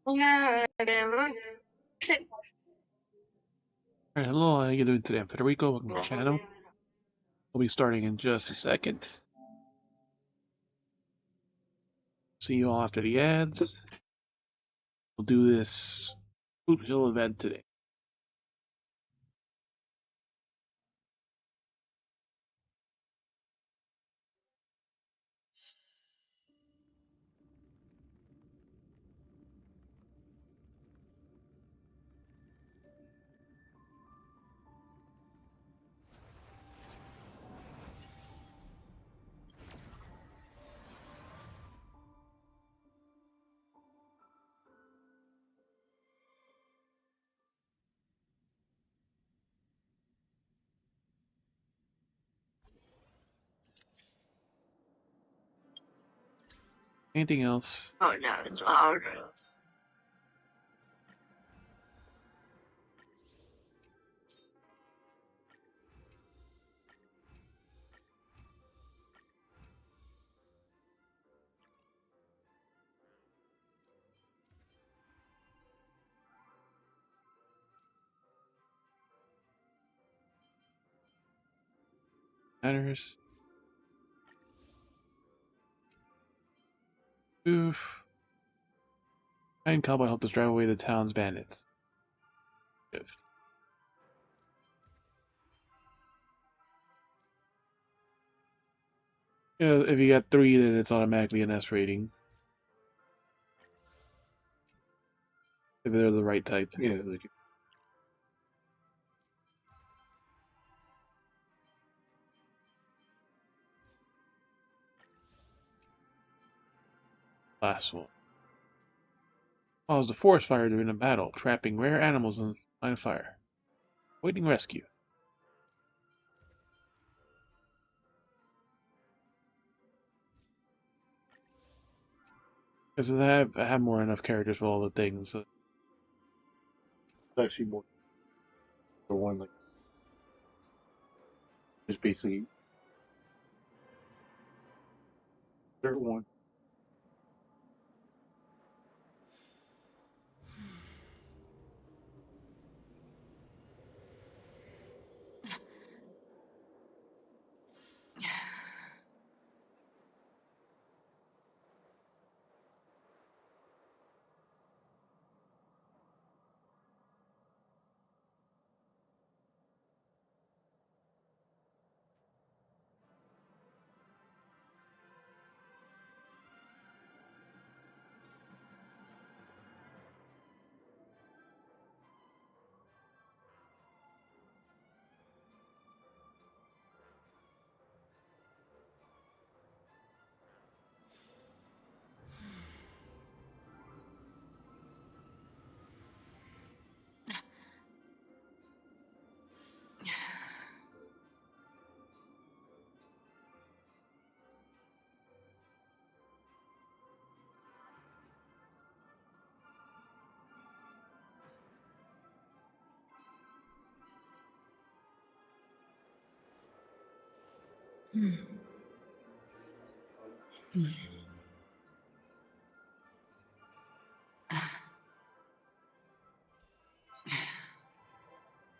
Yeah, Alright, hello, how you doing today? I'm Federico, welcome to the channel. We'll be starting in just a second. See you all after the ads. We'll do this Boot Hill event today. Anything else? oh no, it's loud. Matters? Oof. Kind Cowboy helped us drive away the town's bandits. Shift. Yeah, if you got 3, then it's automatically an S rating. If they're the right type. Yeah. Last one. Caused a forest fire during a battle, trapping rare animals in line of fire. Waiting rescue. Because I have more enough characters for all the things. So it's actually more for one, like, just basically third one.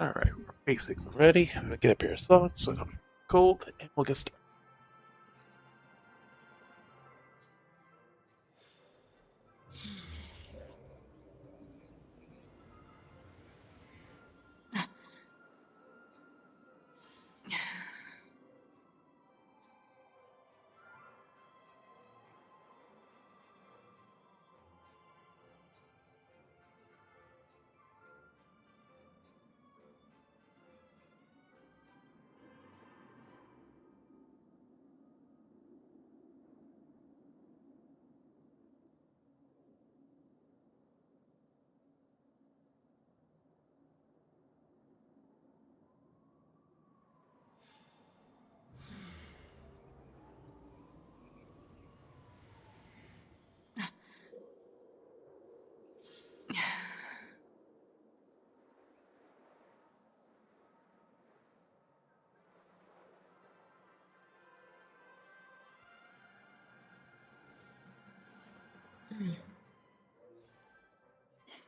Alright, we're basically ready. I'm gonna get a pair of socks so I don't get cold, and we'll get started.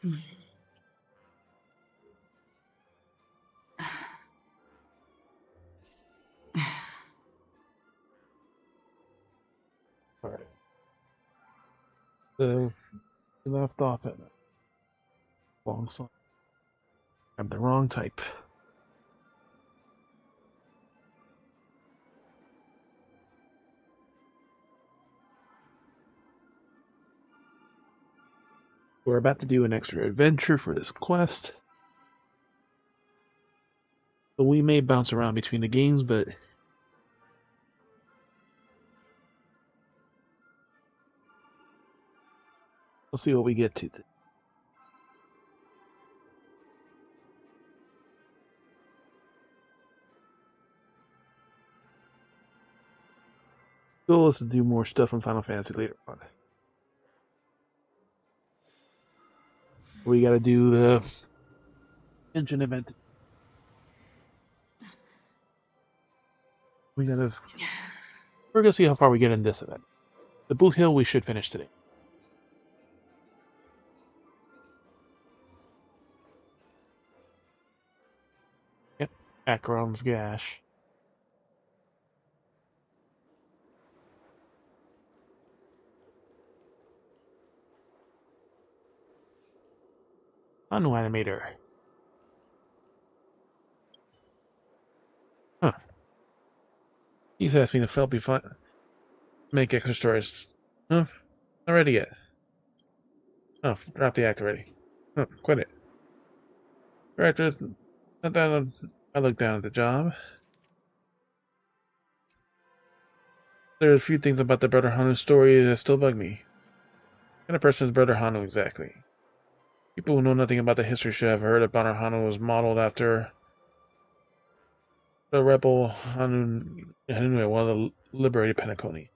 Alright. So, we left off at long song. I'm the wrong type. We're about to do an extra adventure for this quest. So we may bounce around between the games, but we'll see what we get to. The goal is to do more stuff in Final Fantasy later on. We gotta do the engine event. We're gonna see how far we get in this event. The Blue Hill we should finish today. Yep, Acheron's Gash. Animator. Huh. He's asked me to help you make extra stories. Huh? Not ready yet. Oh, drop the act already. Huh, quit it. Director, I look down at the job. There are a few things about the Brother Hanu story that still bug me. What kind of person is Brother Hanu exactly? People who know nothing about the history should have heard that Brother Hanu was modeled after the rebel Hanunue, one of the liberated Penacony.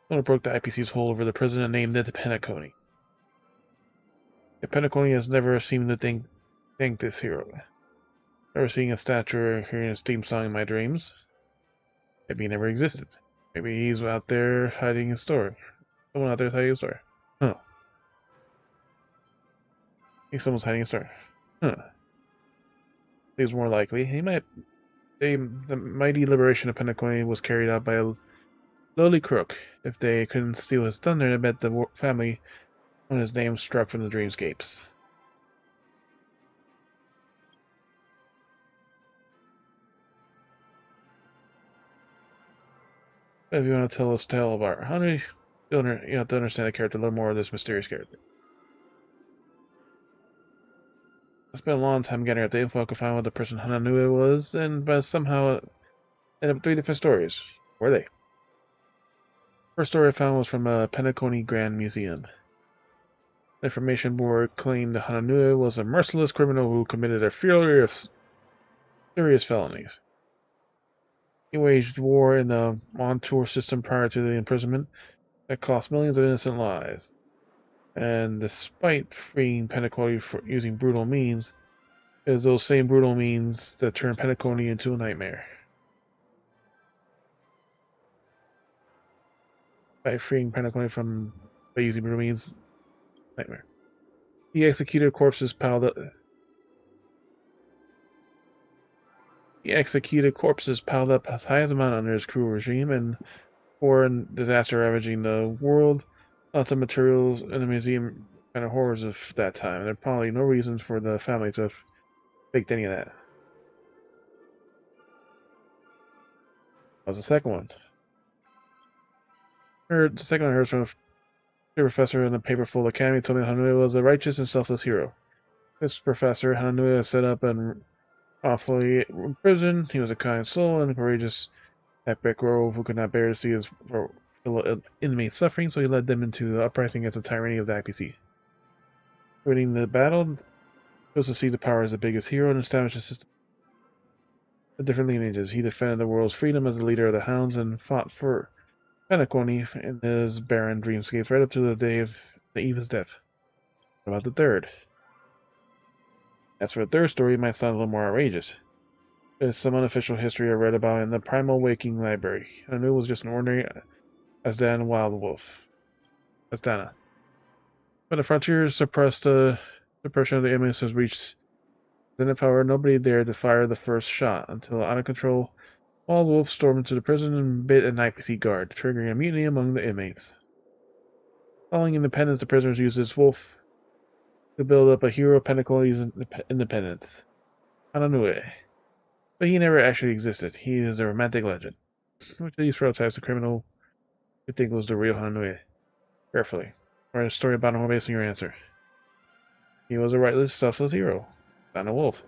Someone broke the IPC's hold over the prison and named it the Penacony. The Penacony has never seemed to thank this hero. Never seeing a statue or hearing his theme song in my dreams. Maybe he never existed. Maybe he's out there hiding his story. Someone out there is hiding his story. Huh. Maybe someone's hiding his story. Huh. Seems more likely. The mighty liberation of Penacony was carried out by a lowly crook. If they couldn't steal his thunder, I bet the family on his name struck from the dreamscapes. If you want to tell us a tale about Honey, you have to understand the character, a little more of this mysterious character. I spent a long time getting at the info to find what the person Hananue was, but somehow ended up 3 different stories. Were they? First story I found was from a Penacony Grand Museum. The information board claimed that Hananue was a merciless criminal who committed a serious felonies. He waged war in the Montour system prior to the imprisonment that cost millions of innocent lives. And despite freeing Penacony for using brutal means, it is those same brutal means that turn Penacony into a nightmare. By freeing Penacony by using brutal means, nightmare. He executed corpses piled up as high as a mountain under his cruel regime, and war and disaster ravaging the world. Lots of materials in the museum kind of horrors of that time. There are probably no reasons for the family to have faked any of that. That was the second one. The second one I heard from a professor in the paper full academy told me Hanue was a righteous and selfless hero. This professor, Hanue, set up and awfully in prison. He was a kind soul and courageous epic Grove who could not bear to see his fellow inmates suffering, so he led them into the uprising against the tyranny of the IPC. Winning the battle, he was to see the power as the biggest hero and establish a system of different lineages. He defended the world's freedom as the leader of the Hounds and fought for Penacony in his barren dreamscapes right up to the day of the eve of his death. What about the third? As for the third story, it might sound a little more outrageous. There's some unofficial history I read about in the Primal Waking Library. I knew it was just an ordinary Asdan wild wolf. Asdana. When the frontier suppressed suppression of the inmates has reached zenith power, nobody dared to fire the first shot until, out of control, all wolves stormed into the prison and bit an IPC guard, triggering a mutiny among the inmates. Following independence, the prisoners used this wolf to build up a hero pinnacle of independence, Hananue. But he never actually existed. He is a romantic legend. Which of these prototypes the criminal you think was the real Hananue? Carefully. Write a story about him based on your answer. He was a rightless, selfless hero, not a wolf.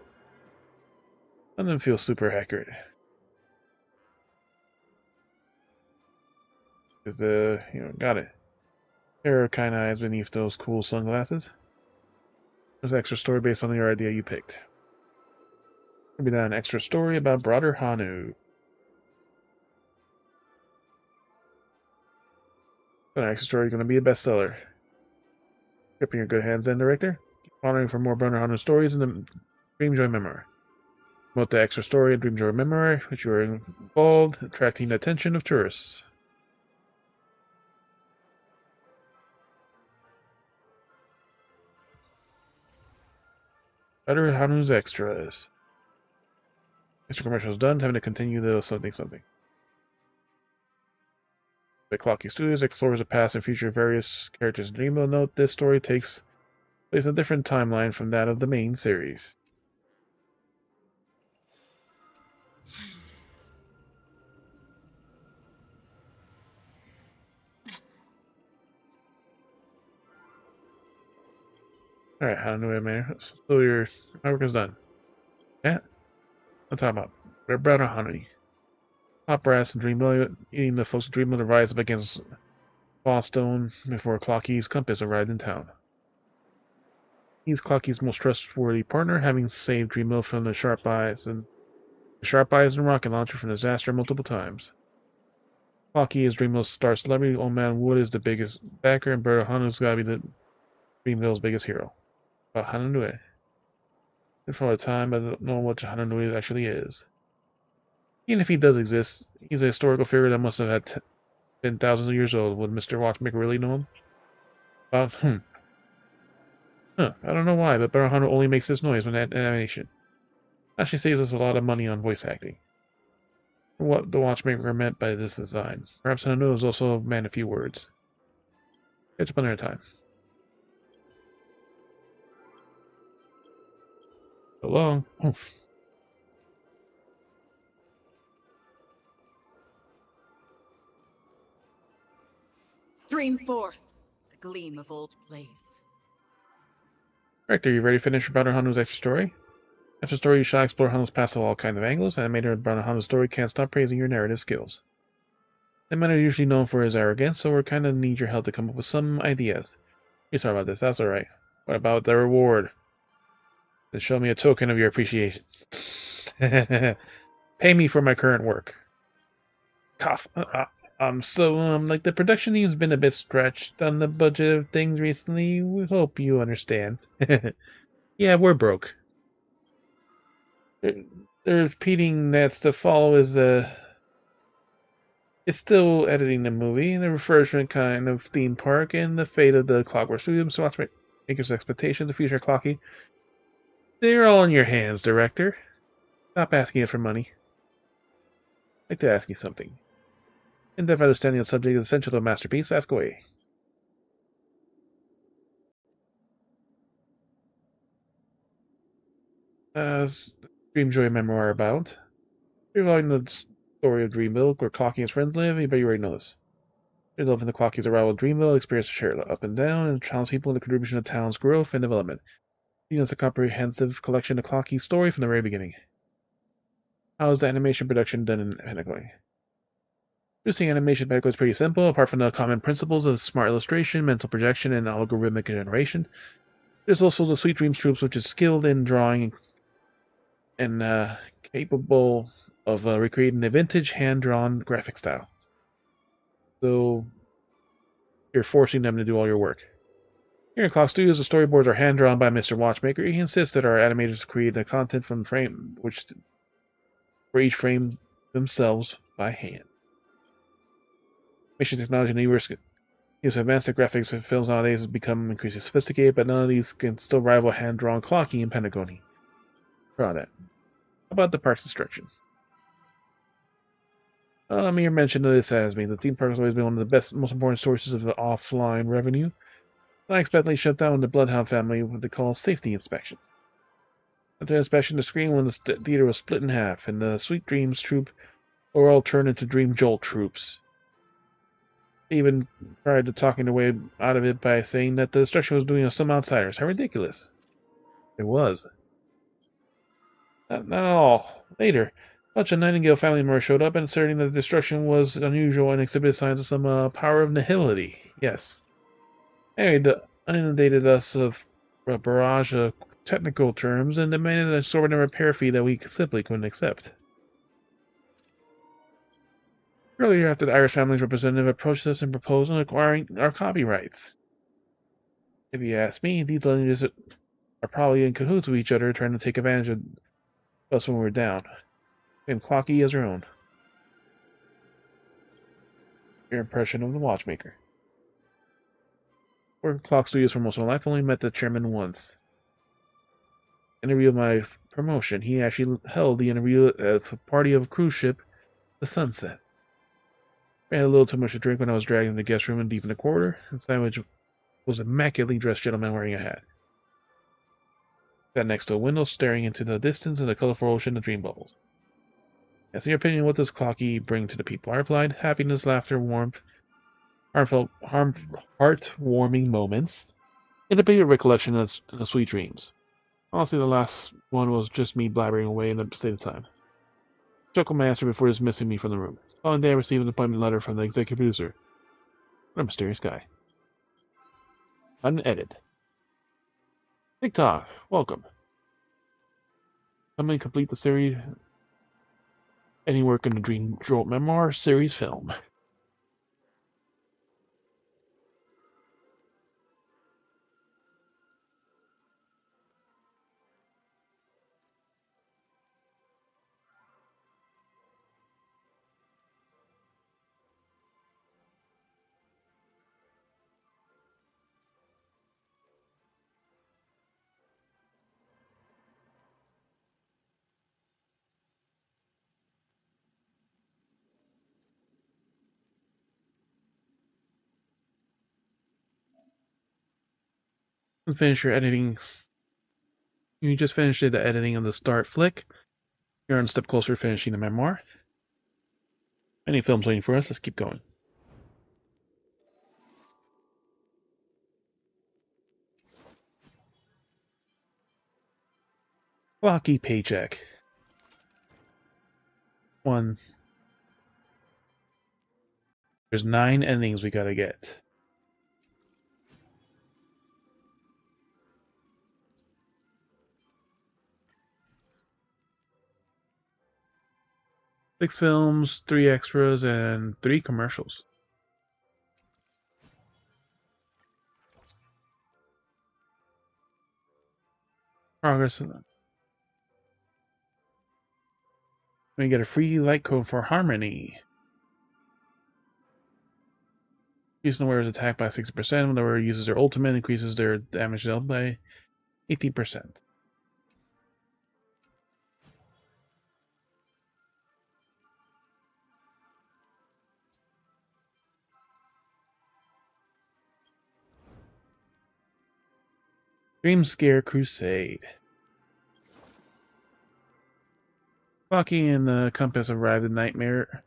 None of them feel super accurate. Because got it. There are kind eyes beneath those cool sunglasses. There's an extra story based on your idea you picked. Maybe not an extra story about broader Hanu. An extra story is going to be a bestseller. Keep in your good hands then, director. Keep honoring for more broader Hanu stories in the Dreamjoy Memoir. Promote the extra story in Dreamjoy Memoir, which you are involved, attracting the attention of tourists. Better Hanu's extras. Extra commercial is done. Time to continue the something. The Clocky Studios explores the past and future of various characters in Dreamville. Note this story takes place in a different timeline from that of the main series. Alright, Hanu man. So your work is done. Yeah? Let's talk about Red Brown or Honey. Hot Brass and Dreamville, eating the folks of Dreamville to rise up against Boston before Clocky's compass arrived in town. He's Clocky's most trustworthy partner, having saved Dreamville from the Sharp Eyes and rocket launcher from disaster multiple times. Clocky is Dreamville's star celebrity. Old Man Wood is the biggest backer, and Berto Hanu's gotta be the Dreamville's biggest hero. About Hananue. And for a time, I don't know what Hananue actually is. Even if he does exist, he's a historical figure that must have had been thousands of years old. Would Mr. Watchmaker really know him? Huh, I don't know why, but Berto Hanu only makes this noise when animation. Actually saves us a lot of money on voice acting. What the Watchmaker meant by this design. Perhaps Hananu is also a man of few words. Catch up another time. So long. Oof. Stream forth the gleam of old blades. Director, you ready to finish Brother Hanu's extra story? After story, you shall explore Hanu's past of all kinds of angles. Animator of Brother Hanu's story can't stop praising your narrative skills. The man are usually known for his arrogance, so we kind of need your help to come up with some ideas. You're sorry about this, that's alright. What about the reward? Then show me a token of your appreciation. Pay me for my current work. Cough. Like the production team's been a bit stretched on the budget of things recently. We hope you understand. Yeah, we're broke. They're repeating that's to follow is it's still editing the movie, the refurbishment kind of theme park, and the fate of the Clockwork Studios. So Watchmaker's expectations of future Clocky. They're all in your hands, director. Stop asking it for money. I'd like to ask you something. In-depth understanding of the subject is essential to a masterpiece. Ask away. As Dreamjoy Memoir about. Revolving the story of Dreamville, where Clocky and his friends live. Anybody already know this. They love in the Clocky's arrival at Dreamville, experience to share up and down, and challenge people in the contribution of the town's growth and development. Seen as a comprehensive collection of Clocky's story from the very beginning. How is the animation production done independently? Producing animation medical is pretty simple, apart from the common principles of smart illustration, mental projection, and algorithmic generation. There's also the Sweet Dreams Troops, which is skilled in drawing and capable of recreating the vintage hand-drawn graphic style. So you're forcing them to do all your work. Here in Clock Studios, the storyboards are hand-drawn by Mr. Watchmaker. He insists that our animators create the content from frame, which for each frame themselves by hand. Mission technology and risk it. Use of advanced graphics in films nowadays has become increasingly sophisticated, but none of these can still rival hand-drawn clocking and pentagony. Proud of it. How about the park's instructions? Mere mention of this saddens me. The theme park has always been one of the best, most important sources of the offline revenue. Unexpectedly shut down the Bloodhound family with what they call safety inspection. After inspection, the screen when the theater was split in half, and the Sweet Dreams troupe were all turned into Dream Jolt troops. They even tried to talking their way out of it by saying that the destruction was doing some outsiders. How ridiculous. It was. Not at all. Later, a bunch of Nightingale family members showed up and asserting that the destruction was unusual and exhibited signs of some power of nihility. Yes. Anyway, they inundated us of a barrage of technical terms and demanded an exorbitant repair fee that we simply couldn't accept. Earlier, after the Irish family's representative approached us and proposed on acquiring our copyrights. If you ask me, these lineages are probably in cahoots with each other, trying to take advantage of us when we're down. Same clocky as our own. Your impression of the watchmaker. Worked clock studios for most of my life, only met the chairman once. Interview of my promotion, he actually held the interview at a party of a cruise ship, the Sunset. I had a little too much to drink when I was dragged in the guest room and deep in the corridor. Inside which was an immaculately dressed gentleman wearing a hat. Sat next to a window, staring into the distance and the colorful ocean of dream bubbles. As in your opinion, what does Clocky bring to the people? I replied, happiness, laughter, warmth, heartwarming moments, and a bigger recollection of sweet dreams. Honestly, the last one was just me blabbering away in a state of time. Chuckled my answer before dismissing me from the room. The following day, I received an appointment letter from the executive producer. What a mysterious guy. Unedited. TikTok, welcome. Come and complete the series. Any work in the Dream Jolt Memoir series film. Finish your editing. You just finished the editing of the start flick. You're one step closer to finishing the memoir. Any films waiting for us? Let's keep going. Lucky paycheck. 1. There's 9 endings we gotta get. Six films, 3 extras, and 3 commercials. Progress. We get a free light code for Harmony. Using the wearer is attacked by 60%. When the wearer uses their ultimate, increases their damage dealt by 18%. Dream Scare Crusade. Bucky and the Compass arrived at Nightmareville,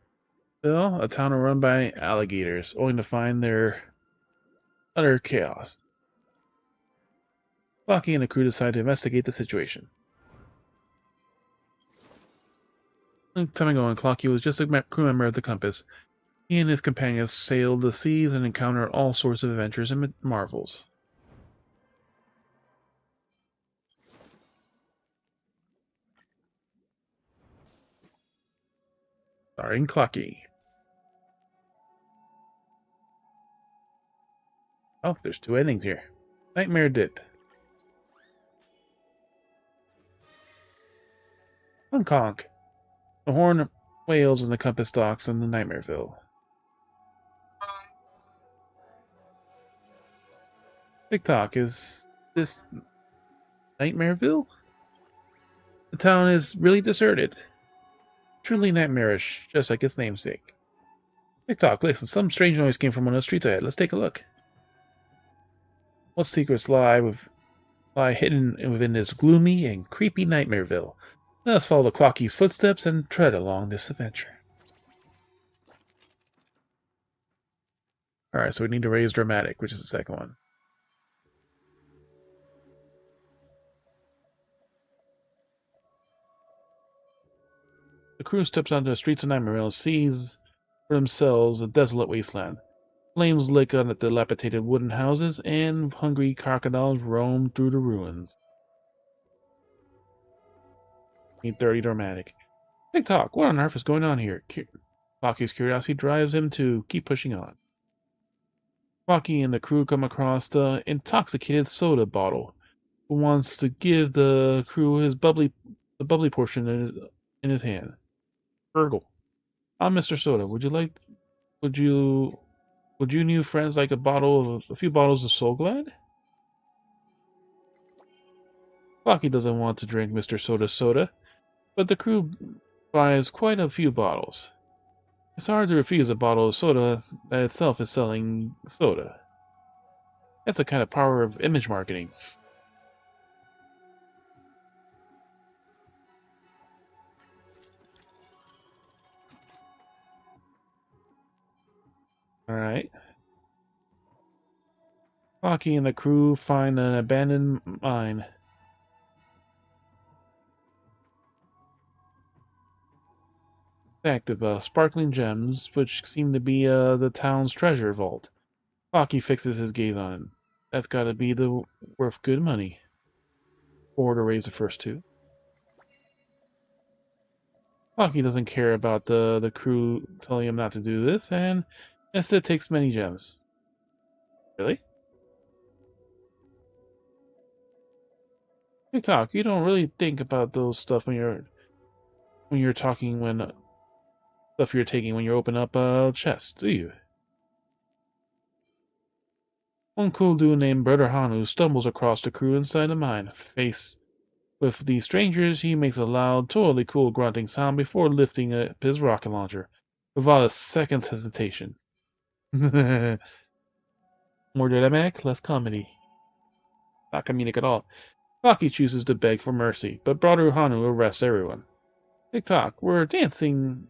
a town run by alligators, only to find their utter chaos. Bucky and the crew decide to investigate the situation. A long time ago when Clocky was just a crew member of the Compass, he and his companions sailed the seas and encountered all sorts of adventures and marvels. Starring Clocky. Oh, there's 2 endings here. Nightmare Dip. Hong Kong. The horned whales in the Compass docks in the Nightmareville. TikTok, is this Nightmareville? The town is really deserted. Truly nightmarish, just like its namesake. TikTok, listen, some strange noise came from one of the streets ahead. Let's take a look. What secrets lie hidden within this gloomy and creepy Nightmareville? Let us follow the Clocky's footsteps and tread along this adventure. Alright, so we need to raise dramatic, which is the second one. The crew steps onto the streets of Nightmareville and sees for themselves a desolate wasteland. Flames lick on the dilapidated wooden houses, and hungry crocodiles roam through the ruins. Need 30 dramatic. TikTok, what on earth is going on here? Clocky's curiosity drives him to keep pushing on. Clocky and the crew come across the intoxicated soda bottle, who wants to give the crew the bubbly portion in his hand. Gurgle. I'm Mr. Soda. Would you new friends like a few bottles of Soul Glad? Clocky doesn't want to drink Mr. Soda's soda, but the crew buys quite a few bottles. It's hard to refuse a bottle of soda that itself is selling soda. That's the kind of power of image marketing. Alright. Clocky and the crew find an abandoned mine. Stacked of sparkling gems, which seem to be the town's treasure vault. Clocky fixes his gaze on it. That's gotta be worth good money. 4 to raise the first 2. Clocky doesn't care about the crew telling him not to do this, and instead takes many gems. Really? TikTok, you don't really think about those stuff when you're talking stuff you're taking when you open up a chest, do you? One cool dude named Brother Hanu stumbles across the crew inside the mine. Faced with the strangers, he makes a loud, totally cool grunting sound before lifting up his rocket launcher, without a second's hesitation. More dramatic, less comedy. Not comedic at all. Rocky chooses to beg for mercy, but Brother Hanu arrests everyone. TikTok, we're dancing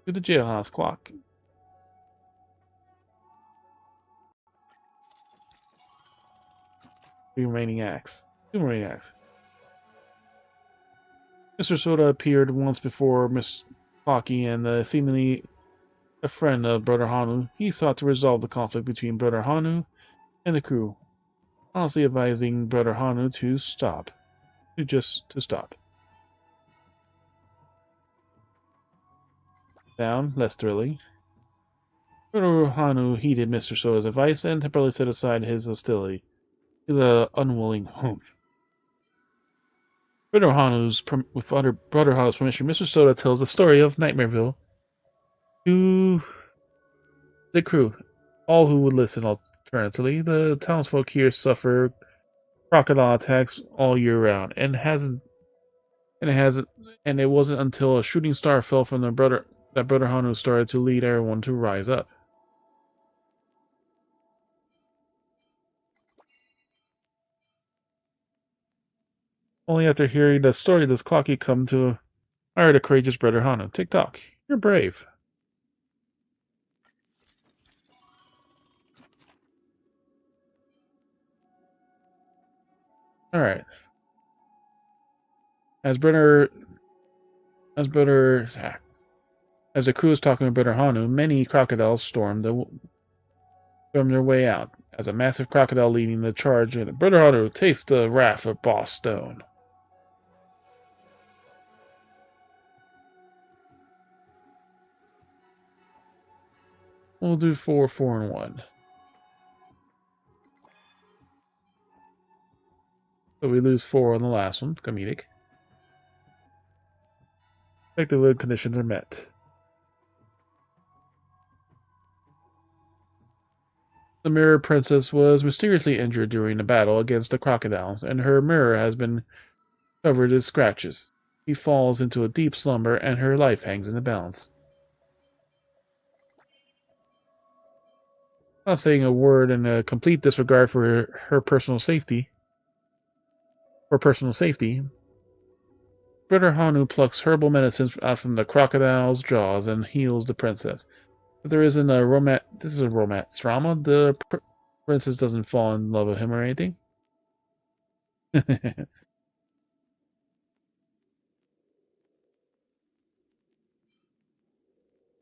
to the jailhouse clock. 2 remaining acts. Mr. Soda appeared once before Miss Clocky and seemingly a friend of Brother Hanu. He sought to resolve the conflict between Brother Hanu and the crew, honestly advising Brother Hanu to stop. To stop. Down, less thrilling. Brother Hanu heeded Mr. Soda's advice and temporarily set aside his hostility to the unwilling humph. With Brother Hanu's permission, Mr. Soda tells the story of Nightmareville to the crew, all who would listen. Alternatively, the townsfolk here suffer crocodile attacks all year round, and it wasn't until a shooting star fell from that Brother Hanu started to lead everyone to rise up. Only after hearing the story does Clocky come to admire the courageous Brother Hanu. Tick-tock, you're brave. Alright. As brother as brother As the crew is talking to Brother Hanu, many crocodiles storm their way out. As a massive crocodile leading the charge, Brother Hanu takes the wrath of Boss Stone. We'll do 4, 4, and 1. So we lose 4 on the last one, comedic. Expected win conditions are met. The Mirror Princess was mysteriously injured during a battle against the crocodiles, and her mirror has been covered in scratches. She falls into a deep slumber, and her life hangs in the balance. Not saying a word in a complete disregard for her personal safety. For personal safety, Brother Hanu plucks herbal medicines out from the crocodile's jaws and heals the princess. If there isn't a romance, this is a romance drama. The princess doesn't fall in love with him or anything.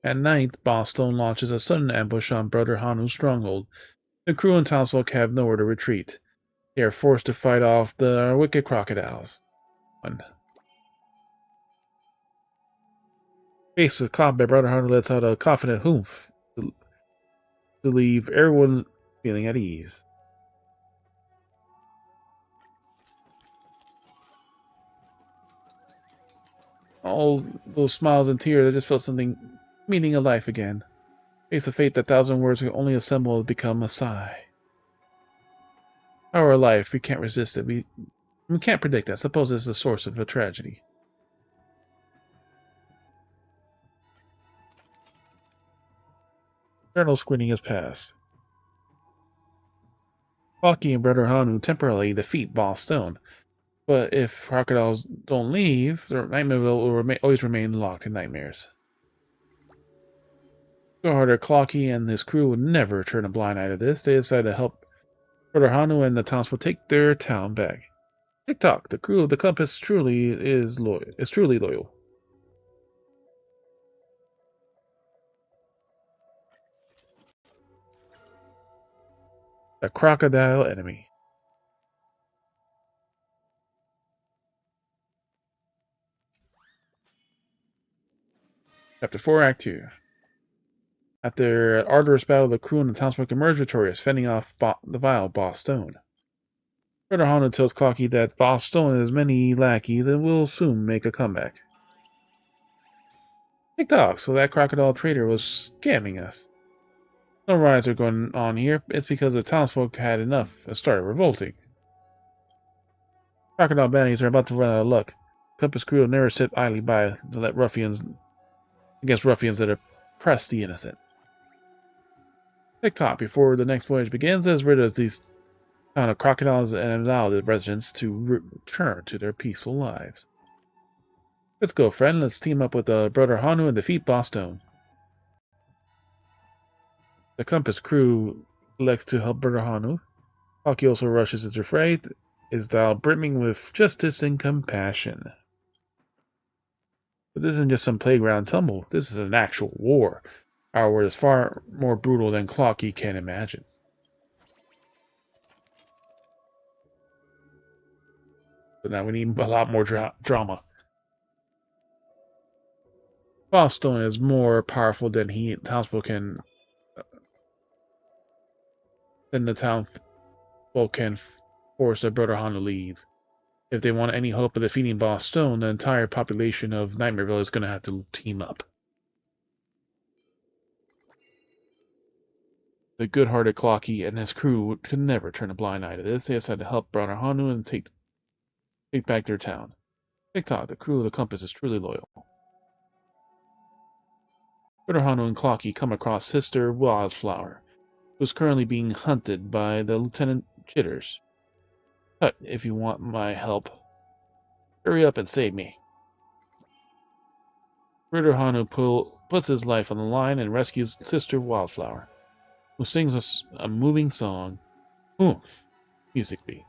At night, Boss Stone launches a sudden ambush on Brother Hanu's stronghold. The crew and townsfolk have nowhere to retreat. They are forced to fight off the wicked crocodiles. Faced with combat, Brother Hanu lets out a confident hoof to leave everyone feeling at ease. All those smiles and tears, I just felt something meaning of life again. Face of fate that thousand words can only assemble to become a sigh. Our life, we can't resist it. We can't predict it. Suppose it's the source of a tragedy. Eternal screening has passed. Baki and Brother Hanu temporarily defeat Boss Stone, but if crocodiles don't leave, their nightmare will always remain locked in nightmares. Go-harder Clocky and his crew would never turn a blind eye to this. They decide to help Brother Hanu and the townsfolk take their town back. Tick-tock, the crew of the Compass is truly loyal. The crocodile enemy. Chapter 4, Act 2. After an arduous battle, the crew and the townsfolk emerge victorious, fending off the vile Boss Stone. Brother Hanu tells Clocky that Boss Stone has many lackeys and will soon make a comeback. Tick-tock, so that crocodile trader was scamming us. No riots are going on here. It's because the townsfolk had enough and started revolting. Crocodile bandits are about to run out of luck. Compass crew will never sit idly by to let against ruffians that oppress the innocent. Tick-tock, before the next voyage begins, is rid of these town of crocodiles and allow the residents to return to their peaceful lives. Let's go, friend. Let's team up with Brother Hanu and defeat Boss Stone. The Compass crew elects to help Brother Hanu. Hockey also rushes into fray, is thou brimming with justice and compassion. But this isn't just some playground tumble. This is an actual war. Our war is far more brutal than Clocky can imagine. So now we need a lot more drama. Boss Stone is more powerful than the townsfolk can force their Brother Hanu leads. If they want any hope of defeating Boss Stone, the entire population of Nightmareville is going to have to team up. The good-hearted Clocky and his crew could never turn a blind eye to this. They decided to help Brother Hanu and take back their town. Tick-tock, the crew of the Compass is truly loyal. Brother Hanu and Clocky come across Sister Wildflower, who is currently being hunted by the Lieutenant Chitters. Tut, if you want my help, hurry up and save me. Brother Hanu puts his life on the line and rescues Sister Wildflower, who sings us a moving song. Oomph, musically.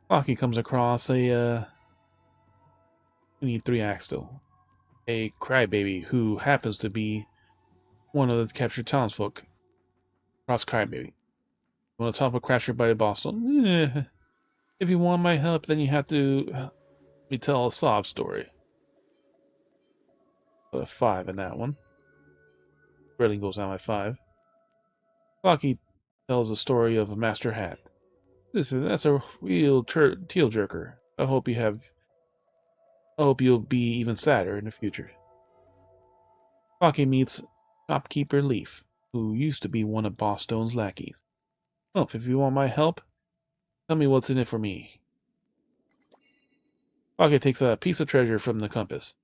Clocky comes across we need 3 acts still. A crybaby who happens to be one of the captured townsfolk. Cross crybaby. Want to talk about captured by Boston? If you want my help, then you have to let me tell a sob story. A 5 in that one. Rating goes down by 5. Clocky tells the story of a master hat. That's a real tearjerker. I hope you'll be even sadder in the future. Pocky meets shopkeeper Leaf, who used to be one of Boss Stone's lackeys. Oh, if you want my help, tell me what's in it for me. Pocky takes a piece of treasure from the compass.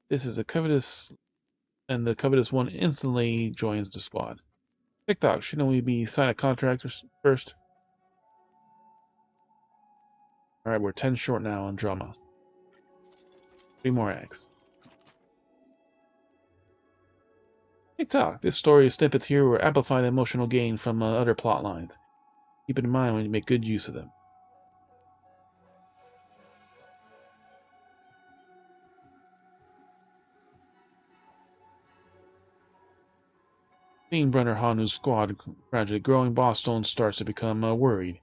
This is a covetous, and the covetous one instantly joins the squad. TikTok, shouldn't we be signing a contract first? Alright, we're 10 short now on drama. 3 more acts. TikTok, this story snippets here will amplify the emotional gain from other plot lines. Keep it in mind when you make good use of them. Seeing Brother Hanu's squad gradually growing, Boss Stone starts to become worried.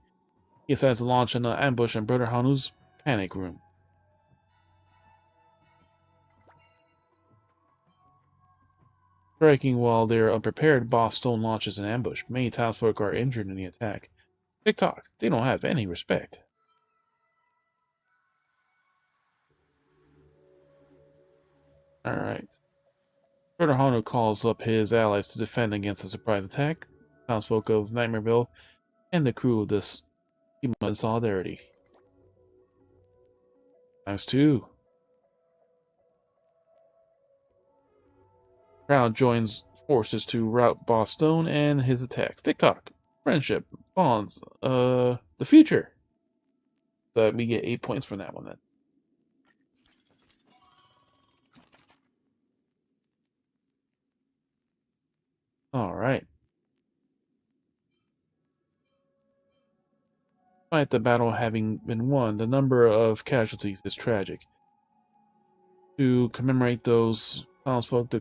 He decides to launch an ambush on Brother Hanu's panic room. Striking while they're unprepared, Boss Stone launches an ambush. Many townsfolk are injured in the attack. TikTok, they don't have any respect. Alright. Brother Hanu calls up his allies to defend against a surprise attack. Townsfolk of Nightmareville and the crew of this team up in solidarity. ×2. Crowd joins forces to rout Boss Stone and his attacks. TikTok, friendship, bonds, the future. But we get 8 points from that one then. Alright. Despite the battle having been won, the number of casualties is tragic. To commemorate those townsfolk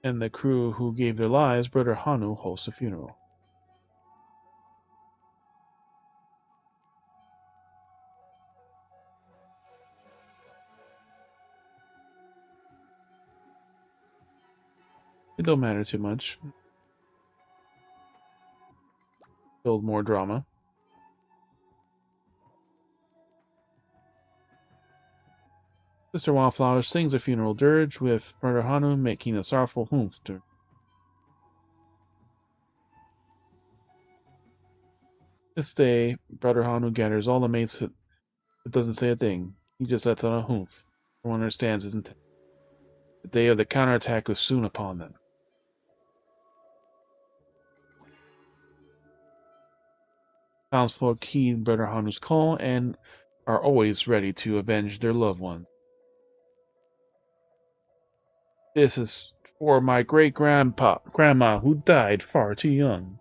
and the crew who gave their lives, Brother Hanu hosts a funeral. It don't matter too much. Build more drama. Sister Wildflower sings a funeral dirge with Brother Hanu making a sorrowful humph. This day, Brother Hanu gathers all the mates but doesn't say a thing. He just lets out a humph. Everyone understands his intent. The day of the counterattack was soon upon them. Townsfolk heed Brother Hanu's call and are always ready to avenge their loved ones. This is for my grandma who died far too young.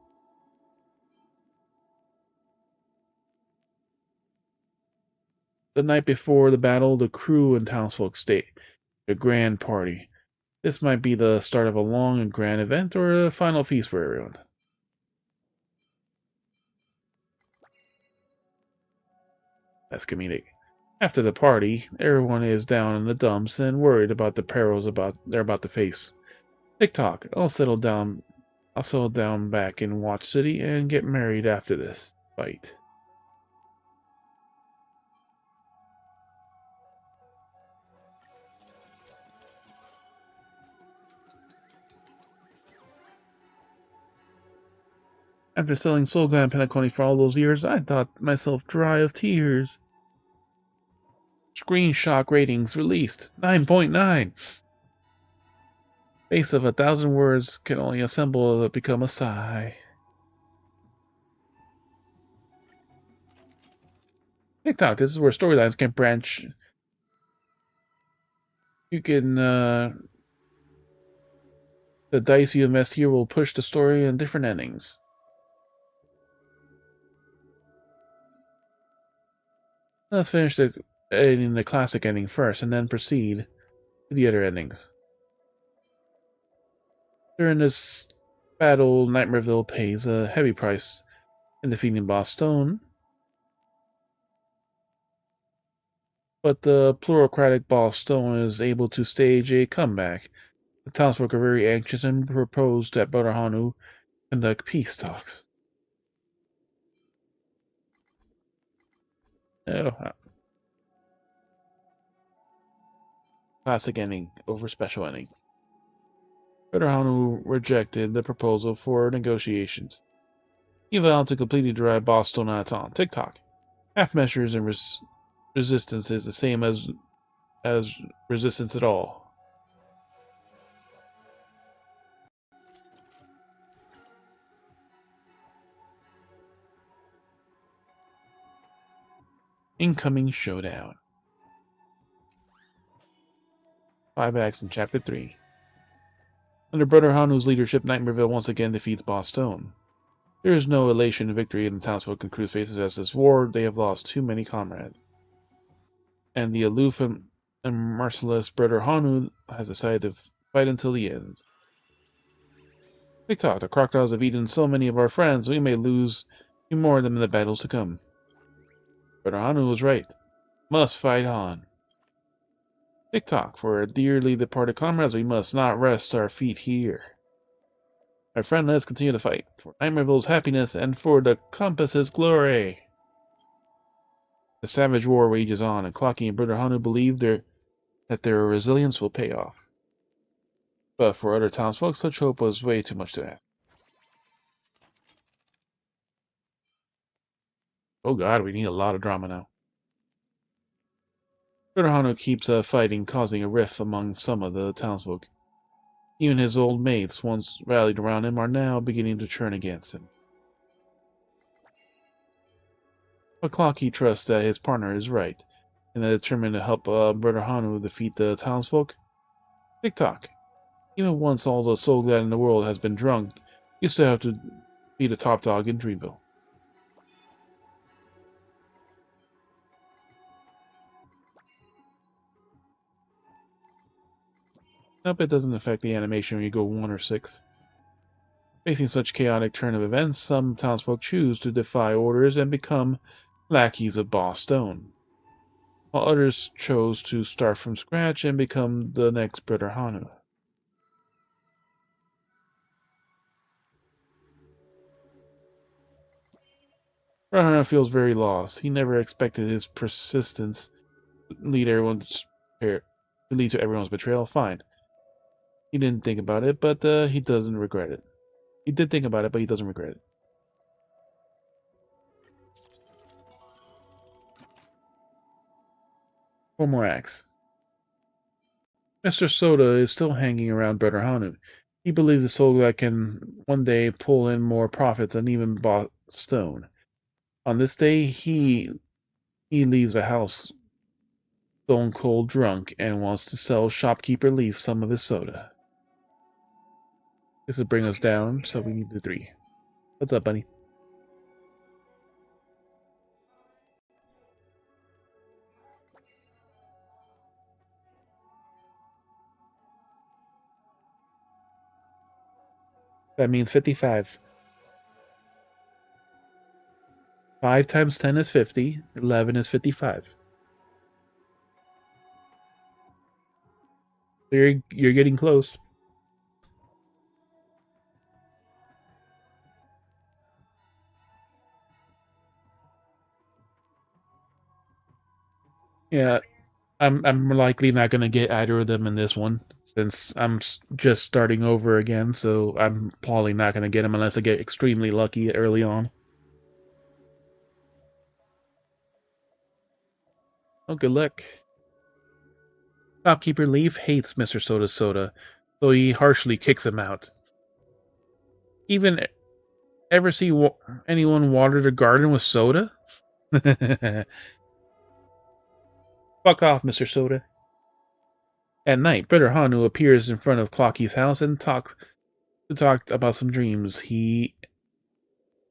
The night before the battle, the crew and townsfolk stay. A grand party. This might be the start of a long and grand event or a final feast for everyone. That's comedic. After the party, everyone is down in the dumps and worried about the perils they're about to face. TikTok, I'll settle down back in Watch City and get married after this fight. After selling Soulglam and Penacony for all those years, I thought myself dry of tears. Screen Shock ratings released 9.9. Face of 1,000 words can only assemble to become a sigh. TikTok, this is where storylines can branch. You can, the dice you invest here will push the story in different endings. Let's finish editing the classic ending first, and then proceed to the other endings. During this battle, Nightmareville pays a heavy price in defeating Boss Stone, but the plutocratic Boss Stone is able to stage a comeback. The townsfolk are very anxious and propose that Brother Hanu conduct peace talks. Oh, classic ending over special ending. Brother Hanu rejected the proposal for negotiations. He vowed to completely drive Boss Stone out of town. TikTok. Half measures and resistance is the same as resistance at all. Incoming showdown. 5 acts in Chapter 3. Under Brother Hanu's leadership, Nightmareville once again defeats Boss Stone. There is no elation in victory in the townsfolk and crew's faces as this war they have lost too many comrades. And the aloof and merciless Brother Hanu has decided to fight until the end. TikTok, the crocodiles have eaten so many of our friends, we may lose few more of them in the battles to come. Brother Hanu was right. Must fight on. TikTok, for our dearly departed comrades, we must not rest our feet here. My friend, let us continue the fight, for Nightmareville's happiness and for the compass's glory. The savage war rages on, and Clocky and Brother Hanu believe that their resilience will pay off. But for other townsfolk, such hope was way too much to ask. Oh god, we need a lot of drama now. Brother Hanu keeps fighting, causing a rift among some of the townsfolk. Even his old mates, once rallied around him, are now beginning to turn against him. But Clocky trusts that his partner is right, and is determined to help Brother Hanu defeat the townsfolk. TikTok. Even once all the soul glad in the world has been drunk, you still have to be the top dog in Dreamville. Nope, it doesn't affect the animation when you go 1 or 6. Facing such chaotic turn of events, some townsfolk choose to defy orders and become lackeys of Boss Stone, while others chose to start from scratch and become the next Brother Hanu. Brother Hanu feels very lost. He never expected his persistence to lead to everyone's betrayal. Fine. He didn't think about it, but he doesn't regret it. He did think about it, but he doesn't regret it. Four more acts. Mr. Soda is still hanging around Brother Hanu. He believes the soul that can one day pull in more profits than even Boss Stone. On this day, he leaves the house stone cold drunk and wants to sell shopkeeper Leaf some of his soda. This will bring us down, so we need the 3. What's up, buddy? That means 55. 5 times 10 is 50. 11 is 55. You're getting close. Yeah, I'm likely not gonna get either of them in this one since I'm just starting over again. So I'm probably not gonna get them unless I get extremely lucky early on. Oh, good luck. Shopkeeper Leaf hates Mr. Soda Soda, so he harshly kicks him out. Even ever see anyone water their garden with soda? Fuck off, Mr. Soda. At night, Brother Hanu appears in front of Clocky's house and talk about some dreams he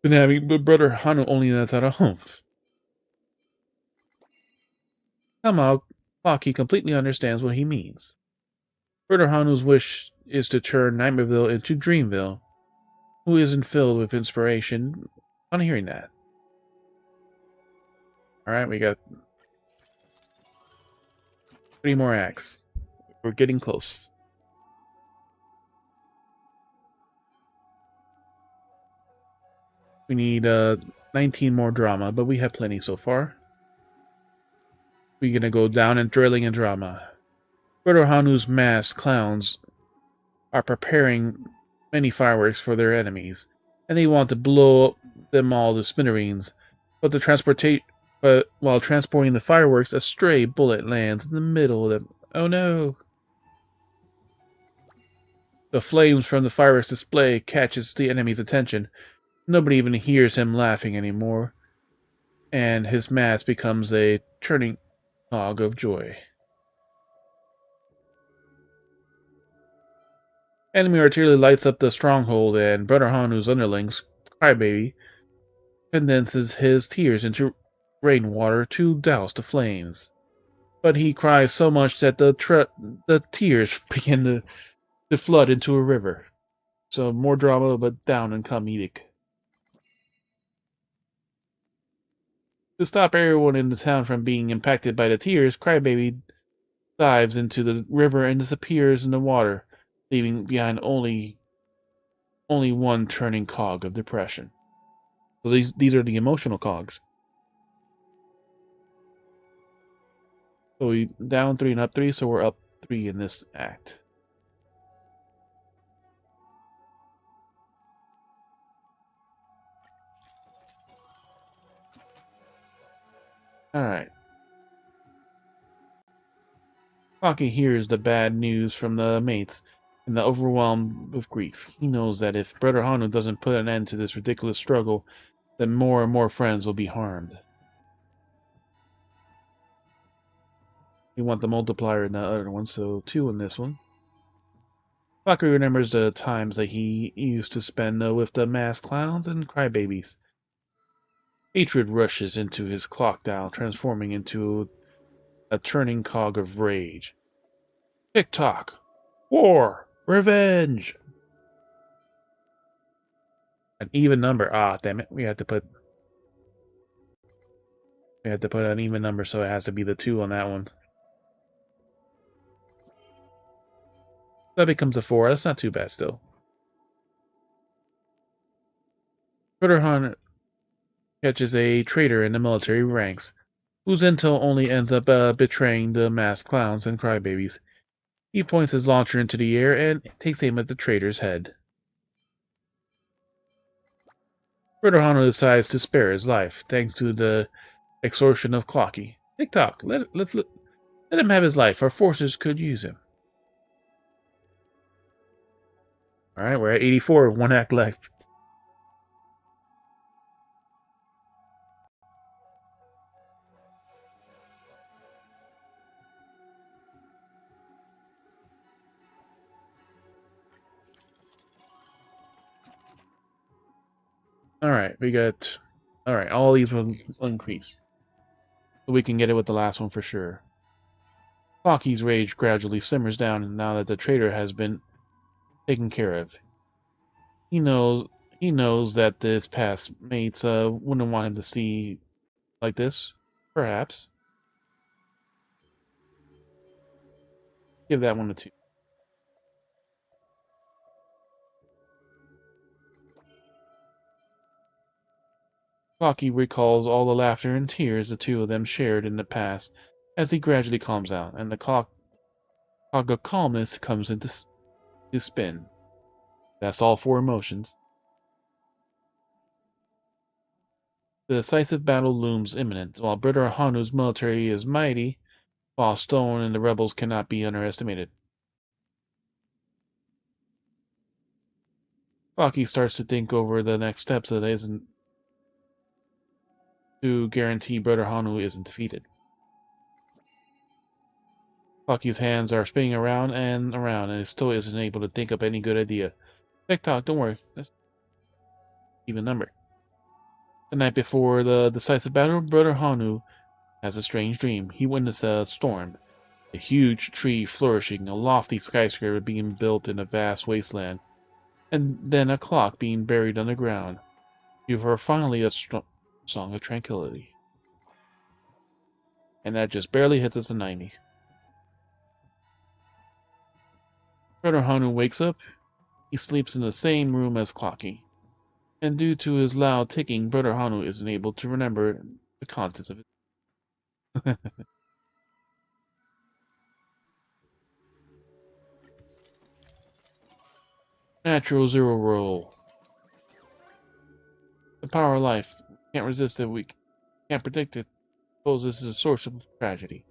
been having, but Brother Hanu only lets out a humph. Somehow, Clocky completely understands what he means. Brother Hanu's wish is to turn Nightmareville into Dreamville, who isn't filled with inspiration on hearing that. Alright, we got 3 more acts. We're getting close. We need 19 more drama, but we have plenty so far. We're gonna go down in thrilling and drama. Brother Hanu's masked clowns are preparing many fireworks for their enemies, and they want to blow them all to smithereens. But while transporting the fireworks, a stray bullet lands in the middle of them. Oh no! The flames from the fireworks display catches the enemy's attention. Nobody even hears him laughing anymore, and his mask becomes a turning cog of joy. Enemy artillery lights up the stronghold, and Brother Hanu's underlings, Crybaby, condenses his tears into rainwater to douse the flames. But he cries so much that the tears begin to flood into a river. So more drama, but down and comedic. To stop everyone in the town from being impacted by the tears, Crybaby dives into the river and disappears in the water, leaving behind only one turning cog of depression. So these are the emotional cogs. So we down 3 and up 3, so we're up 3 in this act. Alright. Rocky hears the bad news from the mates, and the overwhelmed with grief. He knows that if Brother Hanu doesn't put an end to this ridiculous struggle, then more and more friends will be harmed. We want the multiplier in the other one, so 2 in this one. Rocky remembers the times that he used to spend with the masked clowns and crybabies. Hatred rushes into his clock dial, transforming into a turning cog of rage. Tick-tock! War! Revenge! An even number. Ah, damn it. We had to put an even number, so it has to be the 2 on that one. That becomes a 4. That's not too bad still. Brother catches a traitor in the military ranks, whose intel only ends up betraying the masked clowns and crybabies. He points his launcher into the air and takes aim at the traitor's head. Brother Hano decides to spare his life, thanks to the extortion of Clocky. Tick-tock, let him have his life. Our forces could use him. Alright, we're at 84, 1 act left. Alright, we got... Alright, all these will increase. So we can get it with the last one for sure. Clocky's rage gradually simmers down now that the traitor has been taken care of. He knows that his past mates wouldn't want him to see like this. Perhaps. Give that one a 2. Clocky recalls all the laughter and tears the two of them shared in the past as he gradually calms down, and the cog of calmness comes into spin. That's all 4 emotions. The decisive battle looms imminent. While Brother Hanu's military is mighty, while Stone and the rebels cannot be underestimated. Clocky starts to think over the next steps that isn't to guarantee Brother Hanu isn't defeated. Clocky's hands are spinning around and around, and he still isn't able to think up any good idea. Tick-tock, don't worry. That's even number. The night before the decisive battle, Brother Hanu has a strange dream. He witnessed a storm, a huge tree flourishing, a lofty skyscraper being built in a vast wasteland, and then a clock being buried underground. You heard finally a song of tranquility. And that just barely hits us a 90. Brother Hanu wakes up. He sleeps in the same room as Clocky, and due to his loud ticking, Brother Hanu isn't able to remember the contents of it. Natural zero roll. The power of life. Can't resist it. We can't predict it. Suppose this is a source of tragedy.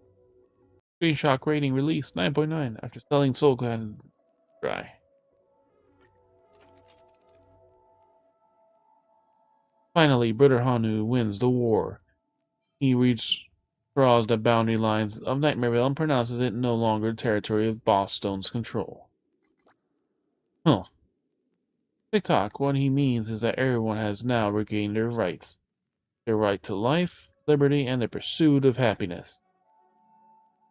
Green shock rating released 9.9 after selling soul gland dry. Finally, Brother Hanu wins the war. He draws the boundary lines of Nightmareville and pronounces it no longer territory of Boss Stone's control. Huh. TikTok, what he means is that everyone has now regained their rights. Their right to life, liberty, and the pursuit of happiness.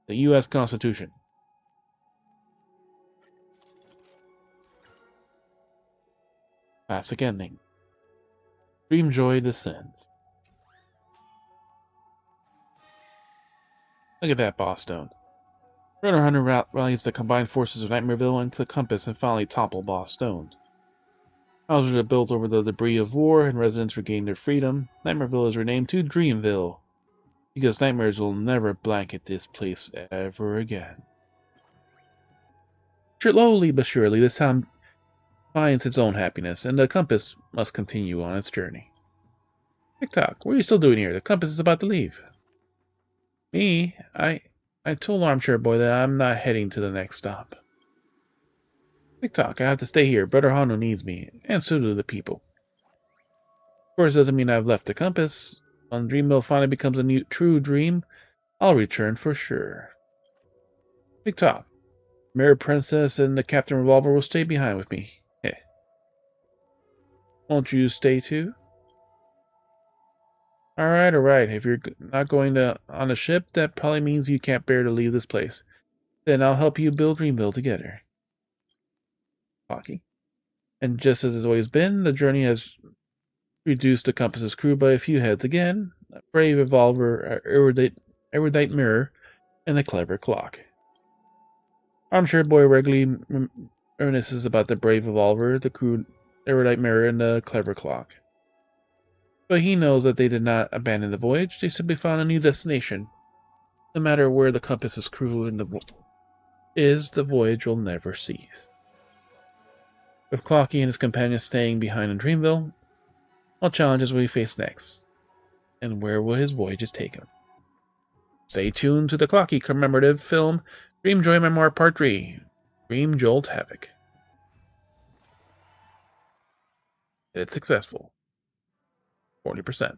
The U.S. Constitution. Classic ending. Dreamjoy descends. Look at that, Boss Stone. Brother Hunter rallies the combined forces of Nightmareville into the Compass and finally topple Boss Stone. Houses are built over the debris of war and residents regain their freedom. Nightmareville is renamed to Dreamville, because nightmares will never blanket this place ever again. Slowly but surely, this town finds its own happiness, and the Compass must continue on its journey. TikTok, what are you still doing here? The Compass is about to leave. Me? I told Armchair Boy that I'm not heading to the next stop. TikTok, I have to stay here. Brother Hano needs me, and so do the people. Of course, doesn't mean I've left the Compass. When Dreamville finally becomes a true dream, I'll return for sure. TikTok, Mirror Princess and the Captain Revolver will stay behind with me. Heh. Won't you stay too? Alright. If you're not going on the ship, that probably means you can't bear to leave this place. Then I'll help you build Dreamville together. Hockey. And just as it's always been, the journey has reduced the Compass's crew by a few heads again. A brave revolver, erudite mirror, and a clever clock. Armchair Boy regularly reminisces about the brave revolver, the crude erudite mirror, and the clever clock. But he knows that they did not abandon the voyage, they simply found a new destination. No matter where the Compass's crew is, the voyage will never cease. With Clocky and his companions staying behind in Dreamville, what challenges will he face next? And where will his voyages take him? Stay tuned to the Clocky commemorative film Dreamjoy Memoir Part 3, Dream Jolt Havoc. It's successful. 40%.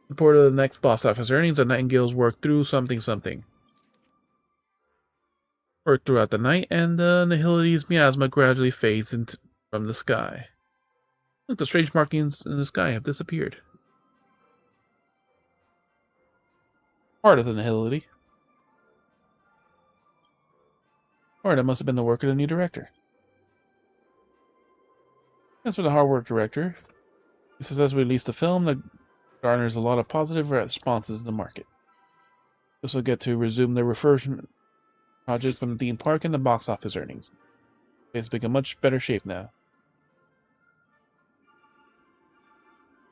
Report of the next box office earnings of Nightingale's work through something. Worked throughout the night, and the Nihility's miasma gradually fades from the sky. Look, the strange markings in the sky have disappeared. Part of the Nihility. Or that must have been the work of the new director. As for the hard work director, he successfully released a film that garners a lot of positive responses in the market. This will get to resume the refurbishment projects from the theme park and the box office earnings. It's in much better shape now.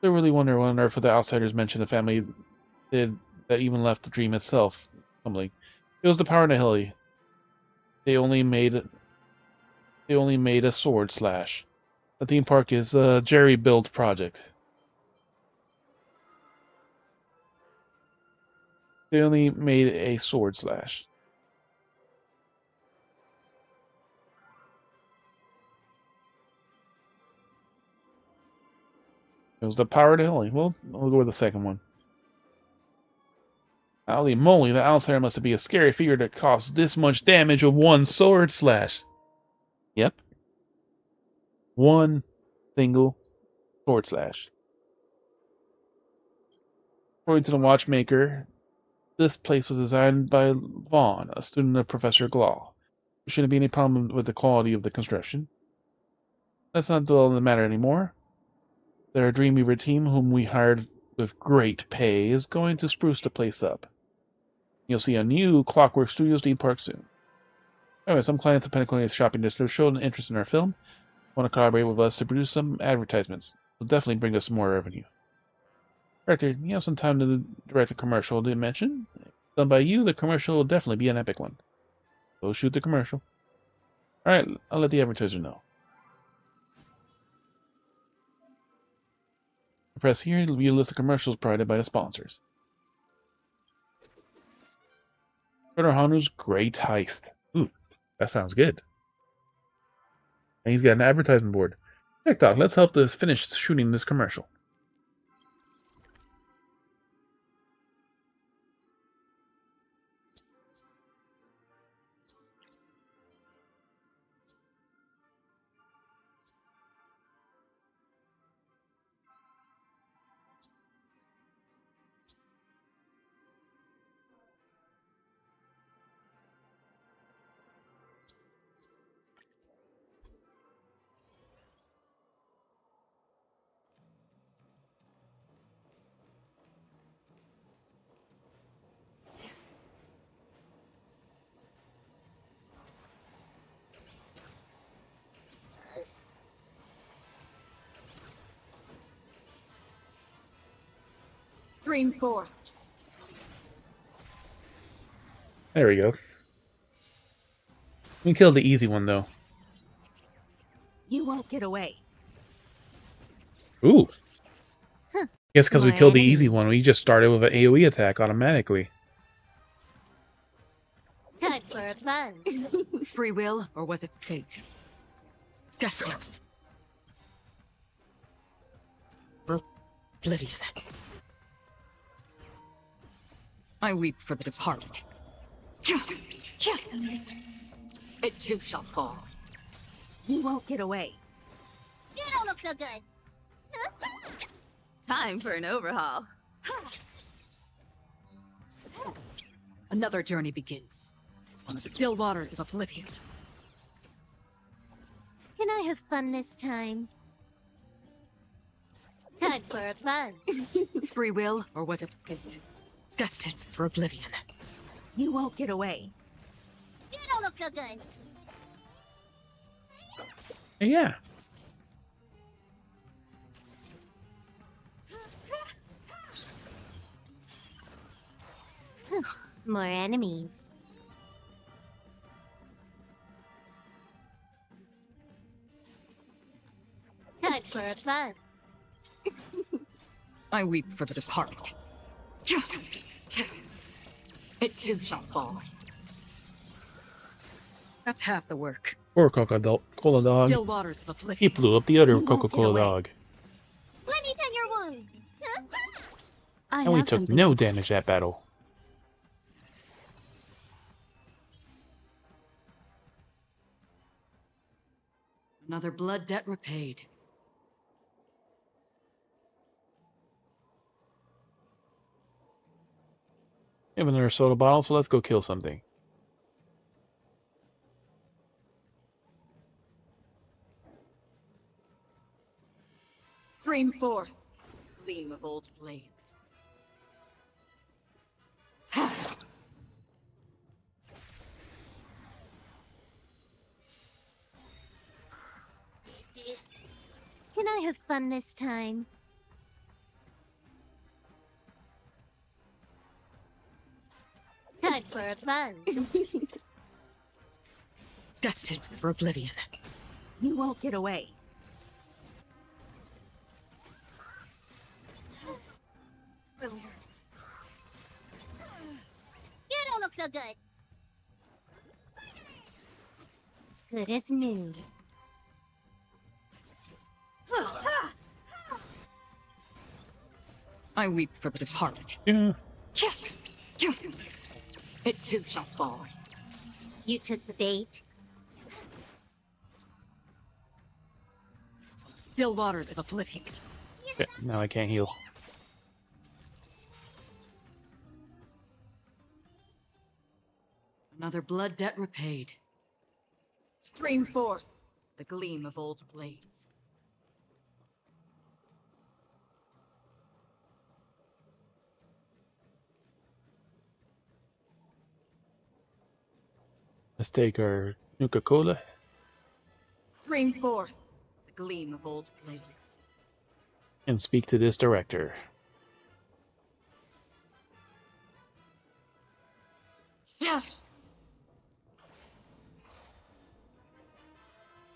I really wonder what on earth the outsiders mentioned the family did that even left the dream itself tumbling. It was the power of Nihility. They only made a sword slash. The theme park is a Jerry build project. They only made a sword slash. It was the power to Nihility. Well, we'll go with the second one. Holy moly, the outsider must be a scary figure that caused this much damage with one sword slash. Yep. One single sword slash. According to the watchmaker, this place was designed by Vaughn, a student of Professor Glaw. There shouldn't be any problem with the quality of the construction. Let's not dwell on the matter anymore. Their Dreamweaver team, whom we hired with great pay, is going to spruce the place up. You'll see a new Clockwork Studios theme park soon. Anyway, some clients of Pentaconia's shopping district showed an interest in our film. Want to collaborate with us to produce some advertisements. It'll definitely bring us more revenue. Director, you have some time to direct a commercial, didn't mention? Done by you, the commercial will definitely be an epic one. Go shoot the commercial. Alright, I'll let the advertiser know. Press here, it'll be a list of commercials provided by the sponsors. Colonel Hanu's Great Heist. Ooh, that sounds good. And he's got an advertisement board. TikTok, let's help us finish shooting this commercial. Stream 4. There we go. We killed the easy one, though. You won't get away. Ooh. Huh. Guess because we My killed the enemies. easy one, we just started with an AoE attack automatically. Time for advance. Free will, or was it fate? Destiny. Oblivion. I weep for the departed. It too shall fall. You won't get away. You don't look so good. Time for an overhaul. Another journey begins. On the still waters of Oblivion. Can I have fun this time? Time for advance. Free will, or was it fate? Destined for Oblivion. You won't get away. You don't look so good. Yeah. More enemies. Time for advance. I weep for the departed. It too shall fall. That's half the work. Poor Coca-Cola dog. Still waters of He Oblivion. blew up the other You won't get Coca-Cola away. dog. Let me tend your wound. And we took no damage that battle. Another blood debt repaid. We have another soda bottle, so let's go kill something. Stream 4. Gleam of old blades. Can I have fun this time? Time for advance. Destined for Oblivion. You won't get away. You don't look so good. Good as new. I weep for the departed. Yeah. It too shall fall. You took the bait. Still waters of Oblivion. Shit, now I can't heal. Another blood debt repaid. Stream 4. The gleam of old blades. Let's take our Nuka-Cola Stream 4. The gleam of old blades. and speak to this director.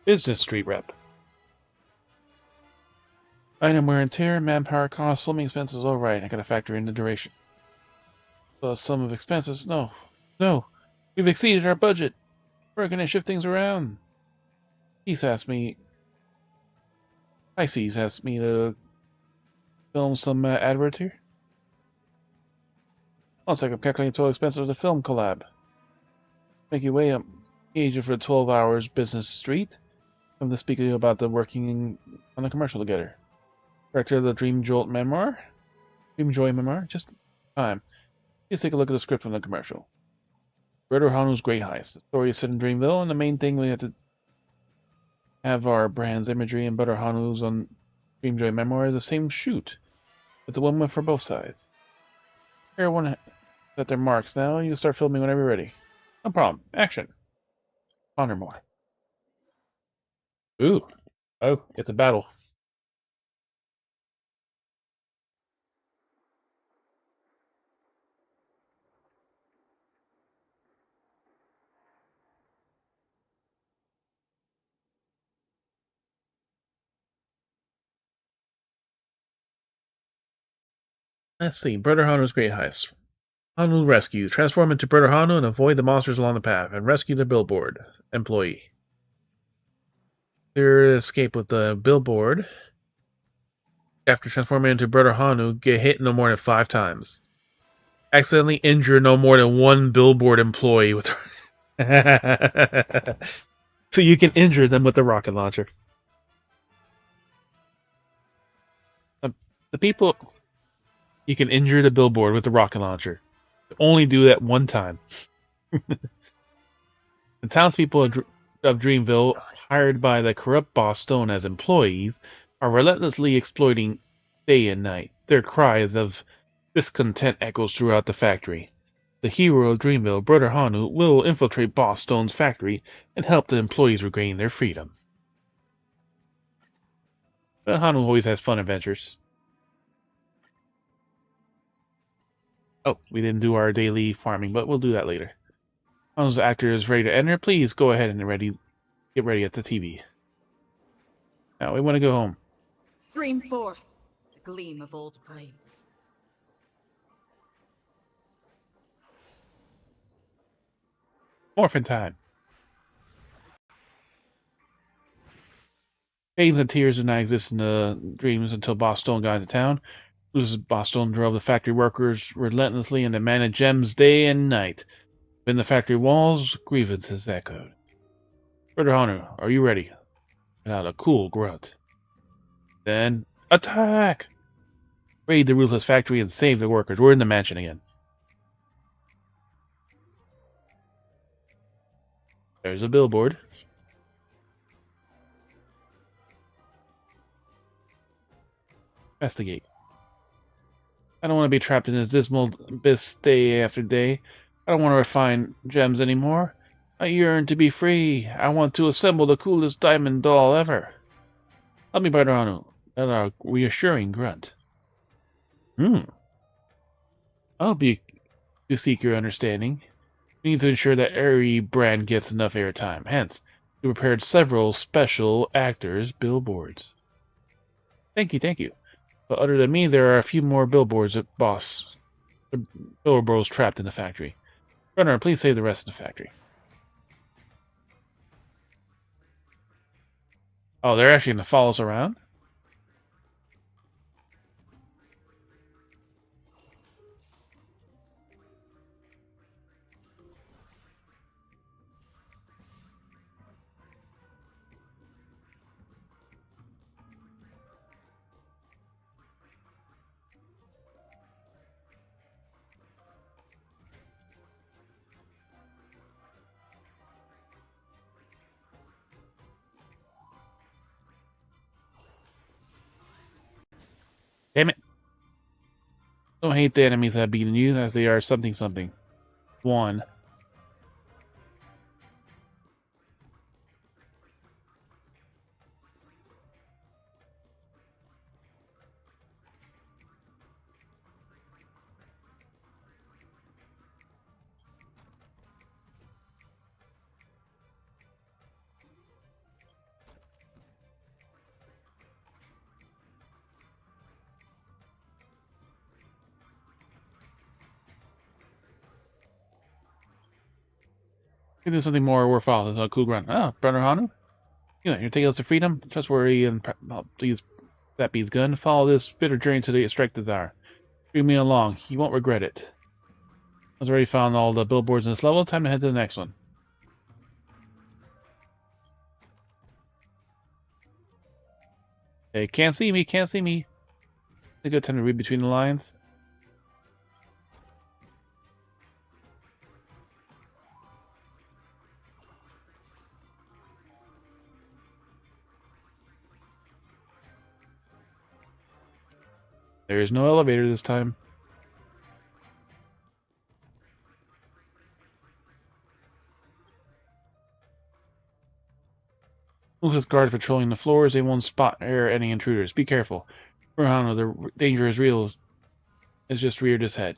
Business Street Rep. Item wear and tear, manpower costs, swimming expenses, all right. I gotta factor in the duration. The sum of expenses, no. No. We've exceeded our budget. We're gonna shift things around. He's asked me... Pisces asked me to film some adverts here. Looks like I'm calculating total expenses of the film collab. Make your way up. Gauge for 12 hours business street. Come to speak to you about the working on the commercial together. Director of the Dream Jolt memoir? Dream Joy memoir? Just time. Please take a look at the script from the commercial. Brother Hanu's Great Heist. The story is set in Dreamville, and the main thing we have to have our brand's imagery and Brother Hanu's on Dream Joy memoir the same shoot. It's a win-win for both sides. Everyone set their marks now. You can start filming whenever you're ready. No problem. Action. Ponder more. Ooh. Oh, it's a battle. Let's see. Brother Hanu's Great Heist. Hanu Rescue. Transform into Brother Hanu and avoid the monsters along the path. And rescue the billboard employee. Clear escape with the billboard. After transforming into Brother Hanu, get hit no more than 5 times. Accidentally injure no more than 1 billboard employee with so you can injure them with the rocket launcher. The people... You can injure the billboard with the rocket launcher. Only do that 1 time. The townspeople of Dreamville, hired by the corrupt boss Stone as employees, are relentlessly exploiting day and night. Their cries of discontent echoes throughout the factory. The hero of Dreamville, Brother Hanu, will infiltrate Boss Stone's factory and help the employees regain their freedom. But Hanu always has fun adventures. Oh, we didn't do our daily farming, but we'll do that later. Hanu's actor is ready to enter. Please go ahead and get ready at the TV. Now we want to go home. Stream 4. The gleam of old blades. Morphin time. Pains and tears did not exist in the dreams until Boss Stone got into town. Boss Stone drove the factory workers relentlessly and demanded gems day and night. Within the factory walls, grievances echoed. Brother Hanu, are you ready? Without a cool grunt. Then, attack! Raid the ruthless factory and save the workers. We're in the mansion again. There's a billboard. Investigate. I don't want to be trapped in this dismal abyss day after day. I don't want to refine gems anymore. I yearn to be free. I want to assemble the coolest diamond doll ever. Help me, Brother Hanu. That's a reassuring grunt. I'll be to seek your understanding. We need to ensure that every brand gets enough airtime. Hence, we prepared several special actors' billboards. Thank you. But other than me, there are a few more billboards at Boss. The billboards trapped in the factory. Runner, please save the rest of the factory. Oh, they're actually going to follow us around? Damn it. Don't hate the enemies that have beaten you, as they are something. One. We can do something more worthwhile. This is a cool run. Ah, Brother Hanu? You're taking us to freedom? Trustworthy and please that be's gun. Follow this bitter journey to the Strike Desire. Bring me along. You won't regret it. I've already found all the billboards in this level. Time to head to the next one. Hey, can't see me, can't see me. It's a good time to read between the lines. There is no elevator this time. Lucas guards patrolling the floors. They won't spot any intruders. Be careful. Murano, the danger is real. Has just reared his head.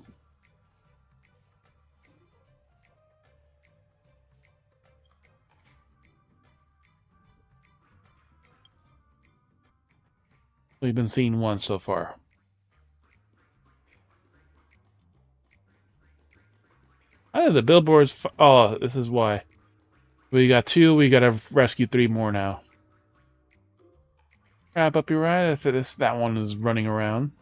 We've been seen once so far. How did the billboards... Oh, this is why. We got 2, we gotta rescue 3 more now. Wrap up your ride. That one is running around.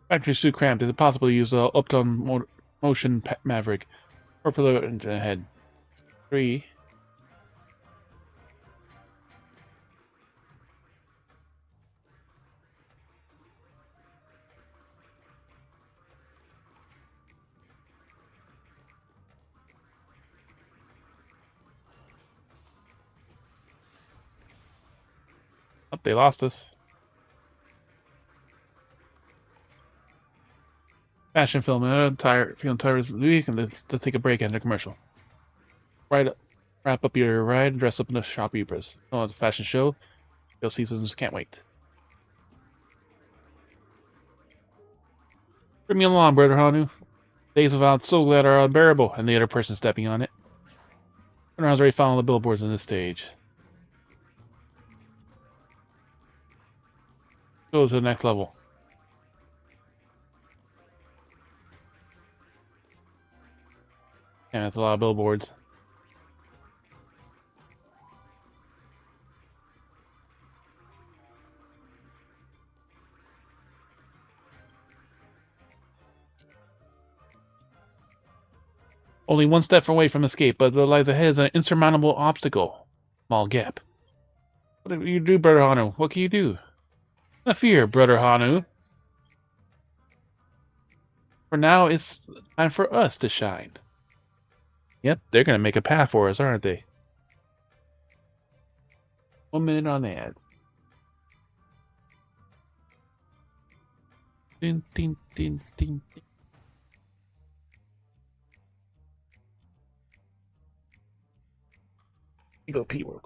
Factory's too cramped. Is it possible to use the up-down motion maverick? Or put it into the head? 3. Oh, they lost us. Fashion film. Feeling tired this week, and let's take a break after commercial. Wrap up your ride, dress up in the shop Ibras. Oh, it's a fashion show. You'll see some, just can't wait. Bring me along, brother Hanu. Days without so glad are unbearable, and the other person stepping on it. I was already following the billboards on this stage. Go to the next level. Yeah, that's a lot of billboards. Only one step away from escape, but what lies ahead is an insurmountable obstacle. Small gap. What do you do, brother Hanu? What can you do? No fear, brother Hanu. For now, it's time for us to shine. Yep, they're gonna make a path for us, aren't they? 1 minute on ads. Ding, ding, ding, ding, ding. You go pee work.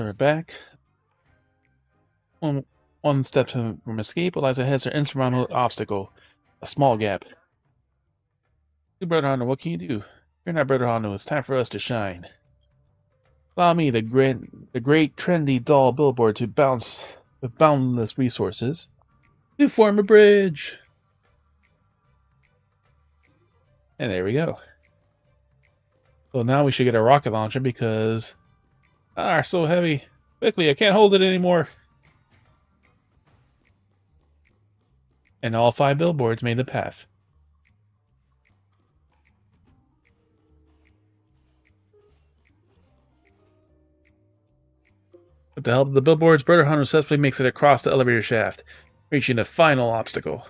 So we're back. One step from escape lies ahead is an insurmountable obstacle, a small gap. You, Brother Hondo, what can you do? You're not Brother Hondo. It's time for us to shine. Allow me, the great trendy doll billboard, to bounce with boundless resources to form a bridge. And there we go. So now we should get a rocket launcher because so heavy. Quickly, I can't hold it anymore. And all 5 billboards made the path. With the help of the billboards, Brother Hondo successfully makes it across the elevator shaft, reaching the final obstacle.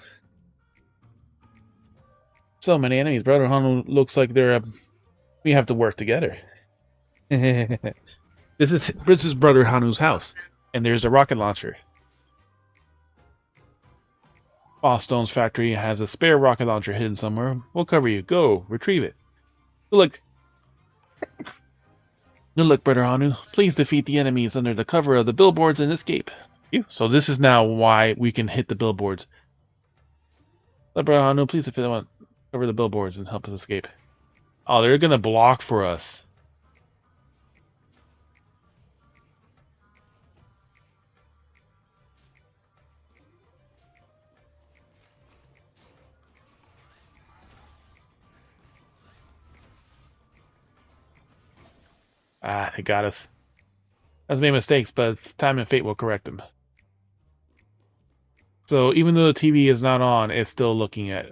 So many enemies. Brother Hondo looks like we have to work together. This is Brother Hando's house, and there's a rocket launcher. Boss Stone's factory has a spare rocket launcher hidden somewhere. We'll cover you. Go, retrieve it. Good luck, Brother Hanu. Please defeat the enemies under the cover of the billboards and escape. So this is now why we can hit the billboards. Let Brother Hanu please cover the billboards and help us escape. Oh, they're gonna block for us. They got us. I've made mistakes, but time and fate will correct them. So even though the TV is not on, it's still looking at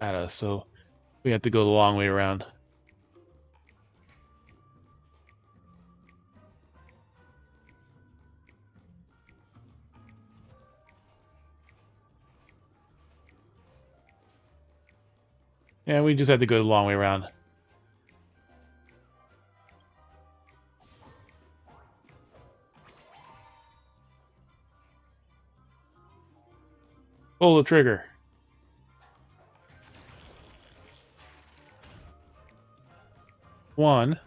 us. So we have to go the long way around. Yeah, we just have to go the long way around. Pull the trigger. One.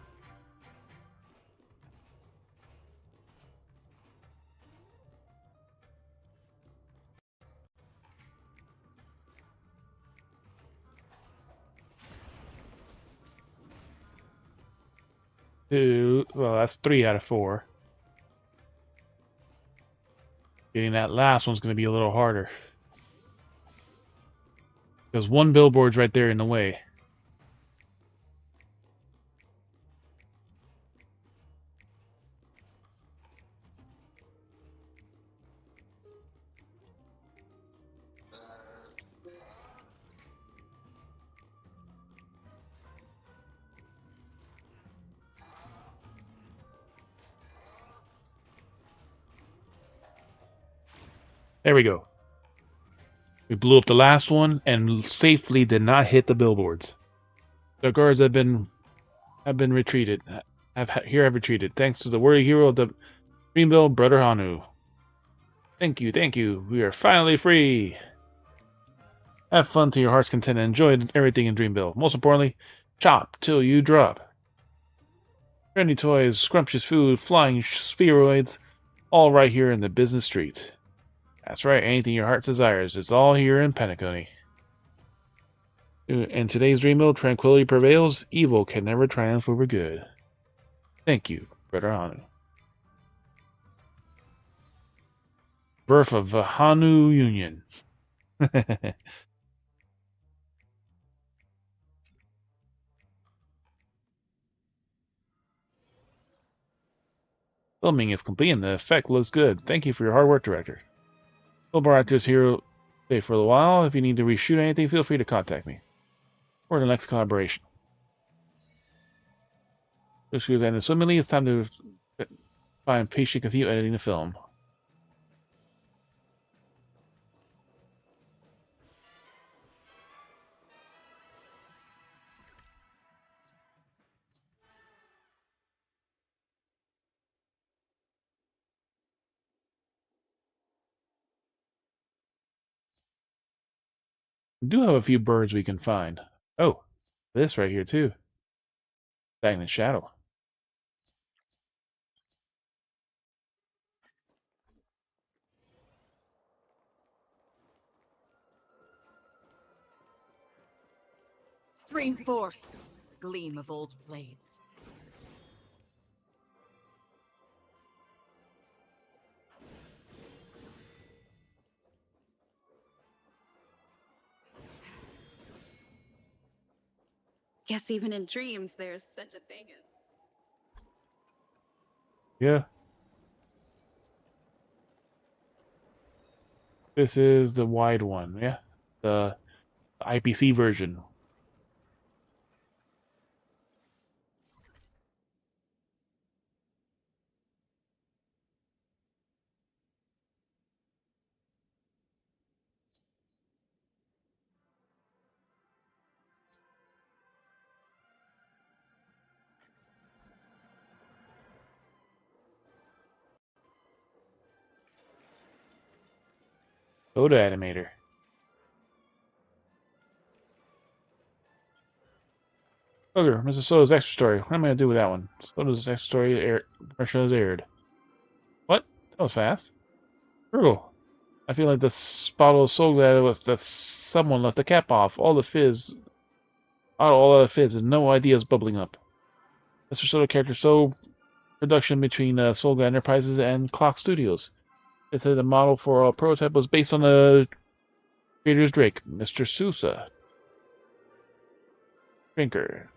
Two. Well, that's 3 out of 4. Getting that last one's going to be a little harder. Because one billboard's right there in the way. There we go. We blew up the last one and safely did not hit the billboards. The guards have been retreated. Have retreated thanks to the worthy hero of the Dreamville, Brother Hanu. Thank you, thank you. We are finally free. Have fun to your heart's content and enjoy everything in Dreamville. Most importantly, chop till you drop. Trendy toys, scrumptious food, flying spheroids, all right here in the business street. That's right, anything your heart desires. It's all here in Penacony. In today's Dreamville, tranquility prevails. Evil can never triumph over good. Thank you, Brother Hanu. Birth of the Hanu Union. Filming is complete and the effect looks good. Thank you for your hard work, Director. Billboard actors here stay for a while. If you need to reshoot anything, feel free to contact me. For the next collaboration. If you've ended swimmingly, it's time to find patient continue editing the film. We do have a few birds we can find. Oh, this right here too. Stagnant Shadow. Stream forth, gleam of old blades. Guess even in dreams there's such a thing as. Yeah. This is the wide one, yeah? The IPC version. Photo animator. Okay, Mr. Soda's extra story. What am I gonna do with that one? Soda's extra story commercial has aired. What? That was fast. Brutal. I feel like this bottle is so glad it was that someone left the cap off. All the fizz, and no ideas bubbling up. Mr. Soda character so production between Soul Glad Enterprises and Clock Studios. They said the model for a prototype was based on the creator's Drake, Mr. Sousa. Drinker.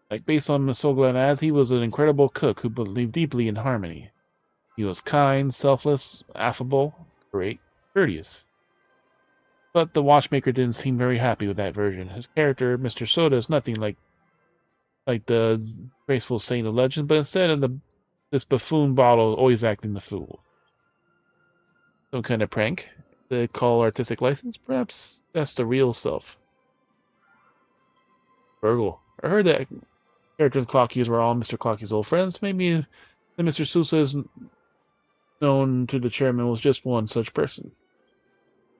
Like based on the Soul Glad ads, he was an incredible cook who believed deeply in harmony. He was kind, selfless, affable, courteous. But the watchmaker didn't seem very happy with that version. His character, Mr. Soda, is nothing like the graceful saint of legend, but instead of this buffoon bottle always acting the fool. Some kind of prank they call artistic license? Perhaps that's the real self. Virgil. I heard that characters Clockies were all Mr. Clocky's old friends. Maybe the Mr. Sousa is known to the chairman was just one such person.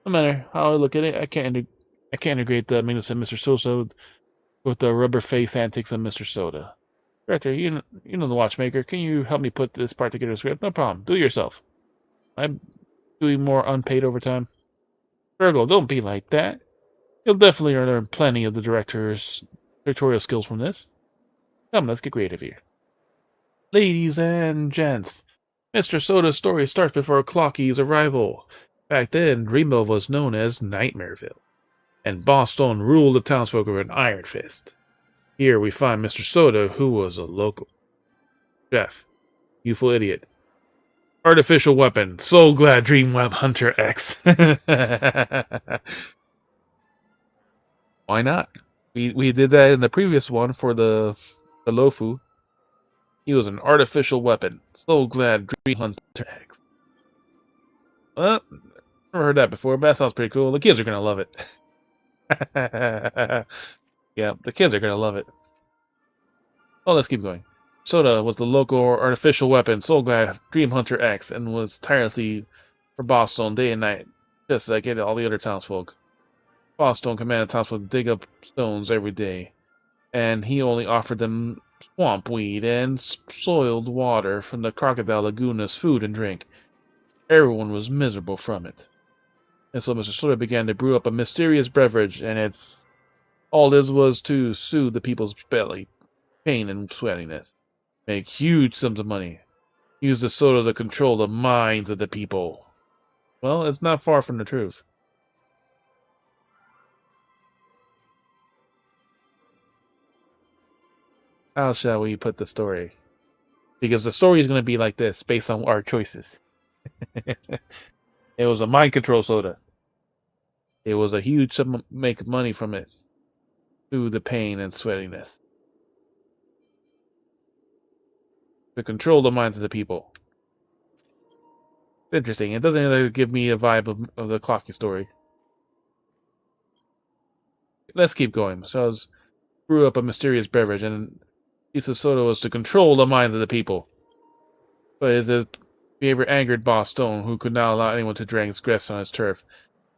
No matter how I look at it, I can't integrate the magnificent Mr. Sousa with the rubber face antics of Mr. Soda. Director, you know the watchmaker. Can you help me put this part together? Script? No problem. Do it yourself. I'm doing more unpaid overtime. Virgil, don't be like that. You'll definitely learn plenty of the director's directorial skills from this. Come, let's get creative here. Ladies and gents, Mr. Soda's story starts before Clocky's arrival. Back then, Dreamville was known as Nightmareville, and Boston ruled the townsfolk with an iron fist. Here we find Mr. Soda, who was a local chef. Youthful idiot. Artificial weapon. So glad Dreamweb Hunter X. Why not? We did that in the previous one for the Lofu. He was an artificial weapon. So glad Dream Hunter X. Well, never heard that before, but that sounds pretty cool. The kids are gonna love it. Yeah, the kids are gonna love it. Oh, let's keep going. Soda was the local artificial weapon, Soul Glad Dream Hunter X, and was tirelessly for Boston day and night, just like all the other townsfolk. Boston commanded townsfolk to dig up stones every day, and he only offered them swamp weed and soiled water from the Crocodile Lagoon as food and drink. Everyone was miserable from it. And so Mr. Soda began to brew up a mysterious beverage, and all this was to soothe the people's belly pain and sweatiness. Make huge sums of money. Use the soda to control the minds of the people. Well, it's not far from the truth. How shall we put the story? Because the story is going to be like this, based on our choices. It was a mind control soda. It was a huge sum make money from it. Through the pain and sweatiness. To control the minds of the people. Interesting. It doesn't really give me a vibe of the Clocky story. Let's keep going. So I brew up a mysterious beverage, and Issa soda was to control the minds of the people. But his behavior angered Boss Stone, who could not allow anyone to transgress on his turf.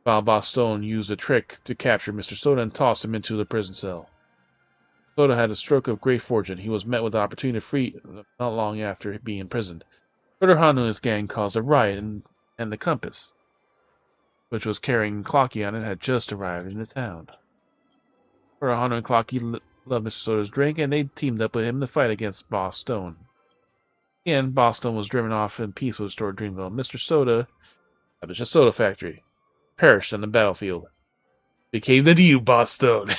While Boss Stone used a trick to capture Mr. Soda and tossed him into the prison cell. Soda had a stroke of great fortune. He was met with the opportunity to free not long after being imprisoned. Brother Han and his gang caused a riot, and the Compass, which was carrying Clocky on it, had just arrived in the town. Hunter and Clocky loved Mr. Soda's drink, and they teamed up with him to fight against Boss Stone. Again, Boss Stone was driven off in peace with restored Dreamville. Mr. Soda, that was just Soda Factory, perished on the battlefield. Became the new Boss Stone.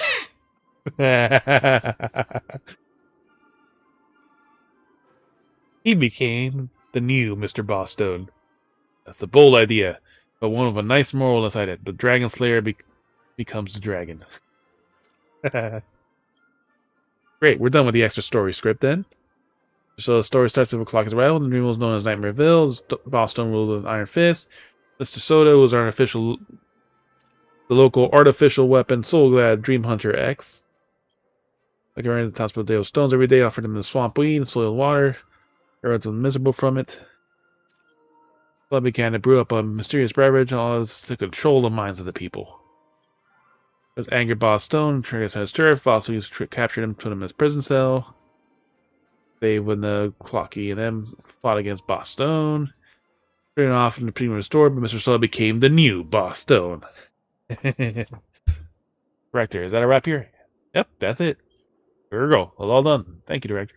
He became the new Mr. Boss Stone. That's a bold idea, but one with a nice moral inside it. The Dragon Slayer becomes the dragon. Great, we're done with the extra story script then. So the story starts with a clock is rattled, and the dream was known as Nightmareville. Boss Stone ruled with Iron Fist. Mr. Soda was the local artificial weapon Soulglad Dream Hunter X. Like around the townspeople day with stones every day, offered them the swamp weed and soiled water. Everyone's miserable from it. Blood began to brew up a mysterious beverage, all this to control the minds of the people. There's Anger Boss Stone, triggers his turf, fossils captured him, put him in his prison cell. They, when the Clocky and them fought against Boss Stone, ran off and the premium restored, but Mr. Soul became the new Boss Stone. Director, is that a wrap here? Yep, that's it. Here we go. Well, all done. Thank you, Director.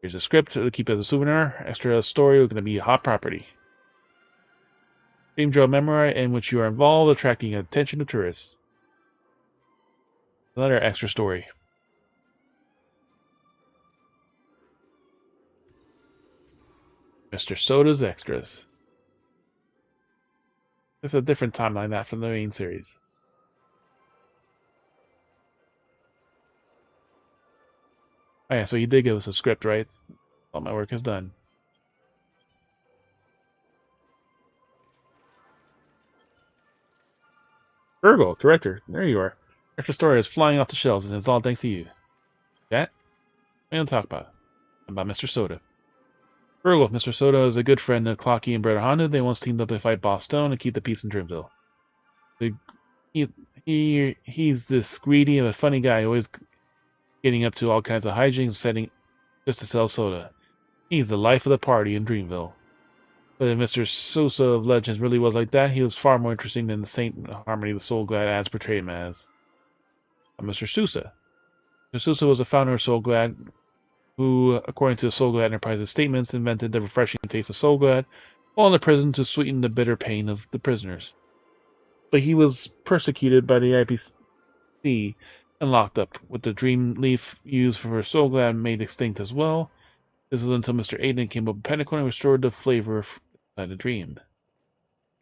Here's a script to keep as a souvenir. Extra story is going to be hot property. Dream Joe memoir in which you are involved, attracting attention of tourists. Another extra story. Mr. Soda's Extras. It's a different timeline that from the main series. Oh yeah, so you did give us a script, right? All my work is done. Virgo, director, there you are. Extra story is flying off the shelves, and it's all thanks to you. That? We don't talk about Mr. Soda. Virgo, Mr. Soda is a good friend of Clocky and Brother Honda. They once teamed up to fight Boss Stone and keep the peace in Dreamville. He's this greedy and a funny guy, always getting up to all kinds of hijinks, setting just to sell soda. He's the life of the party in Dreamville. But if Mr. Sousa of Legends really was like that, he was far more interesting than the Saint Harmony the Soulglad ads portrayed him as. Mr. Sousa. Mr. Sousa was the founder of Soulglad, who, according to the Soulglad Enterprise's statements, invented the refreshing taste of Soulglad while in the prison to sweeten the bitter pain of the prisoners. But he was persecuted by the IPC and locked up, with the dream leaf used for Soulglad made extinct as well. This was until Mr. Aiden came up with Pentacle and restored the flavor inside the dream.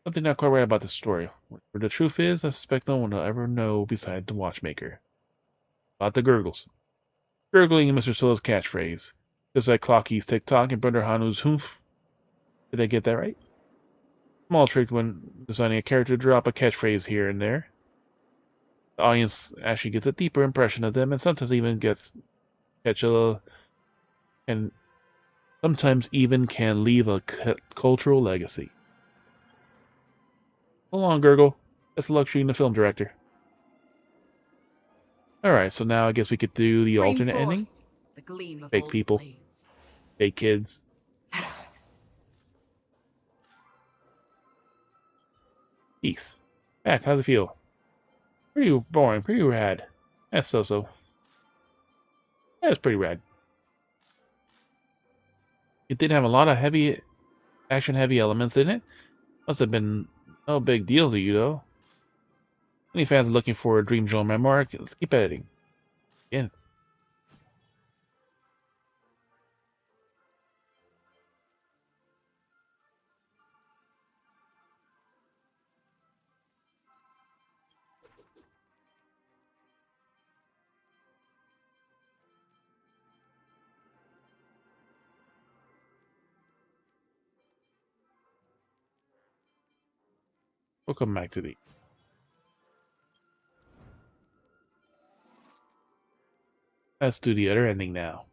Something not quite right about this story. Where the truth is, I suspect no one will ever know besides the watchmaker. About the gurgles. Gurgling is Mr. Soda's catchphrase. Just like Clocky's TikTok and Brother Hanu's hoof. Did I get that right? Small trick when designing a character to drop a catchphrase here and there. The audience actually gets a deeper impression of them and sometimes even can leave a cultural legacy. Hold on, Gurgle. That's a luxury in the film director. Alright, so now I guess we could do the alternate ending. The gleam of Fake old people. blades. Fake kids. Peace. Back, how's it feel? Pretty boring, pretty rad. That's so-so. That's pretty rad. It did have a lot of action-heavy elements in it. Must have been no big deal to you, though. Any fans are looking for a Dream Joel memoir, let's keep editing. Again. We'll come back to the... Let's do the other ending now.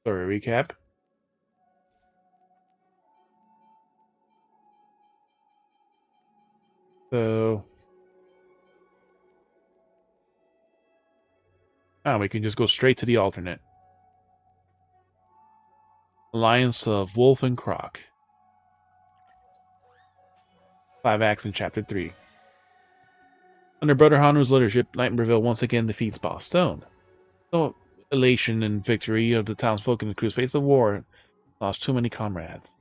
Story recap. So... Now we can just go straight to the alternate. Alliance of Wolf and Croc. 5 acts in Chapter 3. Under Brother Hanu's leadership, Nightmareville once again defeats Boss Stone. The elation and victory of the townsfolk in the crew's face of war lost too many comrades.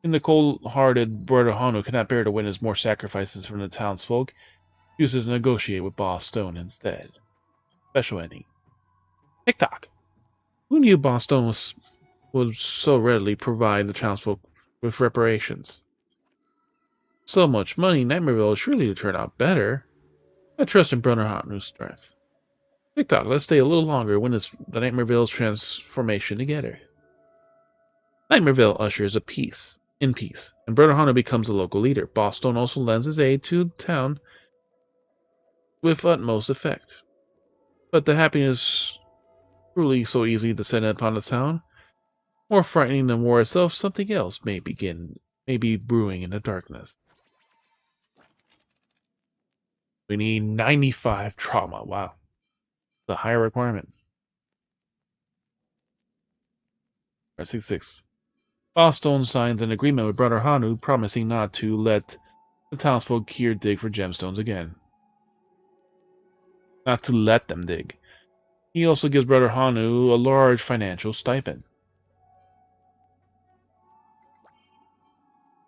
And the cold-hearted Brother Hanu cannot bear to witness more sacrifices from the townsfolk, chooses to negotiate with Boss Stone instead. Special ending. TikTok. Who knew Boss Stone would so readily provide the townsfolk with reparations? So much money, Nightmareville is surely to turn out better. I trust in Brother Hanu's strength. TikTok, let's stay a little longer when the Nightmareville's transformation together. Nightmareville ushers in peace, and Brother Hanu becomes the local leader. Boss Stone also lends his aid to the town with utmost effect. But the happiness truly so easily descended upon the town, more frightening than war itself, something else may be brewing in the darkness. We need 95 trauma. Wow. The higher requirement. 66. Boss Stone signs an agreement with Brother Hanu, promising not to let the townsfolk here dig for gemstones again. Not to let them dig. He also gives Brother Hanu a large financial stipend.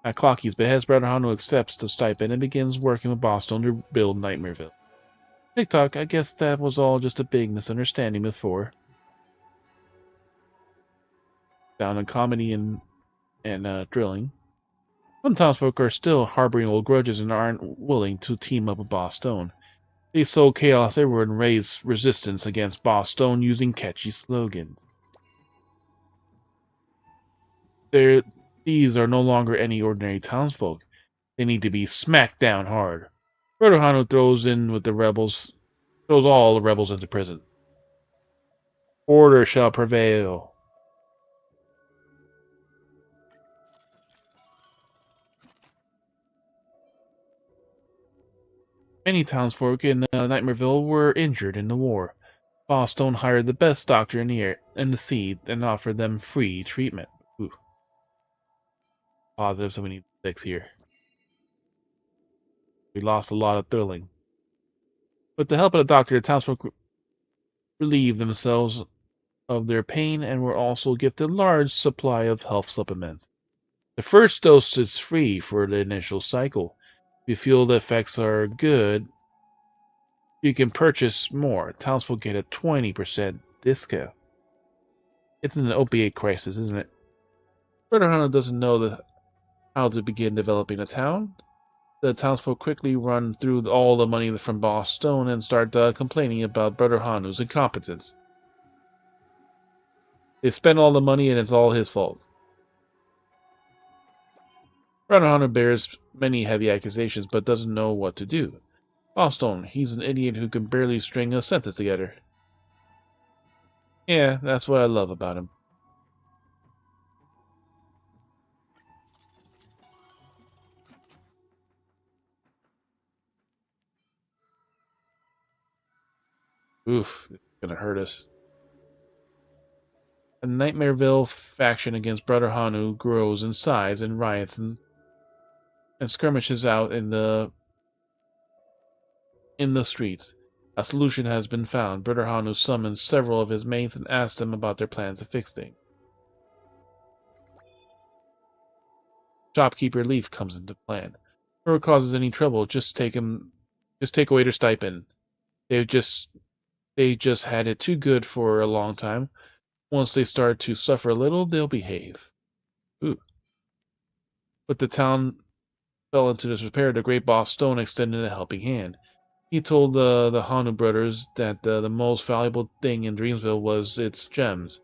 At Clocky's behest, Brother Hanu accepts the stipend and begins working with Boss Stone to build Nightmareville. TikTok, I guess that was all just a big misunderstanding before. Down in comedy and drilling. Some townsfolk are still harboring old grudges and aren't willing to team up with Boss Stone. They sow chaos everywhere and raise resistance against Boss Stone using catchy slogans. These are no longer any ordinary townsfolk. They need to be smacked down hard. Brother Hanu throws all the rebels into prison. Order shall prevail. Many townsfolk in Nightmareville were injured in the war. Boss Stone hired the best doctor in the sea and offered them free treatment. Ooh. Positive, so we need 6 here. We lost a lot of thrilling. With the help of the doctor, the townsfolk relieved themselves of their pain and were also gifted a large supply of health supplements. The first dose is free for the initial cycle. If you feel the effects are good, you can purchase more. Townsfolk get a 20% discount. It's an opiate crisis, isn't it? Brother Hanu doesn't know how to begin developing a town. The townsfolk quickly run through all the money from Boss Stone and start complaining about Brother Hanu's incompetence. They spend all the money and it's all his fault. Brother Hanu bears many heavy accusations but doesn't know what to do. Boss Stone, he's an idiot who can barely string a sentence together. Yeah, that's what I love about him. Oof, it's gonna hurt us. The Nightmareville faction against Brother Hanu grows in size and riots and skirmishes out in the streets. A solution has been found. Brother Hanu summons several of his mates and asks them about their plans to fix things. Shopkeeper Leaf comes into plan. Whoever causes any trouble, just take away their stipend. They just had it too good for a long time. Once they start to suffer a little, they'll behave. Ooh. But the town fell into disrepair. The great Boss Stone extended a helping hand. He told the Hanu brothers that the most valuable thing in Dreamsville was its gems.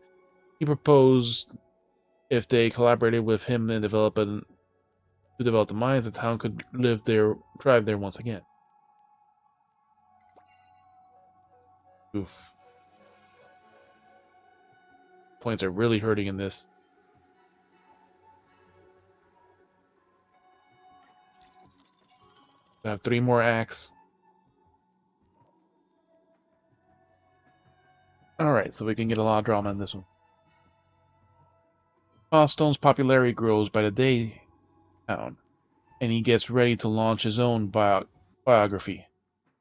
He proposed if they collaborated with him and develop the mines, the town could thrive there once again. Oof. Points are really hurting in this. I have 3 more acts. Alright, so we can get a lot of drama in this one. Boss Stone's popularity grows by the day town. and he gets ready to launch his own biography.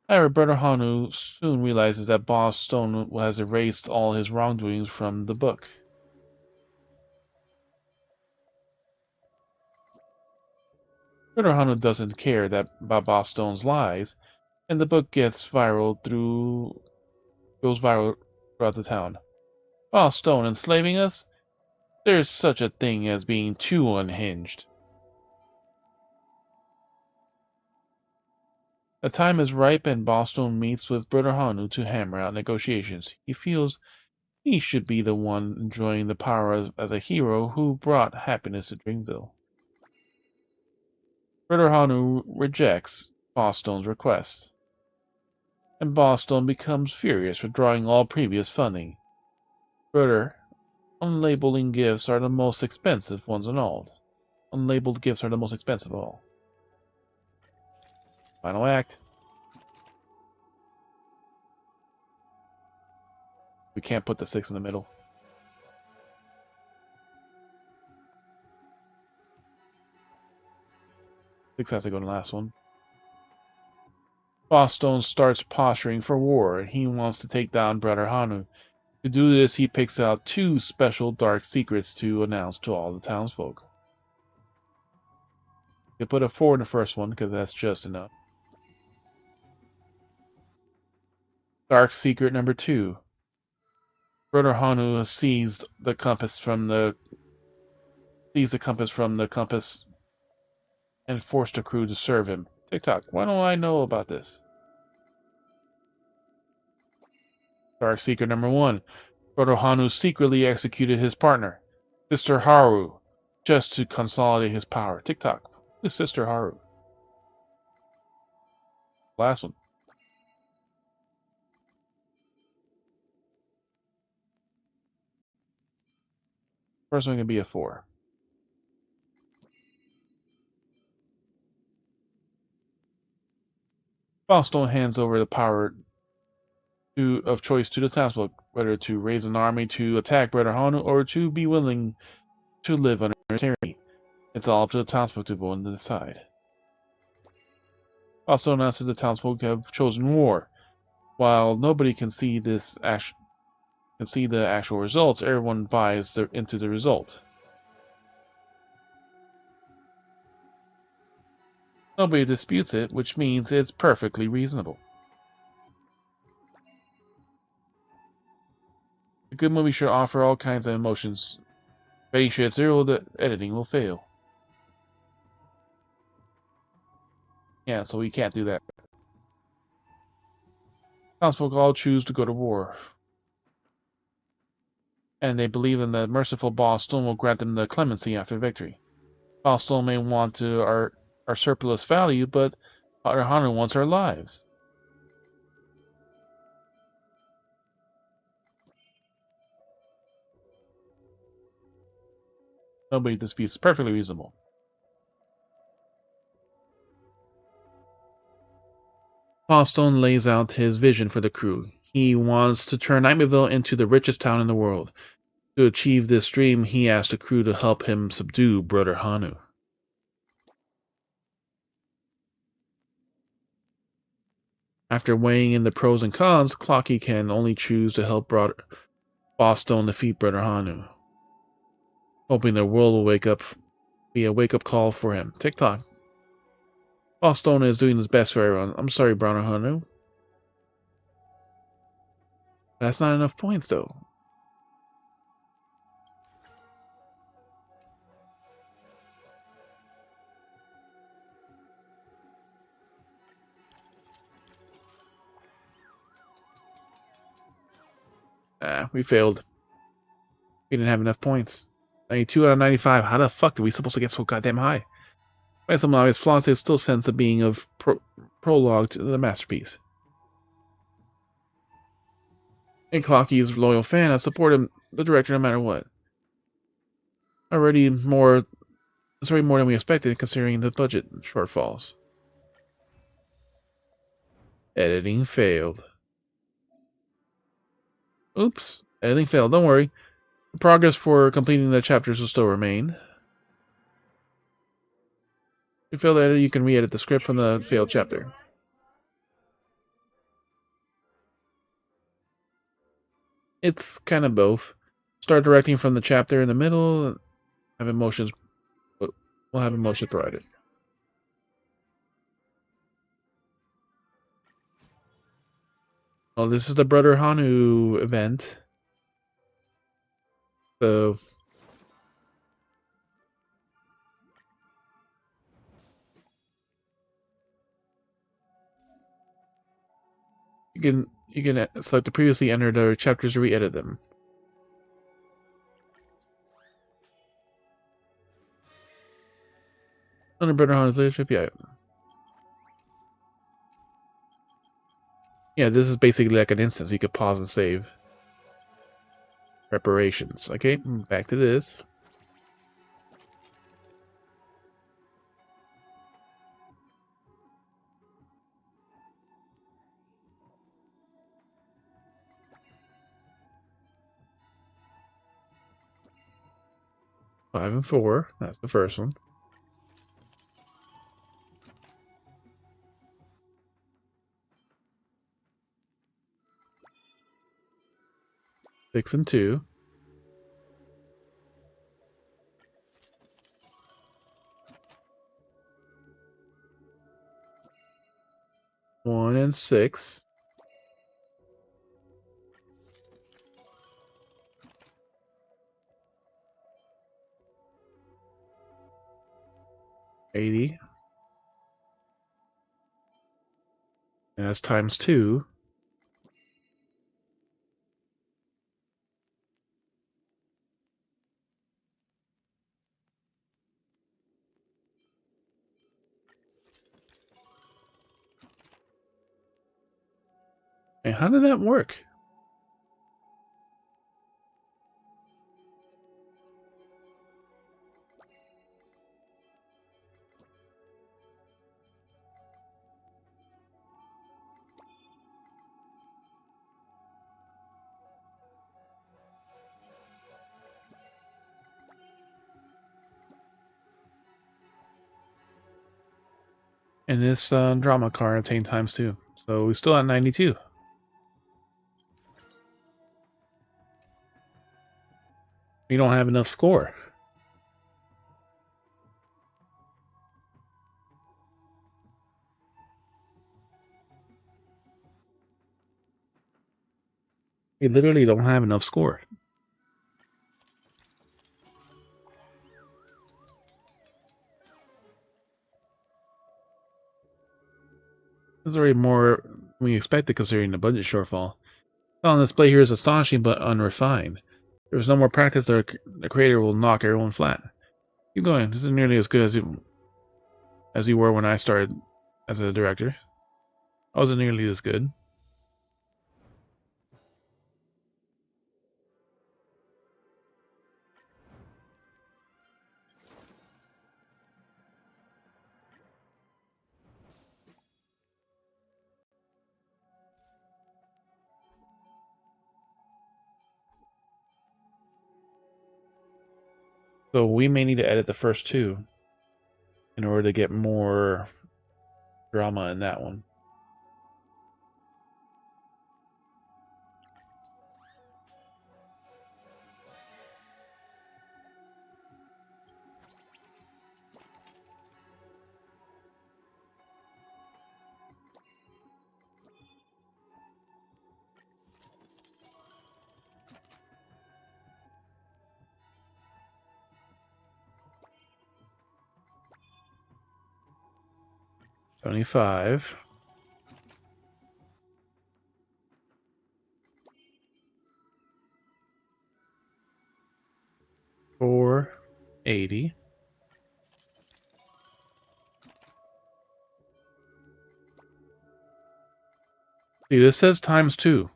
However, Brother Hanu soon realizes that Boss Stone has erased all his wrongdoings from the book. Brother Hanu doesn't care about Boss Stone's lies, and the book goes viral throughout the town. Boss Stone enslaving us? There's such a thing as being too unhinged. The time is ripe and Boss Stone meets with Brother Hanu to hammer out negotiations. He feels he should be the one enjoying the power as a hero who brought happiness to Dreamville. Brother Hanu rejects Boss Stone's request, and Boss Stone becomes furious, withdrawing all previous funding. Brother, unlabeling gifts are the most expensive ones in all. Unlabeled gifts are the most expensive of all. Final act. We can't put the 6 in the middle. Six has to go in the last one. Boss Stone starts posturing for war, and he wants to take down Brother Hanu. To do this, he picks out 2 special dark secrets to announce to all the townsfolk. You put a 4 in the first one, because that's just enough. Dark secret number 2. Brother Hanu seized the compass from the compass and forced the crew to serve him. TikTok, why don't I know about this? Dark secret number 1. Brother Hanu secretly executed his partner, Sister Haru, just to consolidate his power. TikTok, who's Sister Haru? Last one. First one can be a 4. Boston hands over the power of choice to the townsfolk, whether to raise an army to attack Brother Hanu or to be willing to live under tyranny. It's all up to the townsfolk to vote and decide. Also announced that the townsfolk have chosen war. While nobody can see the actual results, everyone buys into the result. Nobody disputes it, which means it's perfectly reasonable. A good movie should offer all kinds of emotions. Rating should at 0, the editing will fail. Yeah, so we can't do that. Townsfolk all choose to go to war. And they believe in the merciful Boss Stone will grant them the clemency after victory. Boss Stone may want our surplus value, but Brother Hanu wants our lives. Nobody disputes. Perfectly reasonable. Boss Stone lays out his vision for the crew. He wants to turn Nightmaville into the richest town in the world. To achieve this dream, he asks the crew to help him subdue Brother Hanu. After weighing in the pros and cons, Clocky can only choose to help Boss Stone defeat Brother Hanu, hoping the world will be a wake-up call for him. TikTok. Boss Stone is doing his best for everyone. I'm sorry, Brother Hanu. That's not enough points, though. We failed. We didn't have enough points. 92 out of 95. How the fuck are we supposed to get so goddamn high? By some obvious flaws, there's still sense of being of prologue to the masterpiece. And Clocky's loyal fan has supported the director no matter what. It's already more than we expected considering the budget shortfalls. Editing failed. Oops, editing failed. Don't worry. The progress for completing the chapters will still remain. you fail to edit, you can re-edit the script from the failed chapter. It's kind of both. Start directing from the chapter in the middle. Have emotions. We'll have emotion provided. Oh, this is the Brother Hanu event. So you can select the previously entered chapters to re-edit them. Under Brother Hanu's leadership, yeah. Yeah, this is basically like an instance. You could pause and save. Preparations. Okay, back to this. Five and four. That's the first one. 6 and 2. 1 and 6. 80. And that's times 2. And how did that work? And this drama card attained times 2. So we're still at 92. We don't have enough score. We literally don't have enough score. This is already more than we expected considering the budget shortfall. On display here is astonishing but unrefined. If there was no more practice, the creator will knock everyone flat. Keep going. This is nearly as good as you were when I started as a director. I wasn't nearly as good. So we may need to edit the first 2 in order to get more drama in that one. $25. 480. See, this says times 2.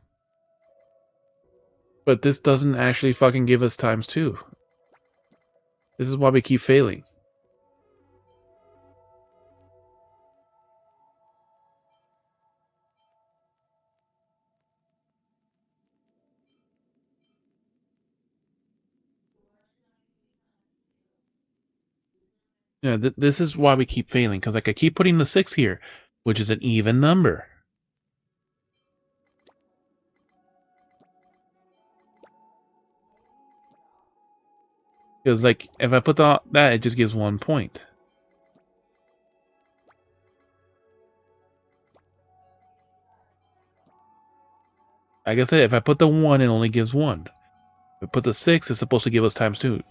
But this doesn't actually fucking give us times 2. This is why we keep failing. Yeah, this is why we keep failing, because like I keep putting the 6 here, which is an even number. Because like if I put that, it just gives 1 point. Like I said, if I put the 1, it only gives 1. If I put the 6, it's supposed to give us times 2.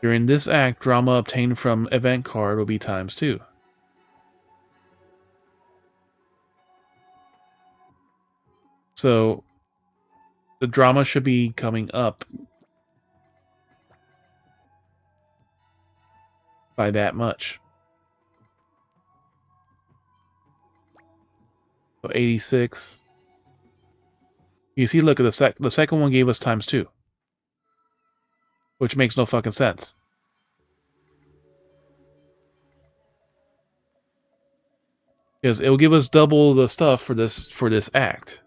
During this act, drama obtained from event card will be times 2. So the drama should be coming up by that much. So 86. You see, look at the second one gave us times 2, which makes no fucking sense. Because it will give us double the stuff for this act.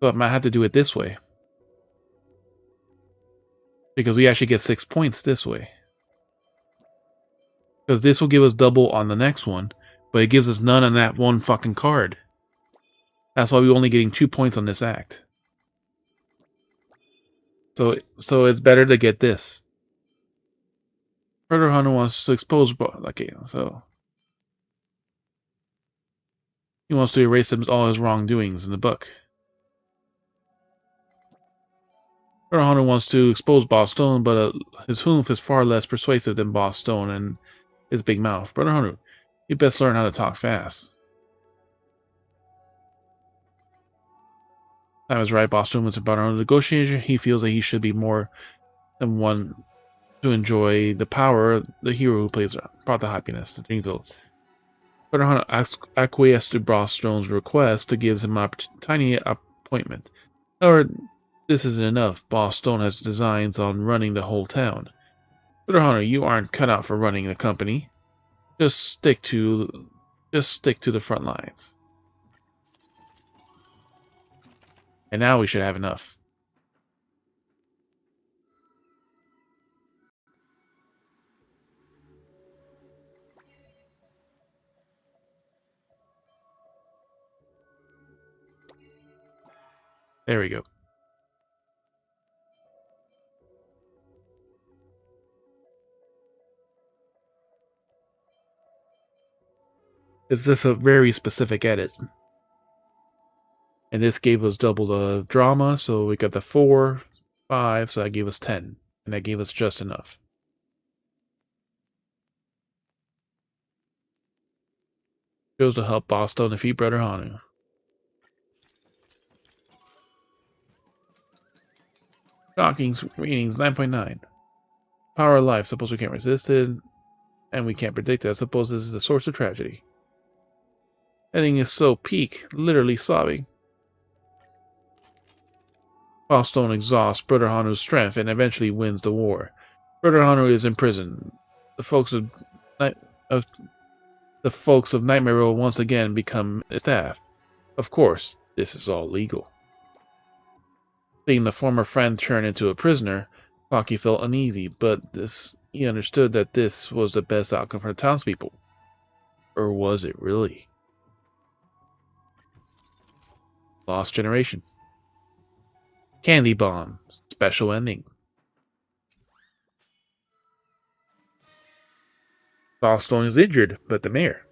So I might have to do it this way. Because we actually get 6 points this way. Because this will give us double on the next one, but it gives us none on that one fucking card. That's why we're only getting 2 points on this act. So it's better to get this. Brother Hunter wants to expose... Okay, so... He wants to erase all his wrongdoings in the book. Brother Hunter wants to expose Boss Stone, but his hoof is far less persuasive than Boss Stone and his big mouth. Brother Hunter, you best learn how to talk fast. Time is right. Boss Stone was about our negotiation. He feels that he should be more than one to enjoy the power. The hero who plays brought the happiness to Jingle. Brother Hunter acquiesced to Boss Stone's request to give him a tiny appointment. However, this isn't enough. Boss Stone has designs on running the whole town. Brother Hunter, you aren't cut out for running the company. Just stick to the front lines. And now we should have enough. There we go. It's just a very specific edit. And this gave us double the drama, so we got the 4, 5, so that gave us 10. And that gave us just enough. Goes to help Boss Stone defeat Brother Hanu. Shocking ratings 9.9. Power of life, suppose we can't resist it, and we can't predict it. I suppose this is the source of tragedy. Everything is so peak, literally sobbing. Boss Stone exhausts Brother Hanu's strength and eventually wins the war. Brother Hanu is in prison. The folks of Nightmare will once again become staff. Of course, this is all legal. Seeing the former friend turn into a prisoner, Pocky felt uneasy, but he understood that this was the best outcome for the townspeople. Or was it really? Lost Generation. Candy Bomb. Special ending. Boss Stone is injured, but the mayor.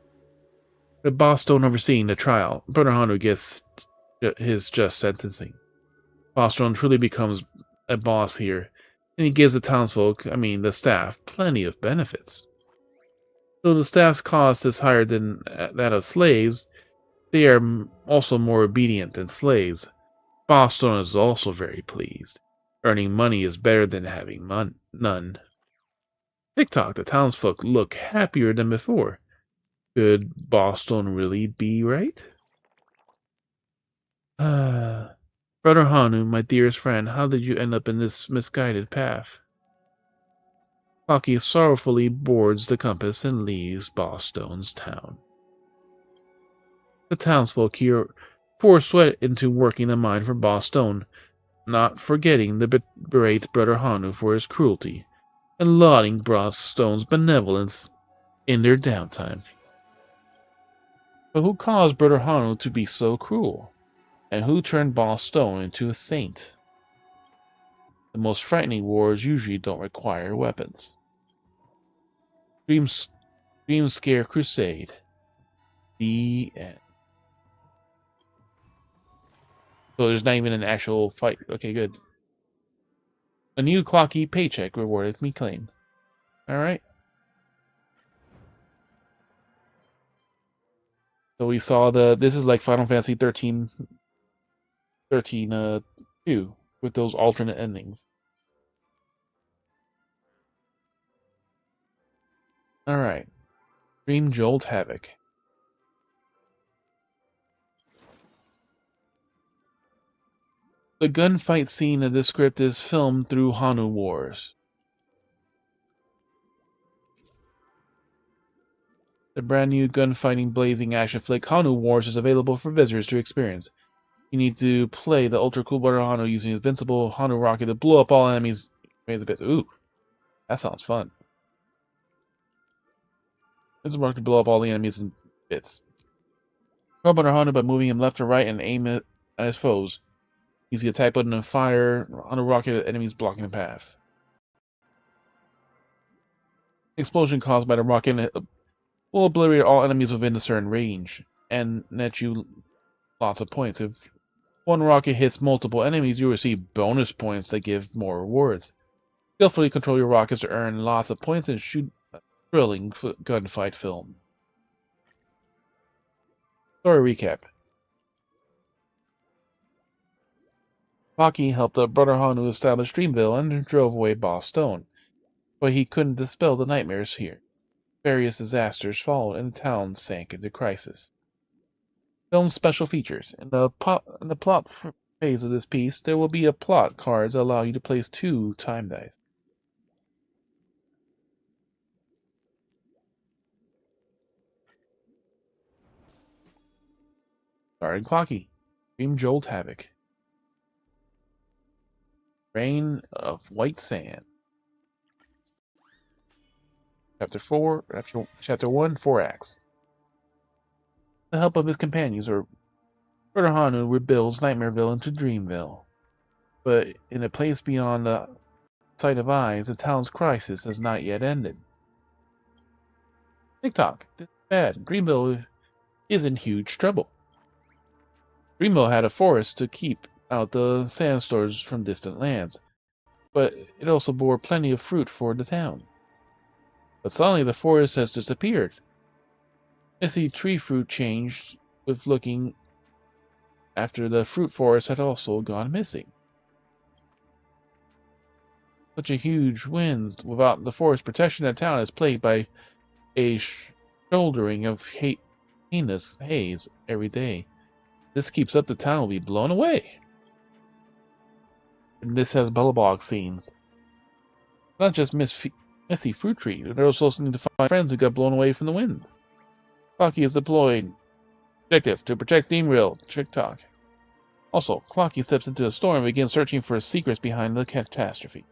With Boss Stone overseeing the trial, Brother Hanu gets his just sentencing. Boss Stone truly becomes a boss here, and he gives the townsfolk, the staff, plenty of benefits. Though the staff's cost is higher than that of slaves, they are also more obedient than slaves. Boss Stone is also very pleased. Earning money is better than having none. TikTok, the townsfolk look happier than before. Could Boss Stone really be right? Brother Hanu, my dearest friend, how did you end up in this misguided path? Pocky sorrowfully boards the compass and leaves Boss Stone's town. The townsfolk here pour sweat into working a mine for Boss Stone, not forgetting to berate Brother Hanu for his cruelty. and lauding Broadstone's benevolence in their downtime. But who caused Brother Hanu to be so cruel? And who turned Boss Stone into a saint? The most frightening wars usually don't require weapons. Dream Scare Crusade. The end. So there's not even an actual fight. Okay, good. A new clocky paycheck rewarded me claim. Alright. So we saw this is like Final Fantasy 13 2 with those alternate endings. Alright. Dream Jolt Havoc. The gunfight scene of this script is filmed through Hanu Wars. The brand new gunfighting blazing action flick Hanu Wars is available for visitors to experience. You need to play the ultra cool Brother Hanu using his invincible Hanu rocket to blow up all enemies. Ooh, that sounds fun. It's a rocket to blow up all the enemies in bits. Control Brother Hanu by moving him left to right and aim it at his foes. Use the attack button to fire Hanu rocket at enemies blocking the path. Explosion caused by the rocket will obliterate all enemies within a certain range and net you lots of points. If one rocket hits multiple enemies, you receive bonus points that give more rewards. Skillfully control your rockets to earn lots of points and shoot a thrilling gunfight film. Story recap. Maki helped Brother Hanu establish Dreamville and drove away Boss Stone, but he couldn't dispel the nightmares here. Various disasters followed and the town sank into crisis. Film's special features. In the plot phase of this piece, there will be a plot cards that allow you to place 2 time dice. Starring Clocky. Dream Jolt Havoc. Rain of White Sand. Chapter 1, 4 acts. With the help of his companions, Brother Hanu rebuilds Nightmareville into Dreamville. But in a place beyond the sight of eyes, the town's crisis has not yet ended. TikTok. This is bad. Dreamville is in huge trouble. Dreamville had a forest to keep out the sandstorms from distant lands, but it also bore plenty of fruit for the town. But suddenly the forest has disappeared. Missy tree fruit changed with looking after the fruit forest had also gone missing. Such a huge wind without the forest protection, the town is plagued by a shouldering of heinous haze every day. This keeps up, the town will be blown away. And this has Bullabog scenes. It's not just messy fruit tree. They're also need to find friends who got blown away from the wind. Clocky is deployed. Objective to protect Dreamville. TikTok. Also, Clocky steps into a storm and begins searching for secrets behind the catastrophe.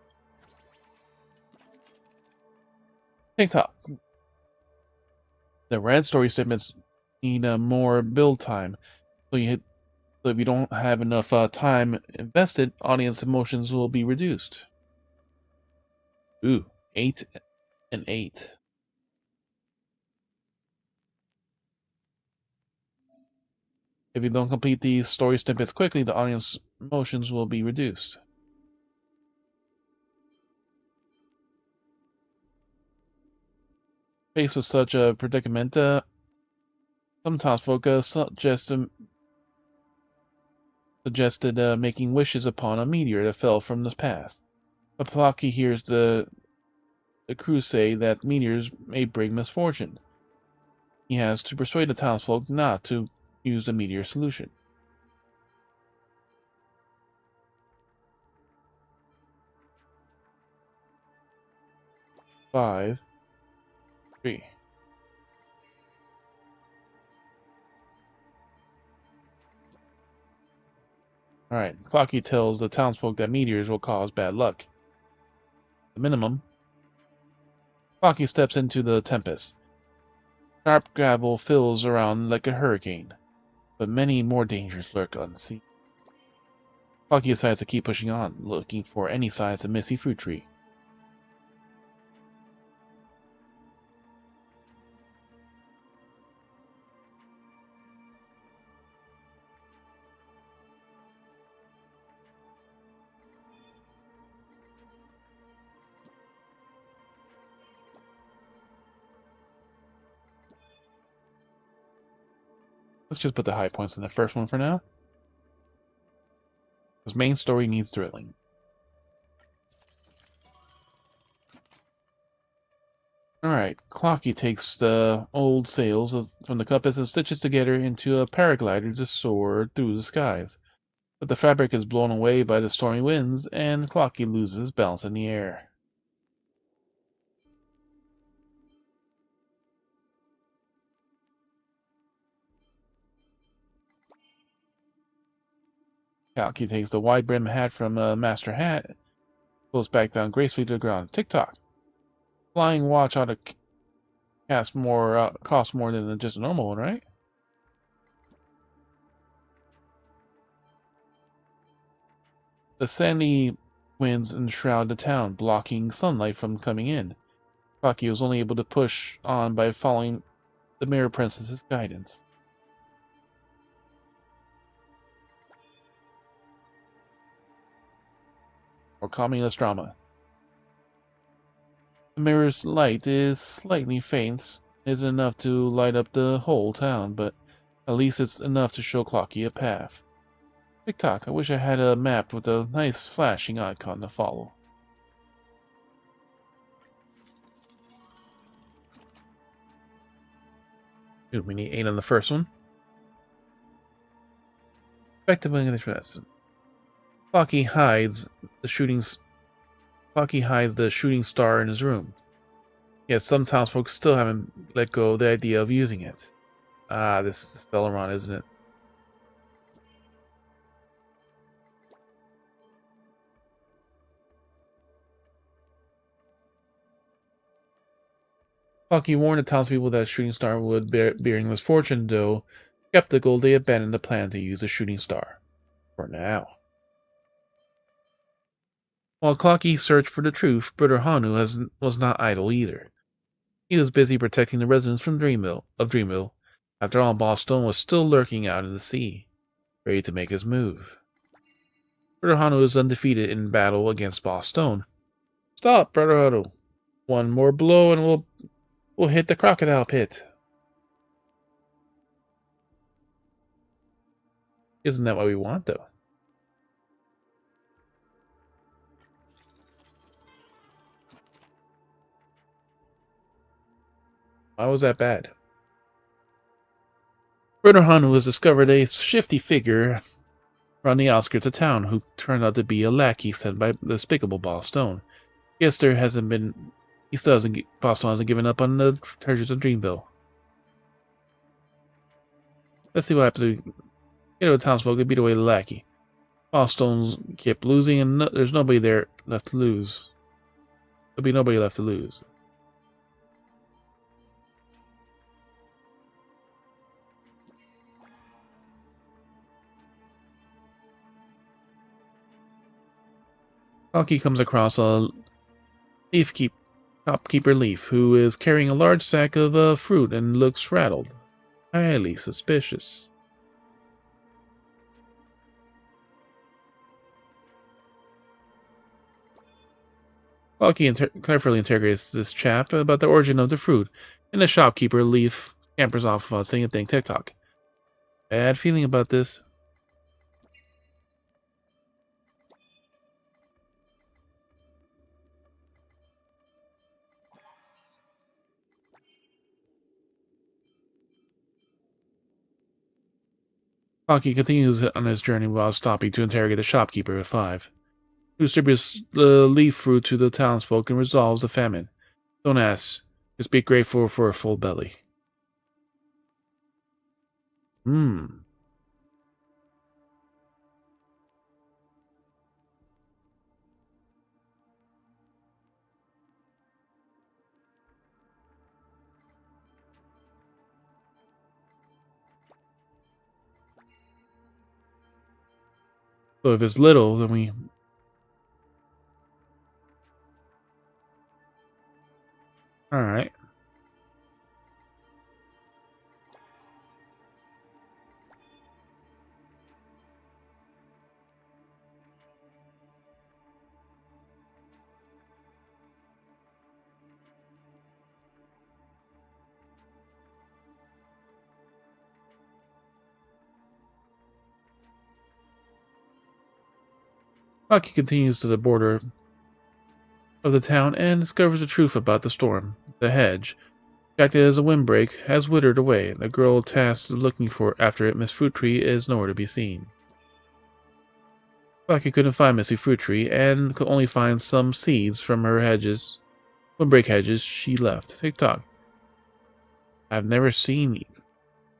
TikTok. The red story statements need more build time, so if you don't have enough time invested, audience emotions will be reduced. Ooh, 8 and 8. If you don't complete these story snippets quickly, the audience emotions will be reduced. Faced with such a predicament, some townsfolk suggested making wishes upon a meteor that fell from the past. But Clocky hears the crew say that meteors may bring misfortune. He has to persuade the townsfolk not to use the meteor solution. Five, 3. Alright, Clocky tells the townsfolk that meteors will cause bad luck. The minimum, Clocky steps into the tempest. Sharp gravel fills around like a hurricane, but many more dangers lurk unseen. Clocky decides to keep pushing on, looking for any signs of Misty Fruit Tree. Let's just put the high points in the first one for now. This main story needs thrilling. Alright, Clocky takes the old sails from the compass and stitches together into a paraglider to soar through the skies. But the fabric is blown away by the stormy winds, and Clocky loses balance in the air. Clocky takes the wide-brimmed hat from a master hat, pulls back down gracefully to the ground. Tick-tock! Flying watch ought to cost more than just a normal one, right? The sandy winds enshroud the town, blocking sunlight from coming in. Clocky was only able to push on by following the Mirror Princess's guidance. Or communist drama. The mirror's light is slightly faint, isn't enough to light up the whole town, but at least it's enough to show Clocky a path. Tick-tock, I wish I had a map with a nice flashing icon to follow. Dude, we need 8 on the first one. Effective English lesson. Clocky hides the shooting star in his room. Yet some townsfolk still haven't let go of the idea of using it. Ah, this is Stellaron, isn't it? Clocky warned the townspeople that a shooting star would bring misfortune, though skeptical, they abandoned the plan to use a shooting star. For now. While Clocky searched for the truth, Brother Hanu was not idle either. He was busy protecting the residents from Dreamville. After all, Boss Stone was still lurking out in the sea, ready to make his move. Brother Hanu is undefeated in battle against Boss Stone. Stop, Brother Hanu. One more blow and we'll hit the crocodile pit. Isn't that what we want, though? Why was that bad? Brother Hanu has discovered a shifty figure on the outskirts of town who turned out to be a lackey sent by the despicable Boss Stone. Boss Stone hasn't given up on the treasures of Dreamville. Let's see what happens. Get over the townsfolk, they beat away the lackey. Boss Stones kept losing, and there's nobody there left to lose. There'll be nobody left to lose. Clocky comes across a shopkeeper Leaf, who is carrying a large sack of fruit and looks rattled. Highly suspicious. Clocky carefully interrogates this chap about the origin of the fruit, and the shopkeeper Leaf scampers off without saying a thing. Tick-tock. Bad feeling about this. Clocky continues on his journey while stopping to interrogate the shopkeeper of 5, who distributes the leaf fruit to the townsfolk and resolves the famine. Don't ask, just be grateful for a full belly. So if it's little, then we... Alright. Bucky continues to the border of the town and discovers the truth about the storm. The hedge, acted as a windbreak, has withered away. The girl tasked with looking for after it, Miss Fruit Tree, is nowhere to be seen. Bucky couldn't find Missy Fruit Tree and could only find some seeds from her windbreak hedges she left. Tick-tock. I've never seen...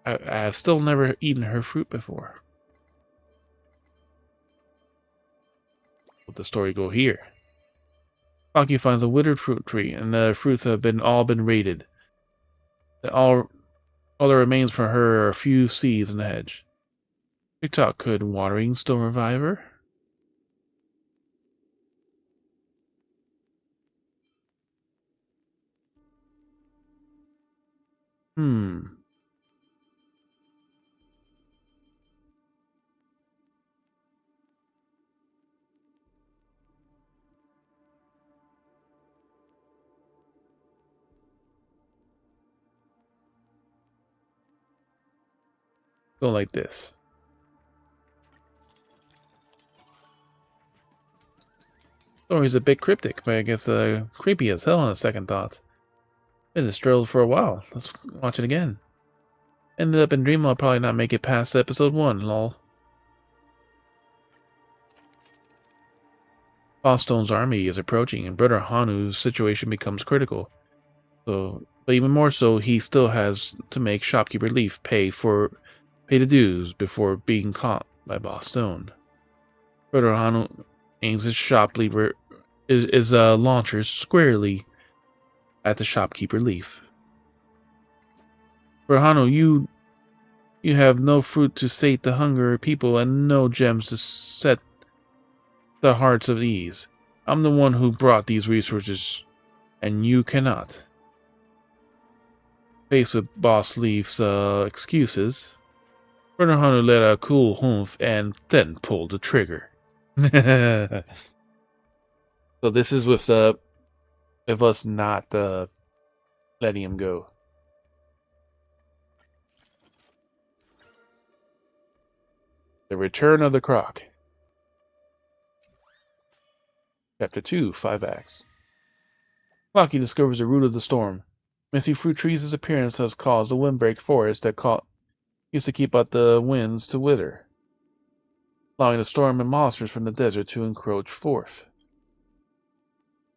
I've still never eaten her fruit before. Let the story go here. Bucky finds a withered fruit tree, and the fruits have all been raided. All that remains for her are a few seeds in the hedge. Tick-tock, could watering still revive her? Hmm. Go like this. Story's a bit cryptic, but I guess creepy as hell on a second thoughts. Been disturbed for a while. Let's watch it again. Ended up in dream, I'll probably not make it past episode 1, lol. Ballstone's army is approaching, and Brother Hanu's situation becomes critical. But even more so, he still has to make Shopkeeper Leaf pay the dues before being caught by Ballstone. Brother Hanu aims his shopkeeper launchers squarely at the Shopkeeper Leaf. Brother Hanu, you have no fruit to sate the hunger of people and no gems to set the hearts of ease. I'm the one who brought these resources, and you cannot. Faced with Boss Leaf's excuses, Brother Hunter let a cool humph and then pulled the trigger. So this is with us not letting him go. The Return of the Croc. Chapter 2, 5 Acts. Flocky discovers the root of the storm. Missy Fruit Tree's disappearance has caused a windbreak forest that used to keep out the winds to wither, allowing the storm and monsters from the desert to encroach forth.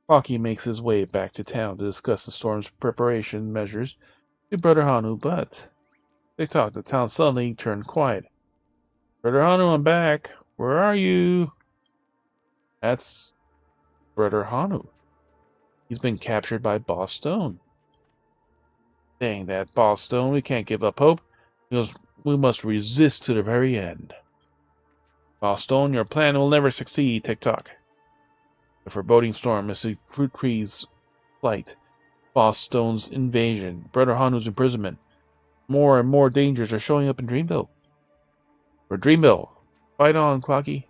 Flocky makes his way back to town to discuss the storm's preparation measures to Brother Hanu, but Tick-tock, the town suddenly turned quiet. Brother Hanu, I'm back. Where are you? That's Brother Hanu. He's been captured by Boss Stone. Dang that Boss Stone, we can't give up hope. We must resist to the very end. Boss Stone, your plan will never succeed, Tick-tock. The foreboding storm, Missy Fruit Tree's flight, Boss Stone's invasion, Brother Hanu's imprisonment. More and more dangers are showing up in Dreamville. For Dreamville, fight on, Clocky.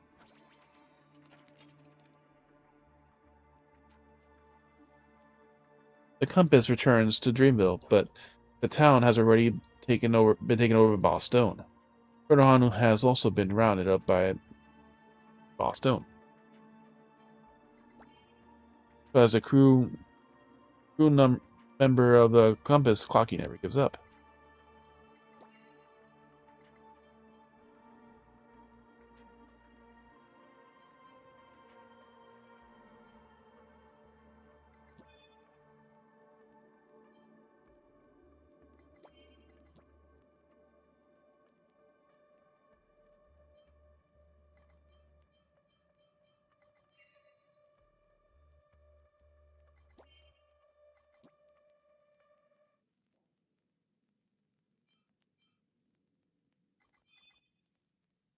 The compass returns to Dreamville, but the town has already been taken over by Boss Stone. Brother Hanu has also been rounded up by Boss Stone. But as a member of the compass, Clocky never gives up.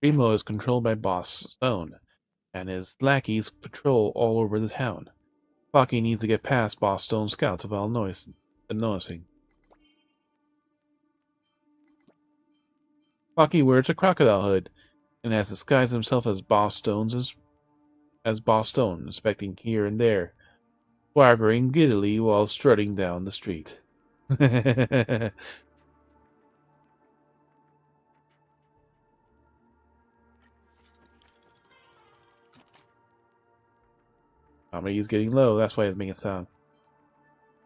Remo is controlled by Boss Stone, and his lackeys patrol all over the town. Clocky needs to get past Boss Stone's scouts without noticing. Clocky wears a crocodile hood and has disguised himself as Boss Stone, inspecting here and there, swaggering giddily while strutting down the street. Comedy is getting low, that's why it's making a sound.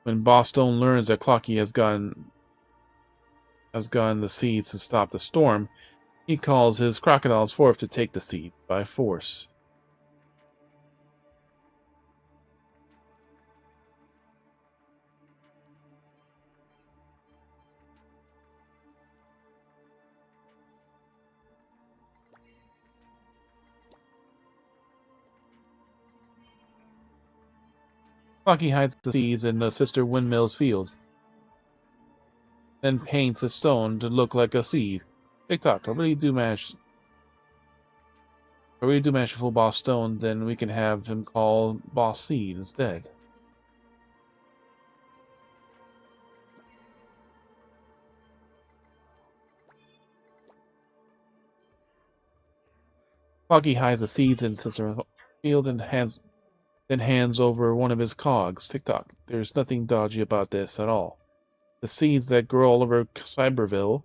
When Boss Stone learns that Clocky has gotten the seeds to stop the storm, he calls his crocodiles forth to take the seed by force. Clocky hides the seeds in the sister windmill's fields, then paints a stone to look like a seed. TikTok, I really do manage to fool Boss Stone, then we can have him call Boss Seed instead. Clocky hides the seeds in sister field and hands over one of his cogs. TikTok, there's nothing dodgy about this at all. The seeds that grow all over Cyberville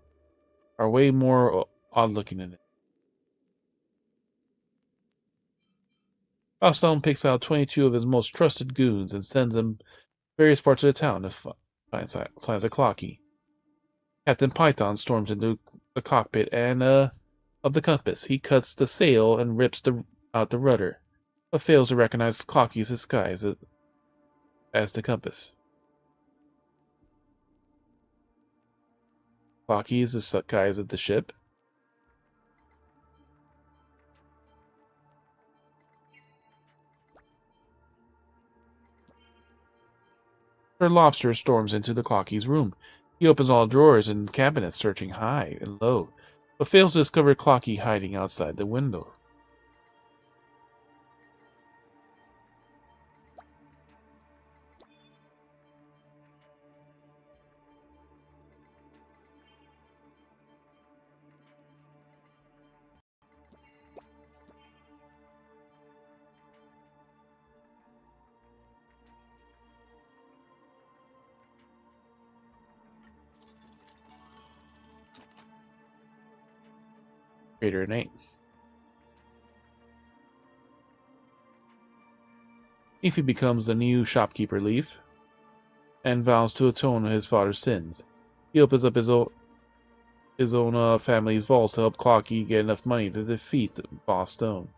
are way more odd looking than it. Stone picks out 22 of his most trusted goons and sends them various parts of the town to find signs of Clocky. Captain Python storms into the cockpit of the compass. He cuts the sail and rips out the rudder, but fails to recognize Clocky's disguise as the compass. Clocky is the disguise of the ship. Sir Lobster storms into the Clocky's room. He opens all drawers and cabinets, searching high and low, but fails to discover Clocky hiding outside the window. Greater innate. Leafy becomes the new shopkeeper Leaf and vows to atone his father's sins. He opens up his own family's vaults to help Clocky get enough money to defeat Boss Stone.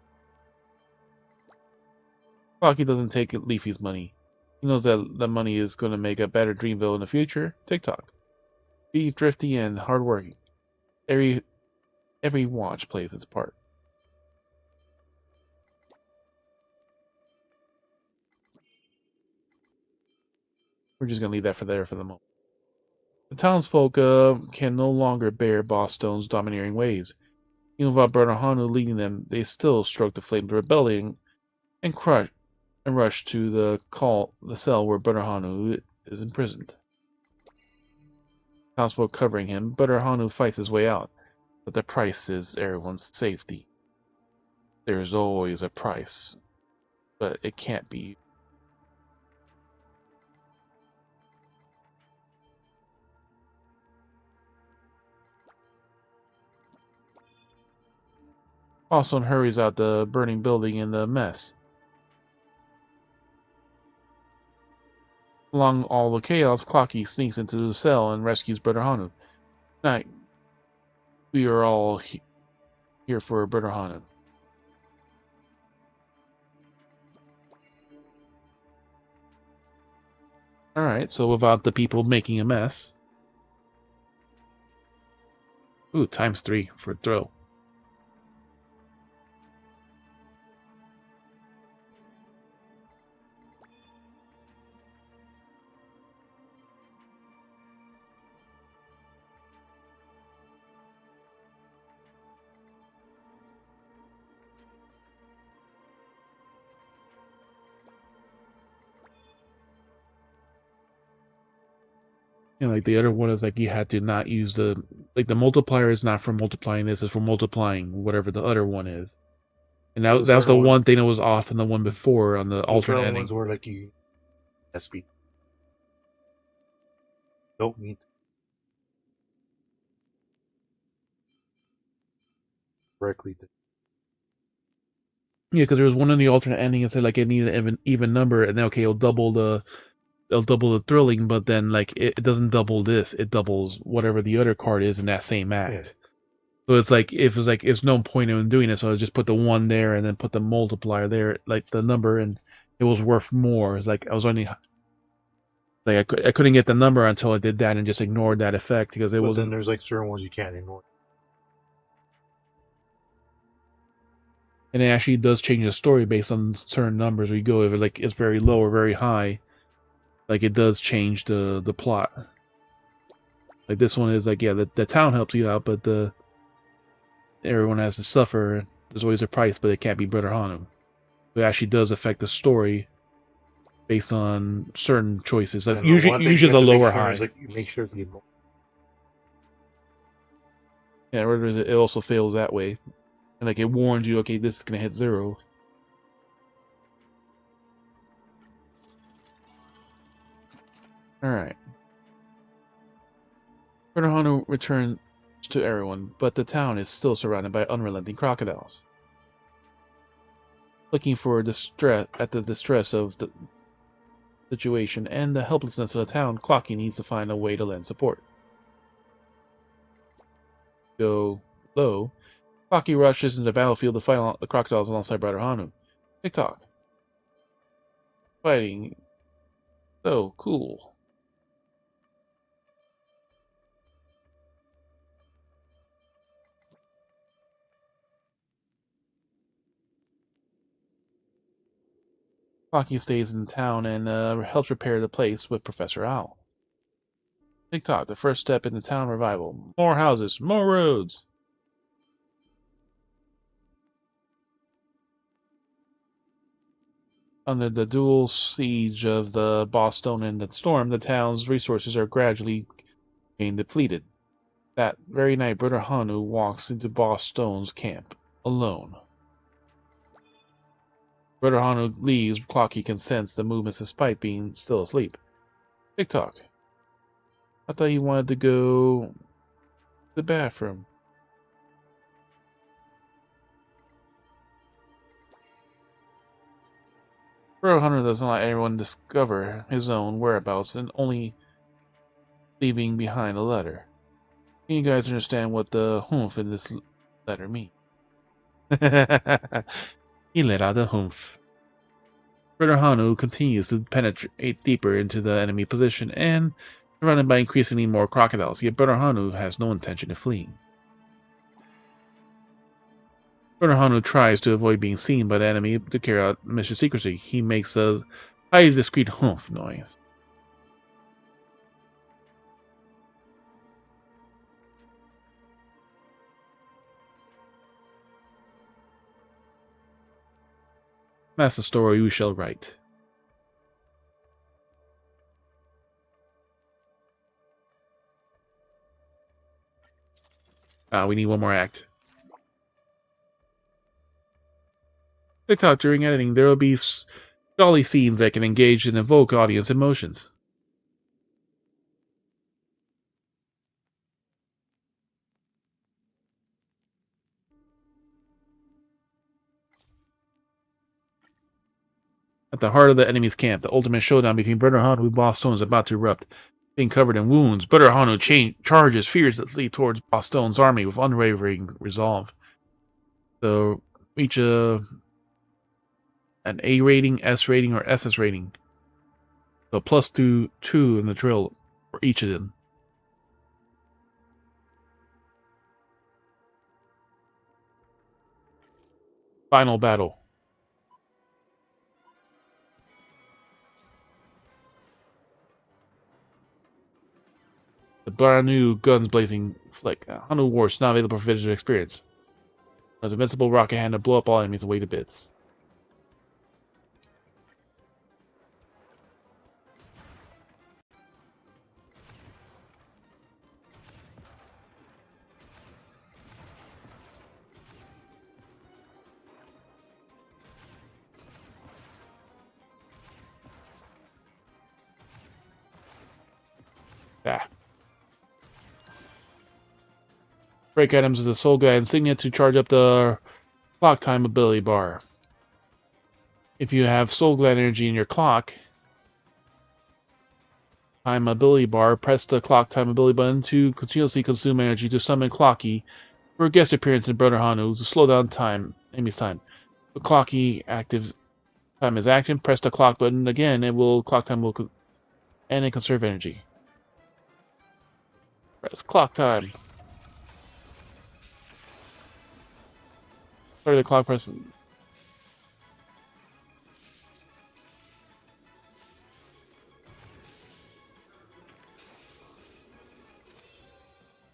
Clocky doesn't take Leafy's money. He knows that the money is going to make a better Dreamville in the future. TikTok. Be thrifty and hardworking. Every watch plays its part. We're just going to leave that for the moment. The townsfolk can no longer bear Boss Stone's domineering ways. Even without Bernahanu leading them, they still stroke the flame of rebellion and rush to the cell where Bernahanu is imprisoned. Townsfolk covering him, Bernahanu fights his way out, but the price is everyone's safety. There is always a price, but it can't be. Boston hurries out the burning building in the mess. Along all the chaos, Clocky sneaks into the cell and rescues Bernahanu. Tonight, we are all here for Bernahanu. Alright, so without the people making a mess. Ooh, ×3 for throw. And like the other one is like you had to not use the multiplier is not for multiplying this, it's for multiplying whatever the other one is. And that was the one thing that was off in the one before on the alternate ending. Ones were like you SP. Don't need correctly. Yeah, because there was one in the alternate ending that said like it needed an even number, and then okay, it'll double the thrilling, but then like it doesn't double this, it doubles whatever the other card is in that same act. Yeah. So it's like if it's like it's no point in doing it, so I just put the one there and then put the multiplier there, like the number, and it was worth more. It's like I was only like I couldn't get the number until I did that and just ignored that effect because it was. Then there's like certain ones you can't ignore. And it actually does change the story based on certain numbers. Where you go if it's very low or very high, like it does change the plot. Like this one is like yeah, the town helps you out, but everyone has to suffer. There's always a price, but it can't be Brother Hanu. It actually does affect the story based on certain choices. That's usually the low or high. Like you make sure to yeah, it also fails that way. And like it warns you, okay, this is gonna hit 0. Alright. Brother Hanu returns to everyone, but the town is still surrounded by unrelenting crocodiles. Looking for distress of the situation and the helplessness of the town, Clocky needs to find a way to lend support. Go low. Clocky rushes into the battlefield to fight the crocodiles alongside Brother Hanu. TikTok. Fighting. So cool. Clocky stays in town and helps repair the place with Professor Owl. TikTok, the first step in the town revival. More houses, more roads. Under the dual siege of the Boss Stone and the Storm, the town's resources are gradually being depleted. That very night, Brother Hanu walks into Boss Stone's camp, alone. Brother Hanu leaves. Clocky can sense the movements despite being still asleep. TikTok. I thought he wanted to go to the bathroom. Brother Hanu doesn't let anyone discover his own whereabouts and only leaving behind a letter. Can you guys understand what the humph in this letter means? He let out a humph. Brother Hanu continues to penetrate deeper into the enemy position and surrounded by increasingly more crocodiles, yet Brother Hanu has no intention of fleeing. Brother Hanu tries to avoid being seen by the enemy to carry out mission secrecy. He makes a highly discreet humph noise. That's the story we shall write. We need one more act. TikTok, during editing, there will be jolly scenes that can engage and evoke audience emotions. At the heart of the enemy's camp, the ultimate showdown between Brother Hanu and Boss Stone is about to erupt. Being covered in wounds, Brother Hanu charges fiercely towards Boss Stone's army with unwavering resolve. So, reach an A rating, S rating, or SS rating. So +2 in the drill for each of them. Final battle. The brand new guns blazing flick. Hanu Wars not available for vintage experience. There's invincible rocket hand to blow up all enemies away to bits. Ah. Break items with the Soul Glide insignia to charge up the clock time ability bar. If you have Soul Glide energy in your clock time ability bar, press the clock time ability button to continuously consume energy to summon Clocky for a guest appearance in Brother Hanu to slow down time, enemy's time. The Clocky active time is active. Press the clock button again. Clock time will and it conserve energy. Press clock time. Start the clock. Press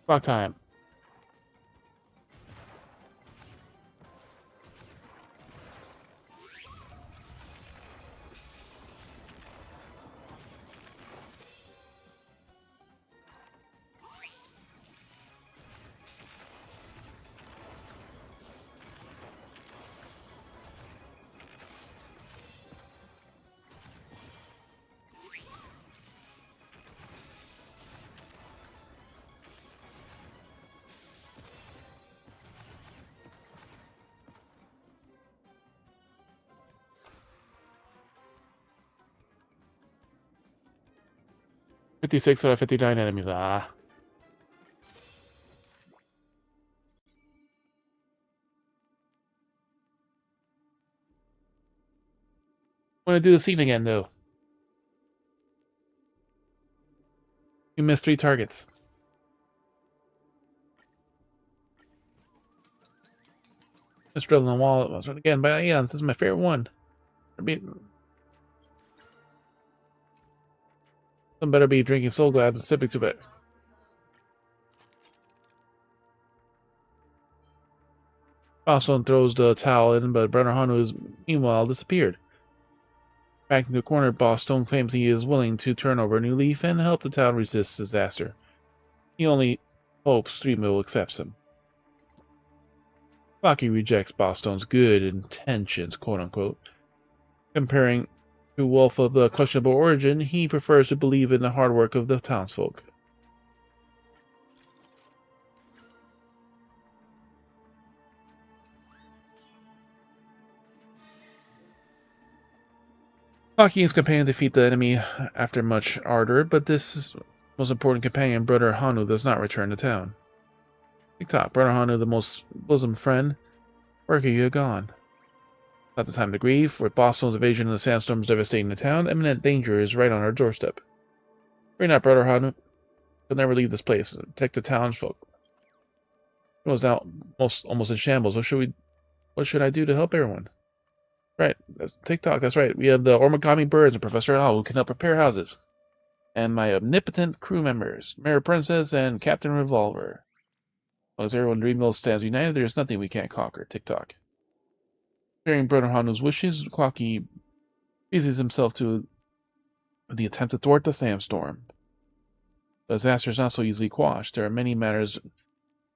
clock time. "56 out of 59 enemies. Ah. I want to do the scene again, though. You missed 3 targets. Just drilled on the wall. I was run again by Aeons. This is my favorite one. Some better be drinking Soul Glad and sipping too bad. Boston throws the towel in, but Brenner Hanu is meanwhile disappeared. Back into the corner, Boston claims he is willing to turn over a new leaf and help the town resist disaster. He only hopes Streamville accepts him. Clocky rejects Boston's good intentions, quote-unquote. Comparing to Wolf of the questionable origin, he prefers to believe in the hard work of the townsfolk. Clocky and his companion defeat the enemy after much ardor, but this most important companion, Brother Hanu, does not return to town. TikTok, Brother Hanu, the most bosom friend, where could you have gone? Not the time to grieve. With Boston's invasion of the sandstorms devastating the town, imminent danger is right on our doorstep. Worry not, Brother Hanu. He'll never leave this place. Protect the townsfolk. It was now almost in shambles. What should I do to help everyone? Right, that's TikTok, that's right. We have the Origami Birds and Professor Owl who can help repair houses. And my omnipotent crew members, Mayor Princess and Captain Revolver. As long as everyone in Dreamville stands united, there's nothing we can't conquer. TikTok. Hearing Brother Hanu's wishes, Clocky busies himself to the attempt to thwart the sandstorm. The disaster is not so easily quashed. There are many matters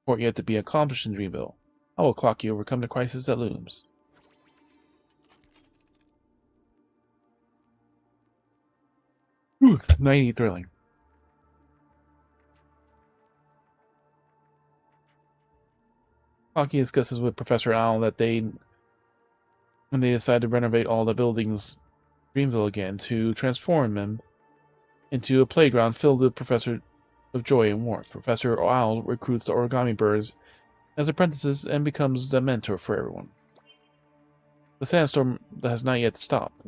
yet to be accomplished in Dreamville. How will Clocky overcome the crisis that looms? 90 thrilling. Clocky discusses with Professor Owl that when they decide to renovate all the buildings in Dreamville again to transform them into a playground filled with Professor of joy and warmth. Professor Owl recruits the Origami Birds as apprentices and becomes the mentor for everyone. The sandstorm has not yet stopped.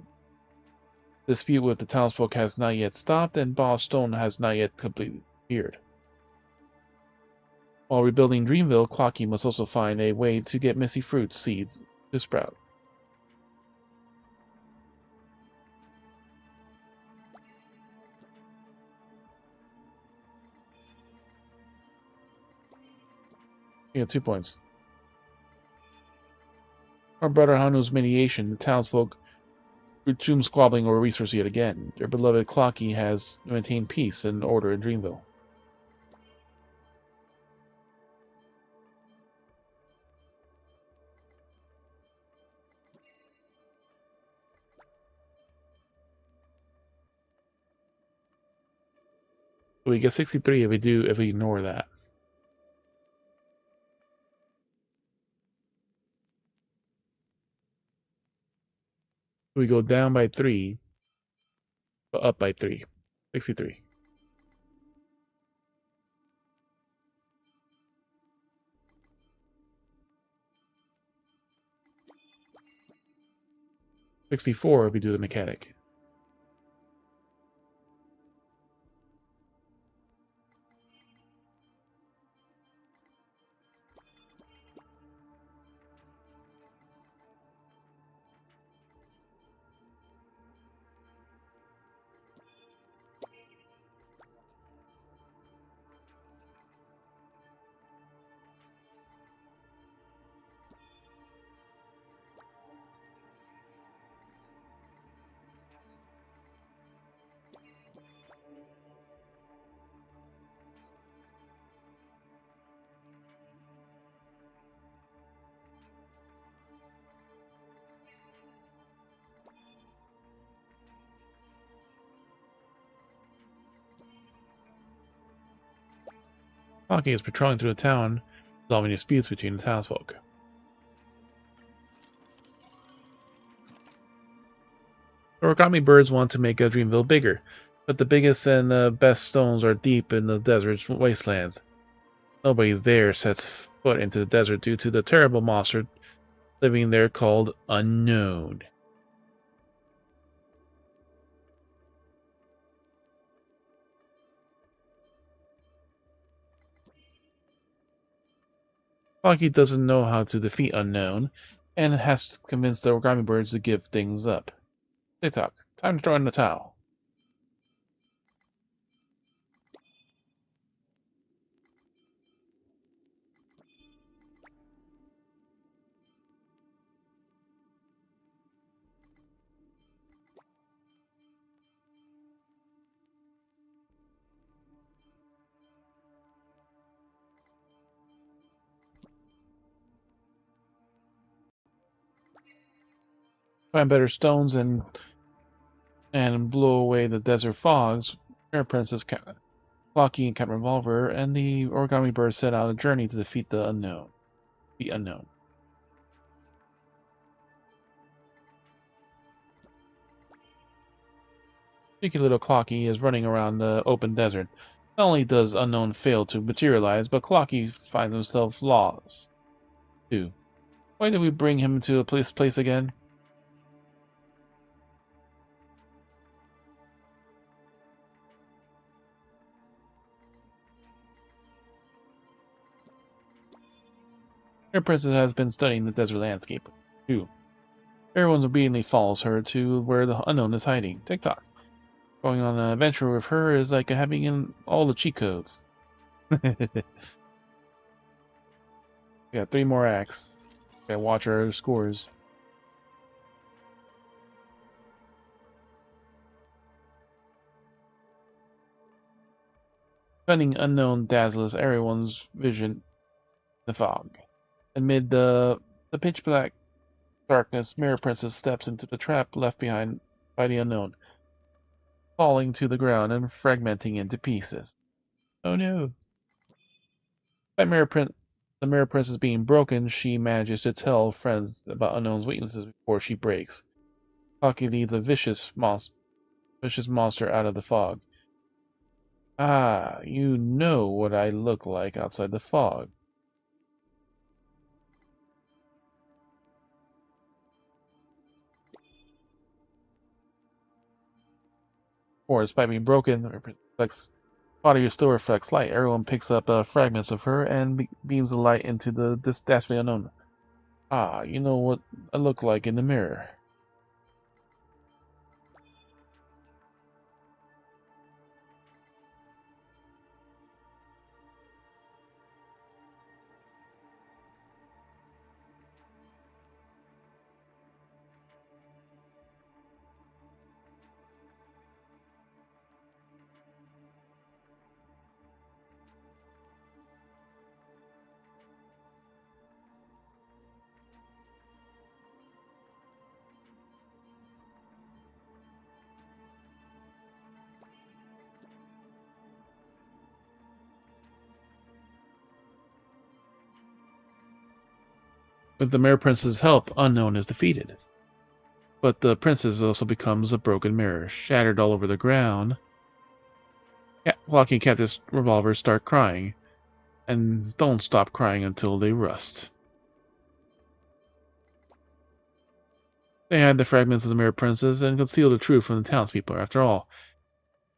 The dispute with the townsfolk has not yet stopped, and Boss Stone has not yet completely disappeared. While rebuilding Dreamville, Clocky must also find a way to get Missy Fruit seeds to sprout. You get 2 points. Our brother Hanu's mediation, the townsfolk resume squabbling over resources yet again. Their beloved Clocky has maintained peace and order in Dreamville. So we get 63 if we ignore that. We go down by 3, but up by 3. 63. $64 if we do the mechanic. Hockey is patrolling through the town, resolving disputes between the townsfolk. The origami birds want to make Dreamville bigger, but the biggest and the best stones are deep in the desert's wastelands. Nobody there sets foot into the desert due to the terrible monster living there called Unknown. Hockey doesn't know how to defeat Unknown, and has to convince the origami birds to give things up. TikTok, time to throw in the towel. Find better stones and blow away the desert fogs. Mirror Princess, Clocky, and Captain Revolver, and the origami birds set out on a journey to defeat the unknown. The unknown. Cheeky little Clocky is running around the open desert. Not only does Unknown fail to materialize, but Clocky finds himself lost, too. Why did we bring him to this place again? Her princess has been studying the desert landscape, too. Everyone obediently follows her to where the unknown is hiding. TikTok. Going on an adventure with her is like having in all the cheat codes. Got 3 more acts. Gotta watch our scores. Cunning unknown dazzles everyone's vision in the fog. Amid the pitch black darkness, Mirror Princess steps into the trap left behind by the unknown, falling to the ground and fragmenting into pieces. Oh no! By the Mirror Princess being broken, she manages to tell friends about Unknown's weaknesses before she breaks. Hockey leads a vicious monster out of the fog. Ah, you know what I look like outside the fog. Or despite being broken, body still reflects light. Everyone picks up fragments of her and beams the light into this dastardly unknown. Ah, you know what I look like in the mirror. With the Mirror Prince's help, Unknown is defeated. But the princess also becomes a broken mirror, shattered all over the ground. Clocky and Cactus Revolver start crying, and don't stop crying until they rust. They hide the fragments of the Mirror Princess and conceal the truth from the townspeople. After all,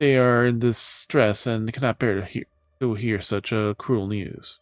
they are in distress and cannot bear to hear such cruel news.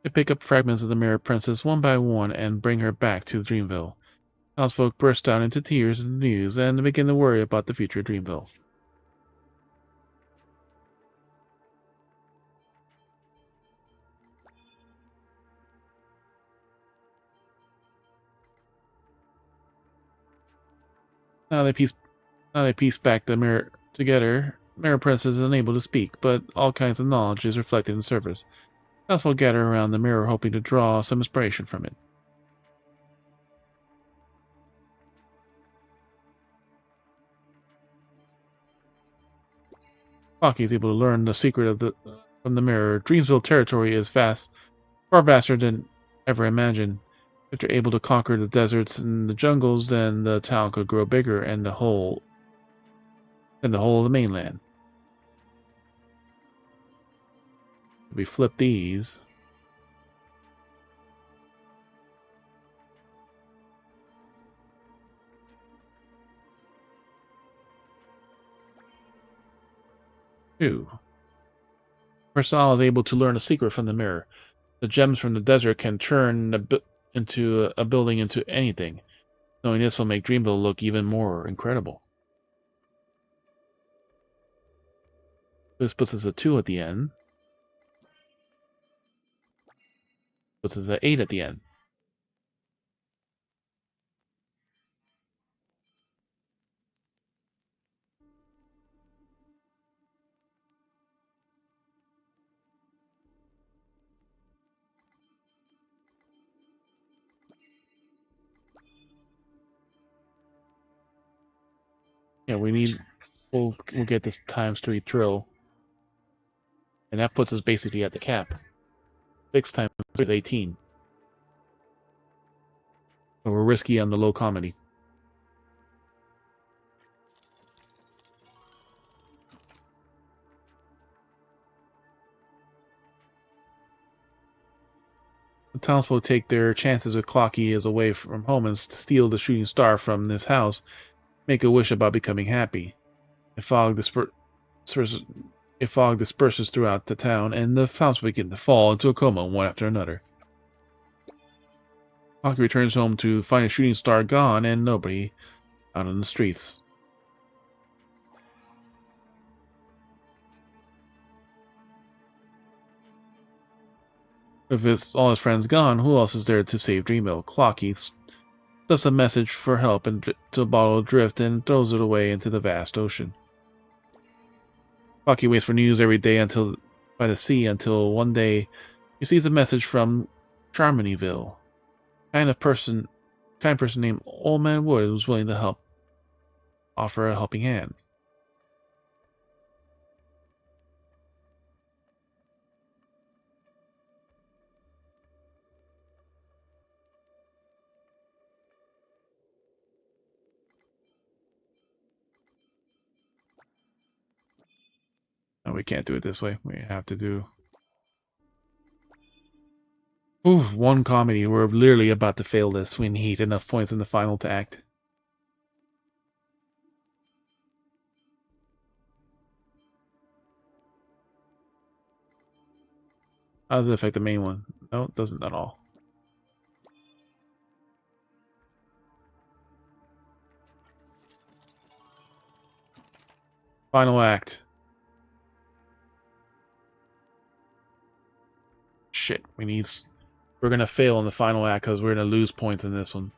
They pick up fragments of the Mirror Princess one by one and bring her back to Dreamville. Townsfolk burst out into tears at the news and begin to worry about the future of Dreamville. Now they piece back the mirror together. Mirror Princess is unable to speak, but all kinds of knowledge is reflected in the surface. Townsfolk gather around the mirror hoping to draw some inspiration from it. Clocky is able to learn the secret from the mirror. Dreamsville territory is far vaster than ever imagined. If they're able to conquer the deserts and the jungles, then the town could grow bigger and the whole of the mainland. If we flip these, Persal is able to learn a secret from the mirror. The gems from the desert can turn a building into anything. Knowing this will make Dreamville look even more incredible. This puts us at 2 at the end. Puts us at 8 at the end. Yeah, we'll get this ×3 trill. And that puts us basically at the cap. 6 times 3 is 18. So we're risky on the low comedy. The townsfolk take their chances with Clocky is away from home and steal the shooting star from this house, make a wish about becoming happy. A fog disperses throughout the town, and the townsfolk begin to fall into a coma one after another. Clocky returns home to find a shooting star gone and nobody out on the streets. With all his friends gone, who else is there to save Dreamville? Clocky stuffs a message for help into a bottle of drift and throws it away into the vast ocean. Clocky waits for news every day by the sea until one day he sees a message from Charmonyville. Kind person named Old Man Wood was willing to offer a helping hand. No, we can't do it this way. We have to do... Ooh, one comedy. We're literally about to fail this. We need enough points in the final to act. How does it affect the main one? No, it doesn't at all. Final act. Shit, we're gonna fail in the final act because we're gonna lose points in this one.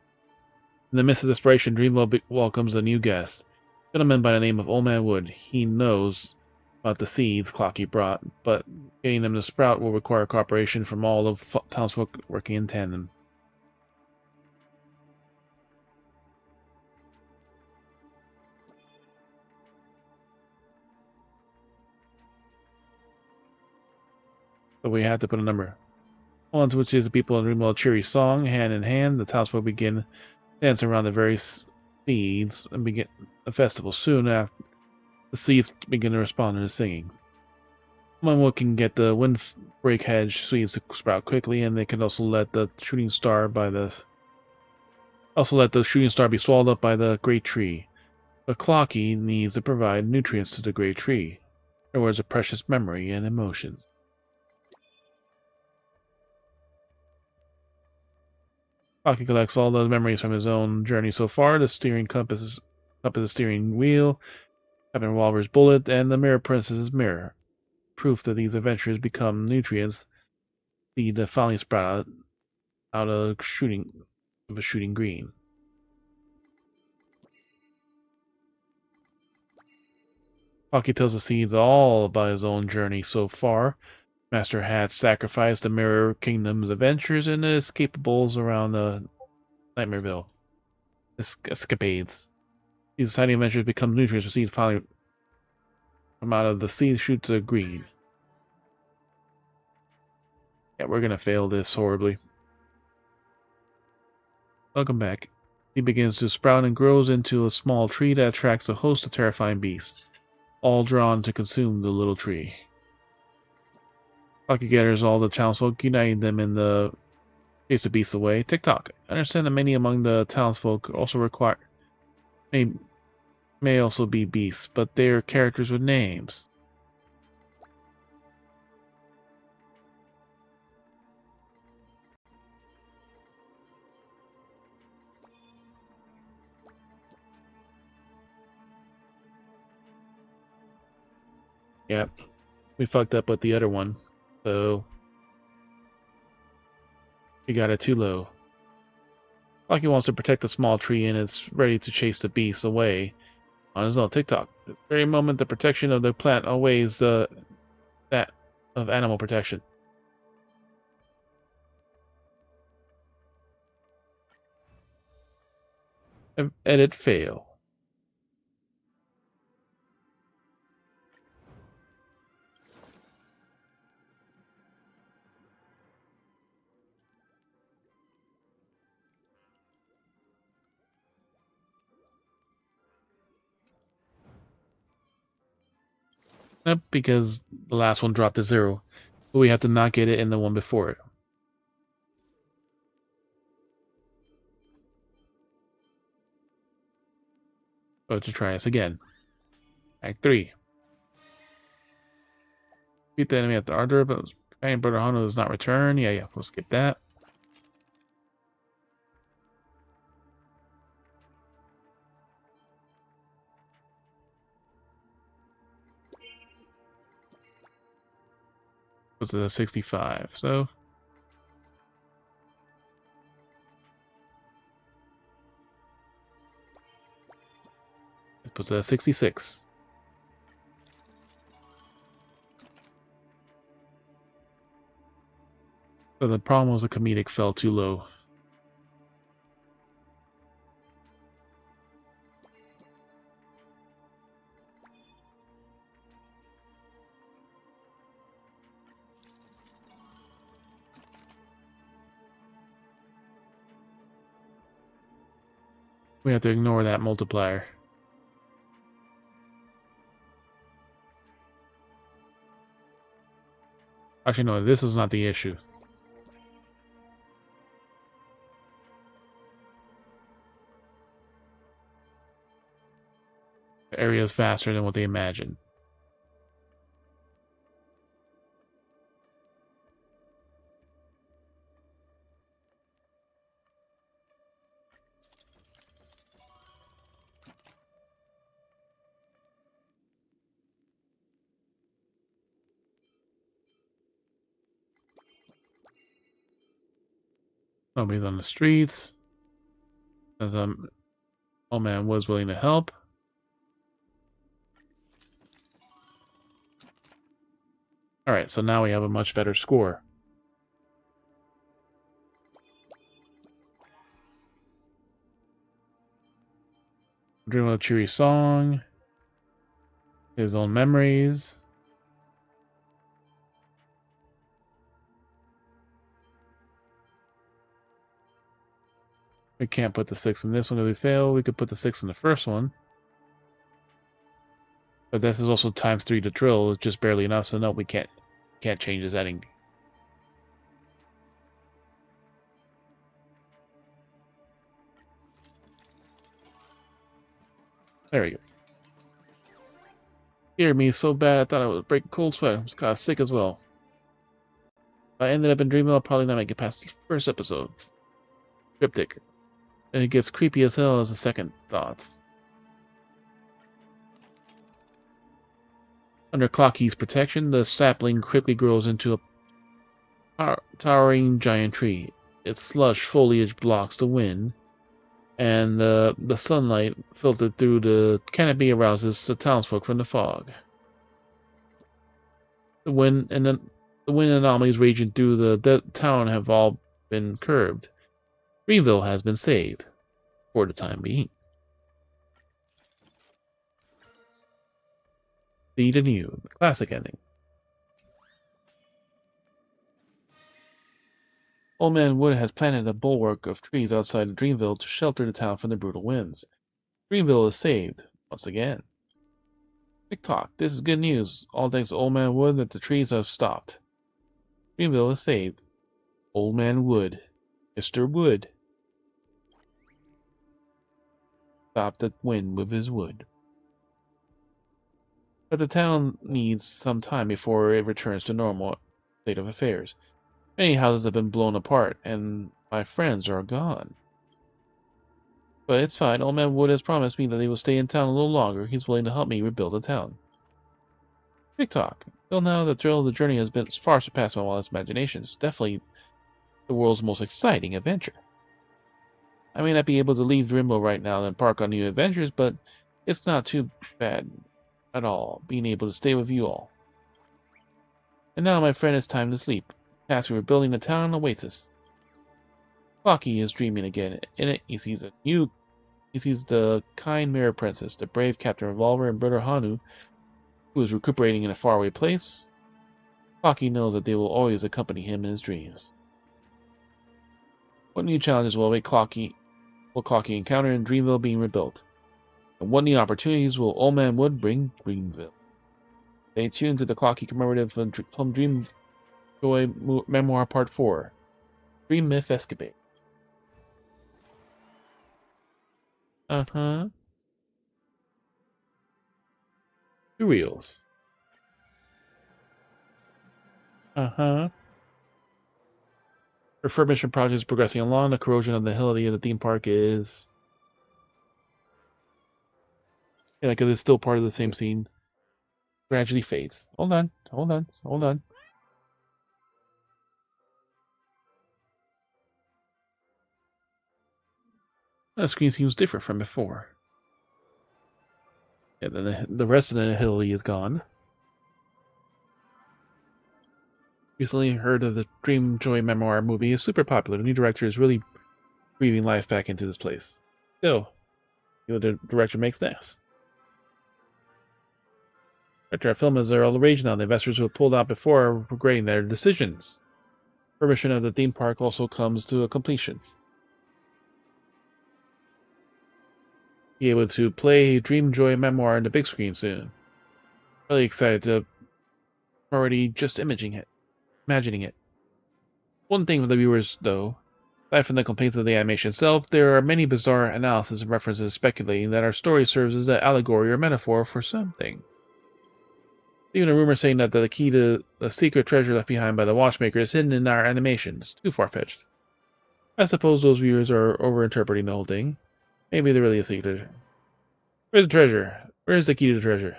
In the midst of desperation, Dreamville welcomes a new guest. A gentleman by the name of Old Man Wood. He knows about the seeds Clocky brought, but getting them to sprout will require cooperation from all of townsfolk working in tandem. So we have to put a number. Once which is the people in Rimwell cheery song, hand in hand, the townsfolk begin dancing around the various seeds and begin a festival. Soon after, the seeds begin to respond to the singing. One can get the windbreak hedge seeds to sprout quickly, and they can also let the shooting star be swallowed up by the great tree. But Clocky needs to provide nutrients to the great tree. In other words, a precious memory and emotions. Clocky collects all those memories from his own journey so far: the steering compass, the steering wheel, Captain Revolver's bullet, and the Mirror Princess's mirror. Proof that these adventures become nutrients. The finally sprout out of a shooting green. Clocky tells the seeds all about his own journey so far. Master had sacrificed the Mirror Kingdom's adventures and the escapables around the Nightmareville. Escapades. These exciting adventures become nutrients for seeds finally come out of the seed shoot to green. Yeah, we're gonna fail this horribly. Welcome back. He begins to sprout and grows into a small tree that attracts a host of terrifying beasts, all drawn to consume the little tree. Clocky gathers all the townsfolk, uniting them in the chase the beasts away. TikTok. I understand that many among the townsfolk also may also be beasts, but they are characters with names. Yep, we fucked up with the other one, so we got it too low. Clocky wants to protect the small tree and is ready to chase the beasts away on his own. TikTok. At the very moment, the protection of the plant outweighs that of animal protection. Edit fail. Nope, because the last one dropped to 0. But we have to not get it in the one before it. So to try this again. Act 3. Beat the enemy at the Ardor, but Brother Hano does not return. Yeah, we'll skip that. Goes to the 65, so it puts it at 66. So the problem was the comedic fell too low. We have to ignore that multiplier. Actually, no, this is not the issue. The area is faster than what they imagined. Nobody's on the streets. As old man was willing to help. Alright, so now we have a much better score. Dream of a cheery song. His own memories. We can't put the 6 in this one if we fail. We could put the 6 in the first one. But this is also times 3 to drill. It's just barely enough, so no, we can't change the setting. There we go. Scared me so bad I thought I would break a cold sweat. I was kind of sick as well. If I ended up in Dreamville, I'll probably not make it past the first episode. Cryptic. And it gets creepy as hell as the second thoughts. Under Clocky's protection, the sapling quickly grows into a towering giant tree. Its lush foliage blocks the wind, and the sunlight filtered through the canopy arouses the townsfolk from the fog. The wind anomalies raging through the town have all been curbed. Greenville has been saved, for the time being. See the new, the classic ending. Old Man Wood has planted a bulwark of trees outside of Dreamville to shelter the town from the brutal winds. Dreamville is saved, once again. Quick talk, this is good news. All thanks to Old Man Wood that the trees have stopped. Dreamville is saved. Old Man Wood. Mr. Wood. Stopped the wind with his wood. But the town needs some time before it returns to normal state of affairs. Many houses have been blown apart, and my friends are gone. But it's fine. Old Man Wood has promised me that he will stay in town a little longer. He's willing to help me rebuild the town. Quick talk. Till now, the thrill of the journey has been far surpassed my wildest imaginations. Definitely the world's most exciting adventure. I may not be able to leave Dreamville right now and embark on new adventures, but it's not too bad at all being able to stay with you all. And now, my friend, it's time to sleep. The task of rebuilding the town awaits us. Clocky is dreaming again. In it, he sees the kind Mirror Princess, the brave Captain Revolver, and Brother Hanu, who is recuperating in a faraway place. Clocky knows that they will always accompany him in his dreams. What new challenges will Clocky encounter in Dreamville being rebuilt? And what new opportunities will Old Man Wood bring Greenville? Stay tuned to the Clocky commemorative from Dream Joy Memoir Part 4. Dream Myth Escapade. Uh-huh. 2 reels. Uh-huh. Refurbishment project is progressing along. The corrosion of the hility of the theme park is... Yeah, because it's still part of the same scene. Gradually fades. Hold on. The screen seems different from before. Yeah, then the rest of the hility is gone. Recently heard of the Dream Joy Memoir movie is super popular. The new director is really breathing life back into this place. Still, see what the director makes next. Our film is all the rage now. The investors who have pulled out before are regretting their decisions. Permission of the theme park also comes to a completion. Be able to play Dream Joy Memoir on the big screen soon. Really excited to already just imagining it. One thing for the viewers, though, aside from the complaints of the animation itself, there are many bizarre analyses and references speculating that our story serves as an allegory or metaphor for something. Even a rumor saying that the key to the secret treasure left behind by the watchmaker is hidden in our animations. Too far-fetched. I suppose those viewers are overinterpreting the whole thing. Maybe there really is a secret. Where's the treasure? Where's the key to the treasure?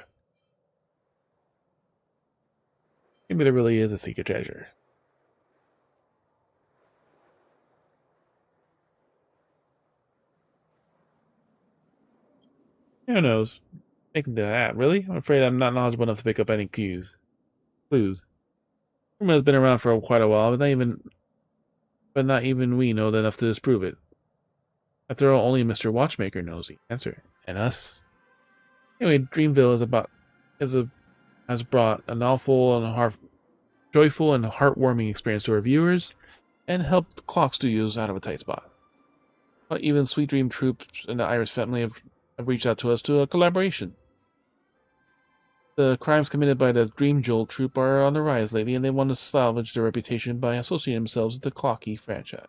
Maybe there really is a secret treasure. Who knows? Making that really? I'm afraid I'm not knowledgeable enough to pick up any clues. Rumor has been around for quite a while, but not even we know enough to disprove it. After all, only Mr. Watchmaker knows the answer, and us. Anyway, Dreamville has brought an joyful and heartwarming experience to our viewers, and helped Clock Studios out of a tight spot. But even Sweet Dream Troops and the Iris family have reached out to us to a collaboration. The crimes committed by the Dream Jolt Troop are on the rise lately, and they want to salvage their reputation by associating themselves with the Clocky franchise.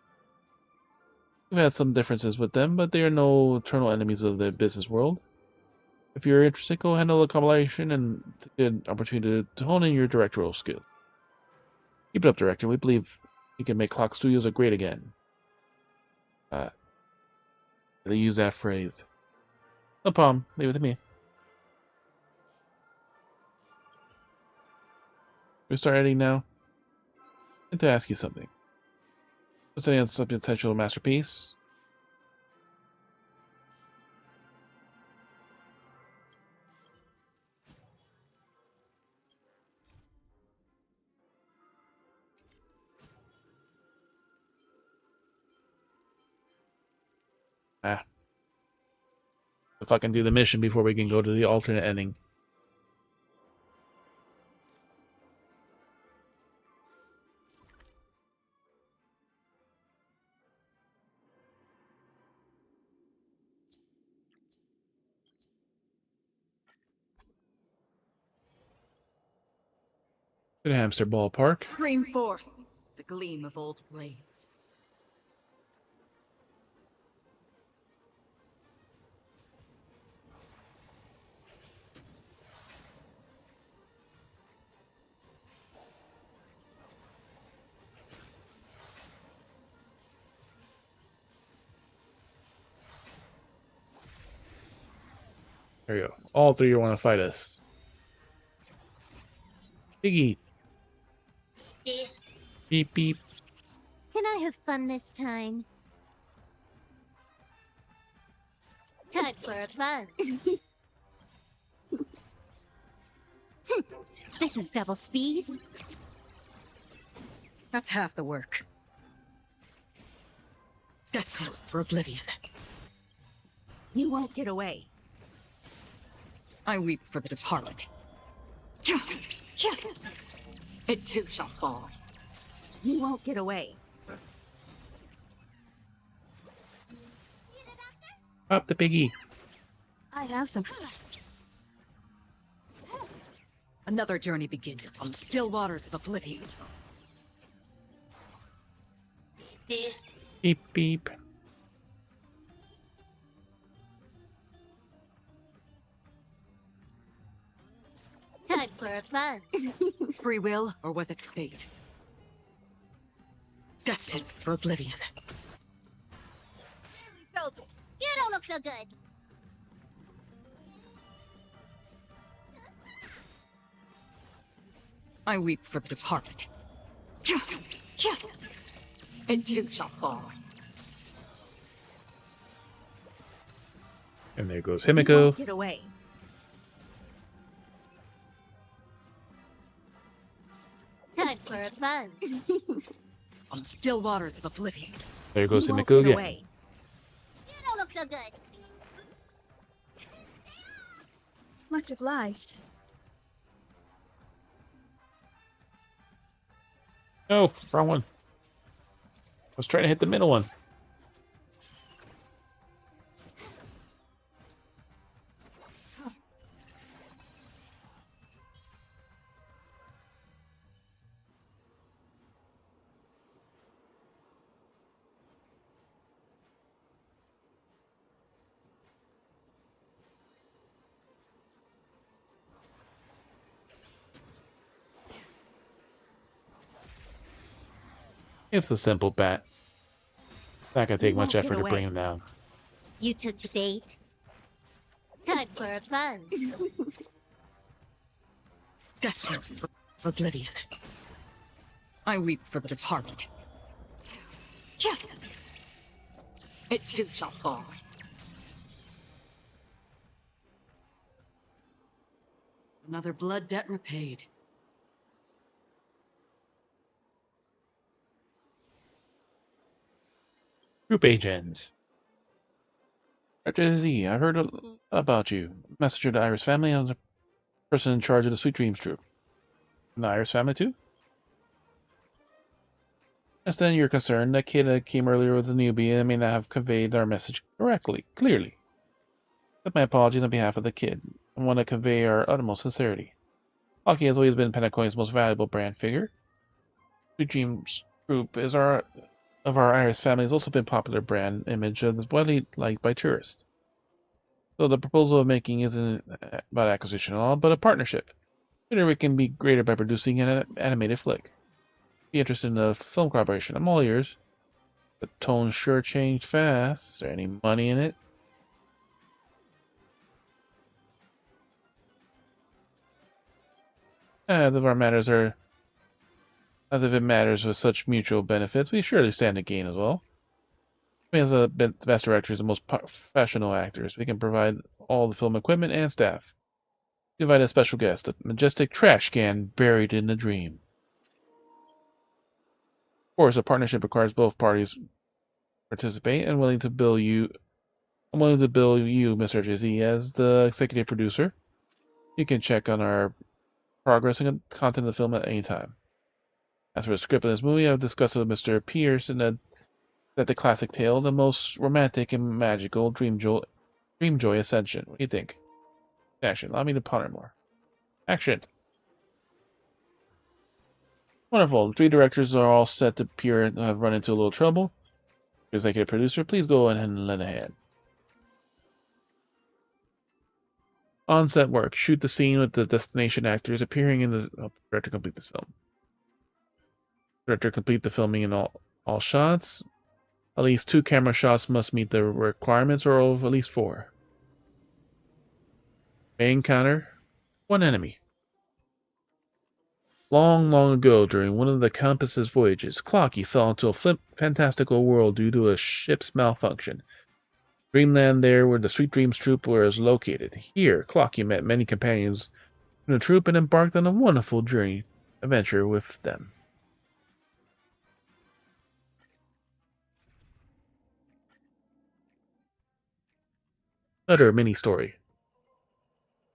We've had some differences with them, but they are no eternal enemies of the business world. If you're interested, go handle the collaboration and it's a good opportunity to hone in your directorial skills. Keep it up, director. We believe we can make Clock Studios great again. They use that phrase. No problem. Leave it to me. We start editing now. I need to ask you something. Studying on some potential masterpiece. If I can do the mission before we can go to the alternate ending. To the hamster ballpark. Stream forth the gleam of old blades. There you go. All three want to fight us. Piggy. Beep beep. Can I have fun this time? Time for fun. This is double speed. That's half the work. Destined for oblivion. You won't get away. I weep for the departed. It too shall fall. You won't get away. Up the piggy. I have some. Another journey begins on the still waters of oblivion. Beep beep. Time for fun. Free will, or was it fate? Destined for oblivion. Felt it. You don't look so good. I weep for the departed. It too shall fall. And there goes You won't Himiko. get away. Time for fun. On the still waters of oblivion. There goes You won't Himiko get again. away. You don't look so good. Much obliged. No, wrong one. I was trying to hit the middle one. It's a simple bat. Not gonna take You much won't effort get to bring away. him down. You took the bait. Time for fun. Destined for oblivion. I weep for the departed. It too shall fall. Another blood debt repaid. Group agent. Dr. Z, I've heard about you. Messenger to Iris family. I'm the person in charge of the Sweet Dreams troop. From the Iris family, too? Yes, then you're concerned. That kid that came earlier with the newbie and may not have conveyed our message clearly. Accept my apologies on behalf of the kid. I want to convey our utmost sincerity. Hockey has always been Pentacoin's most valuable brand figure. Sweet Dreams Group is of our Iris family has also been a popular brand image that's widely liked by tourists. So the proposal of making isn't about acquisition at all, but a partnership. Together we can be greater by producing an animated flick. Be interested in a film collaboration. I'm all ears. The tone sure changed fast. Is there any money in it? As if it matters with such mutual benefits, we surely stand to gain as well. We have the best directors and most professional actors. We can provide all the film equipment and staff. We invite a special guest, a majestic trash can buried in a dream. Of course, a partnership requires both parties participate, and I'm willing to bill you, Mr. JZ, as the executive producer. You can check on our progress and content of the film at any time. As for the script of this movie, I've discussed with Mr. Pierce that the classic tale, the most romantic and magical Dream Joy Ascension. What do you think? Action. Allow me to ponder more. Action. Wonderful. The 3 directors are all set to appear and have run into a little trouble. Executive producer, please go ahead and lend a hand. On-set work. Shoot the scene with the destination actors appearing in the... director, complete this film. Director, complete the filming in all shots. At least 2 camera shots must meet the requirements, or at least 4. Main encounter. 1 enemy. Long, long ago, during one of the Compass's voyages, Clocky fell into a fantastical world due to a ship's malfunction. Dreamland there where the Sweet Dreams troop was located. Here, Clocky met many companions in the troop and embarked on a wonderful adventure with them. Another mini-story.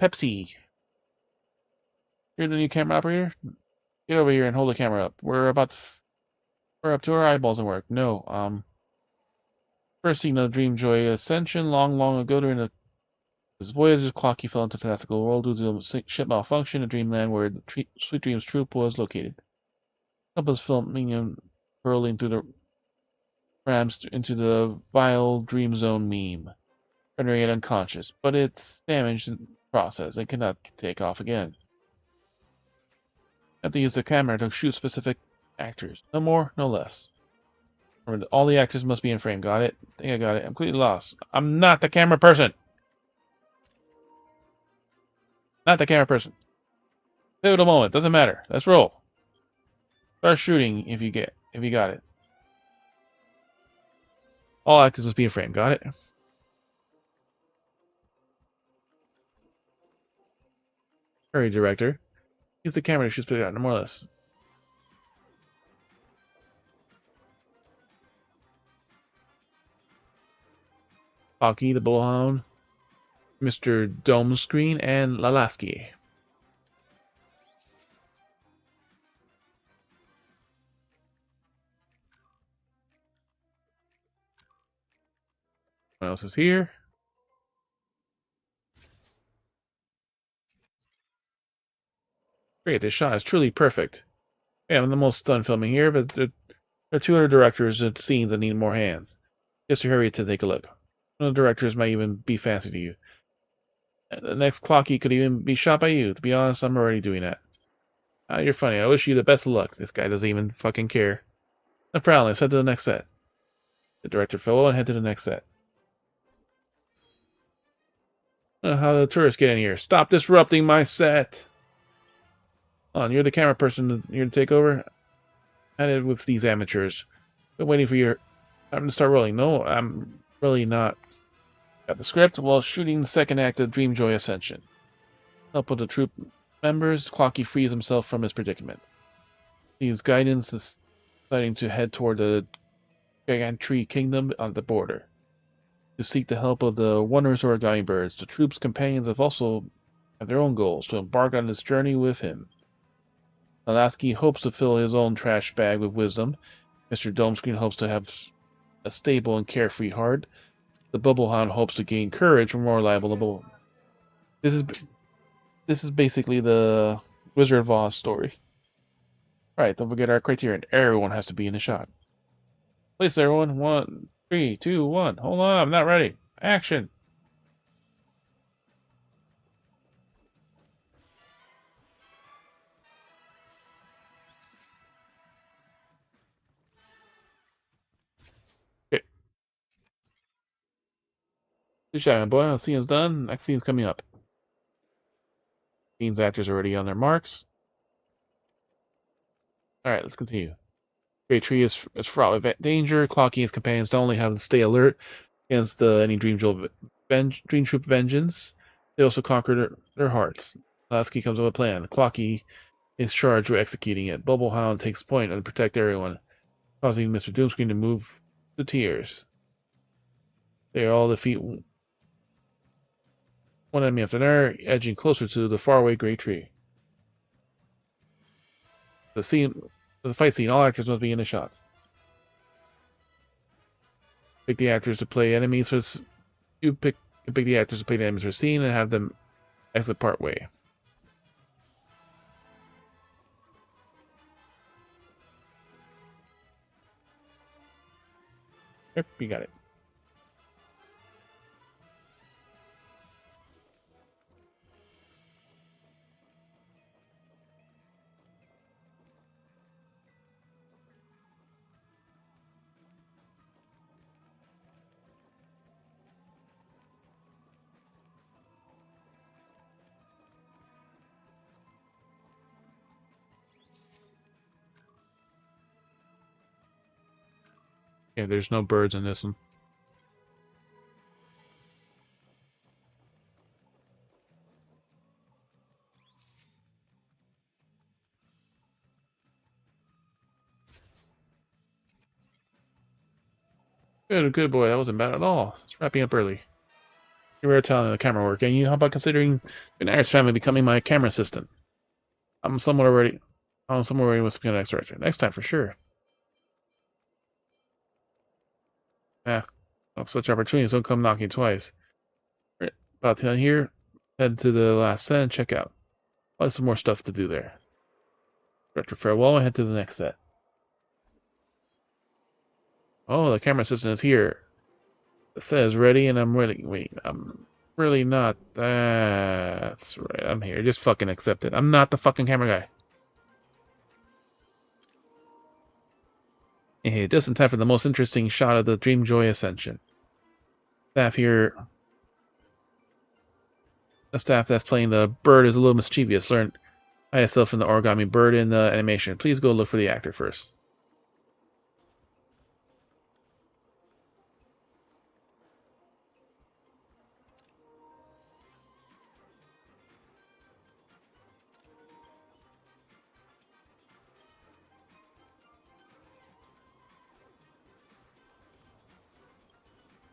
Pepsi. You're the new camera operator? Get over here and hold the camera up. We're up to our eyeballs in work. No, first scene of Dream Joy Ascension, long, long ago during this voyage, Clocky fell into a fantastical world due to a ship malfunction in Dreamland where the Sweet Dreams troop was located. Compass filming and hurling through the rams into the vile Dream Zone meme, rendering it unconscious, but it's damaged in the process and cannot take off again. Have to use the camera to shoot specific actors. No more, no less. Remember, all the actors must be in frame. Got it? I think I got it. I'm completely lost. I'm not the camera person. Not the camera person. Pivotal moment. Doesn't matter. Let's roll. Start shooting if you got it. All actors must be in frame. Got it? Hurry, director. Use the camera to shoot split out, no more or less. Hockey, the Bullhound, Mr. Dome Screen, and Lalaski. What else is here? Great, this shot is truly perfect. Yeah, I'm the most done filming here, but there are 2 other directors and scenes that need more hands. Just hurry to take a look. One of the directors might even be fancy to you. The next Clocky could even be shot by you. To be honest, I'm already doing that. You're funny. I wish you the best of luck. This guy doesn't even fucking care. No problem. Let's head to the next set. The director fell and head to the next set. How did the tourists get in here? Stop disrupting my set! On, you're the camera person here to take over? At it with these amateurs. Been waiting for your time to start rolling. No, I'm really not. Got the script while shooting the second act of Dream Joy Ascension. Help with the troop members, Clocky frees himself from his predicament. His guidance is deciding to head toward the Gigantry Kingdom on the border to seek the help of the wondrous origami birds. The troop's companions have their own goals to embark on this journey with him. Lasky hopes to fill his own trash bag with wisdom. Mr. Domescreen hopes to have a stable and carefree heart. The Bubblehound hopes to gain courage from more reliable. This is basically the Wizard of Oz story. Right, don't forget our criterion. Everyone has to be in the shot. Place everyone. 1, 3, 2, 1. Hold on, I'm not ready. Action. Okay. Good shot, my boy. The scene's done. Next scene's coming up. Scene's actors are already on their marks. Alright, let's continue. Great Tree is fraught with danger. Clocky and his companions not only have to stay alert against any Dream Troop vengeance, they also conquer their hearts. Lasky comes up with a plan. Clocky is charged with executing it. Bubblehound takes point and protect everyone, causing Mr. Doomscreen to move to tears. They all defeat one enemy after another, edging closer to the faraway Great Tree. The fight scene, all actors must be in the shots. Pick the actors to play enemies for pick the actors to play the enemies for scene and have them exit part way. Yep, you got it. Yeah, there's no birds in this one. Good boy. That wasn't bad at all. It's wrapping up early. You were telling the camera work, and how about considering an Iris family becoming my camera assistant? I'm somewhat already with the next director. Next time for sure. Yeah, such opportunities don't come knocking twice. Right, about to here, head to the last set and check out. There's some more stuff to do there. Director farewell, and head to the next set. Oh, the camera assistant is here. The set is ready, and I'm ready. Wait, I'm really not. That's right, I'm here. Just fucking accept it. I'm not the fucking camera guy. Hey, just in time for the most interesting shot of the Dreamjoy Ascension. Staff here. The staff that's playing the bird is a little mischievous. Learn ISL from the origami bird in the animation. Please go look for the actor first.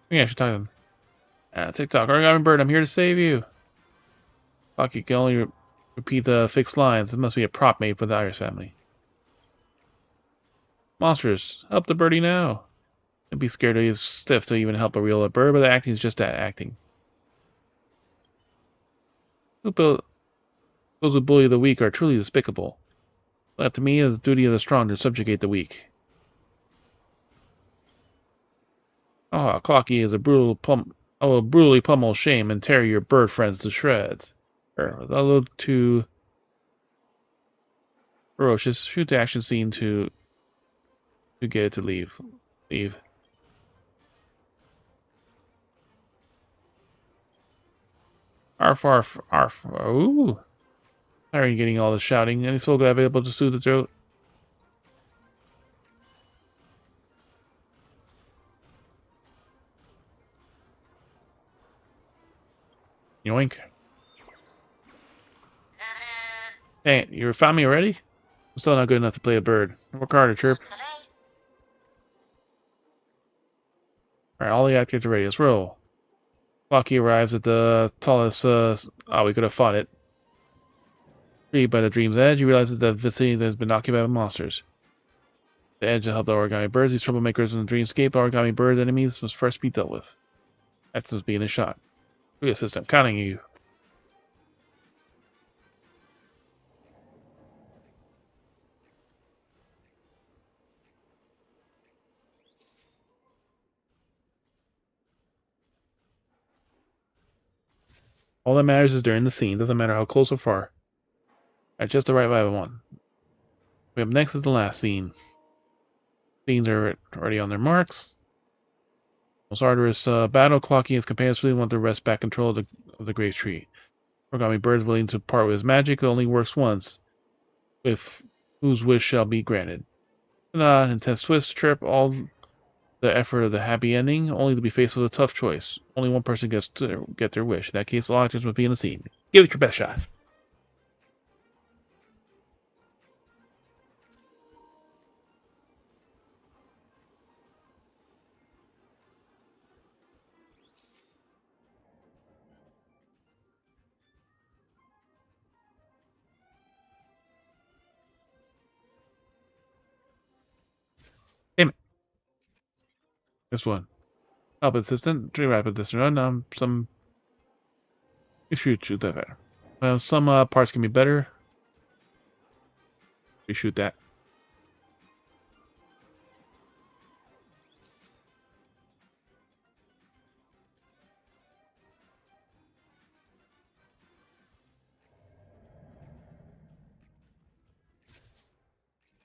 Yeah, I should talk to him. TikTok, origami bird, I'm here to save you. Fuck, you can only repeat the fixed lines. It must be a prop made for the Iris family. Monsters, help the birdie now. Don't be scared he's stiff to even help a real bird, but the acting is just that, acting. Those who bully the weak are truly despicable. Left to me, it is the duty of the strong to subjugate the weak. Ah, Clocky is a brutally pummel shame and tear your bird friends to shreds. A little too ferocious. Shoot the action scene to get it to leave. Arf, arf, arf. Ooh. How are you getting all the shouting? Any soul available to soothe the throat? Yoink. Hey, you found me already? I'm still not good enough to play a bird. Work harder, Chirp. Alright, all the actors are ready. Let's roll. Clocky arrives at the tallest, we could have fought it. Freed by the dream's edge, you realize that the vicinity has been occupied by monsters. The edge to help the origami birds, these troublemakers in the dreamscape, origami bird enemies must first be dealt with. Actions being a shot. Free assist, I'm counting you. All that matters is during the scene, doesn't matter how close or far. At just the right vibe I want. We up next is the last scene. Scenes are already on their marks. Most arduous battle, Clocky and his companions really want to wrest back control of the Grave Tree. Origami Bird's willing to part with his magic, it only works once, with whose wish shall be granted. Intense twist, chirp, all the effort of the happy ending, only to be faced with a tough choice. Only one person gets to get their wish. In that case, all actors must be in the scene. Give it your best shot. Damn it. This one. Help assistant, three rapid this run. Some shoot that better. Some parts can be better. Reshoot that.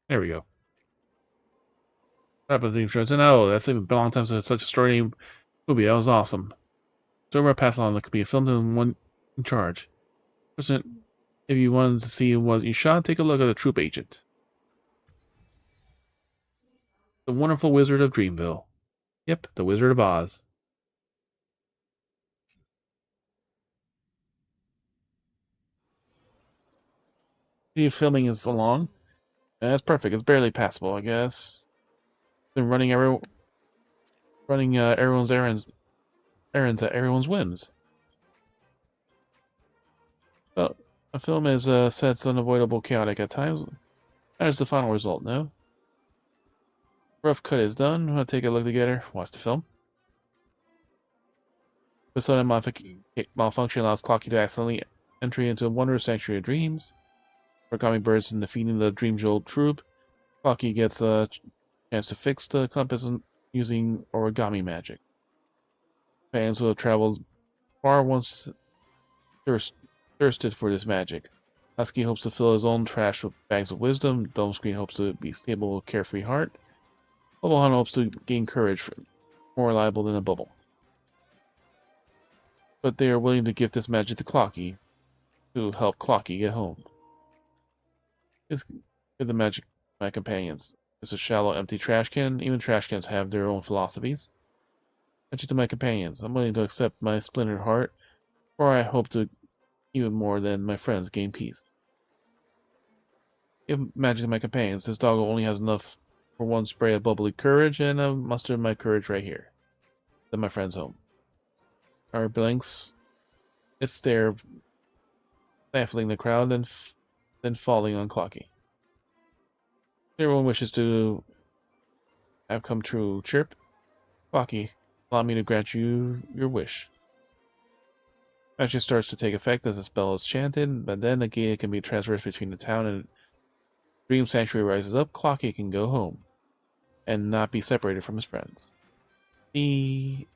There we go. Rapid theme shows. Oh, that's been a long time since such a story movie. That was awesome. So we're passing on that could be filmed in one in charge. If you wanted to see what you shot, take a look at the troop agent. The wonderful Wizard of Dreamville. Yep, the Wizard of Oz. Filming is along. That's perfect. It's barely passable, I guess. Been running everyone's errands at everyone's whims. Well, a film is sets unavoidable chaotic at times. There's the final result, no? Rough cut is done. We'll take a look together. Watch the film. The sudden malfunction allows Clocky to accidentally entry into a wondrous sanctuary of dreams. Origami Birds and defeating the Dream Jolt troop. Clocky gets a chance to fix the compass using origami magic. Fans will have traveled far once thirsted for this magic. Husky hopes to fill his own trash with bags of wisdom. Dome Screen hopes to be stable with carefree heart. Bubble Hunt hopes to gain courage, more reliable than a bubble. But they are willing to give this magic to Clocky to help Clocky get home. Give the magic my companions. It's a shallow, empty trash can. Even trash cans have their own philosophies. Magic to my companions. I'm willing to accept my splintered heart, for I hope to, even more than my friends, gain peace. Give magic to my companions. This doggo only has enough for one spray of bubbly courage, and I've mustered my courage right here. Send my friends home. Our blinks. It's there, stifling the crowd, and then falling on Clocky. Everyone wishes to have come true. Chirp. Clocky, allow me to grant you your wish. Magic starts to take effect as the spell is chanted, but then the gate can be traversed between the town and Dream Sanctuary rises up. Clocky can go home and not be separated from his friends. The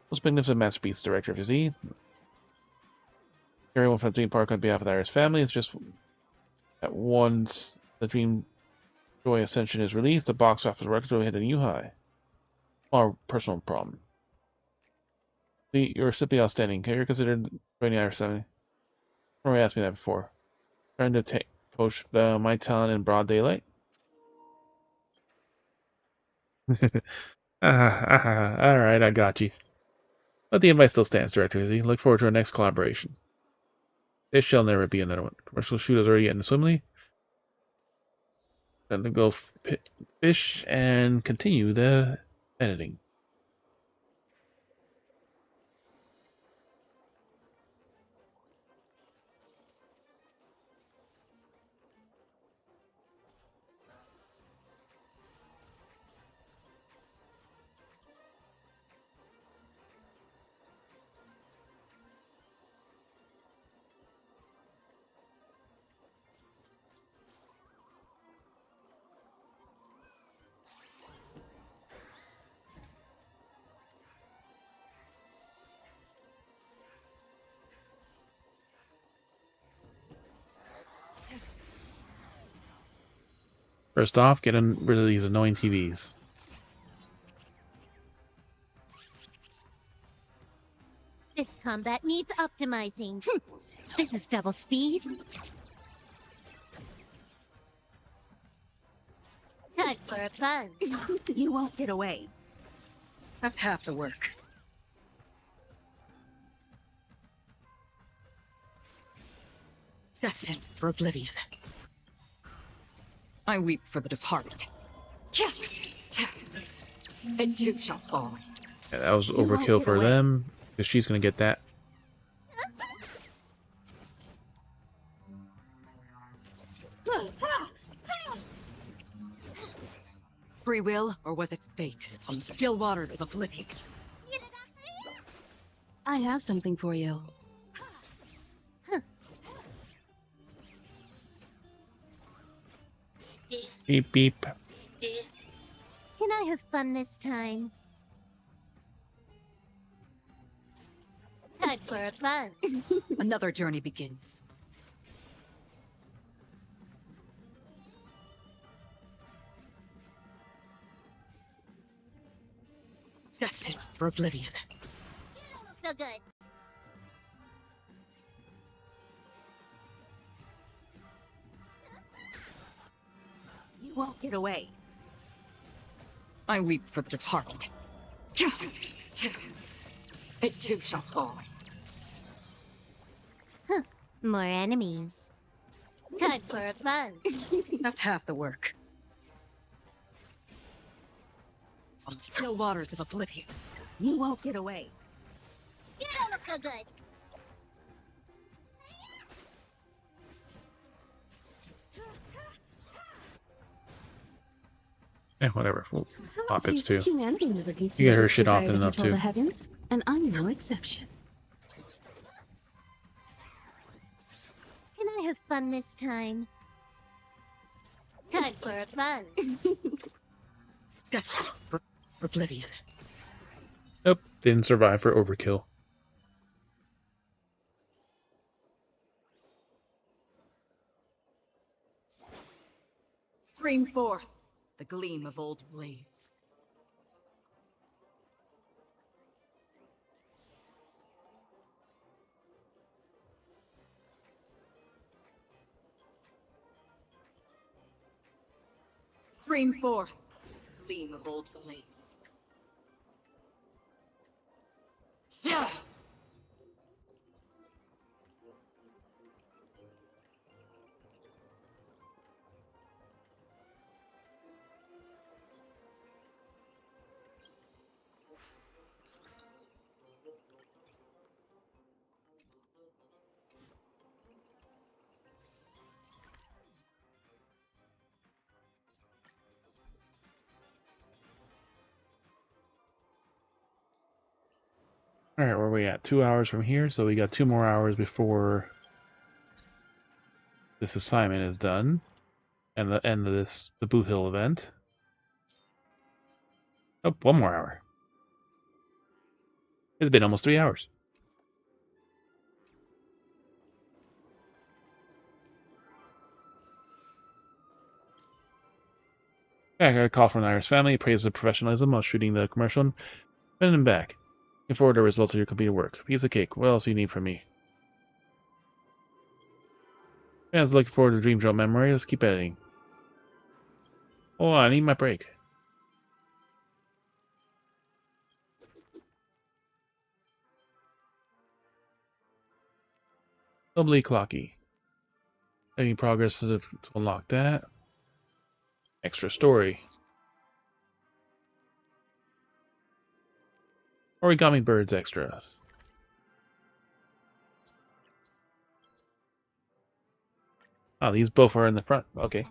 most magnificent masterpiece, Director FFXIV. Everyone from the Dream Park on behalf of the Iris family. It's just that once the Dream Joy Ascension is released, the box office records will hit a new high. Our personal problem. You're simply outstanding. You're considered joining Iris family. Somebody asked me that before. Trying to poach my talent in broad daylight. Alright, I got you. But the invite still stands, Director FFXIV. Look forward to our next collaboration. This shall never be another one. Commercial shoot is already ending swimmingly. Then to go fish and continue the editing. First off, get rid of these annoying TVs. This combat needs optimizing. This is double speed. Time for a fun. You won't get away. That's half the work. Destined for oblivion. I weep for the departed. It too shall fall. Yeah, that was won't overkill get for away. them, because she's gonna get that. Free will, or was it fate? On the still waters of oblivion. I have something for you. Beep beep. Can I have fun this time? Time for a fun. Another journey begins. Destined for oblivion. So good. You won't get away. I weep for the departed. It too shall fall. More enemies. Time for a fun. That's half the work. On the still waters of oblivion. You won't get away. You don't look so good. Eh, whatever. We'll pop it Seems too. humanity never concedes You get her its shit desire often to enough control too. the heavens, and I'm no exception. Can I have fun this time? Time for a fun. Destined for oblivion. Nope, didn't survive for overkill. Stream forth the gleam of old blades. Stream forth the gleam of old blades. Yeah. Alright, where are we at? 2 hours from here, so we got 2 more hours before this assignment is done. And the end of the Boot Hill event. Oh, 1 more hour. It's been almost 3 hours. Yeah, I got a call from the Iris family, praised the professionalism while shooting the commercial, and send him back. Looking forward to the results of your completed work. Piece of cake. What else do you need from me? Yeah, I was looking forward to Dream Drop Memory. Let's keep editing. Oh, I need my break. Doubly clocky. Any progress to unlock that? Extra story. Origami Birds extras. Oh, these both are in the front. Okay.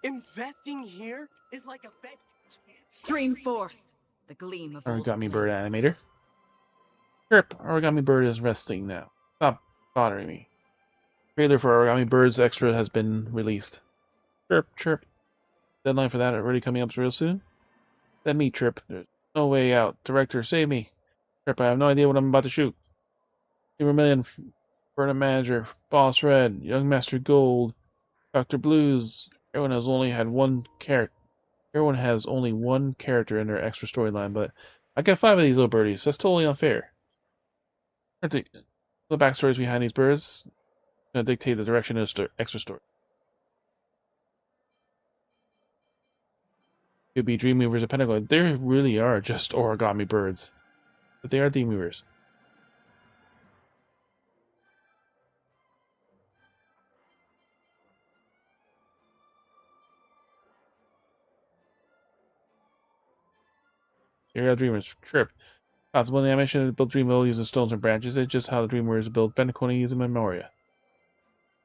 Investing here is like a bet. Stream forth the gleam of old Origami Bird blades. animator. Chirp, Origami Bird is resting now. Stop bothering me. Trailer for Origami Bird's extra has been released. Chirp, chirp. Deadline for that already coming up real soon? Let me, Chirp. There's no way out. Director, save me. Chirp, I have no idea what I'm about to shoot. Vermilion, Burner Manager, Boss Red, Young Master Gold, Dr. Blues. Everyone has only one character in their extra storyline, but I got 5 of these little birdies. That's totally unfair. The backstories behind these birds gonna dictate the direction of the extra story. Could be Dreamweavers of Pentagon. They really are just origami birds, but they are Dreamweavers. Here are Dreamers. Trip. Possible in the animation to build Dreamville using stones and branches. It's just how the Dreamweavers build Benaconi using Memoria.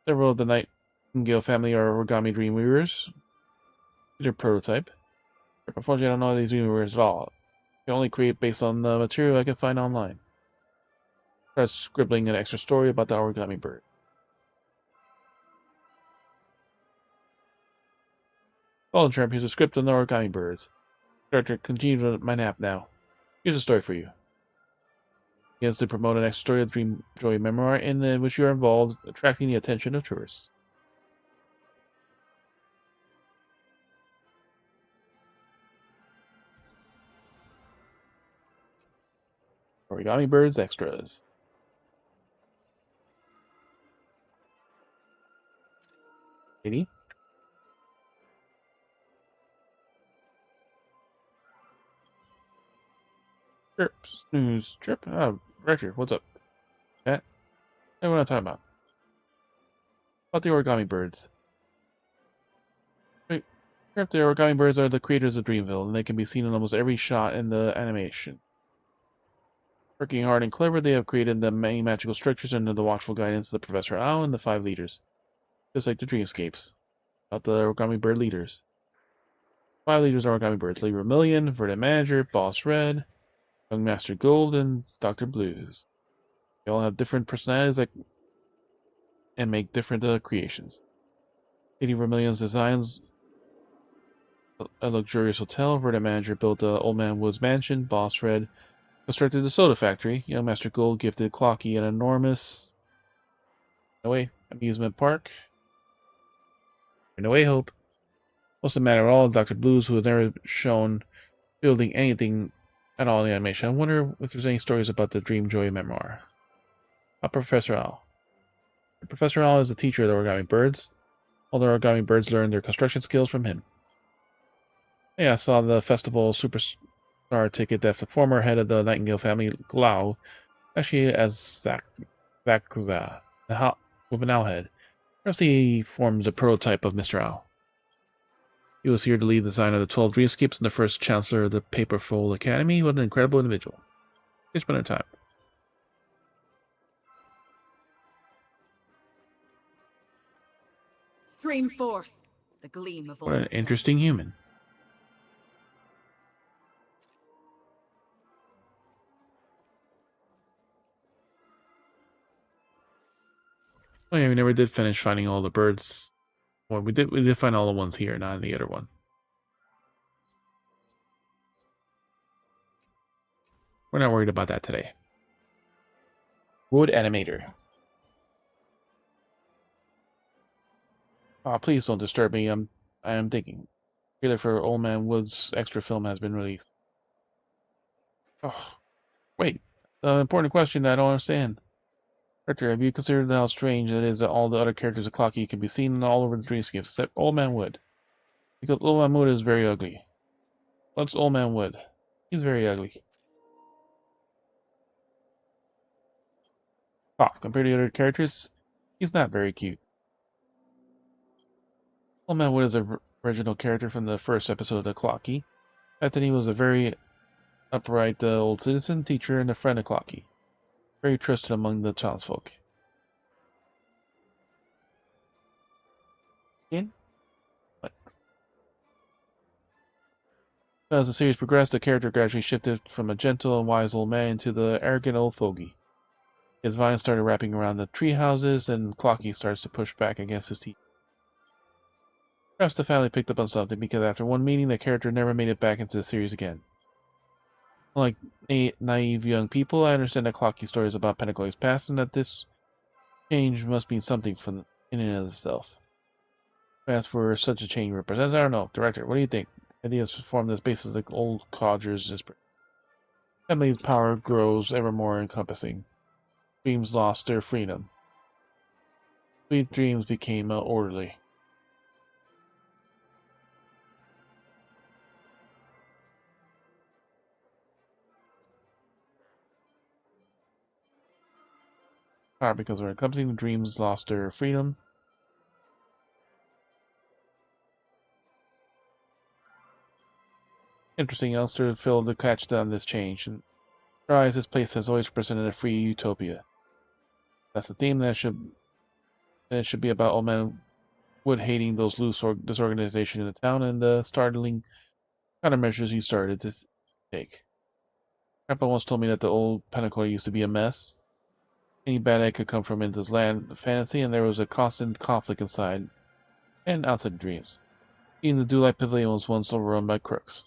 Several of the Nightingale family are origami Dreamweavers. These are prototype. Unfortunately, I don't know these Dreamweavers at all. I can only create based on the material I can find online. Try scribbling an extra story about the origami bird. Golden Tramp, here's a script on the origami birds. Director, continue my nap now. Here's a story for you. He has to promote an extra story of Dream Joy Memoir in which you are involved, attracting the attention of tourists. Origami Birds extras. Lady? Chirp, snooze, trip. Oh, Director, what's up? Chat? Hey, what am I talking about? About the origami birds. Wait, Chirp, the origami birds are the creators of Dreamville, and they can be seen in almost every shot in the animation. Working hard and clever, they have created the many magical structures under the watchful guidance of the Professor Owl and the 5 leaders. Just like the Dreamscapes. About the origami bird leaders. 5 leaders are origami birds. Lady Vermilion, Verdant Manager, Boss Red, Young Master Gold, and Dr. Blues. They all have different personalities and make different creations. Lady Vermilion's designs a luxurious hotel. Verdant Manager built Old Man Wood's mansion. Boss Red constructed the soda factory. Young Master Gold gifted Clocky an enormous amusement park. No way, Hope. What's the matter at all? Dr. Blues, who has never shown building anything at all in the animation. I wonder if there's any stories about the Dream Joy memoir. Professor Owl. Professor Owl is the teacher of the origami birds. All the origami birds learn their construction skills from him. Yeah, I saw the festival superstar ticket that the former head of the Nightingale family, Glau, actually as Zakza, with an owl head. Perhaps he forms a prototype of Mr. Owl. He was here to lead the design of the 12 Dreamscapes and the first Chancellor of the Paperful Academy. What an incredible individual. It's been our time. Stream forth the gleam of What an old interesting blades. human. Oh yeah, we never did finish finding all the birds. Well, we did find all the ones here, not in the other one. We're not worried about that today. Wood Animator. Oh, please don't disturb me. I am thinking. Trailer for Old Man Wood's extra film has been released. Oh, wait. The important question that I don't understand. Director, have you considered how strange it is that all the other characters of Clocky can be seen all over the dreamscape except Old Man Wood? Because Old Man Wood is very ugly. What's Old Man Wood? He's very ugly. Oh, compared to the other characters, he's not very cute. Old Man Wood is an original character from the first episode of the Clocky. Back then he was a very upright old citizen, teacher, and a friend of Clocky. Very trusted among the townsfolk. In? What? As the series progressed, the character gradually shifted from a gentle and wise old man to the arrogant old fogey. His vines started wrapping around the tree houses, and Clocky starts to push back against his teeth. Perhaps the family picked up on something, because after one meeting, the character never made it back into the series again. Unlike naive young people, I understand that Clocky's story is about Penacony's past, and that this change must mean something from in and of itself. As for such a change represents, I don't know. Director, what do you think? Ideas form this basis like old codgers. Family's power grows ever more encompassing. Dreams lost their freedom. Sweet dreams became orderly. Power becomes more encompassing. Dreams lost their freedom. Interesting, Elster failed to catch down this change. In her eyes, this place has always presented a free utopia. That's the theme that it should be about Old Man Wood hating those loose disorganization in the town and the startling countermeasures he started to take. Grandpa once told me that the old Penacony used to be a mess. Any bad egg could come from into his land of fantasy, and there was a constant conflict inside and outside dreams. Even the Dewlight Pavilion was once overrun by crooks.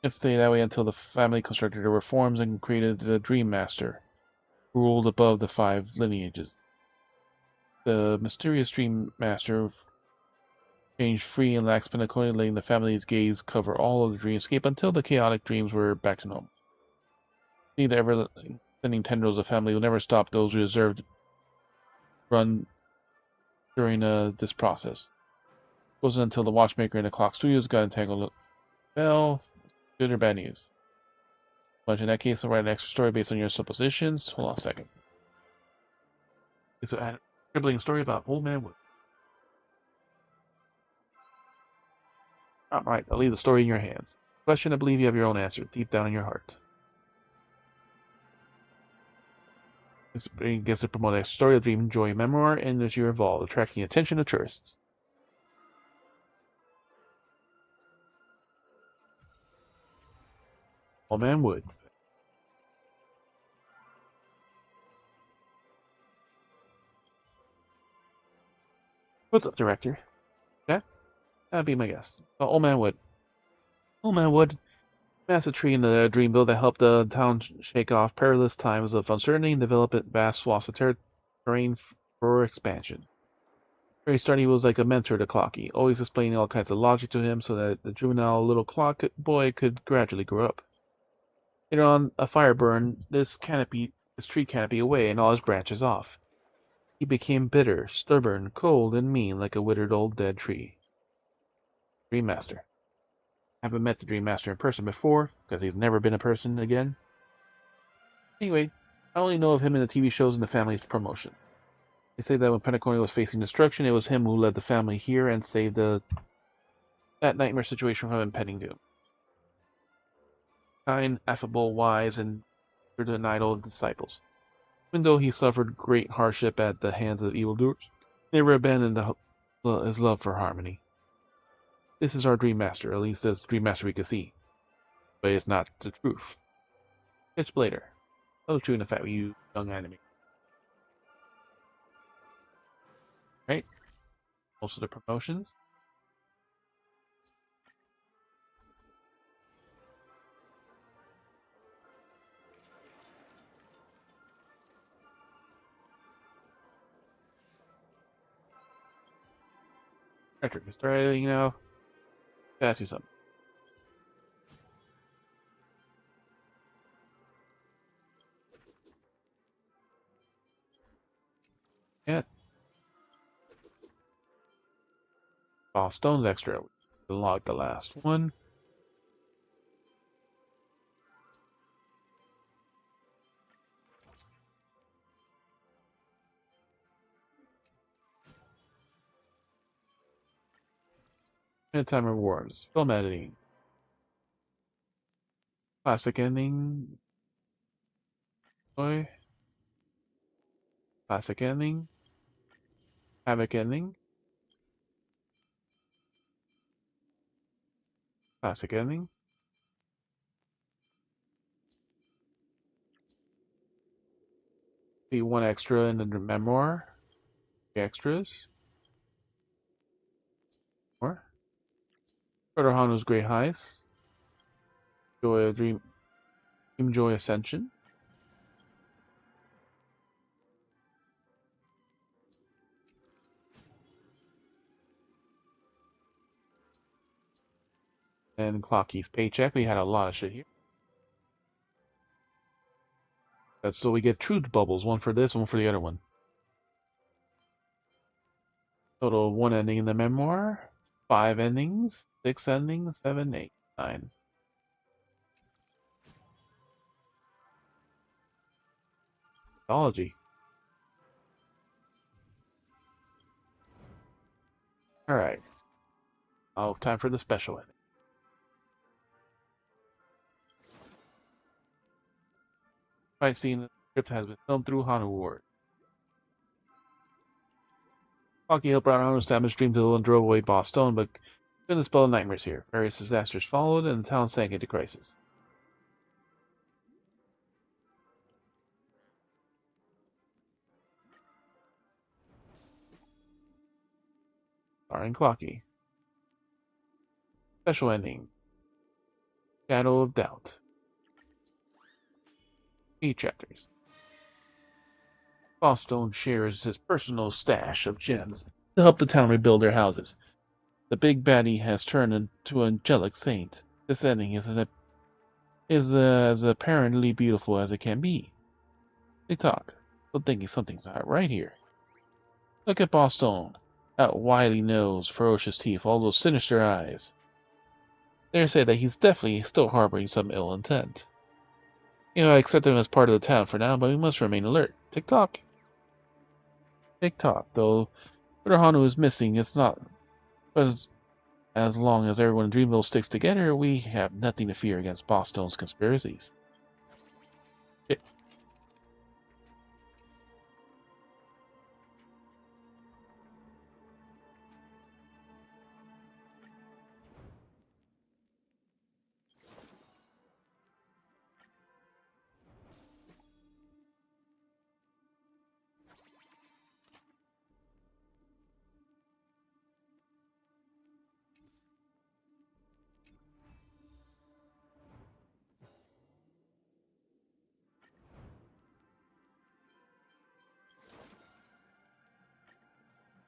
It stayed that way until the family constructed the reforms and created the Dream Master, who ruled above the 5 lineages. The mysterious Dream Master changed free and lax Penacony, letting the family's gaze cover all of the dreamscape until the chaotic dreams were back to normal. See, the ever-extending tendrils of family will never stop those who deserve to run during this process. It wasn't until the watchmaker and the clock studios got entangled. Well, good or bad news? But in that case, I'll write an extra story based on your suppositions. Hold on a second. It's a crippling story about Old Man Wood. Alright, I'll leave the story in your hands. Question, I believe you have your own answer, deep down in your heart. This gets to promote a story of dream, joy, and memoir, and as you evolve, attracting the attention of tourists. Old Man Wood. What's up, director? Yeah? That'd be my guess. Old Man Wood. Old Man Wood. Massive tree in the Dreamville that helped the town shake off perilous times of uncertainty and develop vast swaths of terrain for expansion. Very start, he was like a mentor to Clocky, always explaining all kinds of logic to him so that the juvenile little clock boy could gradually grow up. Later on, a fire burned this tree canopy away and all his branches off. He became bitter, stubborn, cold, and mean like a withered old dead tree. Dream Master. I haven't met the Dream Master in person before, because he's never been a person again. Anyway, I only know of him in the TV shows and the family's promotion. They say that when Penacony was facing destruction, it was him who led the family here and saved that nightmare situation from impending doom. Kind, affable, wise, and an idol of disciples. Even though he suffered great hardship at the hands of evildoers, he never abandoned his love for harmony. This is our Dream Master, at least as Dream Master we can see. But it's not the truth. Catch up later. I'll true in the fact with you young anime. Right? Most of the promotions. Patrick, you start editing now. Ask you something. Yeah. Stone's extra. Unlock the last one. Time rewards. Film editing. Classic ending. Joy. Classic ending. Havoc ending. Classic ending. See one extra in the memoir. The extras. More. Hanu's Great Heist. Joy Dream Joy Ascension. And Clocky's Paycheck. We had a lot of shit here. That's so we get truth bubbles, one for this, one for the other one. Total of 1 ending in the memoir, 5 endings, 6 endings, 7, 8, 9. Mythology. Alright. Oh, time for the special ending. Fight scene in the script has been filmed through Hanu Ward. Clocky helped out Hanu establish Dreamville and drove away Boss Stone, but couldn't dispel nightmares here. Various disasters followed, and the town sank into crisis. Starring Clocky. Special ending. Shadow of Doubt. 8 chapters. Bosstone shares his personal stash of gems to help the town rebuild their houses. The big baddie has turned into an angelic saint. This ending is as apparently beautiful as it can be. They talk, but thinking something's not right here. Look at Bosstone. That wily nose, ferocious teeth, all those sinister eyes. They say that he's definitely still harboring some ill intent. I accept him as part of the town for now, but we must remain alert. Tick-tock. Tick-tock, though Hanu is missing, it's not. But as long as everyone in Dreamville sticks together, we have nothing to fear against Bosstone's conspiracies. Shit.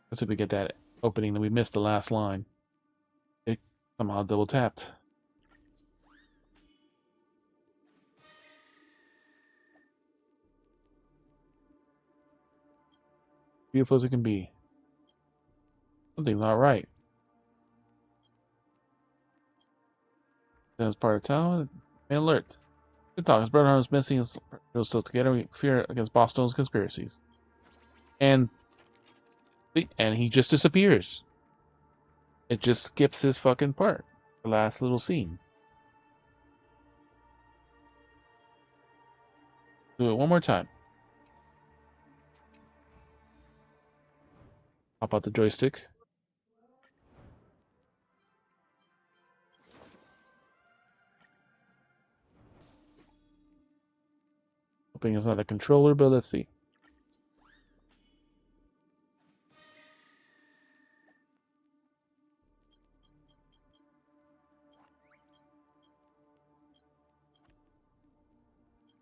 Let's see if we get that opening, and we missed the last line. It somehow double tapped. Beautiful as it can be. Something's not right. As part of town, remain alert. Good talk. His brother is missing. We're still together. We fear against Bosstone's conspiracies. And he just disappears. It just skips his fucking part. The last little scene. Do it one more time. Pop out the joystick. Hoping it's not a controller, but let's see.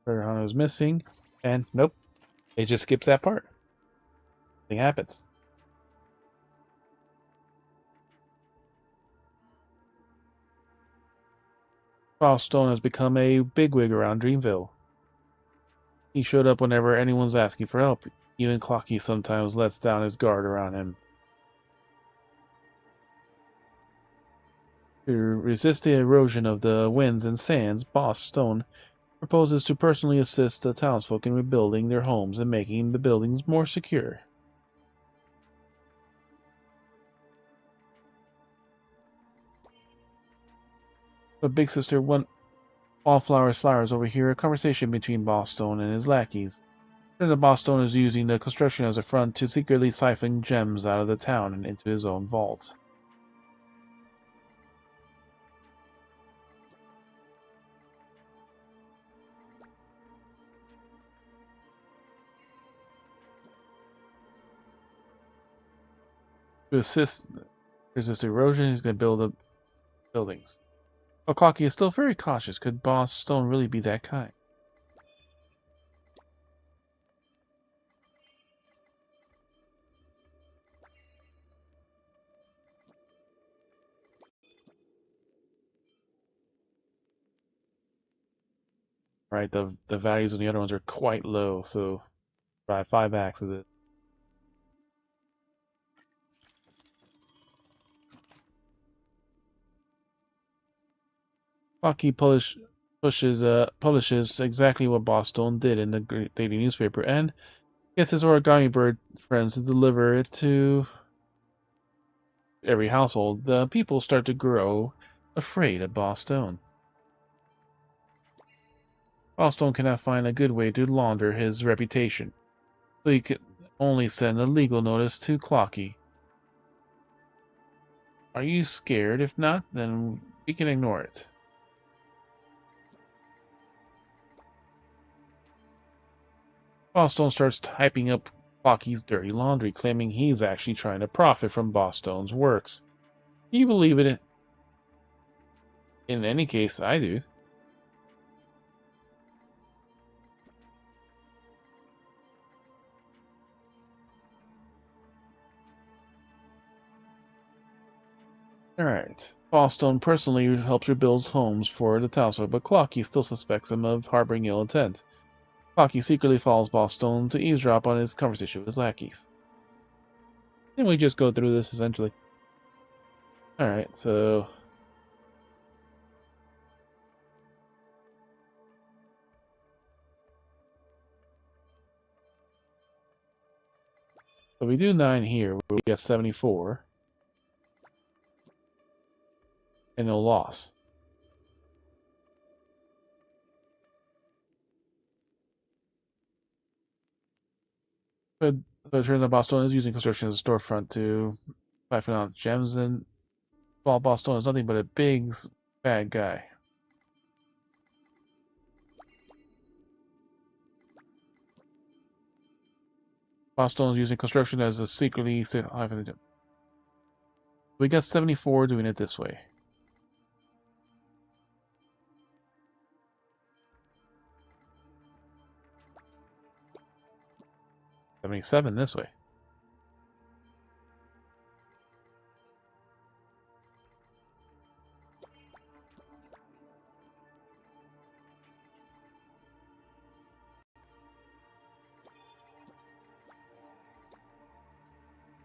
Hana is missing, and nope, it just skips that part. Nothing happens. Stone has become a bigwig around Dreamville. He showed up whenever anyone's asking for help. Even Clocky sometimes lets down his guard around him. To resist the erosion of the winds and sands, Boss Stone proposes to personally assist the townsfolk in rebuilding their homes and making the buildings more secure. But Big Sister, all flowers flowers overhear a conversation between Bosstone and his lackeys. The Bosstone is using the construction as a front to secretly siphon gems out of the town and into his own vault. To resist erosion, he's going to build up buildings. While Clocky is still very cautious. Could Bosstone really be that kind? Right, the values on the other ones are quite low, so try 5x of it. Clocky publishes exactly what Bosstone did in the daily newspaper and gets his origami bird friends to deliver it to every household. The people start to grow afraid of Bosstone. Bosstone cannot find a good way to launder his reputation, so he can only send a legal notice to Clocky. Are you scared? If not, then we can ignore it. Bosstone starts typing up Clocky's dirty laundry, claiming he's actually trying to profit from Bosstone's works. Do you believe it? In any case, I do. Alright. Bosstone personally helps rebuild homes for the townsfolk, but Clocky still suspects him of harboring ill intent. Clocky secretly follows Bosstone to eavesdrop on his conversation with his lackeys. And we just go through this essentially. Alright, so we do 9 here, we get 74. And no loss. But so it turns out Bosstone is using construction as a storefront to siphon out gems, and while Bosstone is nothing but a big bad guy. Bosstone is using construction as a secretly siphon the gem. We got 74 doing it this way. $77 this way.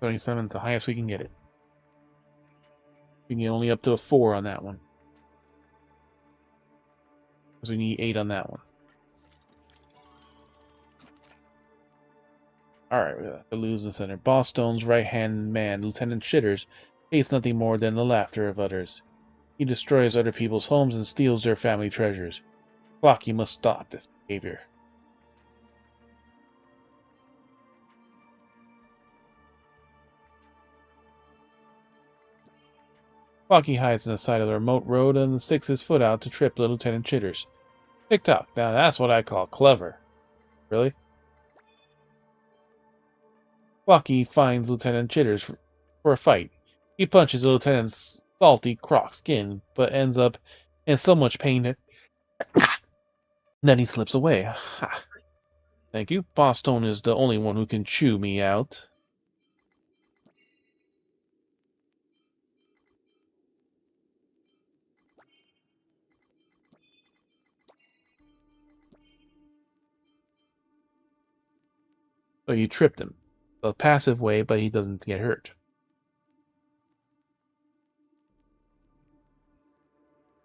$77 is the highest we can get it. We can get only up to a 4 on that one. Because we need 8 on that one. Alright, we have to lose the center. Bosstone's right-hand man, Lieutenant Shitters, hates nothing more than the laughter of others. He destroys other people's homes and steals their family treasures. Clocky must stop this behavior. Clocky hides in the side of the remote road and sticks his foot out to trip Lieutenant Chitters. Tick-tock, now that's what I call clever. Really? Clocky finds Lieutenant Chitters for a fight. He punches the lieutenant's salty croc skin, but ends up in so much pain that then he slips away. Ha. Thank you. Bosstone is the only one who can chew me out. So you tripped him. A passive way, but he doesn't get hurt.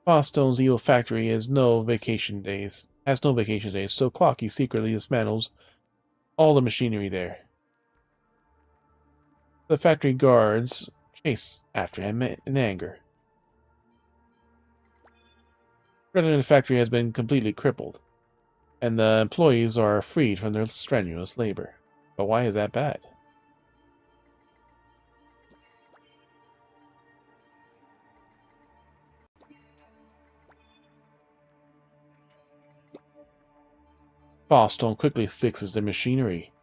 Bosstone's evil factory has no vacation days, so Clocky secretly dismantles all the machinery there. The factory guards chase after him in anger. Currently, the factory has been completely crippled, and the employees are freed from their strenuous labor. But why is that bad? Boston quickly fixes the machinery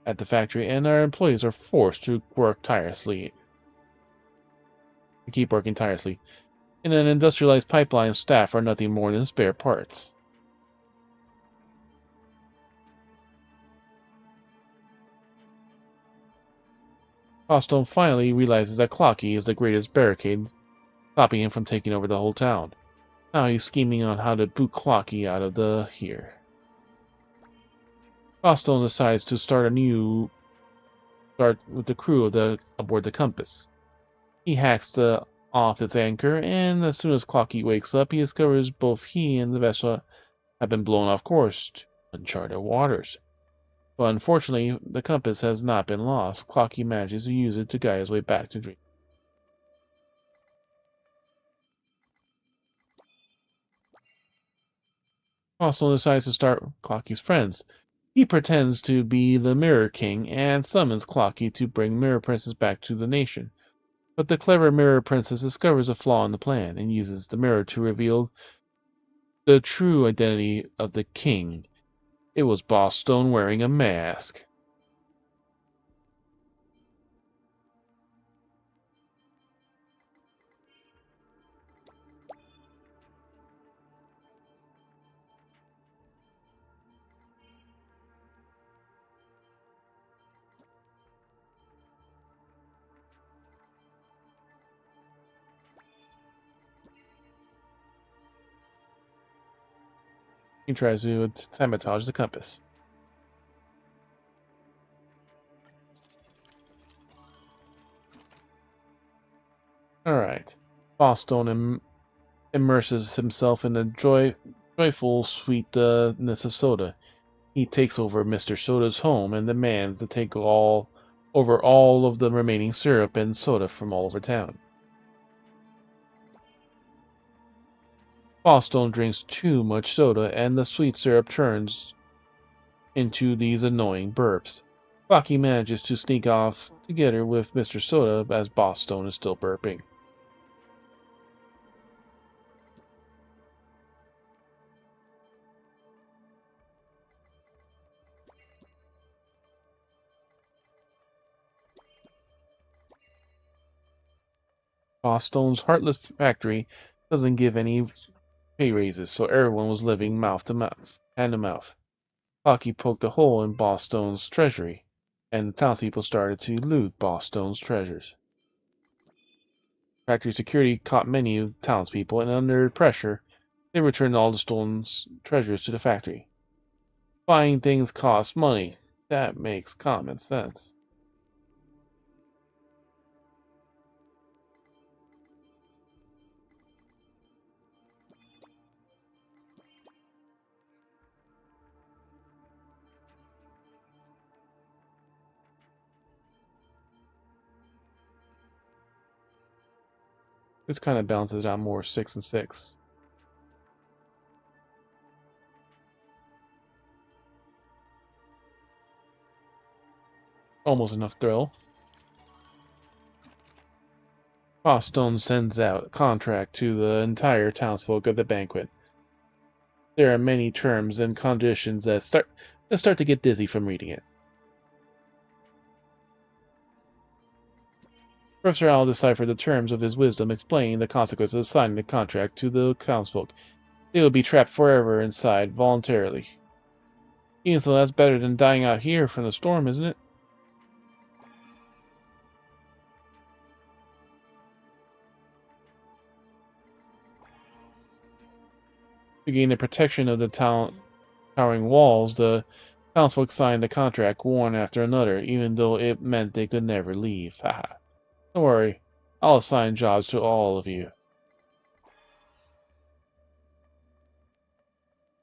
at the factory, and our employees are forced to keep working tirelessly. In an industrialized pipeline, staff are nothing more than spare parts. Boston finally realizes that Clocky is the greatest barricade, stopping him from taking over the whole town. Now he's scheming on how to boot Clocky out of here. Boston decides to start with the crew aboard the Compass. He hacks off its anchor, and as soon as Clocky wakes up, he discovers both he and the vessel have been blown off course to uncharted waters. But unfortunately, the compass has not been lost. Clocky manages to use it to guide his way back to Dream. Also decides to start Clocky's friends. He pretends to be the Mirror King and summons Clocky to bring Mirror Princess back to the nation. But the clever Mirror Princess discovers a flaw in the plan and uses the mirror to reveal the true identity of the king. It was Boss Stone wearing a mask. He tries to sabotage the compass. Alright. Boss Stone immerses himself in the joyful sweetness of soda. He takes over Mr. Soda's home and demands to take over all of the remaining syrup and soda from all over town. Boston drinks too much soda, and the sweet syrup turns into these annoying burps. Rocky manages to sneak off together with Mr. Soda as Boston is still burping. Boston's heartless factory doesn't give any pay raises, so everyone was living mouth to mouth, hand to mouth. Rocky poked a hole in Boston's treasury, and the townspeople started to loot Boston's treasures. Factory security caught many of the townspeople, and under pressure, they returned all the stolen treasures to the factory. Buying things costs money. That makes common sense. This kind of balances out more 6 and 6. Almost enough thrill. Boston sends out a contract to the entire townsfolk of the banquet. There are many terms and conditions that start to get dizzy from reading it. Professor Owl deciphered the terms of his wisdom, explaining the consequences of signing the contract to the townsfolk. They will be trapped forever inside voluntarily. Even so, that's better than dying out here from the storm, isn't it? To gain the protection of the towering walls, the townsfolk signed the contract one after another, even though it meant they could never leave. Haha. Don't worry, I'll assign jobs to all of you.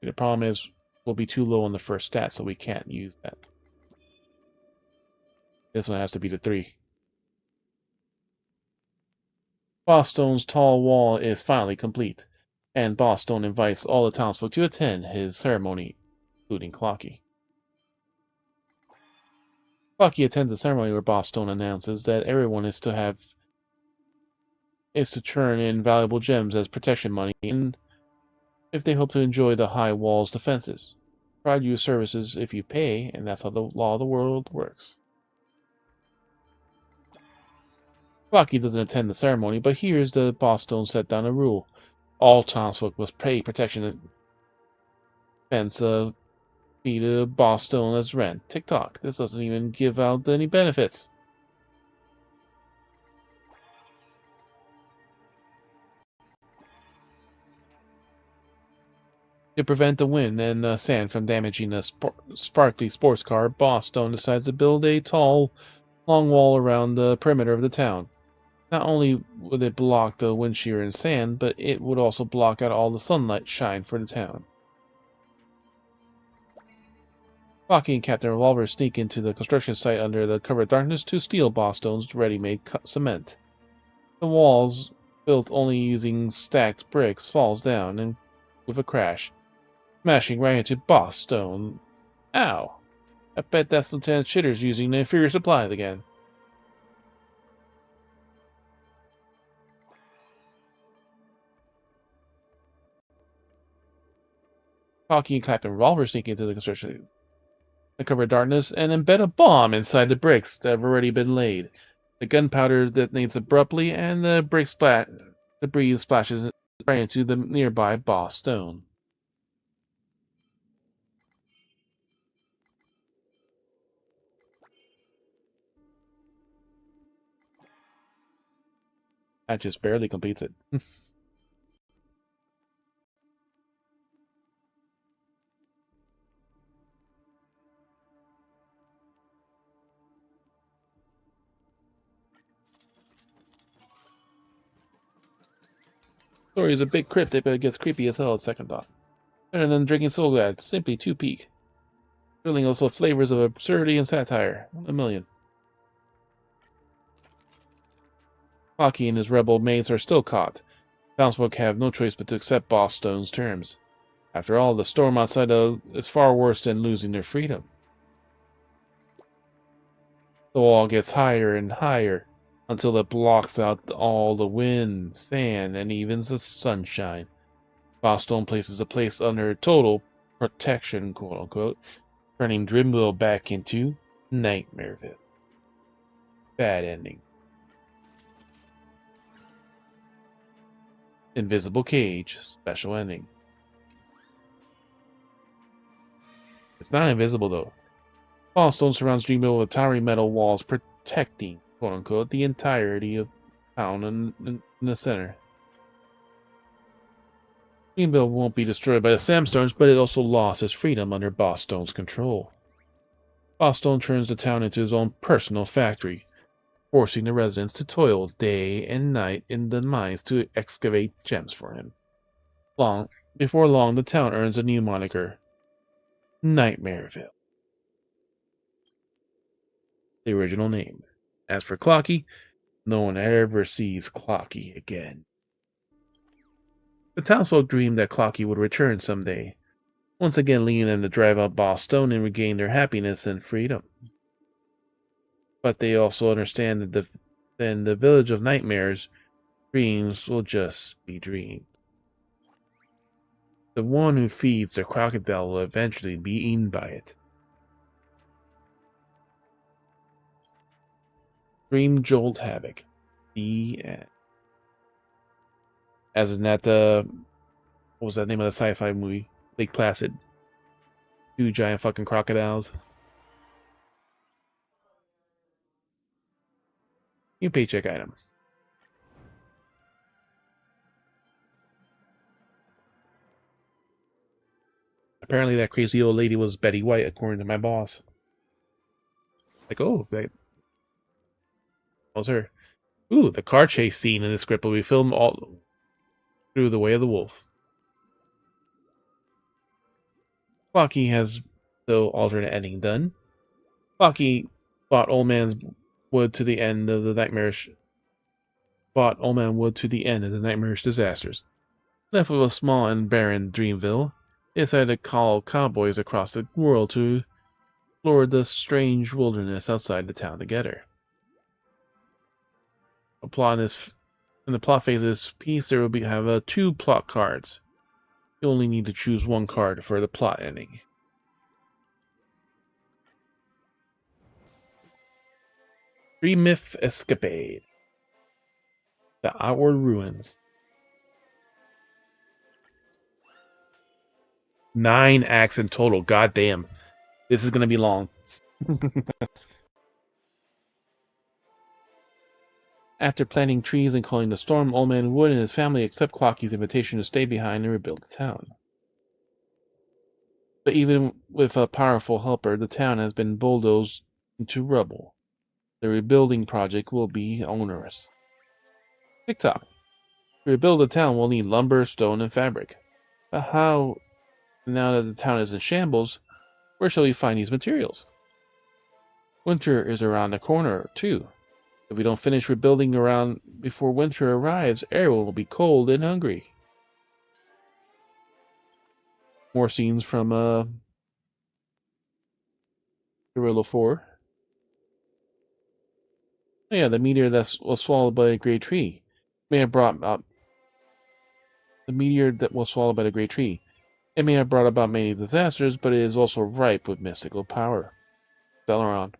The problem is, we'll be too low on the first stat, so we can't use that. This one has to be the 3. Boston's tall wall is finally complete. and Boss Stone invites all the townsfolk to attend his ceremony, including Clocky. Clocky attends the ceremony where Boss Stone announces that everyone is to turn in valuable gems as protection money, and if they hope to enjoy the high wall's defenses. Provide you services if you pay, and that's how the law of the world works. Clocky doesn't attend the ceremony, but hears the Boss Stone set down a rule. All townsfolk must pay protection expense fee to Boss Stone as rent. Tick-tock. This doesn't even give out any benefits. To prevent the wind and sand from damaging the sparkly sports car, Boss Stone decides to build a tall, long wall around the perimeter of the town. Not only would it block the wind shear and sand, but it would also block out all the sunlight shine for the town. Clocky and Captain Revolver sneak into the construction site under the cover of darkness to steal Boss Stone's ready-made cement. The walls, built only using stacked bricks, falls down and with a crash, smashing right into Boss Stone. Ow! I bet that's Lieutenant Chitter's using the inferior supply again. Clocky and Captain Revolver sneak into the construction the cover of darkness and embed a bomb inside the bricks that have already been laid. The gunpowder detonates abruptly, and the debris splashes right into the nearby Boss Stone. That just barely completes it. Story is a bit cryptic, but it gets creepy as hell at second thought. Better than drinking Soul Glad, simply too peak. Thrilling also flavors of absurdity and satire. 1,000,000. Clocky and his rebel mates are still caught. Townsfolk have no choice but to accept Boss Stone's terms. After all, the storm outside is far worse than losing their freedom. The wall gets higher and higher, until it blocks out all the wind, sand, and even the sunshine. Boss Stone places the place under total protection, quote-unquote, turning Dreamville back into Nightmareville. Bad ending. Invisible Cage, special ending. It's not invisible, though. Boss Stone surrounds Dreamville with towering metal walls protecting, quote-unquote, the entirety of town in the center. Dreamville won't be destroyed by the Sandstorms, but it also lost its freedom under Boss Stone's control. Boss Stone turns the town into his own personal factory, forcing the residents to toil day and night in the mines to excavate gems for him. Before long, the town earns a new moniker, Nightmareville. The original name. As for Clocky, no one ever sees Clocky again. The townsfolk dreamed that Clocky would return someday, once again leading them to drive out Boss Stone and regain their happiness and freedom. But they also understand that in the village of nightmares, dreams will just be dreams. The one who feeds the crocodile will eventually be eaten by it. Dream Jolt Havoc. The end. As in that, what was that name of the sci-fi movie? Lake Placid. 2 giant fucking crocodiles. New paycheck item. Apparently that crazy old lady was Betty White, according to my boss. Like, oh, that was her. Ooh, the car chase scene in this script will be filmed all through The Way of the Wolf. Clocky has the alternate ending done. Clocky bought Old Man's Wood to the end of the nightmarish. Bought Old Man Wood to the end of the nightmarish disasters. Left with a small and barren Dreamville, they decided to call cowboys across the world to explore the strange wilderness outside the town together. A plot in the plot phase of this piece, there will have 2 plot cards. You only need to choose 1 card for the plot ending. Dream Myth Escapade. The Outward Ruins. 9 acts in total. God damn. This is going to be long. After planting trees and calling the storm, Old Man Wood and his family accept Clocky's invitation to stay behind and rebuild the town. But even with a powerful helper, the town has been bulldozed into rubble. The rebuilding project will be onerous. TikTok. To rebuild the town, we'll need lumber, stone, and fabric. But how, now that the town is in shambles, where shall we find these materials? Winter is around the corner, too. If we don't finish rebuilding around before winter arrives, everyone will be cold and hungry. More scenes from Guerrilla 4. Oh yeah, the meteor that was swallowed by a great tree may have brought up the meteor that was swallowed by the great tree. It may have brought about many disasters, but it is also ripe with mystical power. Celeron.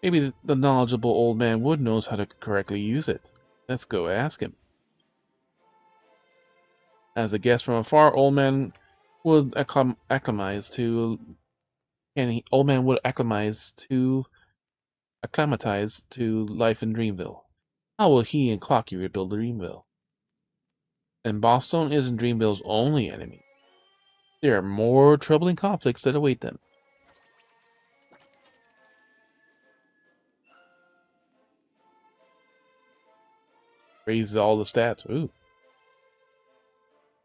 Maybe the knowledgeable Old Man Wood knows how to correctly use it. Let's go ask him. As a guest from afar, Old Man Wood acclimatize to life in Dreamville. How will he and Clocky rebuild Dreamville? And Boston isn't Dreamville's only enemy. There are more troubling conflicts that await them. Raises all the stats. Ooh.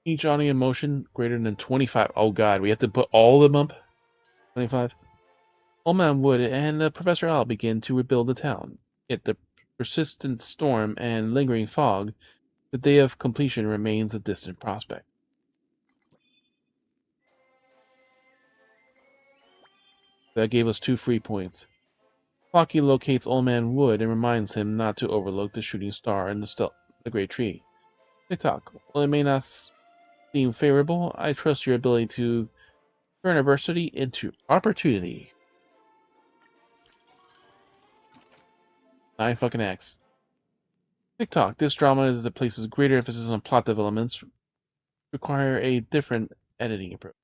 Each audio emotion greater than 25. Oh god, we have to put all of them up? 25. Old Man Wood and Professor Owl begin to rebuild the town. Yet the persistent storm and lingering fog, the day of completion remains a distant prospect. That gave us 2 free points. Clocky locates Old Man Wood and reminds him not to overlook the shooting star and the great tree. TikTok. While it may not seem favorable, I trust your ability to turn adversity into opportunity. 9 fucking acts. TikTok. This drama is that places greater emphasis on plot developments require a different editing approach.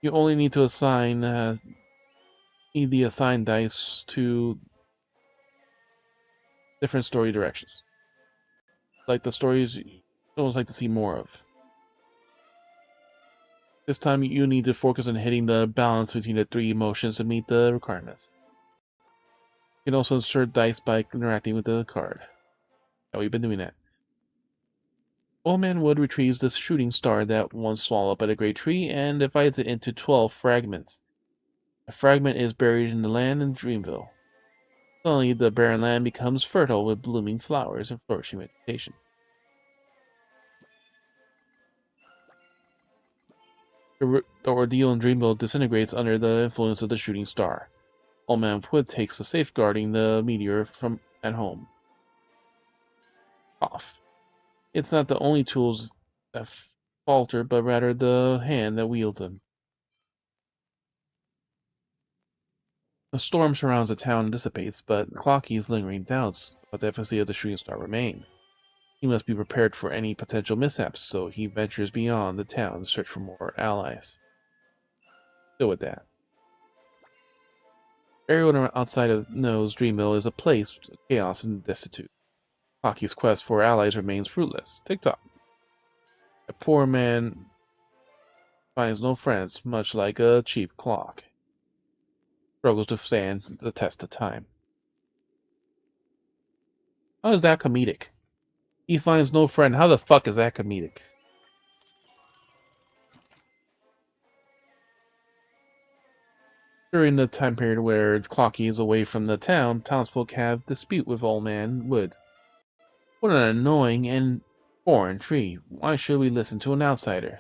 You only need to assign the assigned dice to different story directions. Like the stories you almost like to see more of. This time you need to focus on hitting the balance between the 3 emotions to meet the requirements. You can also insert dice by interacting with the card. Oh, we've been doing that. Old Man Wood retrieves the shooting star that once swallowed by the great tree and divides it into 12 fragments. A fragment is buried in the land in Dreamville. Suddenly, the barren land becomes fertile with blooming flowers and flourishing vegetation. The ordeal in Dreamville disintegrates under the influence of the shooting star. Old Man Wood takes to safeguarding the meteor from at home. Off. It's not the only tools that falter, but rather the hand that wields them. The storm surrounds the town and dissipates, but Clocky's lingering doubts about the efficacy of the shooting star remain. He must be prepared for any potential mishaps, so he ventures beyond the town to search for more allies. Still with that. Everyone outside of knows Dreamville is a place of chaos and destitute. Clocky's quest for allies remains fruitless. TikTok. A poor man finds no friends, much like a cheap clock. Struggles to stand the test of time. How is that comedic? He finds no friend. How the fuck is that comedic? During the time period where Clocky is away from the town, townsfolk have dispute with Old Man Wood. What an annoying and foreign tree. Why should we listen to an outsider?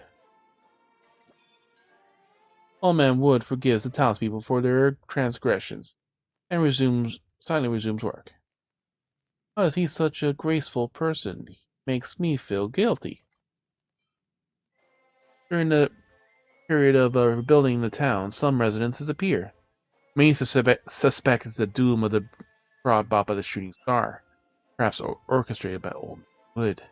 Old Man Wood forgives the townspeople for their transgressions and silently resumes work. How is he such a graceful person? He makes me feel guilty. During the period of rebuilding the town, some residents disappear. Many suspect it's the doom of the brought about by the shooting star, perhaps orchestrated by Old Man Wood.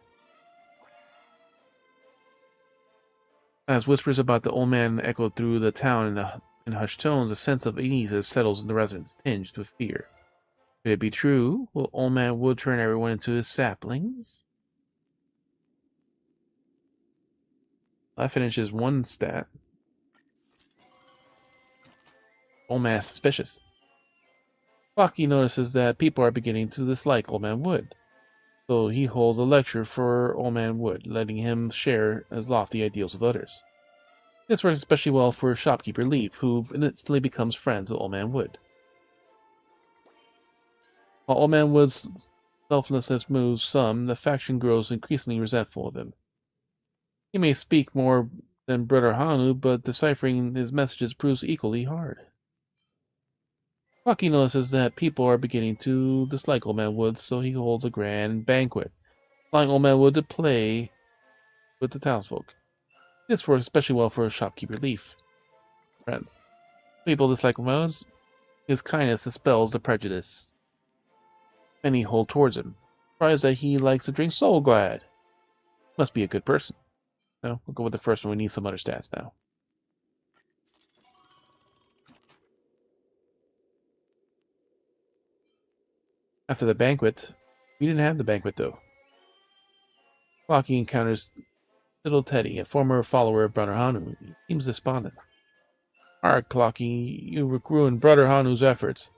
As whispers about the old man echo through the town in hushed tones, a sense of unease settles in the residents, tinged with fear. Could it be true? Will Old Man Wood turn everyone into his saplings? That finishes one stat. Old Man is suspicious. Rocky notices that people are beginning to dislike Old Man Wood, so he holds a lecture for Old Man Wood, letting him share his lofty ideals with others. This works especially well for shopkeeper Leaf, who instantly becomes friends with Old Man Wood. While Old Man Wood's selflessness moves some, the faction grows increasingly resentful of him. He may speak more than Brother Hanu, but deciphering his messages proves equally hard. Rocky notices that people are beginning to dislike Old Man Wood, so he holds a grand banquet, allowing Old Man Wood to play with the townsfolk. This works especially well for shopkeeper Leaf. Friends. People dislike Old Man Wood. His kindness dispels the prejudice many hold towards him. Surprised that he likes to drink Soul Glad. Must be a good person. No, we'll go with the first one. We need some other stats now. After the banquet, we didn't have the banquet though. Clocky encounters little Teddy, a former follower of Brother Hanu. He seems despondent. Alright, Clocky, you ruined Brother Hanu's efforts.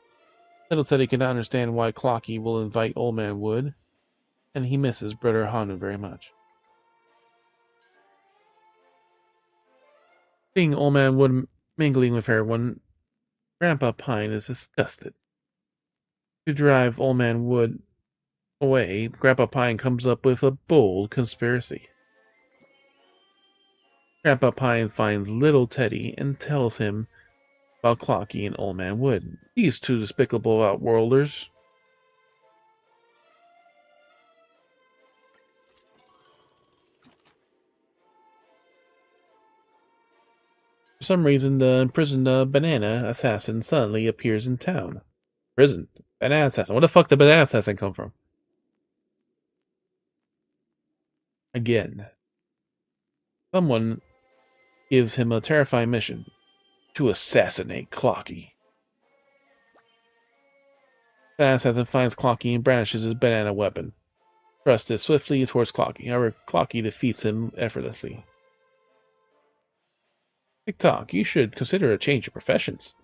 Little Teddy cannot understand why Clocky will invite Old Man Wood, and he misses Brother Hanu very much. Seeing Old Man Wood mingling with everyone, Grandpa Pine is disgusted. To drive Old Man Wood away, Grandpa Pine comes up with a bold conspiracy. Grandpa Pine finds little Teddy and tells him about Clocky and Old Man Wood. These two despicable outworlders. For some reason, the imprisoned banana assassin suddenly appears in town. Prison? Banana assassin. Where the fuck did banana assassin come from? Again. Someone gives him a terrifying mission. To assassinate Clocky. Banana assassin finds Clocky and brandishes his banana weapon. Thrusts it swiftly towards Clocky. However, Clocky defeats him effortlessly. TikTok, you should consider a change of professions.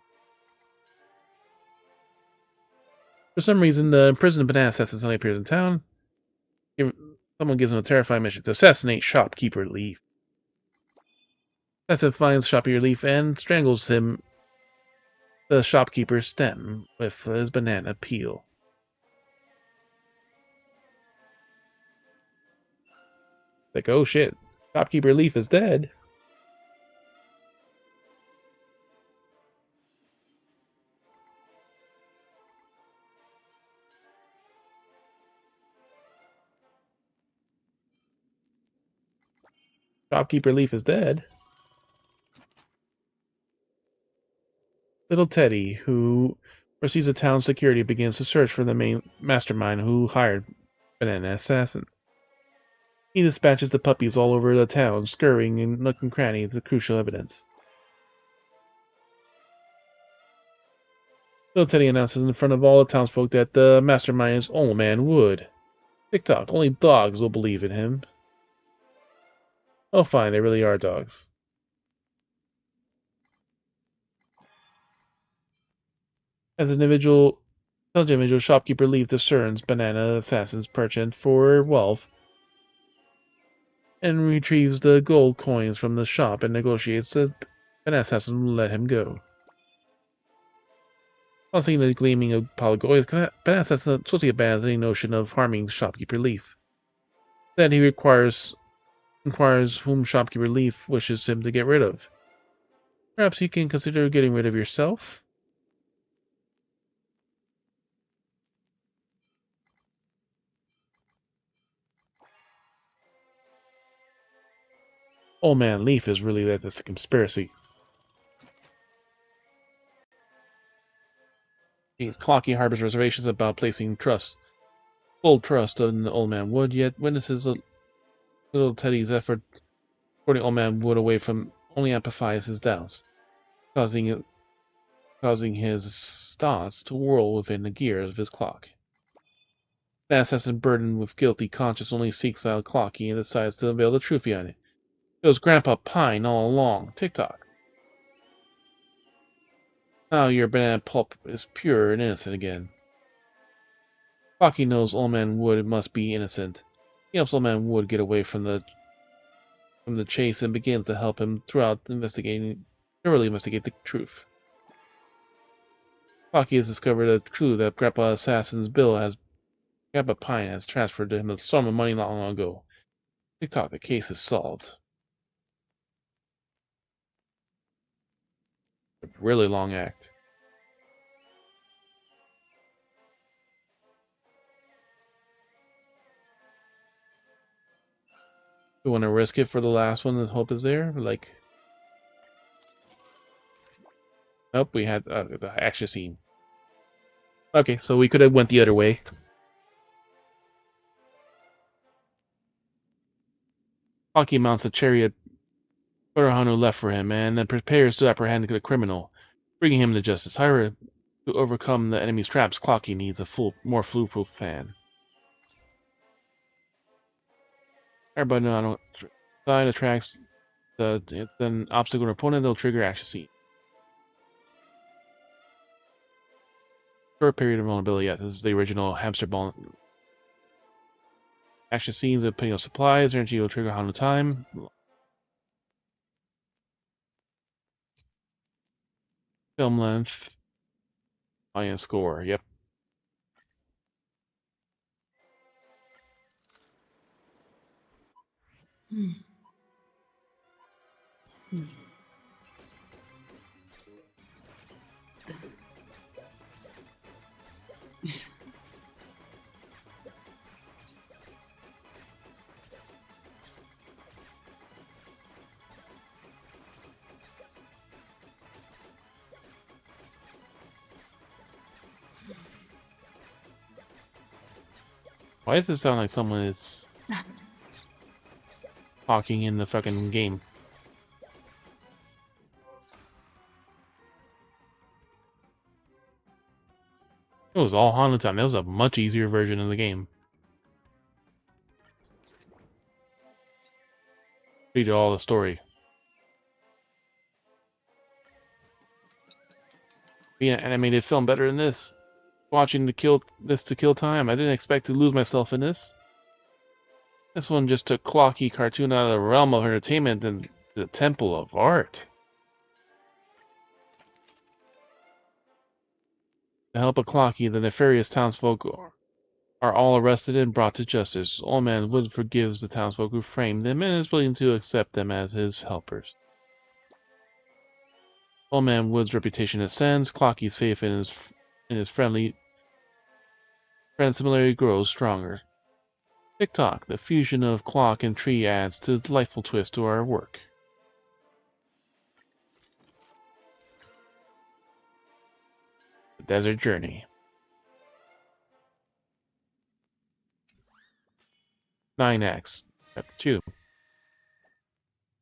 For some reason, the imprisoned banana assassin suddenly appears in town. Someone gives him a terrifying mission to assassinate shopkeeper Leaf. Assassin finds shopkeeper Leaf and strangles him, the shopkeeper's stem, with his banana peel. Like, oh shit, shopkeeper Leaf is dead. Shopkeeper Leaf is dead. Little Teddy, who receives the town's security, begins to search for the main mastermind who hired Banana Assassin. He dispatches the puppies all over the town, scurrying in nook and cranny to crucial evidence. Little Teddy announces in front of all the townsfolk that the mastermind is Old Man Wood. TikTok, only dogs will believe in him. Oh fine, they really are dogs. As individual shopkeeper Leaf discerns Banana Assassin's penchant for wealth and retrieves the gold coins from the shop and negotiates that Banana Assassin will let him go. While seeing the gleaming of pile of gold, Banana Assassin totally abandons any notion of harming shopkeeper Leaf. Then he inquires whom shopkeeper Leaf wishes him to get rid of. Perhaps you can consider getting rid of yourself? Old man Leaf is really led this conspiracy. Clocky harbors reservations about placing full trust in Old Man Wood, yet witnesses little Teddy's effort putting Old Man Wood away from only amplifies his doubts, causing his thoughts to whirl within the gears of his clock. An assassin burdened with guilty conscience only seeks out Clocky and decides to unveil the truth behind it. It was Grandpa Pine all along. Tick-tock. Now your banana pulp is pure and innocent again. Clocky knows Old Man Wood must be innocent. He helps Old Man Wood get away from the chase and begins to help him thoroughly investigate the truth. Clocky has discovered a clue that Grandpa Pine has transferred to him a sum of money not long ago. Tick-tock, the case is solved. A really long act. We want to risk it for the last one. The hope is there. Like, nope, we had the action scene. Okay, so we could have went the other way. Clocky mounts a chariot Furuhanu left for him, and then prepares to apprehend the criminal, bringing him to justice. However, to overcome the enemy's traps, Clocky needs a more foolproof plan. Everybody know side attracts it's an obstacle or opponent, they'll trigger action scene. Short period of vulnerability, yes, this is the original hamster ball. Action scenes of putting of supplies, energy will trigger Hanu time. Film length. Audience score, yep. Why does it sound like someone is talking in the fucking game? It was all Hanu time. That was a much easier version of the game. Read all the story. Be an animated film better than this. Watching to kill time. I didn't expect to lose myself in this. This one just took Clocky cartoon out of the realm of entertainment and the temple of art. To help a Clocky, the nefarious townsfolk are all arrested and brought to justice. Old Man Wood forgives the townsfolk who framed them and is willing to accept them as his helpers. Old Man Wood's reputation ascends. Clocky's faith in his friend similarly grows stronger. Tick-tock, the fusion of clock and tree adds to a delightful twist to our work. The Desert Journey. 9 acts, Chapter 2.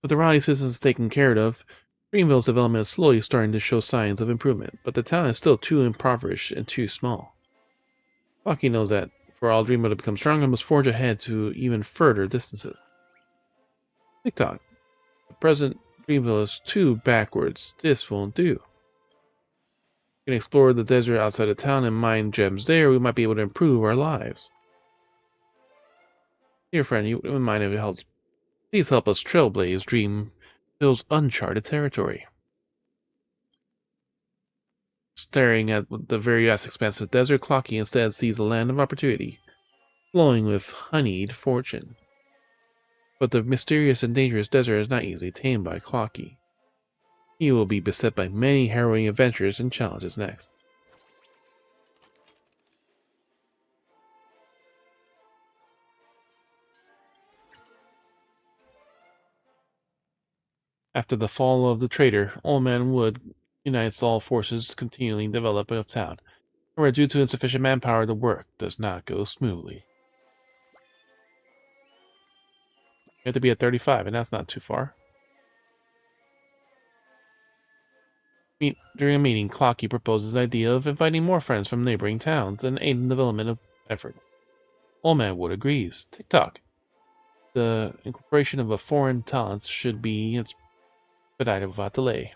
With the Raleigh citizens taken care of, Greenville's development is slowly starting to show signs of improvement, but the town is still too impoverished and too small. Clocky knows that, for all Greenville to become stronger, must forge ahead to even further distances. Tick-tock, the present Greenville is too backwards. This won't do. We can explore the desert outside of town and mine gems there. We might be able to improve our lives. Dear friend, you wouldn't mind if it helps. Please help us trailblaze Dreamville's uncharted territory. Staring at the very vast expanse of the desert, Clocky instead sees a land of opportunity, flowing with honeyed fortune. But the mysterious and dangerous desert is not easily tamed by Clocky. He will be beset by many harrowing adventures and challenges next. After the fall of the traitor, Old Man Wood unites all forces to continually develop uptown. However, due to insufficient manpower, the work does not go smoothly. You have to be at 35, and that's not too far. During a meeting, Clocky proposes the idea of inviting more friends from neighboring towns and aid in the development of effort. Old Man Wood agrees. TikTok. The incorporation of a foreign talents should be expedited without delay.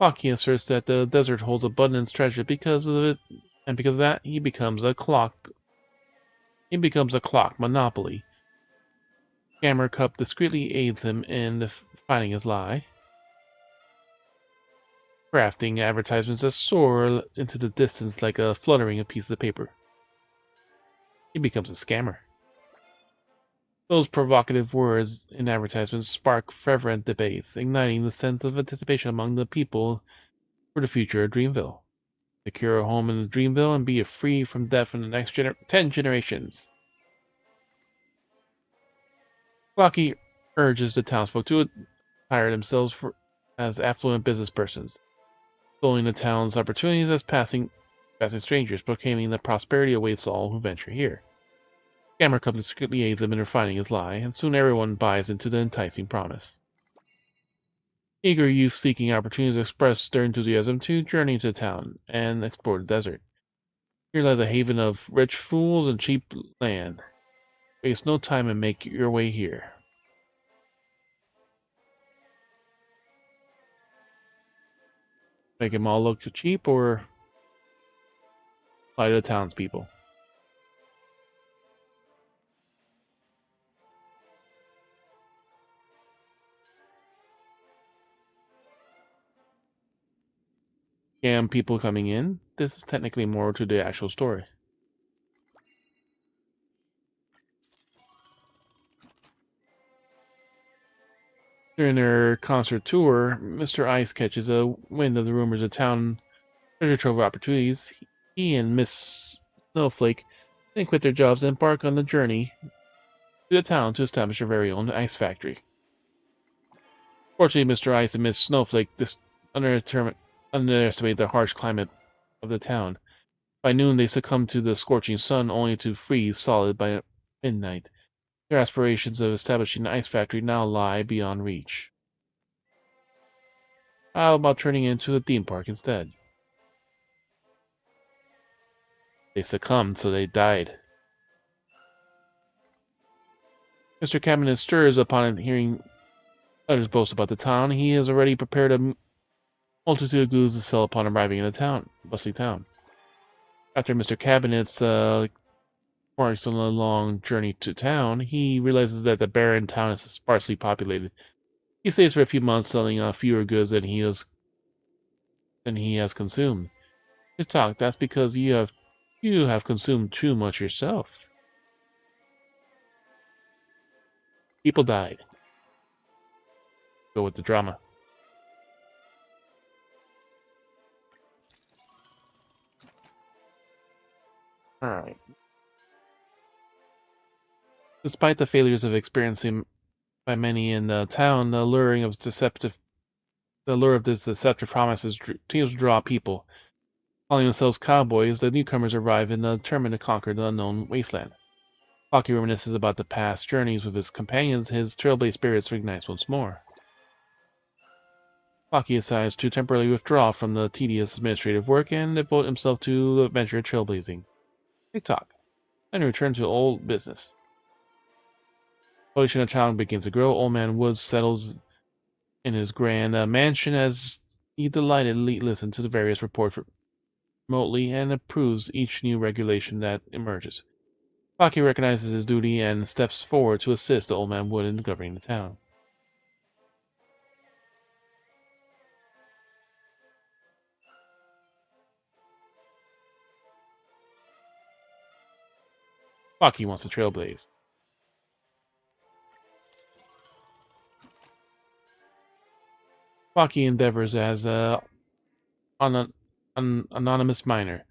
Clocky asserts that the desert holds abundant treasure because of it, and because of that, he becomes a clock monopoly. Scammer Cup discreetly aids him in finding his lie, crafting advertisements that soar into the distance like a fluttering of pieces of paper. He becomes a scammer. Those provocative words in advertisements spark fervent debates, igniting the sense of anticipation among the people for the future of Dreamville. Secure a home in Dreamville and be free from death in the next 10 generations. Clocky urges the townsfolk to attire themselves as affluent business persons, extolling the town's opportunities as passing strangers, proclaiming that prosperity awaits all who venture here. Scammer Cup discreetly aids him in refining his lie, and soon everyone buys into the enticing promise. Eager youth seeking opportunities express their enthusiasm to journey to town and explore the desert. Here lies a haven of rich fools and cheap land. Waste no time and make your way here. Make them all look cheap or lie to the townspeople. Scam people coming in. This is technically more to the actual story. During their concert tour, Mr. Ice catches a wind of the rumors of town treasure trove opportunities. He and Miss Snowflake then quit their jobs and embark on the journey to the town to establish their very own ice factory. Fortunately, Mr. Ice and Miss Snowflake underestimate the harsh climate of the town. By noon, they succumb to the scorching sun, only to freeze solid by midnight. Their aspirations of establishing an ice factory now lie beyond reach. How about turning it into a theme park instead? They succumbed, so they died. Mr. Cabinet stirs upon hearing others boast about the town. He has already prepared a multitude of goods to sell upon arriving in the bustling town. After Mr. Cabinet's embarks on a long journey to town, he realizes that the barren town is sparsely populated. He stays for a few months selling fewer goods than he has consumed. His talk, that's because you have consumed too much yourself. People died. Go with the drama. Alright. Despite the failures of experiencing by many in the town, the lure of this deceptive promises continues to draw people. Calling themselves cowboys, the newcomers arrive in determined to conquer the unknown wasteland. Clocky reminisces about the past journeys with his companions. His trailblaze spirits ignites once more. Clocky decides to temporarily withdraw from the tedious administrative work and devote himself to the adventure trailblazing. TikTok. And return to old business. Population of town begins to grow. Old Man Woods settles in his grand mansion as he delightedly listens to the various reports remotely and approves each new regulation that emerges. Clocky recognizes his duty and steps forward to assist Old Man Wood in governing the town. Fuck, he wants to trailblaze. Rocky endeavors as an anonymous miner,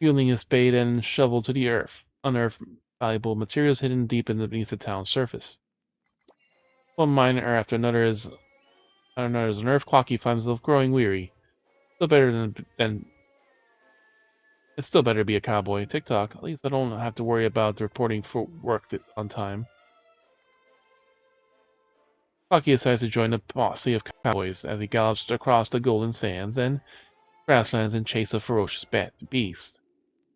wielding a spade and shovel to the earth, unearth valuable materials hidden deep beneath the town's surface. One miner after another is unearthed. Clocky finds himself growing weary. Still better than it's still better to be a cowboy. TikTok, at least I don't have to worry about reporting for work on time. Clocky decides to join the posse of cowboys as he gallops across the golden sands and grasslands in chase of ferocious beasts.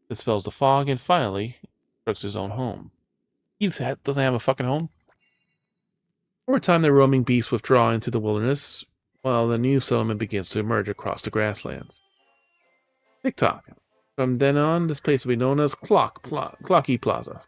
Dispels the fog and finally constructs his own home. He doesn't have a fucking home. Over time, the roaming beasts withdraw into the wilderness, while the new settlement begins to emerge across the grasslands. TikTok. From then on, this place will be known as Clocky Plaza.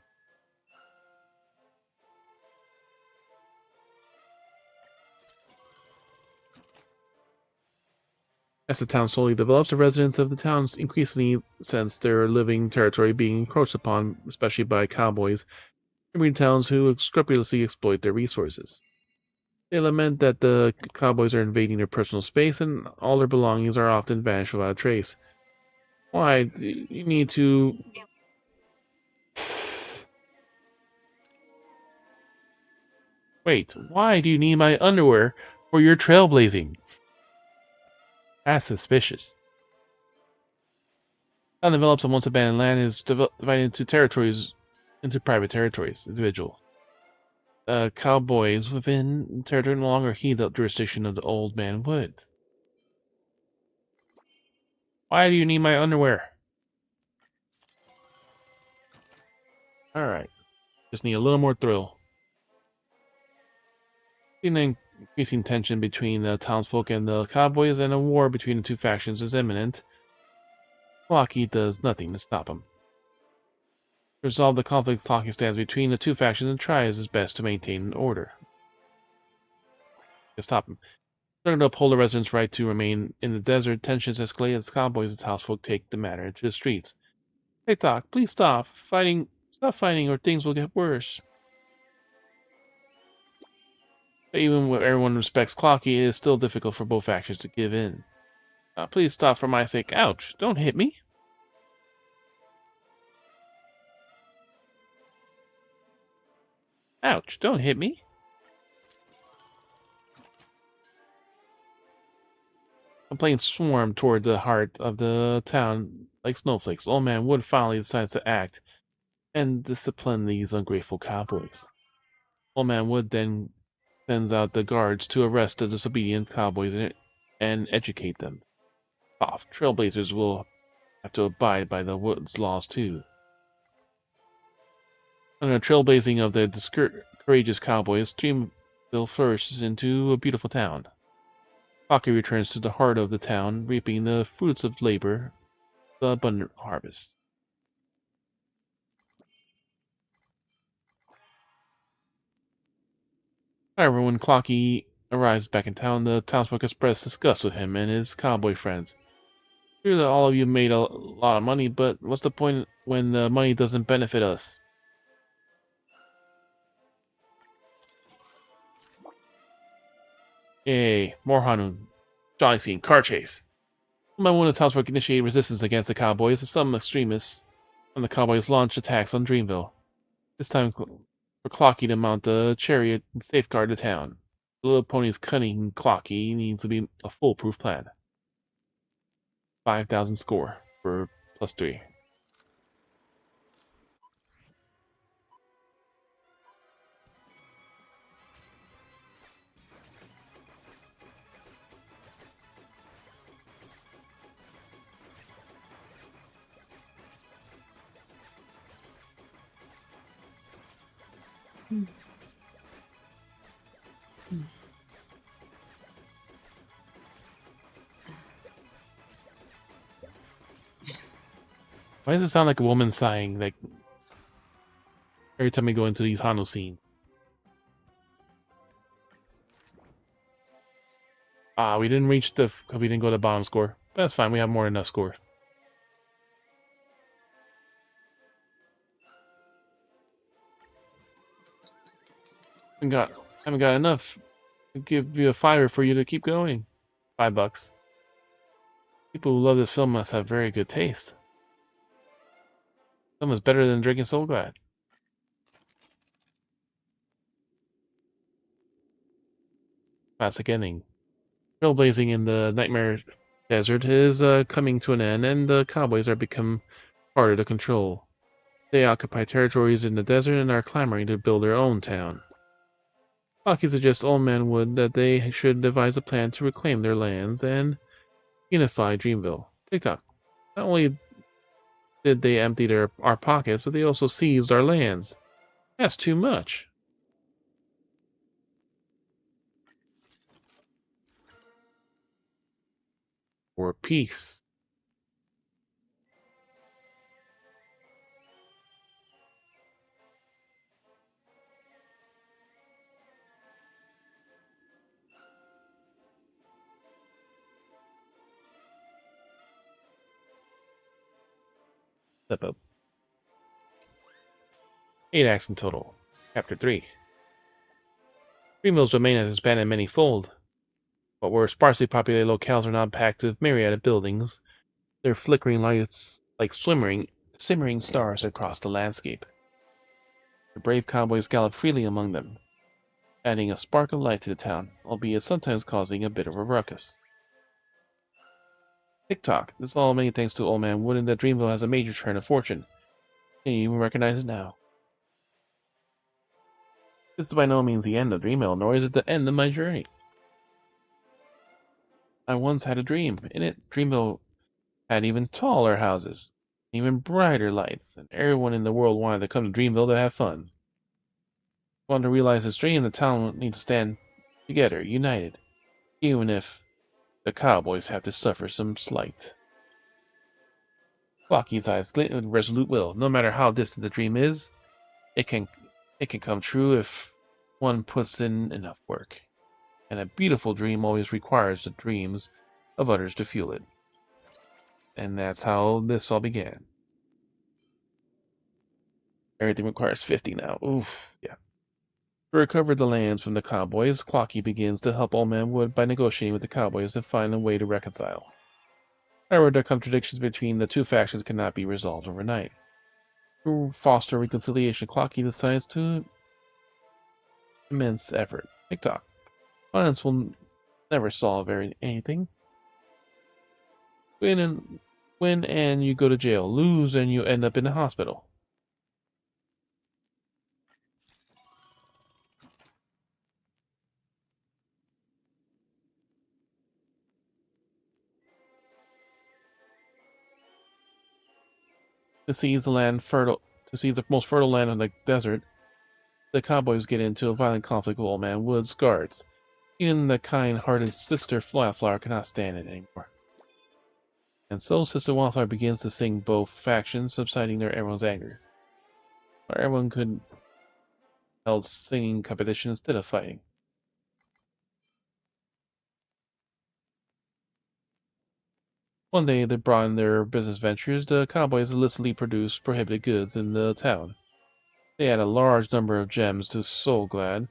As the town slowly develops, the residents of the towns increasingly sense their living territory being encroached upon, especially by cowboys, neighboring towns who scrupulously exploit their resources. They lament that the cowboys are invading their personal space and all their belongings are often vanished without a trace. Why do you need to... Wait, why do you need my underwear for your trailblazing? That's suspicious. Town develops on once abandoned land is divided into private territories, individual. Cowboys within territory no longer heed the jurisdiction of the old man wood. Why do you need my underwear? Alright. Just need a little more thrill. Seeing the increasing tension between the townsfolk and the cowboys and a war between the two factions is imminent, Clocky does nothing to stop him. To resolve the conflict, Clocky stands between the two factions and tries his best to maintain order. To stop him. In order to uphold the residents' right to remain in the desert, tensions escalate as cowboys and townsfolk take the matter into the streets. Hey Doc, please stop fighting, or things will get worse. But even when everyone respects Clocky, it is still difficult for both factions to give in. Please stop for my sake. Ouch, don't hit me. Ouch, don't hit me. Complaints swarm toward the heart of the town like snowflakes. Old Man Wood finally decides to act and discipline these ungrateful cowboys. Old Man Wood then sends out the guards to arrest the disobedient cowboys and educate them. Trailblazers will have to abide by the woods laws too. Under the trailblazing of the courageous cowboys, Dreamville flourishes into a beautiful town. Clocky returns to the heart of the town, reaping the fruits of labor, the abundant harvest. However, when Clocky arrives back in town, the townsfolk express disgust with him and his cowboy friends. True that all of you made a lot of money, but what's the point when the money doesn't benefit us? Yay, more Hanun. Jolly scene, car chase. By one of the townsfolk initiated resistance against the cowboys, some extremists and the cowboys launched attacks on Dreamville. This time for Clocky to mount a chariot and safeguard the town. The little pony's cunning Clocky needs to be a foolproof plan. 5,000 score for +3. Why does it sound like a woman sighing, like every time we go into these Hano scenes? We didn't reach we didn't go to the bottom score. But that's fine, we have more than enough score. Haven't got enough. I'll give you a $5 for you to keep going. $5. People who love this film must have very good taste. Film is better than drinking Soul Glad. Classic ending. Trailblazing in the Nightmare Desert is coming to an end, and the cowboys are become harder to control. They occupy territories in the desert and are clamoring to build their own town. Hockey suggests Old Man Wood that they should devise a plan to reclaim their lands and unify Dreamville. TikTok. Not only did they empty our pockets, but they also seized our lands. That's too much. For peace. Step up. 8 acts in total. Chapter 3. Dreamville's domain has expanded many-fold. But where sparsely populated locales are now packed with myriad of buildings, their flickering lights like simmering stars across the landscape. The brave cowboys gallop freely among them, adding a spark of life to the town, albeit sometimes causing a bit of a ruckus. Tick-tock. This is all many thanks to Old Man Wood, and that Dreamville has a major turn of fortune. Can you even recognize it now? This is by no means the end of Dreamville, nor is it the end of my journey. I once had a dream. In it, Dreamville had even taller houses, even brighter lights, and everyone in the world wanted to come to Dreamville to have fun. Want to realize this dream, the town will need to stand together, united, even if the cowboys have to suffer some slight. Flocky's eyes glint with resolute will. No matter how distant the dream is, it can come true if one puts in enough work. And a beautiful dream always requires the dreams of others to fuel it. And that's how this all began. Everything requires 50 now. Oof, yeah. To recover the lands from the cowboys, Clocky begins to help Old Man Wood by negotiating with the cowboys and find a way to reconcile. However, the contradictions between the two factions cannot be resolved overnight. To foster reconciliation, Clocky decides to immense effort. TikTok. Violence will never solve anything. Win and you go to jail. Lose and you end up in the hospital. To seize the most fertile land in the desert, the cowboys get into a violent conflict with Old Man Wood's guards. Even the kind-hearted Sister Wildflower cannot stand it anymore. And so Sister Wildflower begins to sing both factions, subsiding everyone's anger. Or everyone could held singing competition instead of fighting. One day they brought in their business ventures. The cowboys illicitly produced prohibited goods in the town. They had a large number of gems to Soul Glad,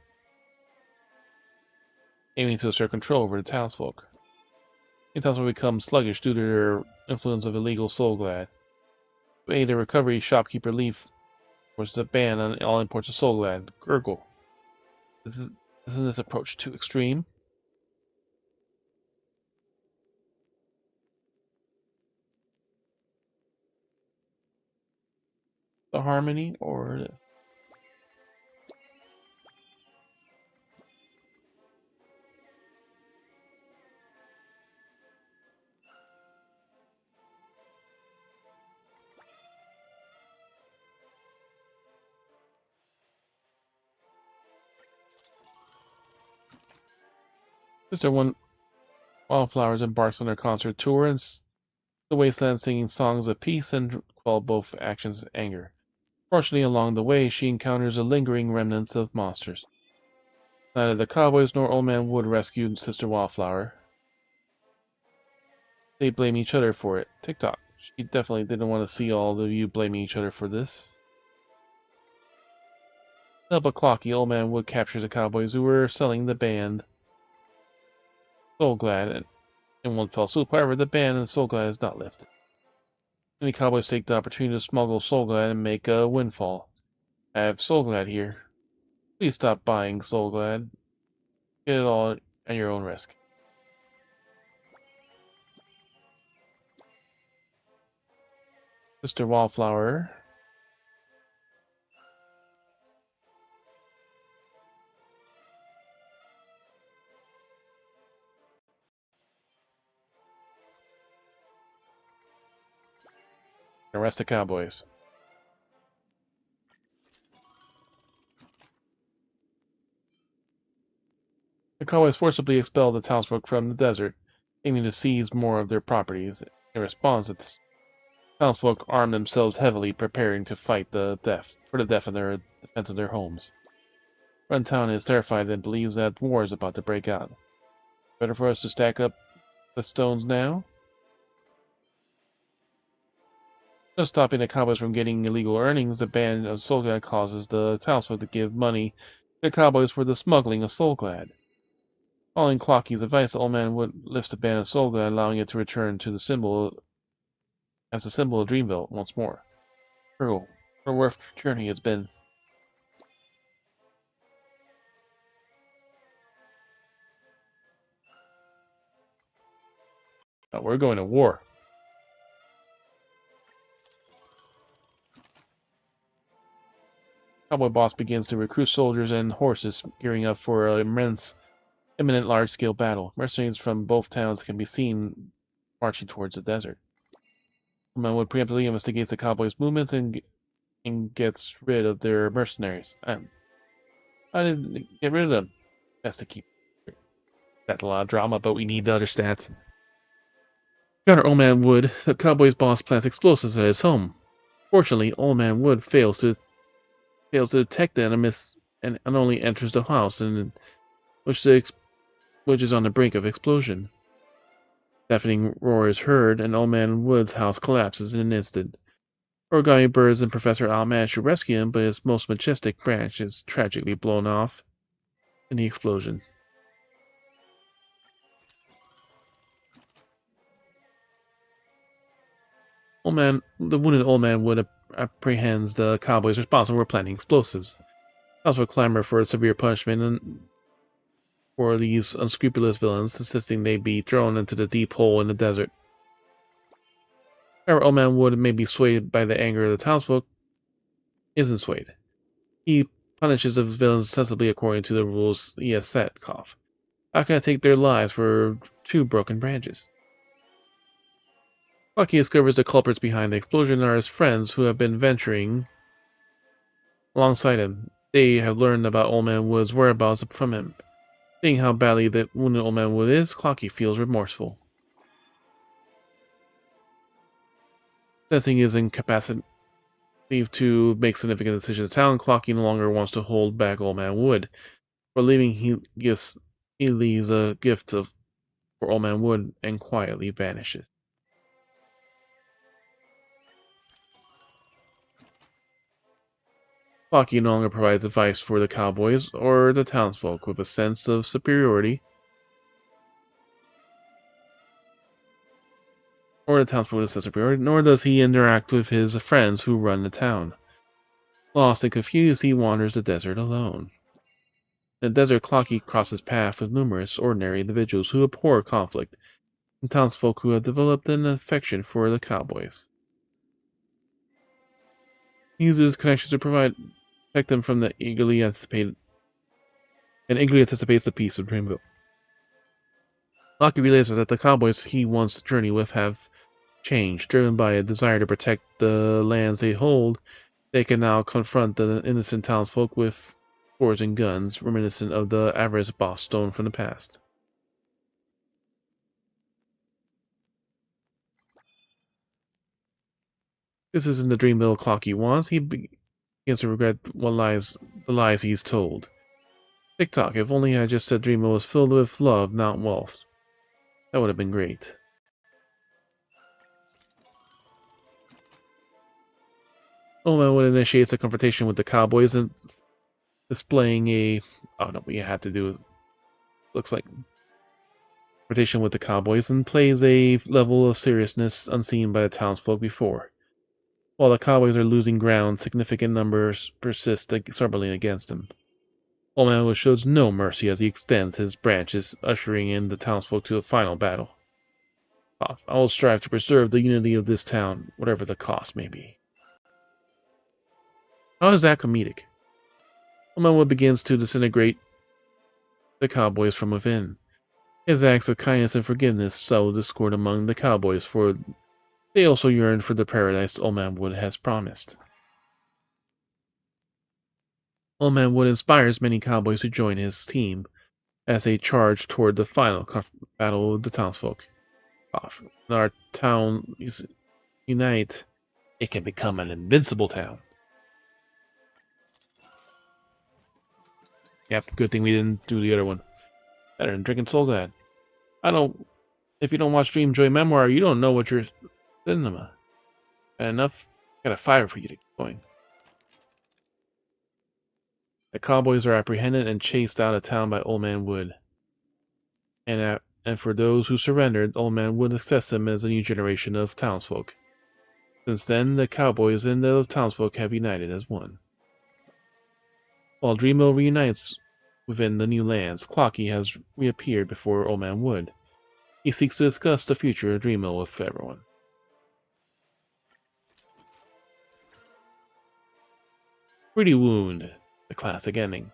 aiming to assert control over the townsfolk. The townsfolk become sluggish due to their influence of illegal Soul Glad. To aid their recovery, shopkeeper Leaf forces a ban on all imports of Soul Glad. Gurgle. Isn't this approach too extreme? The harmony or this? Sister Wildflowers embarks on her concert tour and the wasteland singing songs of peace and quell both actions and anger. Fortunately, along the way, she encounters a lingering remnants of monsters. Neither the cowboys nor Old Man Wood rescued Sister Wildflower. They blame each other for it. TikTok. She definitely didn't want to see all of you blaming each other for this. Up a clocky, Old Man Wood captures the cowboys who were selling the band Soulglad in one fell swoop. However, the band and Soulglad is not lifted. Many cowboys take the opportunity to smuggle Soulglad and make a windfall. I have Soulglad here. Please stop buying Soulglad. Get it all at your own risk. Mr. Wallflower. Arrest the cowboys. The cowboys forcibly expel the townsfolk from the desert, aiming to seize more of their properties. In response, the townsfolk arm themselves heavily, preparing to fight for the death of their defense of their homes. Runtown is terrified and believes that war is about to break out. Better for us to stack up the stones now? Just stopping the cowboys from getting illegal earnings, the band of Soulglad causes the townsfolk to give money to the cowboys for the smuggling of Soulglad. Following Clocky's advice, the Old Man Wood lifts the band of Soulglad, allowing it to return to the symbol as the symbol of Dreamville once more. What a worth journey it's been. Now we're going to war. Cowboy Boss begins to recruit soldiers and horses, gearing up for an imminent large-scale battle. Mercenaries from both towns can be seen marching towards the desert. Wood preemptively investigates the cowboys' movements and gets rid of their mercenaries. I didn't get rid of them. Best to keep. That's a lot of drama, but we need the other stats. Gunner Old Man Wood, the cowboy's boss, plants explosives at his home. Fortunately, Old Man Wood fails to detect the enemy and only enters the house, which is on the brink of explosion. Deafening roar is heard, and Old Man Wood's house collapses in an instant. Origami Birds and Professor Owl manage to rescue him, but his most majestic branch is tragically blown off in the explosion. The wounded Old Man Wood apprehends the cowboys responsible for planting explosives. Also clamor for a severe punishment and for these unscrupulous villains, insisting they be thrown into the deep hole in the desert. However, Old Man Wood may be swayed by the anger of the townsfolk, isn't swayed. He punishes the villains sensibly according to the rules he has set. Cough. How can I take their lives for 2 broken branches? Lucky discovers the culprits behind the explosion are his friends who have been venturing alongside him. They have learned about Old Man Wood's whereabouts from him. Seeing how badly the wounded Old Man Wood is, Clocky feels remorseful. Sensing his incapacity to make significant decisions in town, Clocky no longer wants to hold back Old Man Wood. For leaving, he leaves a gift for Old Man Wood and quietly vanishes. Clocky no longer provides advice for the cowboys or the townsfolk with a sense of superiority. Nor does he interact with his friends who run the town. Lost and confused, he wanders the desert alone. In the desert, Clocky crosses paths with numerous ordinary individuals who abhor conflict, and townsfolk who have developed an affection for the cowboys. He uses connections to protect them from the eagerly anticipates the peace of Dreamville. Clocky realizes that the cowboys he wants to journey with have changed. Driven by a desire to protect the lands they hold, they can now confront the innocent townsfolk with swords and guns, reminiscent of the avarice boss stone from the past. This isn't the Dreamville Clocky wants. He begins to regret the lies he's told. TikTok, if only I just said Dreamville was filled with love, not wealth. That would have been great. Old Man Wood initiates a confrontation with the cowboys and displaying a... Oh no, we had to do... Looks like... Rotation with the cowboys and plays a level of seriousness unseen by the townsfolk before. While the cowboys are losing ground, significant numbers persist stubbornly against them. Old Man Wood shows no mercy as he extends his branches, ushering in the townsfolk to a final battle. I will strive to preserve the unity of this town, whatever the cost may be. How is that comedic? Old Man Wood begins to disintegrate the cowboys from within. His acts of kindness and forgiveness sow discord among the cowboys, for they also yearn for the paradise Old Man Wood has promised. Old Man Wood inspires many cowboys to join his team as they charge toward the final battle with the townsfolk. When our town unite, it can become an invincible town. Yep, good thing we didn't do the other one. Better than drinking Soul Glad. If you don't watch Dream Joy Memoir, you don't know what you're cinema. Bad enough, got a fire for you to keep going. The cowboys are apprehended and chased out of town by Old Man Wood. And for those who surrendered, Old Man Wood accepts them as a new generation of townsfolk. Since then, the cowboys and the townsfolk have united as one. While Dreamville reunites within the new lands, Clocky has reappeared before Old Man Wood. He seeks to discuss the future of Dreamville with everyone. Pretty Wound, the classic ending.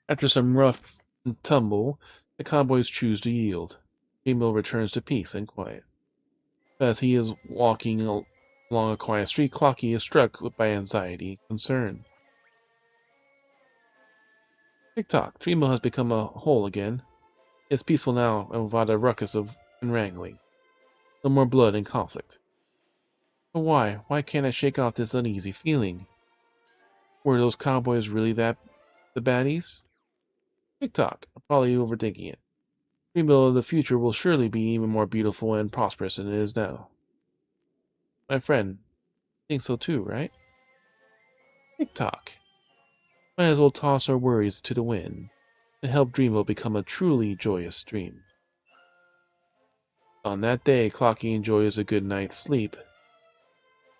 After some rough and tumble, the cowboys choose to yield. Dreamville returns to peace and quiet. As he is walking along a quiet street, Clocky is struck by anxiety and concern. Tick-tock, Dreamville has become a whole again. It's peaceful now and without a ruckus and wrangling. No more blood and conflict. But why? Why can't I shake off this uneasy feeling? Were those cowboys really the baddies? Tick-tock, I'm probably overthinking it. Dreamville of the future will surely be even more beautiful and prosperous than it is now. My friend, I think so too, right? Tick-tock. Might as well toss our worries to the wind and help Dreamville become a truly joyous dream. On that day, Clocky enjoys a good night's sleep.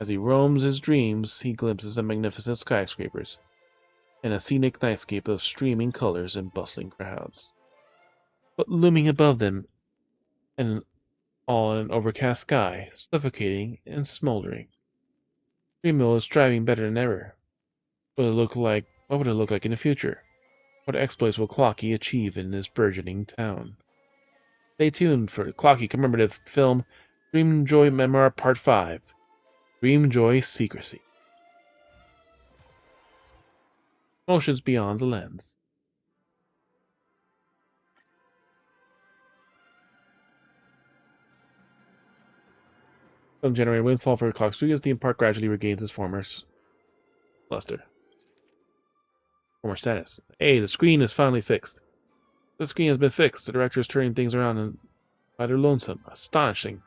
As he roams his dreams, he glimpses the magnificent skyscrapers and a scenic nightscape of streaming colors and bustling crowds. But looming above them, and all an overcast sky, suffocating and smoldering. Dreamville is striving better than ever. What would it look like in the future? What exploits will Clocky achieve in this burgeoning town? Stay tuned for Clocky commemorative film Dream Joy Memoir Part 5, Dream Joy Secrecy. Emotions beyond the lens. Film generated windfall for Clock Studios. Theme park gradually regains its former luster. Former status. Hey, the screen is finally fixed. The screen has been fixed. The director is turning things around and by their lonesome. Astonishing.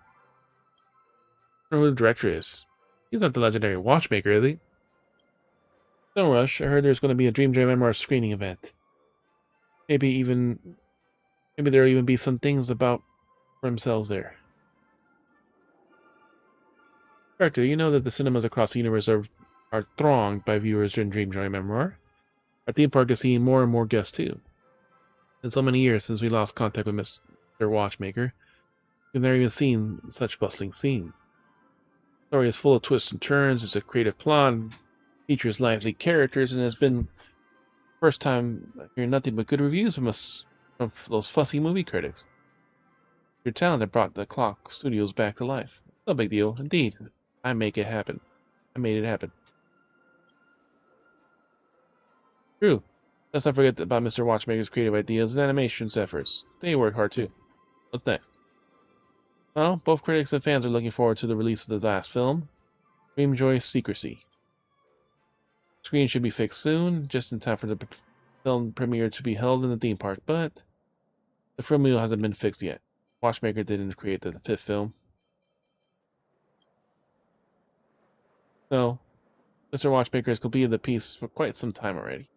I don't know who the director is. He's not the legendary watchmaker, is he? Don't rush. I heard there's going to be a Dream Joy Memoir screening event. Maybe there'll even be some things about for themselves there. Director, you know that the cinemas across the universe are thronged by viewers in Dream Joy Memoir. Our theme park is seeing more and more guests too. In so many years since we lost contact with Mr. Watchmaker, we've never even seen such bustling scene. The story is full of twists and turns, it's a creative plot, features lively characters, and has been the first time hearing nothing but good reviews from those fussy movie critics. Your talent that brought the Clock Studios back to life. No big deal, indeed. I made it happen. True. Let's not forget about Mr. Watchmaker's creative ideas and animations efforts. They work hard too. What's next? Well, both critics and fans are looking forward to the release of the last film, Dream Joy Secrecy. The screen should be fixed soon, just in time for the film premiere to be held in the theme park, but the film wheel hasn't been fixed yet. Watchmaker didn't create the fifth film. So, Mr. Watchmaker has completed the piece for quite some time already.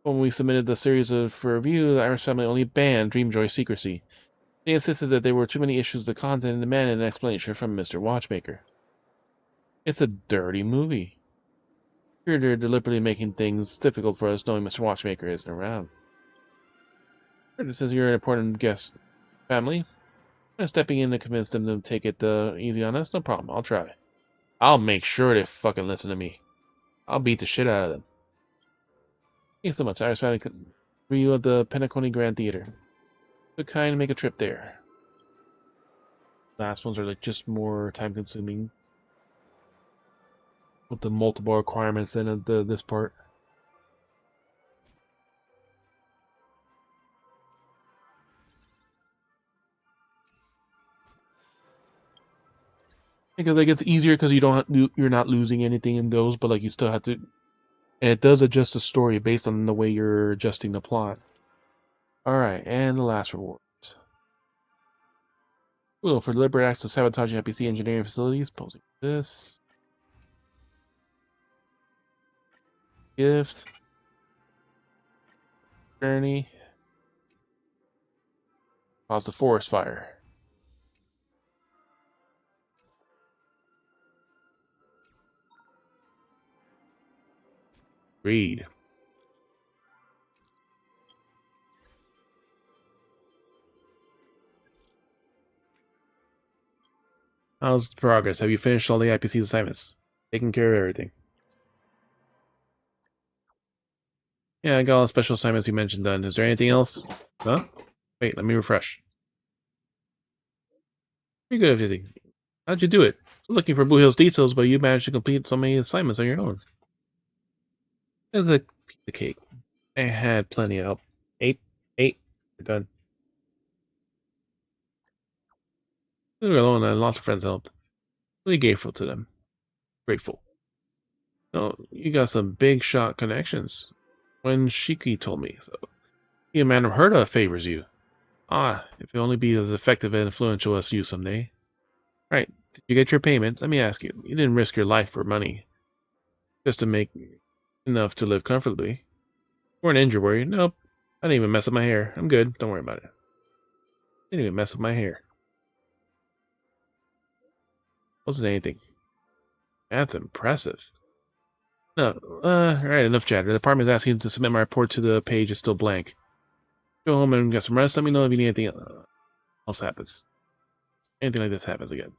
When we submitted the series for review, the Irish family only banned Dreamjoy's secrecy. They insisted that there were too many issues with the content and demanded an explanation from Mr. Watchmaker. It's a dirty movie. They're deliberately making things difficult for us knowing Mr. Watchmaker isn't around. Since you're an important guest family, I'm stepping in to convince them to take it easy on us. No problem, I'll try. I'll make sure they fucking listen to me. I'll beat the shit out of them. Thanks so much. Irish family review of the Penacony Grand Theater. Good kind to make a trip there. Last ones are like just more time consuming with the multiple requirements in this part. Because like it's easier because you're not losing anything in those, but like you still have to, and it does adjust the story based on the way you're adjusting the plot. All right, and the last rewards. Well, for deliberate acts of sabotaging NPC engineering facilities, posing this gift, journey, cause the forest fire. Read. How's the progress? Have you finished all the IPC assignments? Taking care of everything. Yeah, I got all the special assignments you mentioned done. Is there anything else? Huh? Wait, let me refresh. Pretty good, Fizzy. How'd you do it? Looking for Blue Hill's details, but you managed to complete so many assignments on your own. That's a piece of cake. I had plenty of help. Eight. We're done. We were alone and lots of friends helped. Really grateful to them. Grateful. No, you got some big shot connections. When Shiki told me so. You man of Herda favors you. Ah, if you'll only be as effective and influential as you someday. Right, did you get your payment? Let me ask you. You didn't risk your life for money. Just to make enough to live comfortably. You weren't injured, were you? Nope. I didn't even mess up my hair. I'm good. Don't worry about it. Didn't even mess up my hair. Wasn't anything. That's impressive. No, alright, enough chatter. The department is asking to submit my report to the page is still blank. Go home and get some rest. Let me know if you need anything else happens. Anything like this happens again.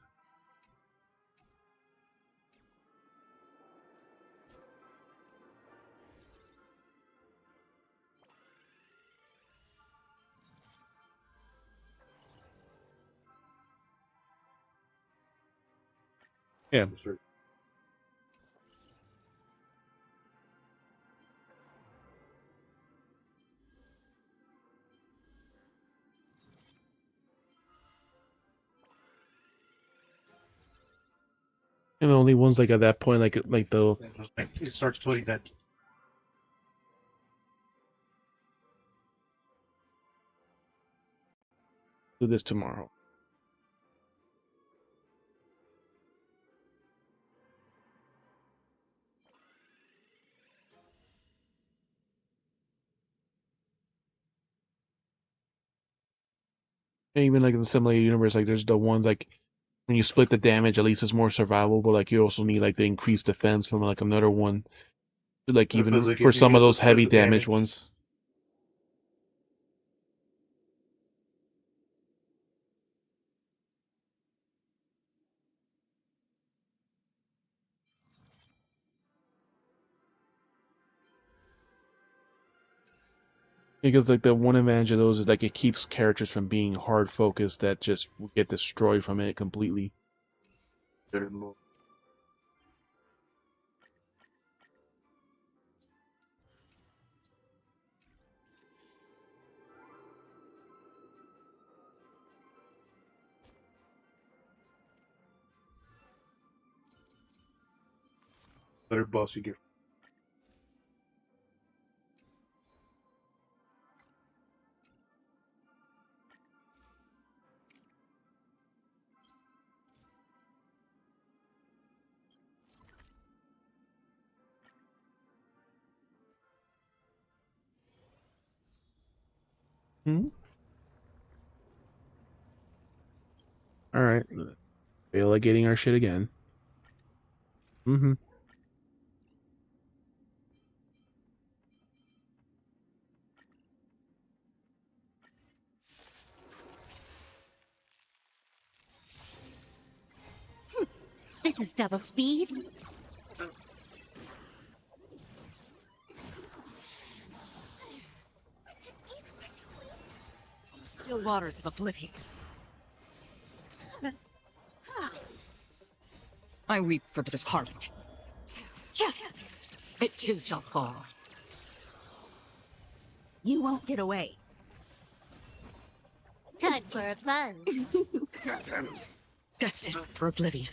Yeah. And the only ones like at that point, like the It starts putting that. do this tomorrow. And even like in the simulated universe, like there's the ones like when you split the damage, at least it's more survivable. But like you also need like the increased defense from like another one. Like Because, even like, for if you some of get the those heavy split the damage damage- ones. Because like the one advantage of those is like it keeps characters from being hard focused that just get destroyed from it completely. Better boss you get. Hmm? Alright. Feel like getting our shit again. Mm-hmm. This is double speed. Still waters of oblivion. I weep for the departed. It too shall fall. You won't get away. Time for a plunge. Destined for oblivion.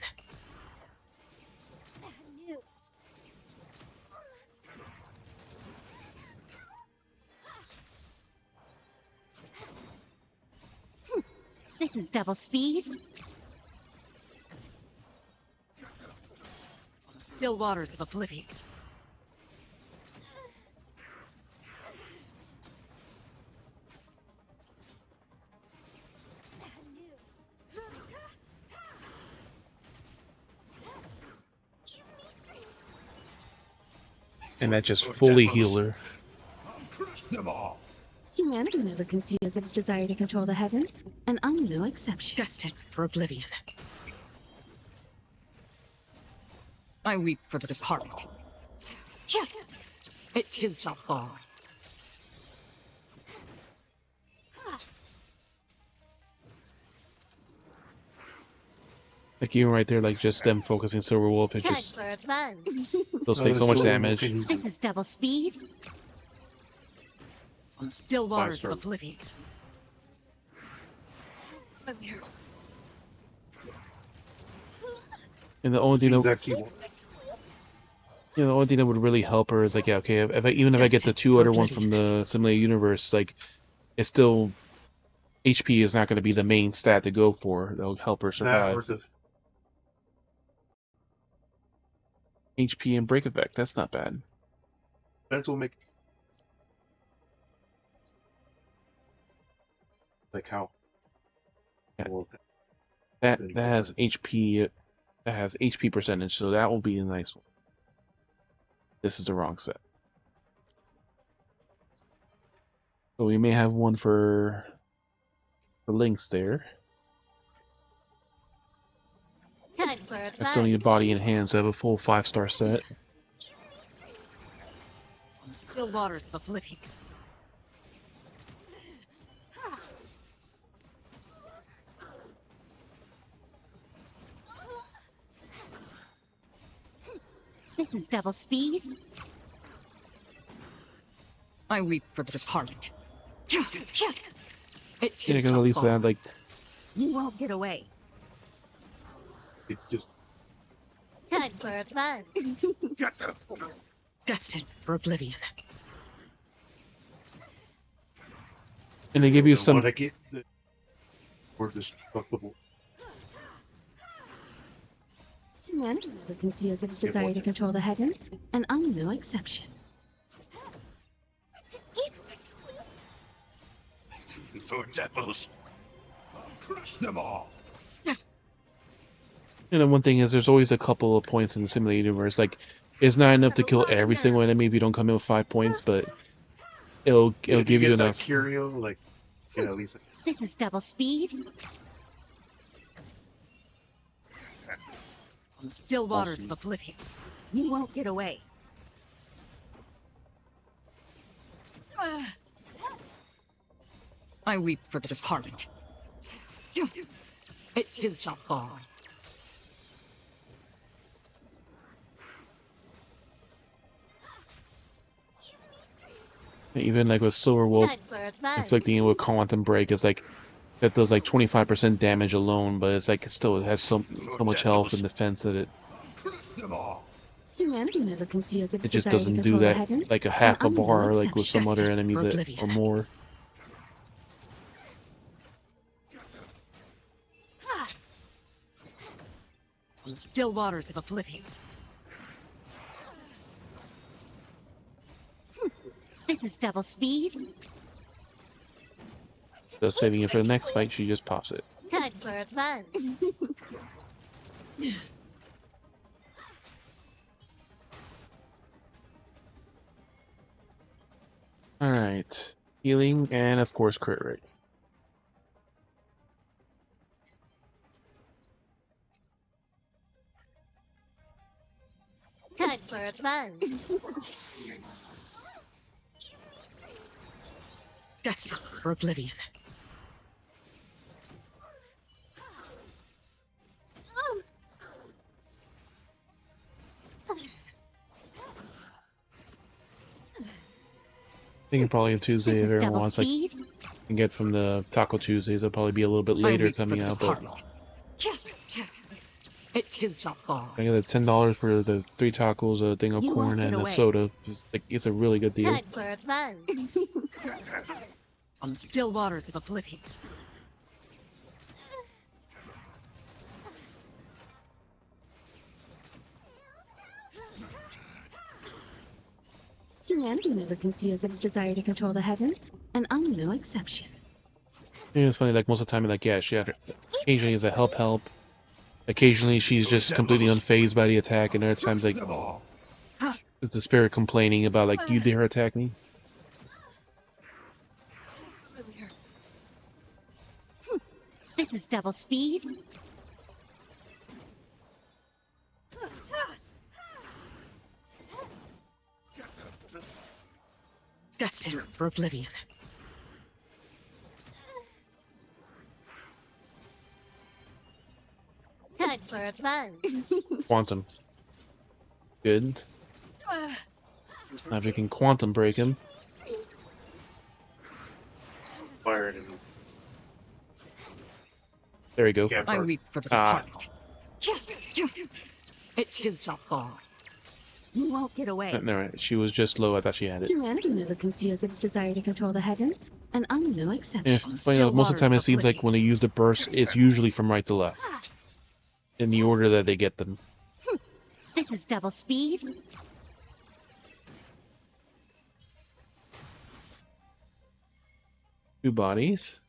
Bad news. This is double speed. Still waters of oblivion. Bad news. And that just fully healed her. Crush them all. Humanity never conceals its desire to control the heavens, and I'm no exception. Destined for oblivion. I weep for the departed. It too shall fall. Like even right there, like just them focusing Silver Wolf, it Time just for a plunge. they'll take so much damage. This is double speed. Still waters star. of oblivion. And the only thing that Exactly. the only thing that would really help her is like, yeah, okay, if I, even if I get the two other ones from the simulated universe, like it's still HP is not going to be the main stat to go for. That'll help her That or survive. the HP and break effect, that's not bad. that's what make like how. Yeah. Well, That Very has good. HP, that has HP percentage, so that will be a nice one. This is the wrong set. So we may have one for Lynx there. Time for a I still need plunge. body and hands to have a full 5-star set. Still waters of oblivion. This is double speed. I weep for the departed. It too Yeah, because shall at least fall. that like You won't get away. it just Time for a plunge. Destined for oblivion. and they give you the some one I get the or destructible. Humanity never conceals its desire to control the heavens, and I'm no exception. For devils. Crush them all. You know, one thing is there's always a couple of points in the simulated universe. Like, it's not enough to kill every single enemy if you don't come in with 5 points, but it'll If give you get that enough. curio, like yeah, at least This is double speed. Still waters of oblivion. You won't get away. I weep for the departed. It too shall fall. Even like with Silver Wolf, Time for a plunge. inflicting it with Quantum Break is like that does like 25% damage alone, but it's like it still has so much health and defense that it crush them all. Humanity never conceals its just desire to doesn't control do the that heavens, like a and half a I'm no bar like with exception. some other Destined enemies for that, oblivion. or more. Still waters of oblivion. This is double speed. Instead of saving it for the next fight, she just pops it. Time for advance. Alright. Healing and, of course, crit rate. Time for advance. Destined for oblivion. Thinking probably on Tuesday This if is everyone double wants, like, speed. can get from the Taco Tuesdays. It'll probably be a little bit I later weep coming for the out, but departed. It is a fall. I got $10 for the 3 tacos, a thing of You won't corn, get and a away. soda. Just, like, it's a really good deal. Time for advance. On still waters of oblivion. Humanity never conceals its desire to control the heavens, and I'm no exception. Yeah, it's funny, like, most of the time, like, yeah, she had her, occasionally is a help. Occasionally she's just completely unfazed by the attack, and other times, like, Them all. is the spirit complaining about, like, you dare attack me? This is double speed. Destined for oblivion. Time for advance. Quantum. Good. Now if we can quantum break him. Fire enemies. There we go. Yeah, I first. weep for the Ah. departed. It is a fall. You won't get away. No, she was just low. I thought she had it. Humanity never conceals its desire to control the heavens, and I'm no Yeah, exception. funny enough, most of the time it seems like when they use the burst, it's usually from right to left. In the order that they get them. This is double speed. Two bodies.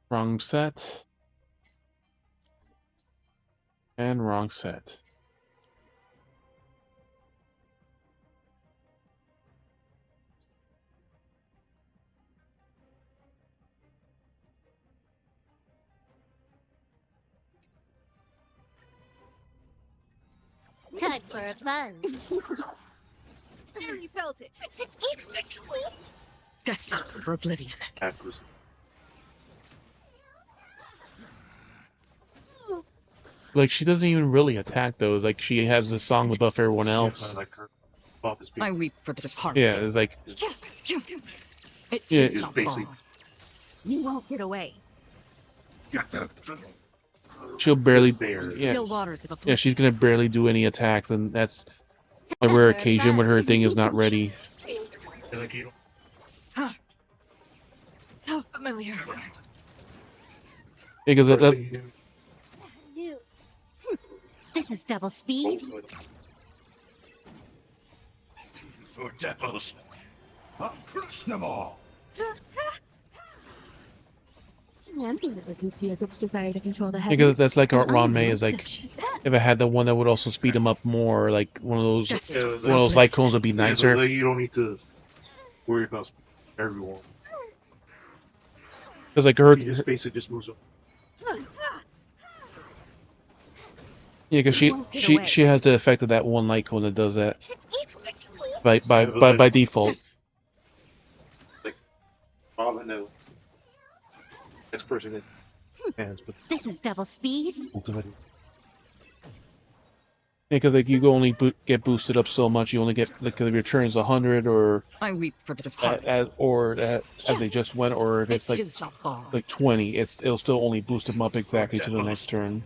Wrong set. And wrong set. Time for advance. You felt it. Destined for oblivion. Accuracy. Like, she doesn't even really attack those. Like, she has this song to buff everyone else. Like her buff is I being weep for the departed. Yeah, it's like, It Yeah, is it's a basically- fall. You won't get away. she'll barely. Bear. Yeah, Still waters of yeah, oblivion. she's gonna barely do any attacks, and that's a rare occasion when her thing is not ready. Like, you How familiar. Because know, that, This is double speed. for devils. I'll crush them all. Humanity never conceals its desire to control the heavens. because that's like and Ron I'm May no is like, exception. if I had the one that would also speed him up more, like one of those Destined Yeah, for one of those oblivion. light cones would be Yeah, nicer. but, like, you don't need to worry about everyone. Because like her, She just basically just moves up. yeah, because You won't get she away. she has the effect of that one light cone that does that by default. Bob and no. Next person is hands, but This is double speed. ultimately. Yeah, because like you only get boosted up so much. You only get like if your turn's 100 or I weep for the departed. as they just went, or if it's It like is a fall. 20, it'll still only boost him up exactly to the next turn.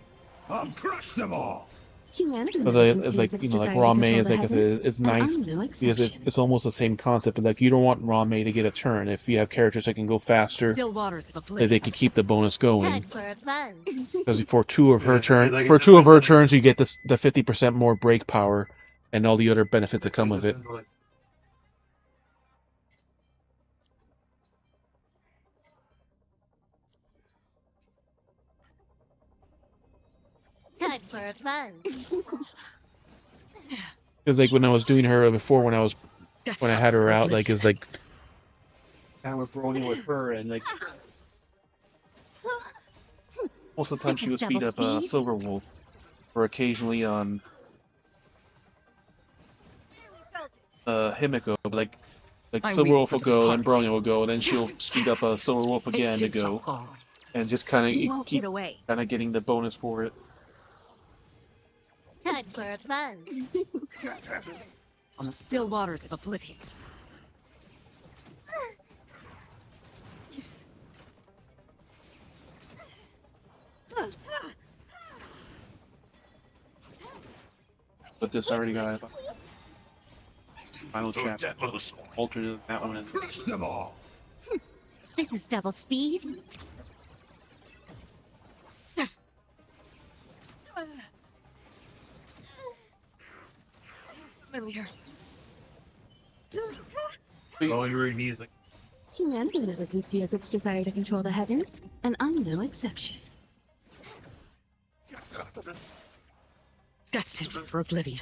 I'll crush them all. Humanity But never it's conceals like its you know, like desire Raw to May control is the like heavens, it's and nice I'm no because exception. it's almost the same concept. But like you don't want Raw May to get a turn. If you have characters that can go faster, Still waters of they oblivion. can keep the bonus going. Time for advance. Because for two of her Yeah, turns, like, for it two of her depends on- turns, you get the 50% more break power, and all the other benefits that come with it. Time for fun. Because like when I was doing her before, when I had her out, like it's like I was rolling with her, and like most of the time she would speed up Silver Wolf, or occasionally Himiko, but like Silver Wolf will go, then Bronya will go, and then she'll speed up Silver Wolf again to go, and just kind of keep kind of getting the bonus for it. Time for fun. On the still waters of oblivion. But this already got final chapter. Altered that one. This is double speed. Familiar. Oh, you really need like Humanity never conceals its desire to control the heavens, and I'm no exception. Destined for oblivion.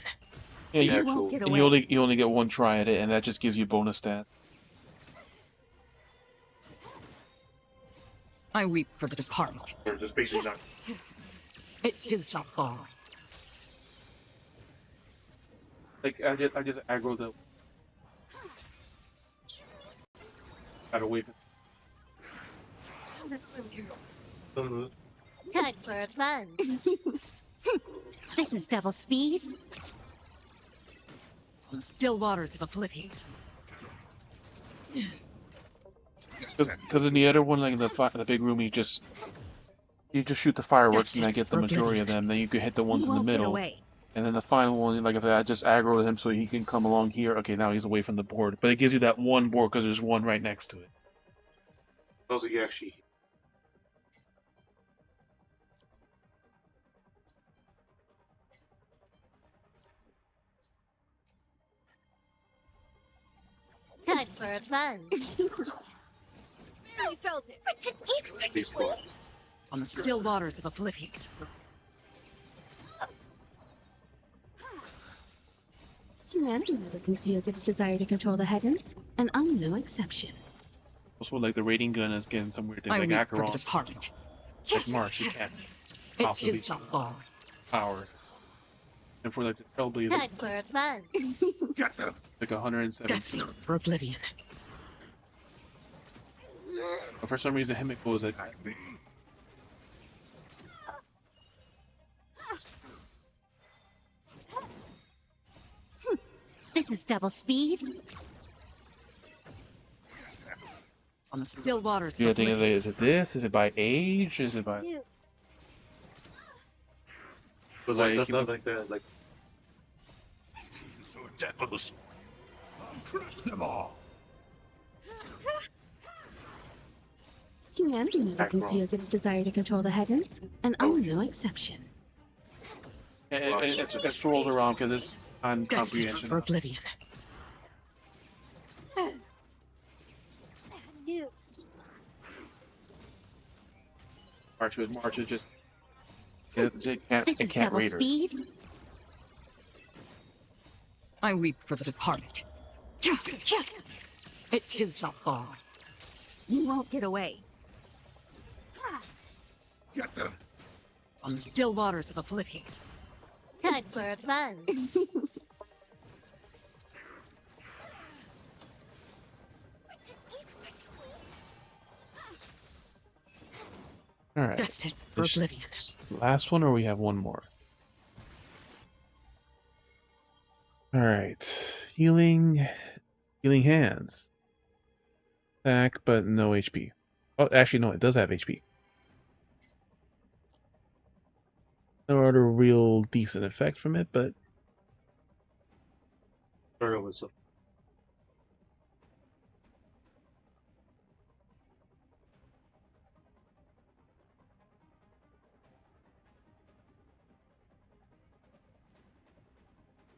yeah, You won't get and away. you only get one try at it, and that just gives you bonus stat. I weep for the departed. Or just basically not. It is not far. Like I just aggro the. Gotta wait. Time for fun. This is double speed. On the still waters of oblivion. Because in the other one, like in the big room, you just shoot the fireworks and I get the majority of them. Then you could hit the ones in the middle, and then the final one, like I said, I just aggro him so he can come along here. Okay, now he's away from the board, but it gives you that one board because there's one right next to it. Those are you actually. Time for fun. I felt it. These four. On the still waters of oblivion. Humanity never conceals its desire to control the heavens, and I'm no exception. Also, like the rating gun is getting some weird things I like weep for the Acheron, departed. like Marsh, you can't It possibly is not far. power. And for like the Trailblazer, Time for fun. like 117. Destined for oblivion. But for some reason, Himiko is like. This is double speed. On the still waters of You think oblivion. is it this? Is it by age? Is it by? Was like that, like. Humanity never conceals its desire to control the heavens, and I'm no exception. It's rolled around because it's on Destined comprehension. for oblivion. March is just. This It is can't double read her. speed. I weep for the departed. It is not far. You won't get away. On the still waters of oblivion. Time for fun. All right. Destined for This- oblivion. Last one, or we have one more? All right. Healing hands. Attack, but no HP. Oh, actually, no, it does have HP. No other real decent effect from it, but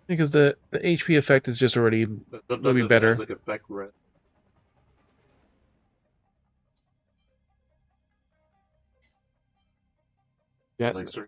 because the HP effect is just already will be better. Like effect, right? Yeah, Like, sorry.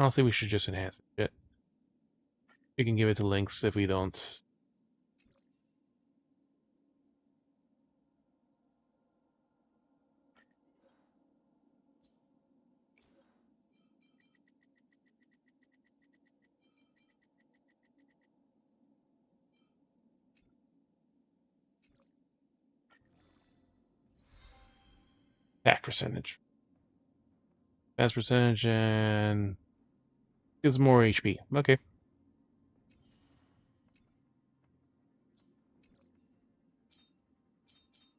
Honestly, we should just enhance it. We can give it to Lynx if we don't. Attack percentage. Defense percentage and gives more HP. Okay.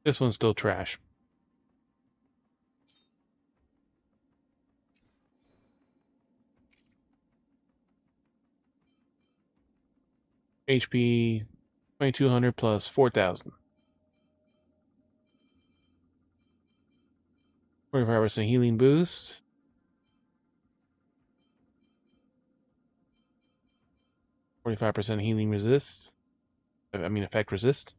This one's still trash. HP 2200 plus 4000. 25% healing boost. 45% healing resist. I mean, effect resist.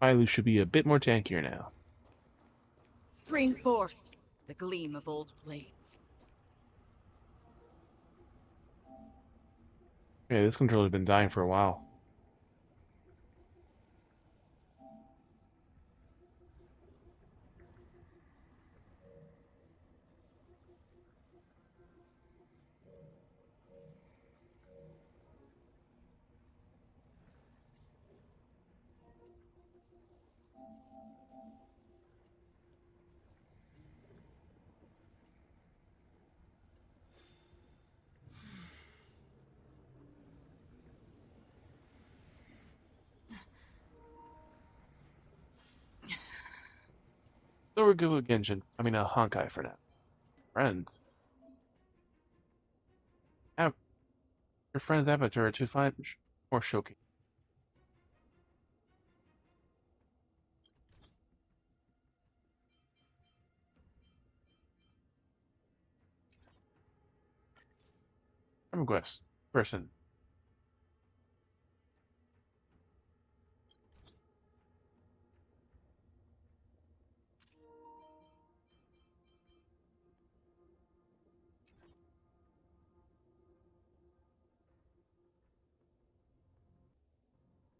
Ailu should be a bit more tankier now. Stream 4. The gleam of old blades. Yeah, this controller's been dying for a while. So we're good with Genshin. I mean, Honkai for now. Friends. Have your friend's avatar to find more showcase. Request. Person.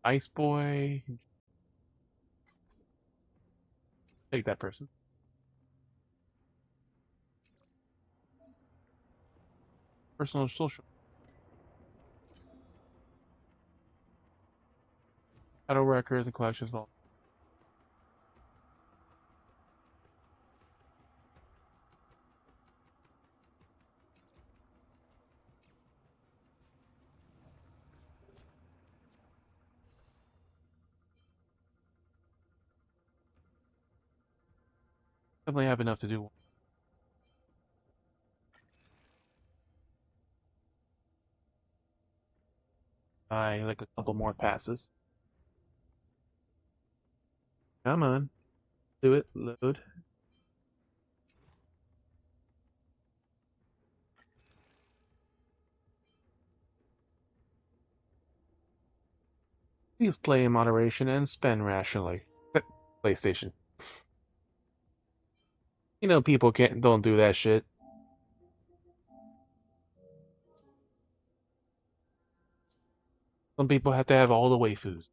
Ice Boy. Take that person. Personal social. Title records and collections and all. Definitely have enough to do. I like a couple more passes. Come on. Do it. Load. Please play in moderation and spend rationally. PlayStation. You know people don't do that shit. Some people have to have all the waifus.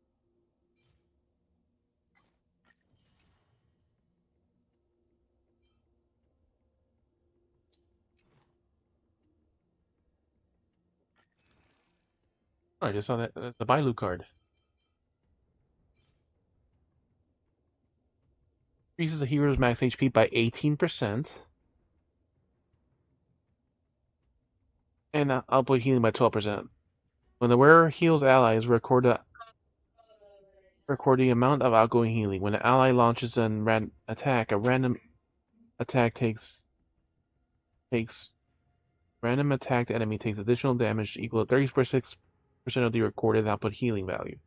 Oh, I just saw that the Bailu card. Increases the hero's max HP by 18%. And output healing by 12%. When the wearer heals allies, record the amount of outgoing healing. When an ally launches a random attack takes random attacked enemy takes additional damage equal to 36% of the recorded output healing value.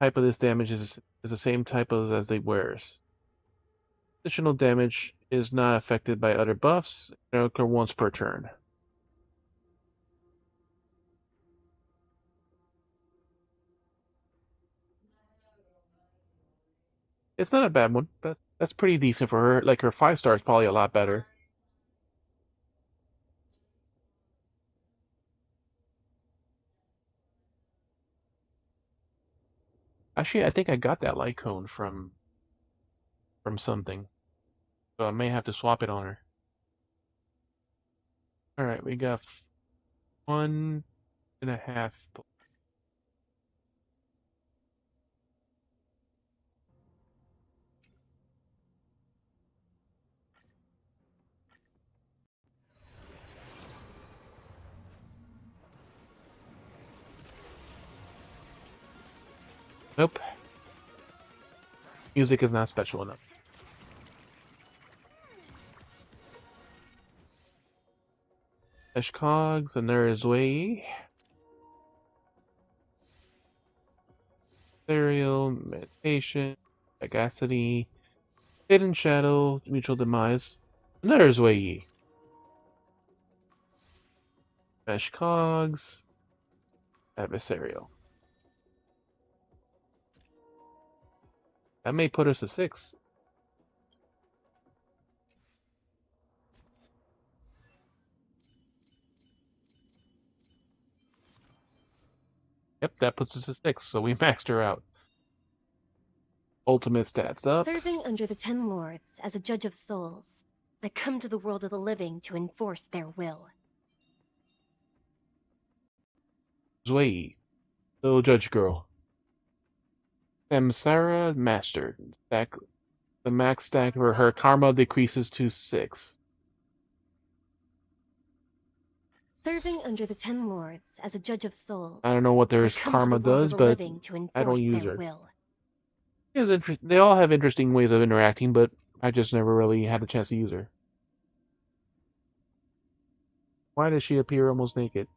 Type of this damage is the same type as the wearers. Additional damage is not affected by other buffs. It occurs once per turn. It's not a bad one. That's pretty decent for her. Like her 5-star is probably a lot better. Actually, I think I got that light cone from something, so I may have to swap it on her. All right, we got 1.5. Nope. Music is not special enough. Dash cogs, and there is way. Ethereal, meditation, sagacity, hidden shadow, mutual demise. And there's way. Dash cogs, adversarial. That may put us to 6. Yep, that puts us to 6, so we maxed her out. Ultimate stats up. Serving under the 10 lords as a judge of souls, I come to the world of the living to enforce their will. Zway. So Judge Girl. Samsara Master. Stack, the max stack for her karma decreases to 6. Serving under the 10 lords as a judge of souls, I don't know what their I come to karma the world does, of the but living to enforce I don't use their her. will. They all have interesting ways of interacting, but I just never really had a chance to use her. Why does she appear almost naked?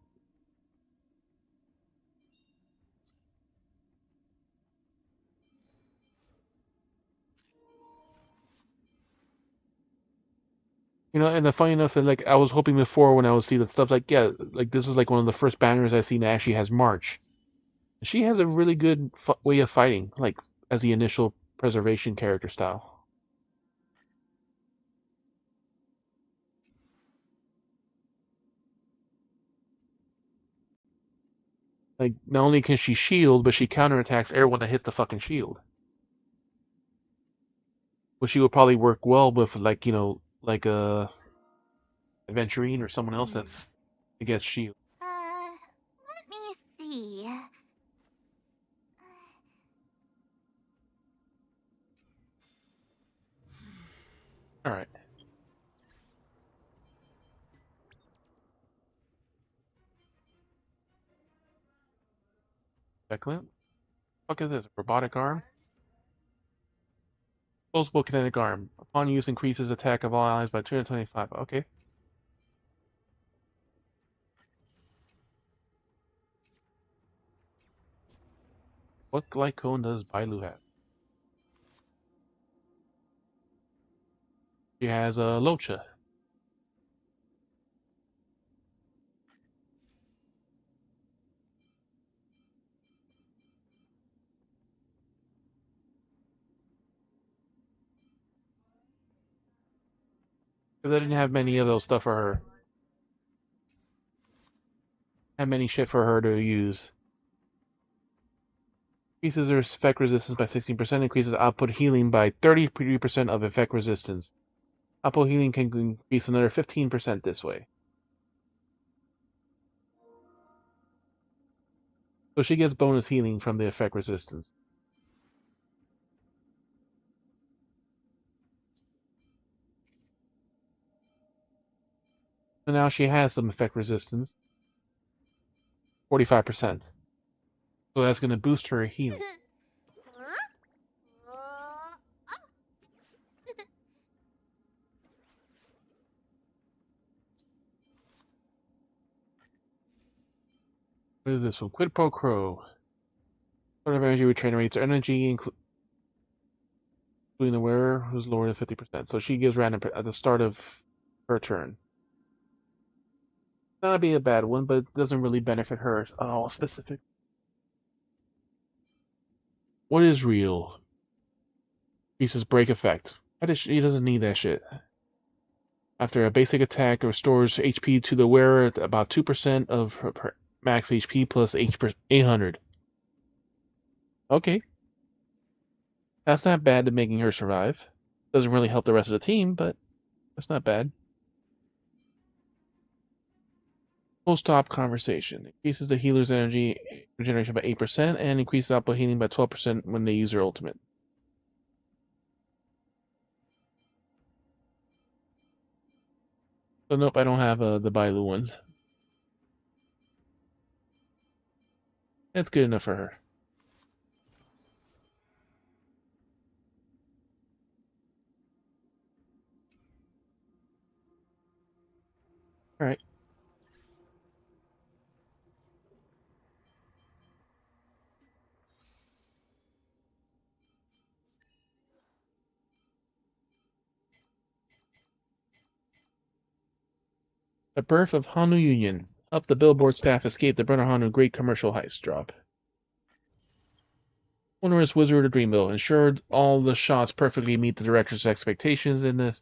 You know, and the funny enough, like I was hoping before when I would see the stuff like, yeah, like this is like one of the first banners I've seen that actually has March. She has a really good way of fighting, like as the initial preservation character style. Like not only can she shield, but she counterattacks everyone that hits the fucking shield. Which she would probably work well with, like like a Aventurine or someone else that's against shield. Let me see. All right. Declan? Fuck is this? Robotic arm? Disposable kinetic arm. Upon use, increases attack of all allies by 225. Okay. What light cone does Bailu have? She has a Locha. Because I didn't have many of those stuff for her. Have many shit for her to use. Increases her effect resistance by 16%, increases output healing by 33% of effect resistance. Output healing can increase another 15% this way. So she gets bonus healing from the effect resistance. So now she has some effect resistance. 45%. So that's going to boost her healing. What is this from Quid Pro Quo? Sort of energy regenerates energy, including the wearer, who's lower than 50%. So she gives random at the start of her turn. That'd be a bad one, but it doesn't really benefit her at all specific. What is real? Increases break effect. He doesn't need that shit. After a basic attack, it restores HP to the wearer at about 2% of her max HP plus 800. Okay. That's not bad to making her survive. Doesn't really help the rest of the team, but that's not bad. Post-op conversation. Increases the healer's energy regeneration by 8% and increases output healing by 12% when they use their ultimate. So nope, I don't have the Bailu one. That's good enough for her. Alright. The birth of Hanu Union. Up the billboard staff escaped the Brenner Hanu Great Commercial Heist drop. Onerous Wizard of Dreamville ensured all the shots perfectly meet the director's expectations in this.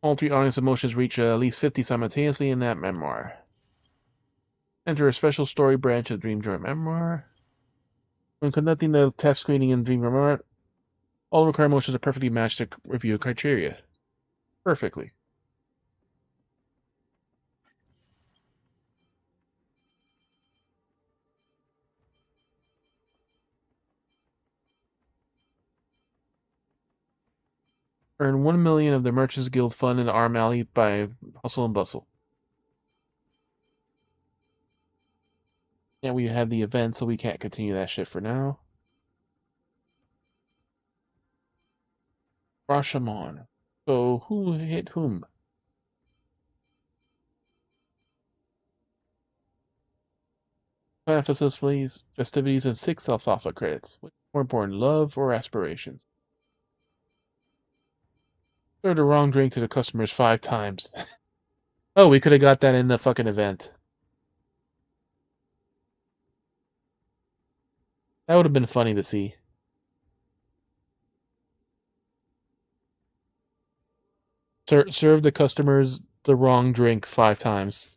All three audience emotions reach at least 50 simultaneously in that memoir. Enter a special story branch of Dream Joy Memoir. When conducting the test screening in Dream Memoir, all required emotions are perfectly matched to review criteria. Perfectly. Earn 1 million of the Merchants Guild Fund in the Arm Alley by Hustle and Bustle. Yeah, we had the event, so we can't continue that shit for now. Rashomon. So, who hit whom? Emphasis please. Festivities and 6 alfalfa credits. What's more important, love or aspirations? Served the wrong drink to the customers 5 times. Oh, we could have got that in the fucking event. That would have been funny to see. Serve the customers the wrong drink 5 times.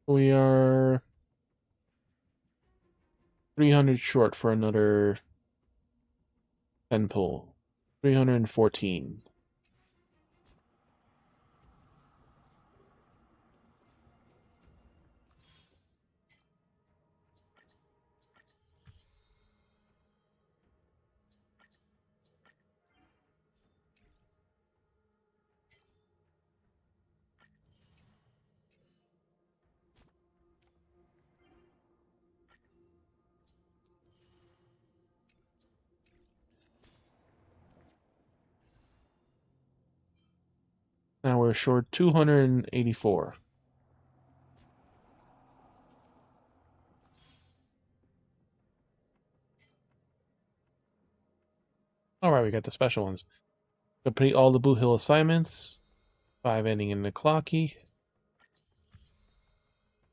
We are 300 short for another 10 pull. 314. Now we're short 284. Alright, we got the special ones. Complete all the Blue Hill assignments. 5 ending in the Clocky.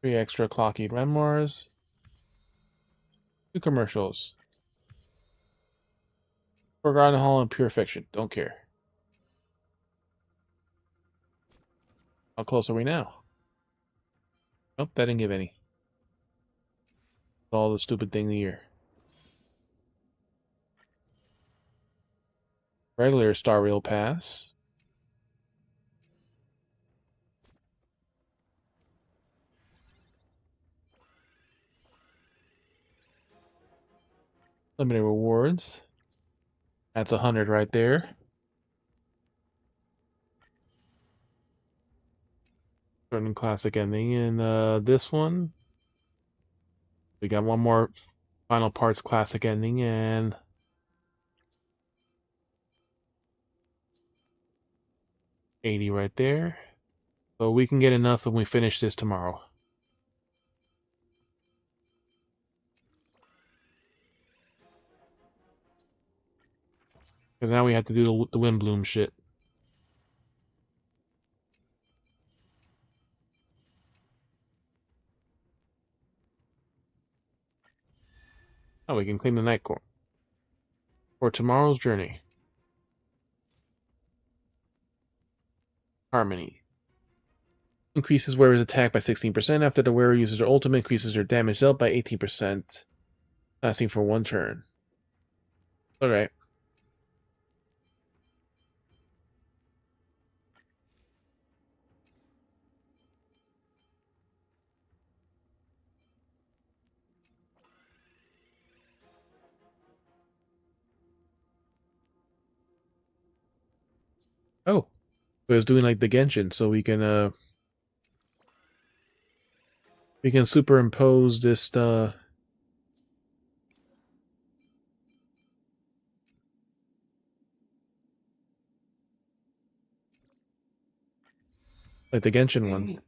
3 extra Clocky memoirs. 2 commercials. Forgotten Hall and Pure Fiction. Don't care. How close are we now? Nope, that didn't give any. All the stupid thing of the year. Regular Star Rail Pass. Limited rewards. That's 100 right there. Certain classic ending. And this one, we got one more Final Parts classic ending and 80 right there. So we can get enough when we finish this tomorrow. And now we have to do the Windbloom shit. Oh, we can claim the Night Core. For tomorrow's journey. Harmony. Increases wearer's attack by 16% after the wearer uses their ultimate, increases their damage dealt by 18%, lasting for 1 turn. Alright. Oh, so it's doing like the Genshin, so we can superimpose this like the Genshin one.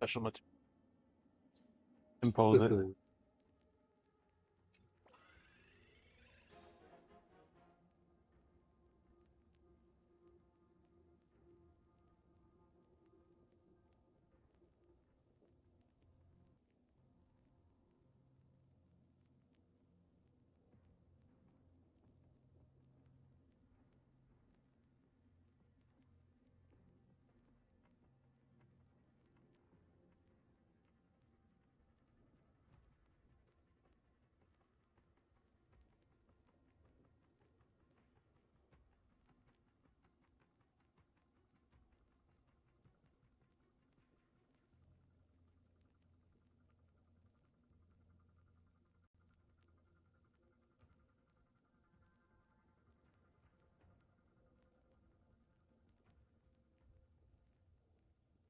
Special material. Impose it. Listen,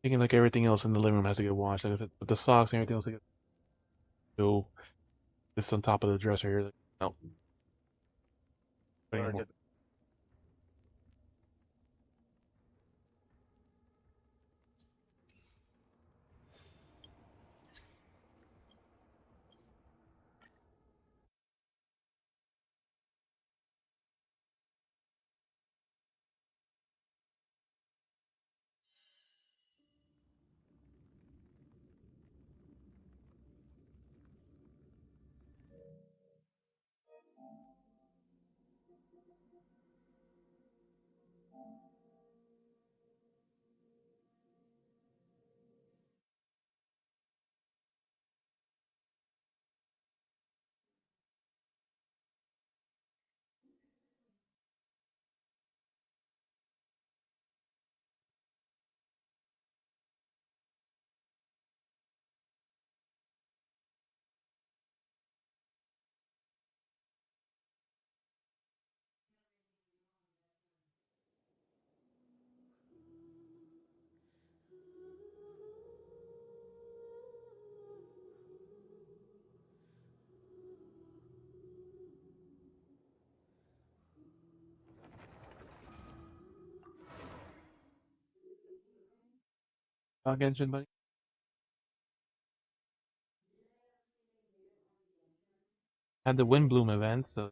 Thinking like everything else in the living room has to get washed. Like I said, with the socks and everything else, like, go this on top of the dresser here. Like, no. I Anymore. get Genshin, buddy? Had the Windbloom event, so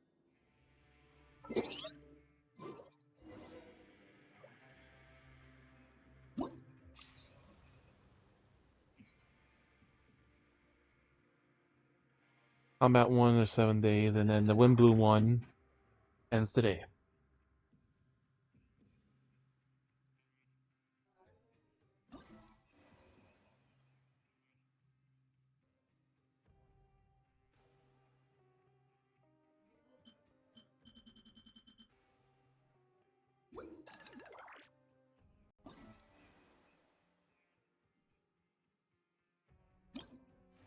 Combat 1 or 7 days, and then the Windbloom one ends today.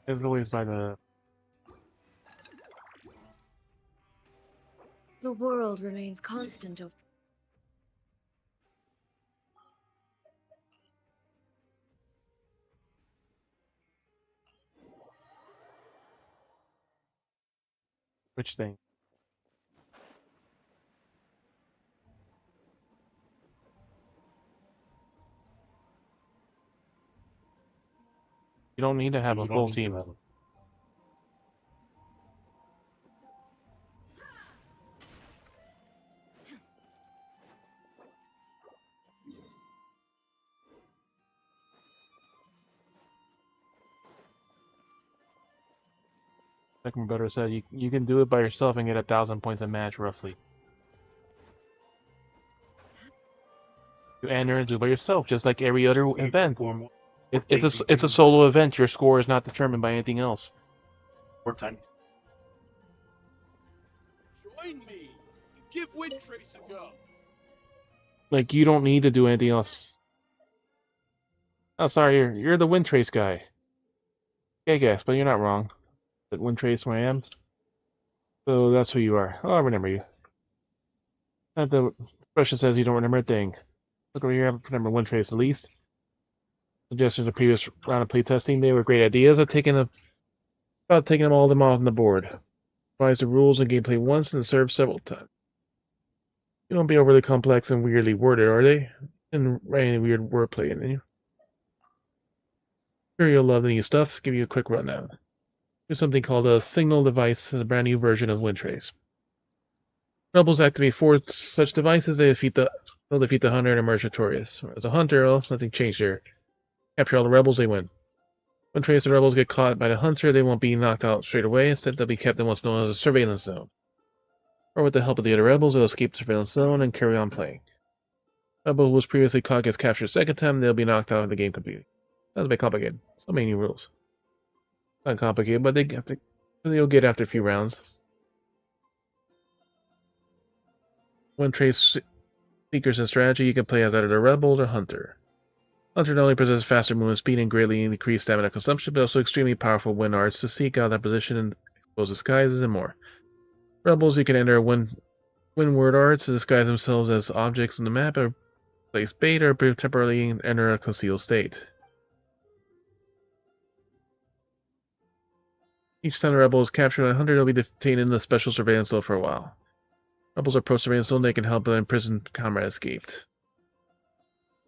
It's always by the The world remains constant over. which thing. You don't need to have a full team. Like my brother said, you can do it by yourself and get 1,000 points a match, roughly. You enter and do it by yourself, just like every other event. It's a solo event. Your score is not determined by anything else. More time. Join me. Give Windtrace a go. Like, you don't need to do anything else. Oh, sorry, you're the Windtrace guy. Yeah, I guess, but you're not wrong. That Windtrace where I am. So that's who you are. Oh, I remember you. Not the expression says you don't remember a thing. Look over here, I remember Windtrace at least. Suggestions of previous round of playtesting, they were great ideas. About taking them all of them off on the board. Revise the rules and gameplay once and serve several times. You don't be overly complex and weirdly worded, are they? And write any weird wordplay in you. Sure, you'll love the new stuff. Give you a quick rundown. There's something called a signal device, a brand new version of Windtrace. Rebels activate 4 such devices. They'll defeat the hunter and emerge victorious. As a hunter, nothing changed here. Capture all the rebels, they win. When the rebels get caught by the hunter, they won't be knocked out straight away. Instead, they'll be kept in what's known as a surveillance zone. Or with the help of the other rebels, they'll escape the surveillance zone and carry on playing. Rebel who was previously caught gets captured a second time, they'll be knocked out of the game completely. That's a bit complicated. So many new rules. Not complicated, but they'll get after a few rounds. Windtrace Seekers and strategy, you can play as either a rebel or hunter. Hunter not only possesses faster movement speed and greatly increased stamina consumption, but also extremely powerful wind arts to seek out that position and expose disguises and more. Rebels, you can enter windward arts to disguise themselves as objects on the map, or place bait, or temporarily enter a concealed state. Each time a rebel is captured by a hunter, they'll be detained in the special surveillance zone for a while. Rebels approach surveillance zone, they can help an imprisoned comrade escaped.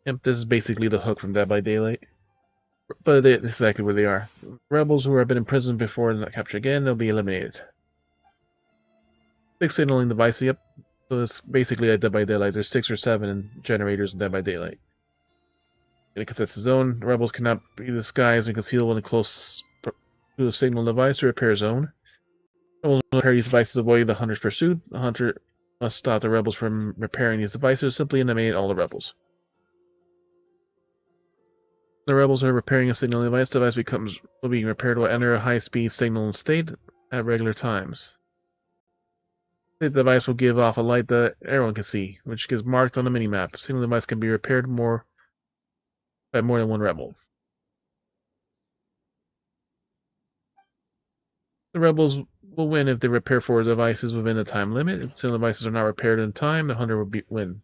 Yep, this is basically the hook from Dead by Daylight. But this is exactly where they are. Rebels who have been imprisoned before and not captured again, they'll be eliminated. 6 signaling devices, yep. So it's basically like Dead by Daylight. There's 6 or 7 generators in Dead by Daylight. In a contested zone, the rebels cannot be disguised and concealed when close to a signal device or repair zone. Rebels will repair these devices to avoid the hunter's pursuit. The hunter must stop the rebels from repairing these devices, simply eliminate all the rebels. The rebels are repairing a signal device. The device will be repaired while enter a high-speed signal state at regular times. The device will give off a light that everyone can see, which is marked on the minimap. Signal device can be repaired by more than one rebel. The rebels will win if they repair 4 devices within the time limit. If signal devices are not repaired in time, the hunter will win.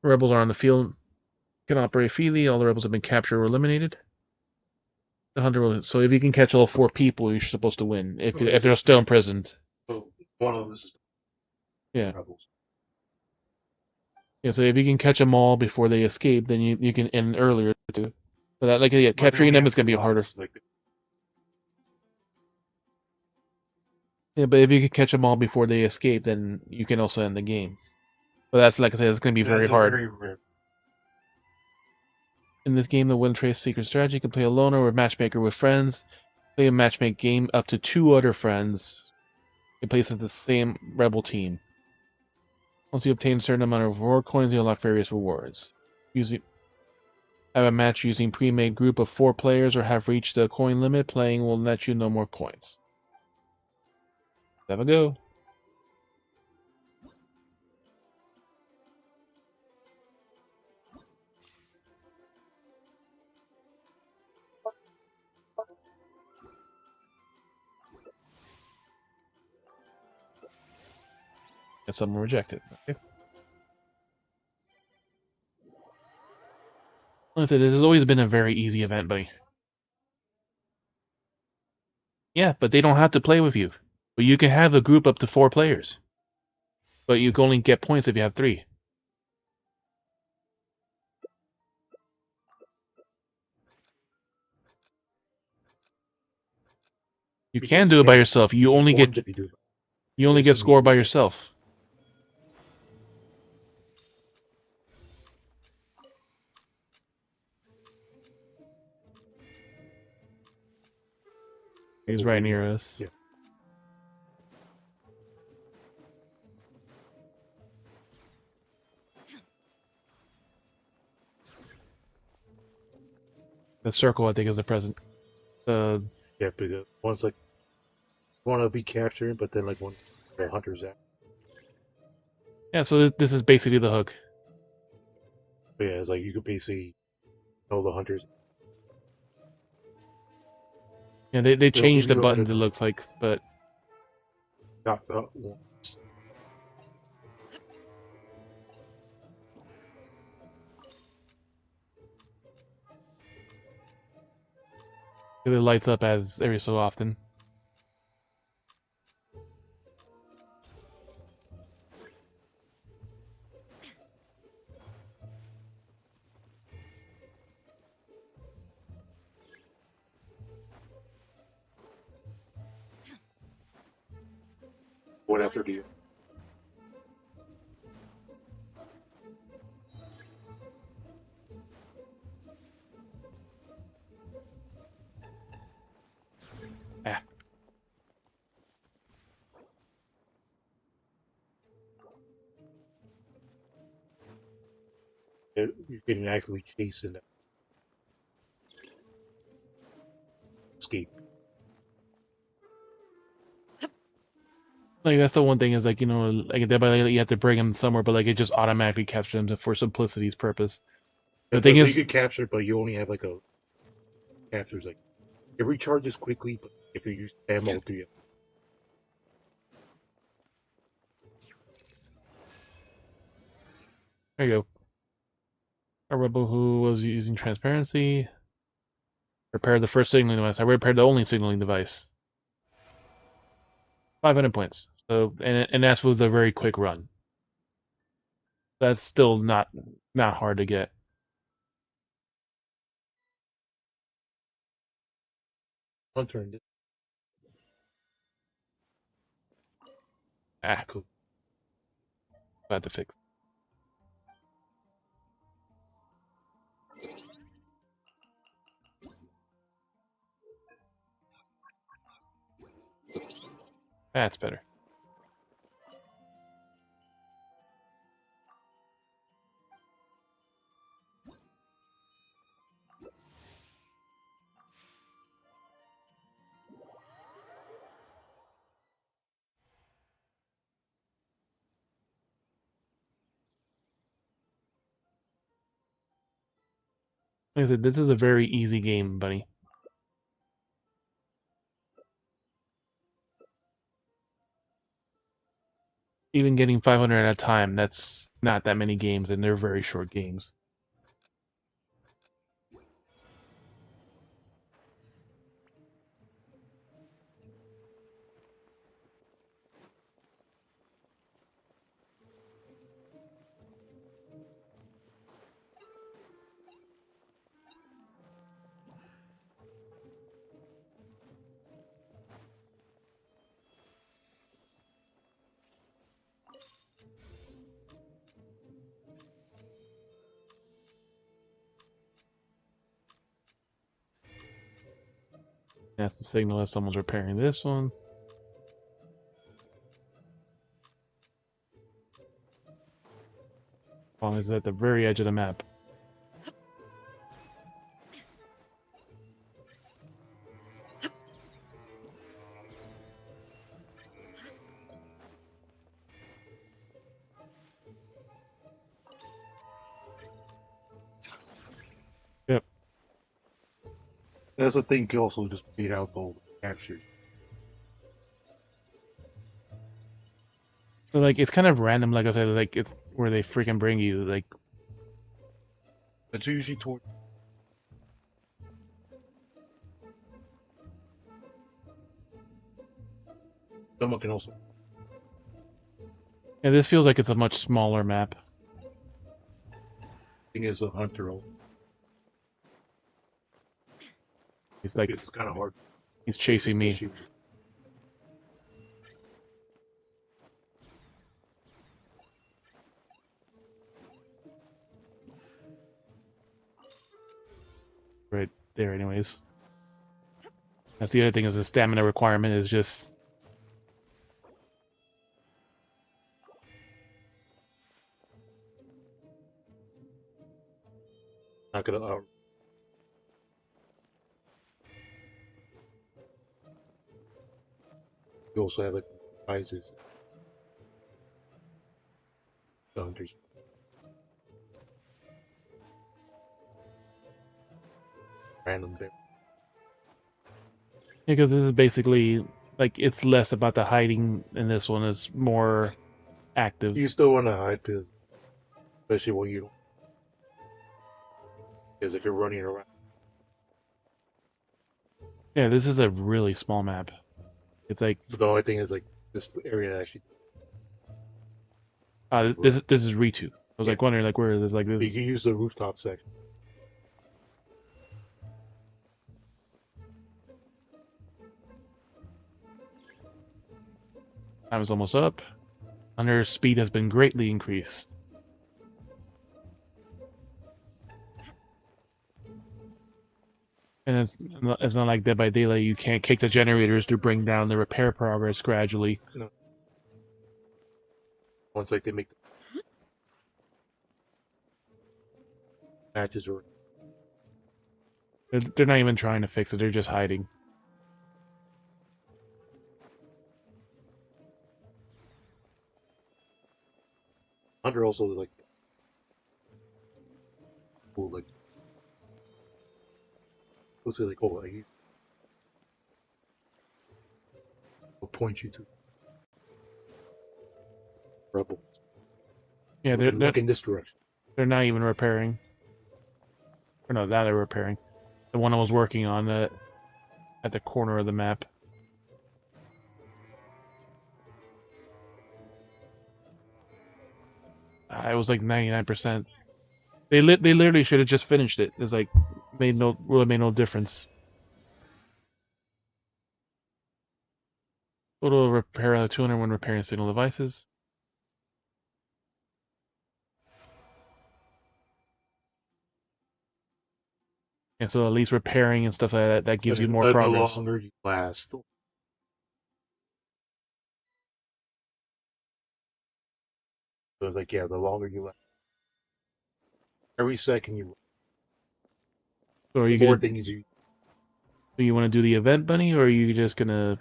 The rebels are on the field, can operate freely. All the rebels have been captured or eliminated. The hunter will. So if you can catch all 4 people, you're supposed to win. If they're still imprisoned. So one of them is rebels. Yeah. So if you can catch them all before they escape, then you can end earlier too. But that, like, yeah, But they capturing only them have is gonna be two harder. lives, like, Yeah, but if you can catch them all before they escape, then you can also end the game. But that's, like I said, it's gonna be very that's a hard. very rare. In this game, the Wind Trace Secret Strategy, you can play alone or with Matchmaker with friends. Play a matchmake game up to 2 other friends. You play as the same rebel team. Once you obtain a certain amount of reward coins, you unlock various rewards. Have a match using pre-made group of 4 players or have reached the coin limit. Playing will net you no more coins. Have a go. And someone rejected. Okay. Like I said, this has always been a very easy event, buddy. Yeah, but they don't have to play with you. But you can have a group up to 4 players. But you can only get points if you have 3. You can do it by yourself. You only get score by yourself. He's right near us. Yeah. The circle, I think, is the present. Yeah, because one's like want to be captured, but then like one the hunter's out. Yeah, so this is basically the hook. But yeah, it's like you could basically know the hunters. Yeah, they changed the you buttons, it looks like, but got once. it lights up as every so often. What after do you? Ah. You're getting actively chasing that escape. Like, that's the one thing is, like, you know, like, you have to bring them somewhere, but, like, it just automatically captures them for simplicity's purpose. The thing is, you get captured, but you only have like a captures like it recharges quickly, but if you use ammo to you. there you go. A rebel who was using transparency. Repair the first signaling device. I repaired the only signaling device. 500 points. So, and that's with a very quick run. That's still not hard to get. Hunter and Ah, cool. Glad to fix. That's better. Like I said, this is a very easy game, buddy. Even getting 500 at a time, that's not that many games, and they're very short games. That's the signal that someone's repairing this one. As long as it's at the very edge of the map. Yep. That's the thing. You also just beat out the capture. So like it's kind of random, like I said, like it's where they freaking bring you. Like It's usually toward. Someone can also. yeah, this feels like it's a much smaller map. Thing is a hunter. He's like It's kind of hard. he's chasing me. Right there, anyways. That's the other thing is the stamina requirement is just. Not gonna. You also have like prizes. The hunters. Random there. Because this is basically like it's less about the hiding in this one, it's more active. You still want to hide because, especially when you don't. Because if you're running around. Yeah, this is a really small map. It's like But the only thing is like this area actually. this is Ritu. I was like wondering like where there's like You this. can use the rooftop section. Time is almost up. Hunter's speed has been greatly increased. And it's not like Dead by Daylight. You can't kick the generators to bring down the repair progress gradually. No. Once like they make the matches or They're not even trying to fix it. They're just hiding. Hunter also like will like let's say like oh like will point you to rebel. Yeah, they're Look in this direction. they're not even repairing. Or no, that they're repairing. The one I was working on at the corner of the map. It was like 99%. They literally should have just finished it. It's like made no difference. Total repair 200 when repairing signal devices. And so at least repairing and stuff like that gives you more progress. The longer you last. So it's like yeah, the longer you last. Every second you So are you the more gonna things you do you want to do the event bunny or are you just gonna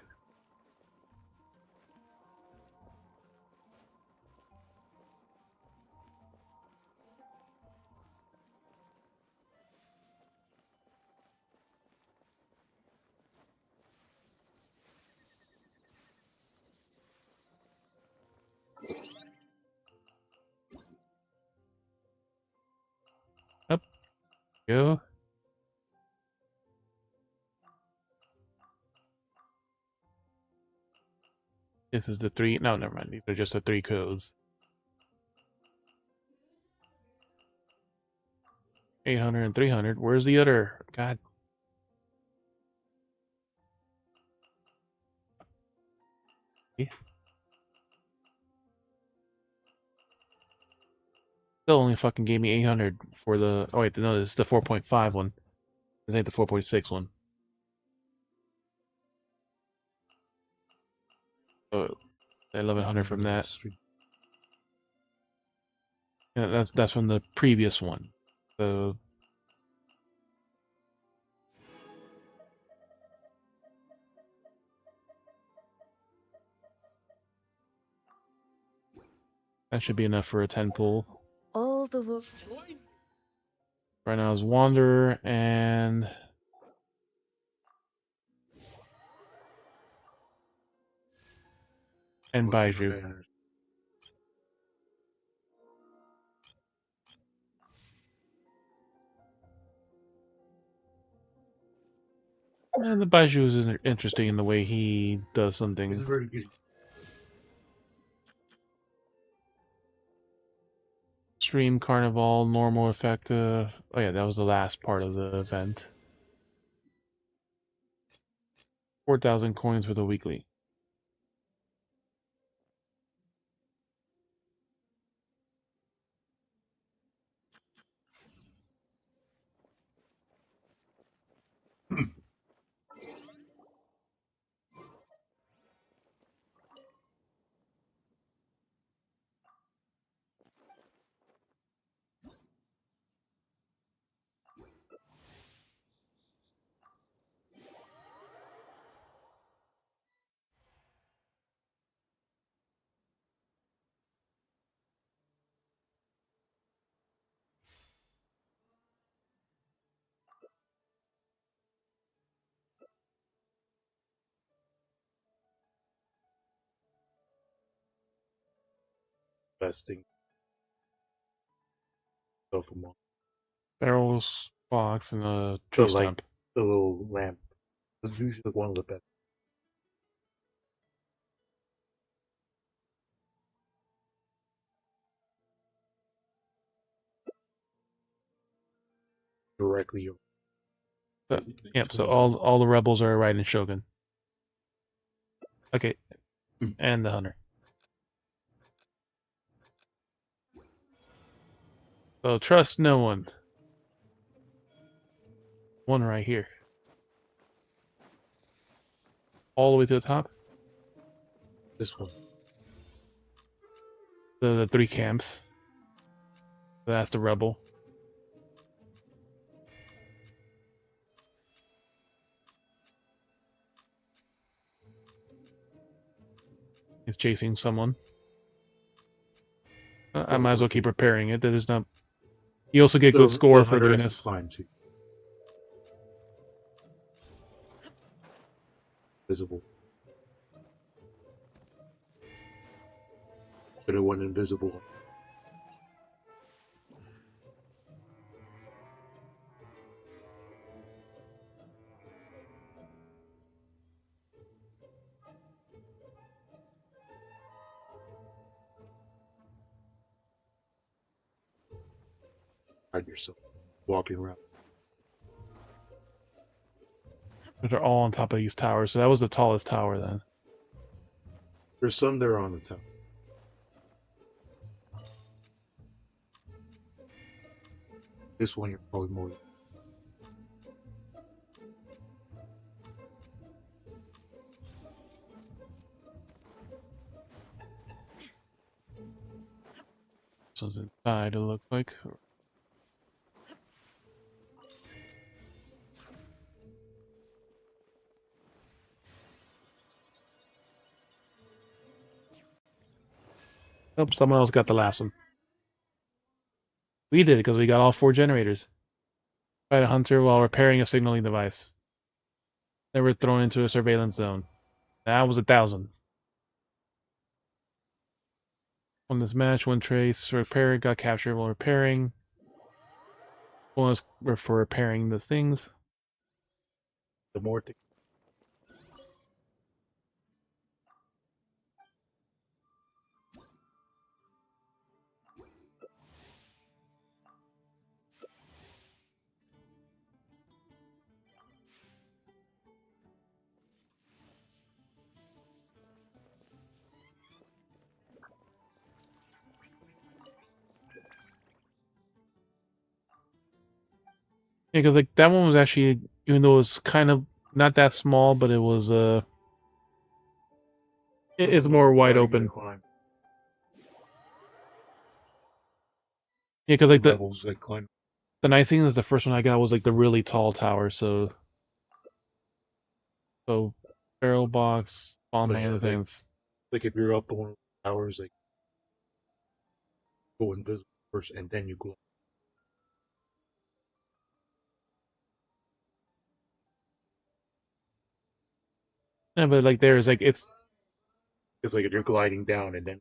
up go? This is the three. No, never mind. These are just the three codes. 800 and 300. Where's the other? God. Still only fucking gave me 800 for the. Oh wait, no, this is the 4.5 one. This ain't the 4.6 one. So 1100 from that. Yeah, that's from the previous one. So that should be enough for a 10 pull. All the Right now is Wanderer and Baiju. And the Baiju is interesting in the way he does some things. It's very good. Stream Carnival, normal effective. Oh yeah, that was the last part of the event. 4,000 coins for the weekly. Investing stuff among Barrels, box, and a the tree stump. the little lamp. It's usually one of the best. Directly. Yep, so all the rebels are riding Shogun. Okay, and the hunter. So trust no one. One right here. All the way to the top. This one. The 3 camps. That's the rebel. He's chasing someone. I might as well keep repairing it. That is not. You also get good score for doing this. Visible. But it went invisible. Hide yourself. Walking around. They're all on top of these towers, so that was the tallest tower then. There's some there on the top. This one you're probably more. This one's inside, it looks like. Oh, someone else got the last one. We did, because we got all 4 generators. Fight a hunter while repairing a signaling device. They were thrown into a surveillance zone. That was 1,000. On this match, one trace repaired got captured while repairing. Bonus for repairing the things. The more things. Yeah, because like that one was actually, even though it was kind of not that small, but it was It's more wide open. Climb. Yeah, because like Levels that climb. the nice thing is the first one I got was like the really tall tower, so barrel box, bomb But yeah, other things. Like if you're up on one of the towers, like go invisible first, and then you go. Yeah, but like there's like it's like if you're gliding down, and then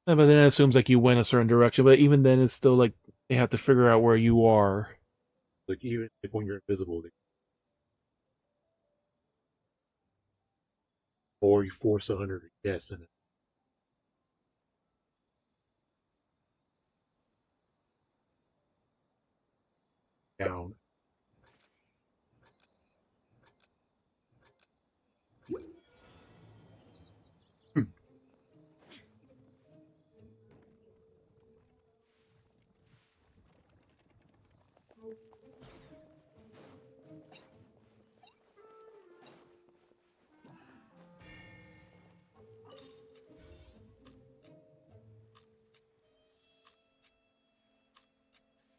yeah, but then it assumes like you went a certain direction, but even then it's still like they have to figure out where you are. like even like when you're invisible, or you force 100 guess and down.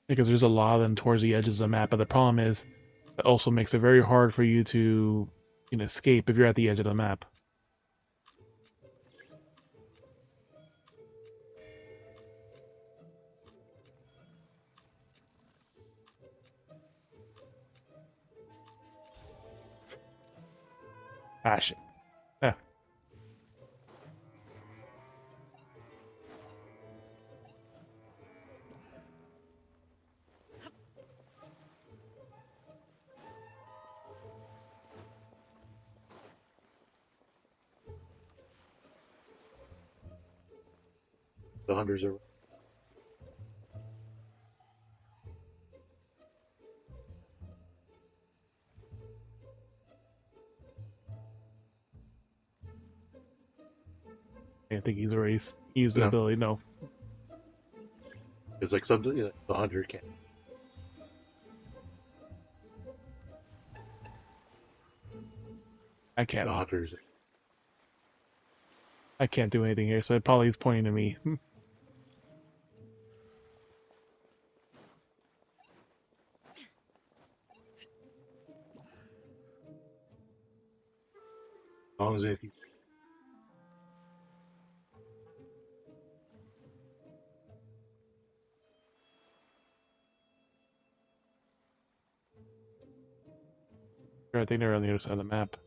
Because there's a lot of them towards the edges of the map, but the problem is it also makes it very hard for you to escape if you're at the edge of the map. Ah, shit. Yeah. The hunters are. I think he's already used the No. ability. No. It's like something the hunter can. I can't. The hunters. I can't do anything here, so it probably is pointing to me. As long as if you I think they're on the other side of the map.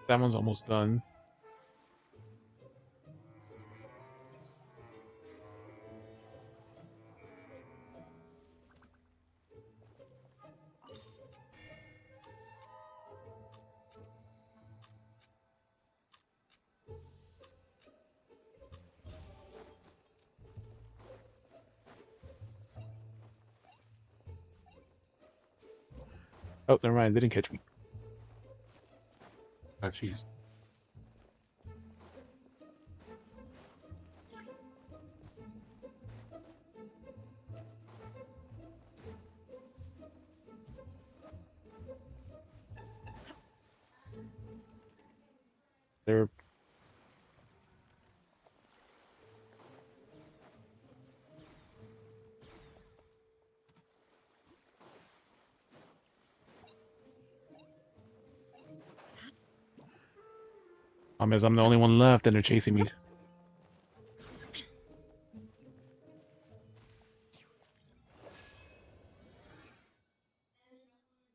That one's almost done. Oh, never mind. They didn't catch me. jeez. They're as I'm the only one left, and they're chasing me.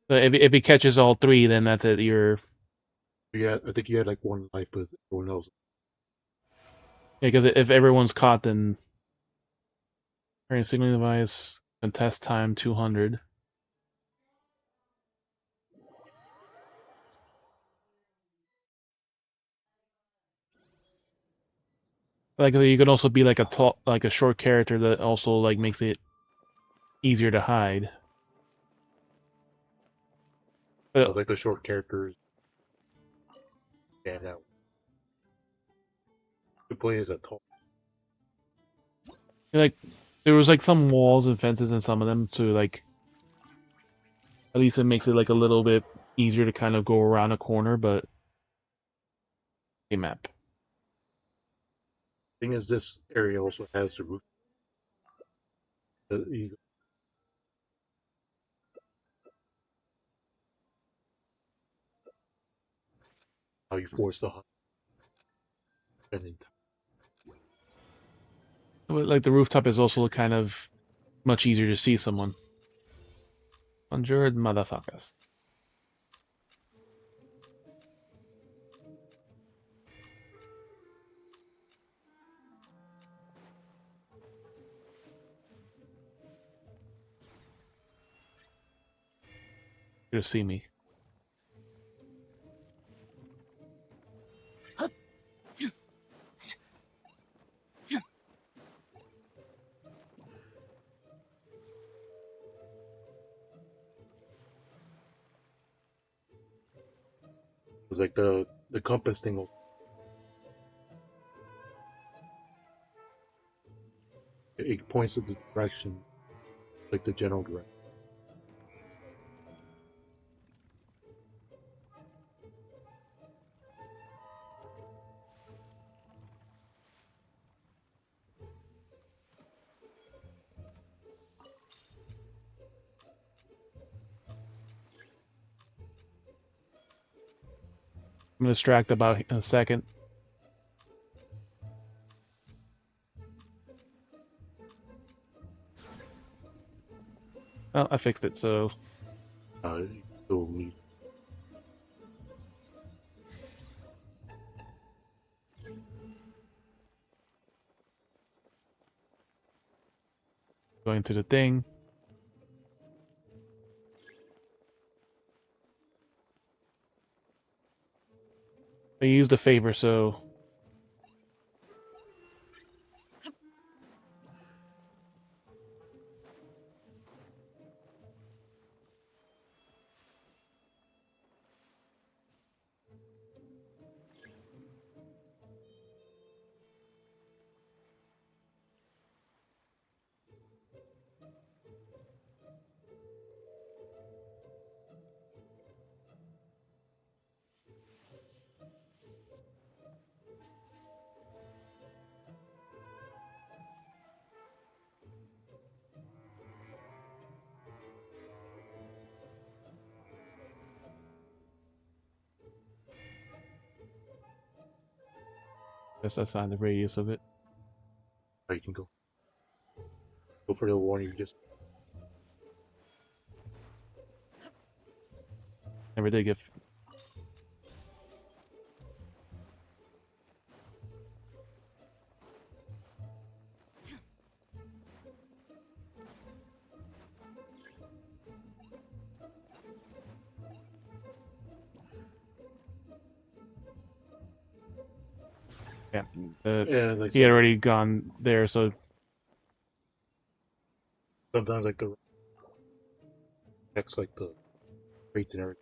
So if he catches all three, then that's it. You're Yeah, I think you had like one life with everyone else. because if everyone's caught, then carrying signaling device contest time 200. Like you could also be like a short character that also like makes it easier to hide. I was like the short characters stand out. You play as a tall. Like there was like some walls and fences in some of them, so like at least it makes it like a little bit easier to kind of go around a corner, but a map. Thing is, this area also has the roof. How you force the hut. But, like the rooftop is also kind of much easier to see someone. Conjured motherfuckers. You see me. It's like the compass thing. It points to the direction, like the general direction. I'm gonna distract about in a second. Oh, I fixed it, so Still need. going to the thing. I used a favor, so just assign the radius of it. You can go for the one you just. Never did get. Yeah, Like he had already gone there, so sometimes like the checks like the rates and everything.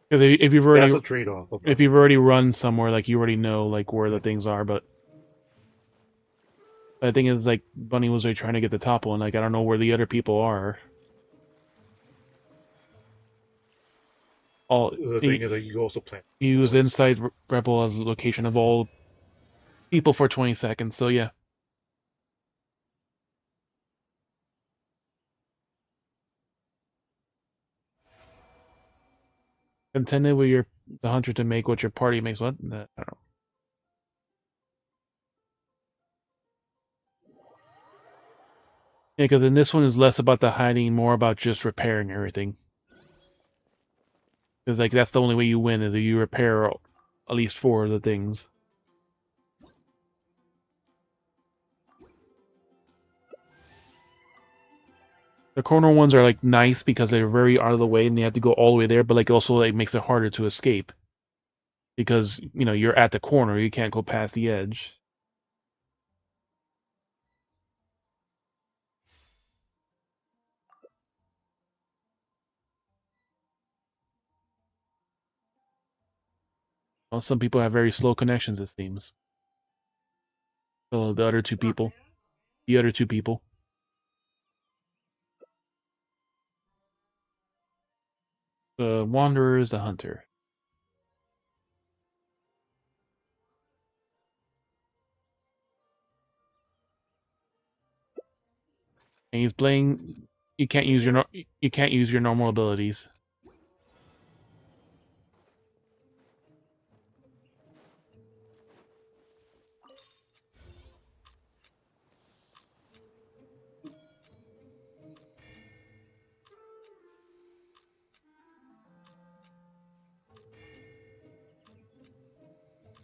because if you've already That's a trade-off. if you've already run somewhere, like you already know like where the things are, but the thing is like Bunny was already trying to get the top one. Like I don't know where the other people are. All The thing is that you also plan. he use inside Rebel as a location of all people for 20 seconds. So yeah. Intended with the hunter to make what your party makes. What? I don't know. Yeah, because in this one is less about the hiding, more about just repairing everything. Because like that's the only way you win is if you repair at least 4 of the things. The corner ones are like nice because they're very out of the way and they have to go all the way there, but like also like makes it harder to escape. Because, you know, you're at the corner, you can't go past the edge. Well, some people have very slow connections, it seems. So the other two people. The other two people. The Wanderer is the hunter. And he's playing. You can't use your normal abilities.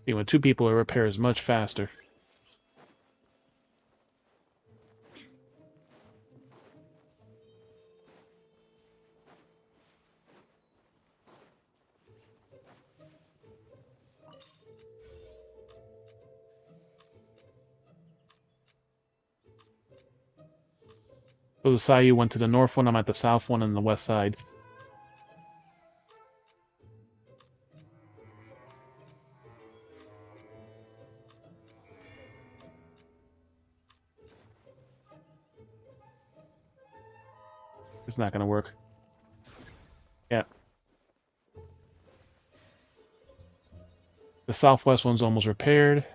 See, when two people, it repairs much faster. So the Sayu went to the north one, I'm at the south one and the west side. It's not gonna work. Yeah. The southwest one's almost repaired.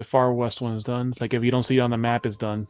The far west one is done. It's like if you don't see it on the map, it's done.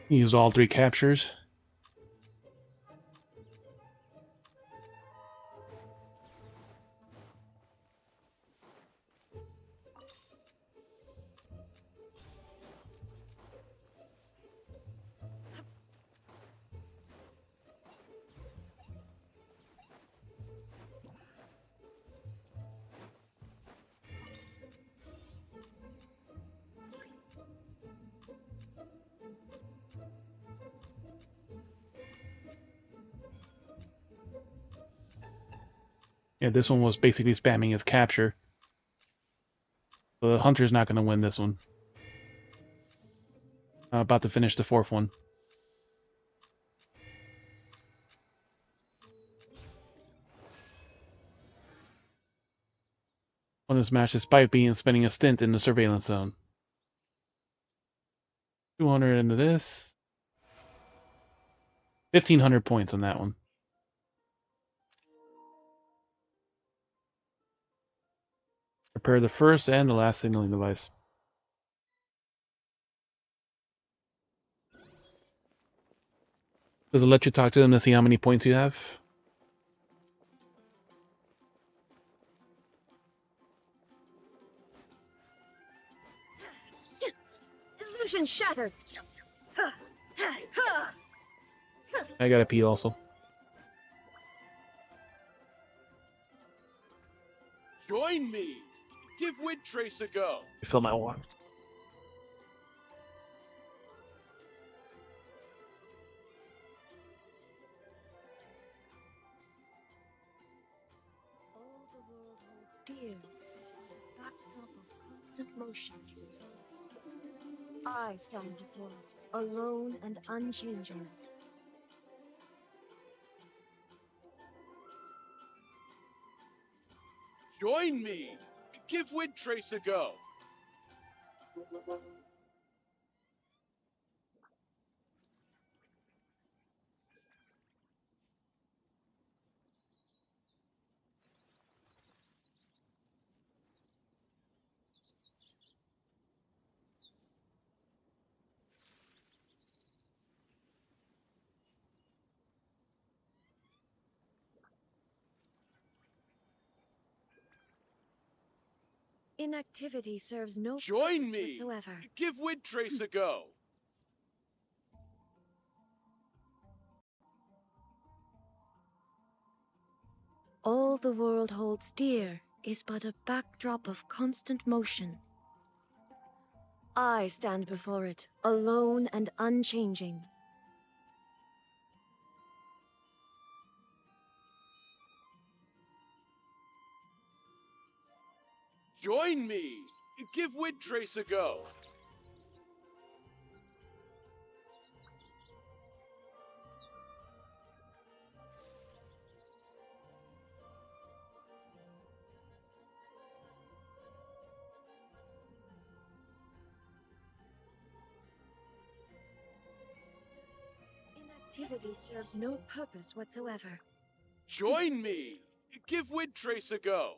Use all three captures. Yeah, this one was basically spamming his capture. So the hunter's not going to win this one. About to finish the fourth one. Won this match despite spending a stint in the surveillance zone. 200 into this. 1,500 points on that one. Prepare the first and the last signaling device. Does it let you talk to them to see how many points you have? Illusion shattered. I gotta pee also. Join me. Give Windtrace a go. Fill my water. All the world holds dear is the backdrop of constant motion. I stand before it, alone and unchanging. Join me. Give Windtrace a go. Inactivity serves no Join purpose me! whatsoever. Give Windtrace a go! All the world holds dear is but a backdrop of constant motion. I stand before it, alone and unchanging. Join me! Give Windtrace a go! Inactivity serves no purpose whatsoever. Join me! Give Windtrace a go!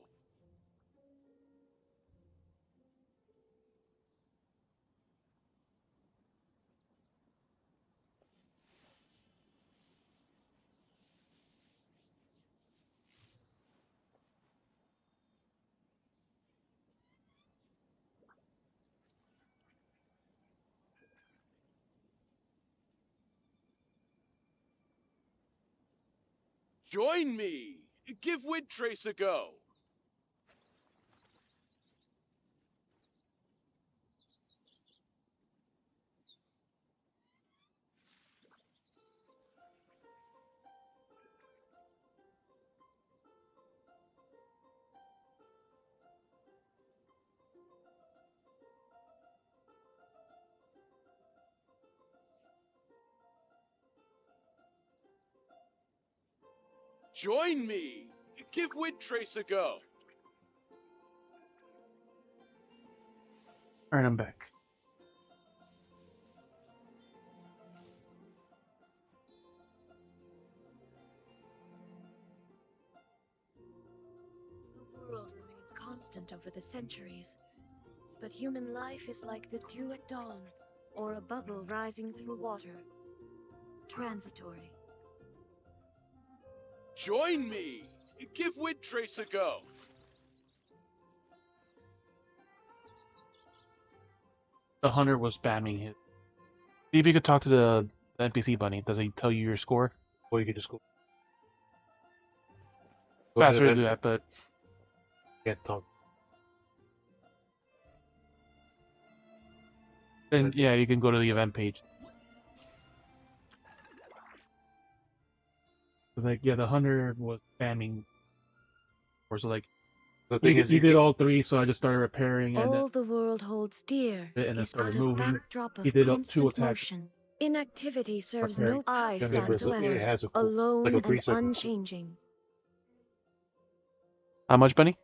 Join me! Give Windtrace a go! Join me! Give Windtrace a go! Alright, I'm back. The world remains constant over the centuries, but human life is like the dew at dawn, or a bubble rising through water. Transitory. Join me! Give Windtrace a go! The hunter was spamming his. See if you could talk to the NPC bunny. Does he tell you your score? Or you can just go. Faster to do that, but Can't talk. then yeah, you can go to the event page. It's like, yeah, the hunter was spamming. Or so like, The thing is, he you did can, all three, so I just started repairing and All the world holds dear then is started but a moving. backdrop He of did two constant attacks. motion. Inactivity serves Repairing. no I Yeah, stand but before it it, has a cool- alone like a and 3-second cool. unchanging. How much, Bunny?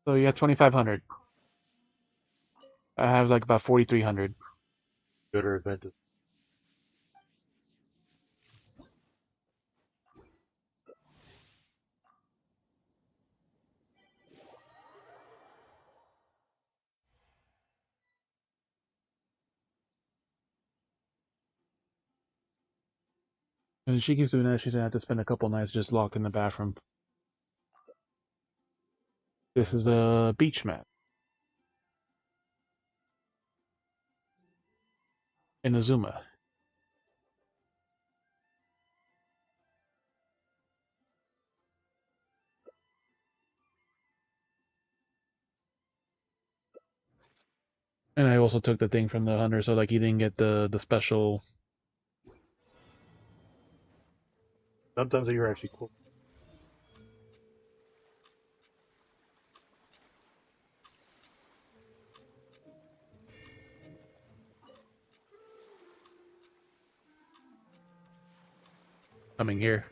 So you got 2,500. I have like about 4,300. Better event. And she keeps doing that. She's gonna have to spend a couple nights just locked in the bathroom. This is a beach map in Azuma. And I also took the thing from the hunter, so like he didn't get the special. Sometimes you're actually cool. Coming here.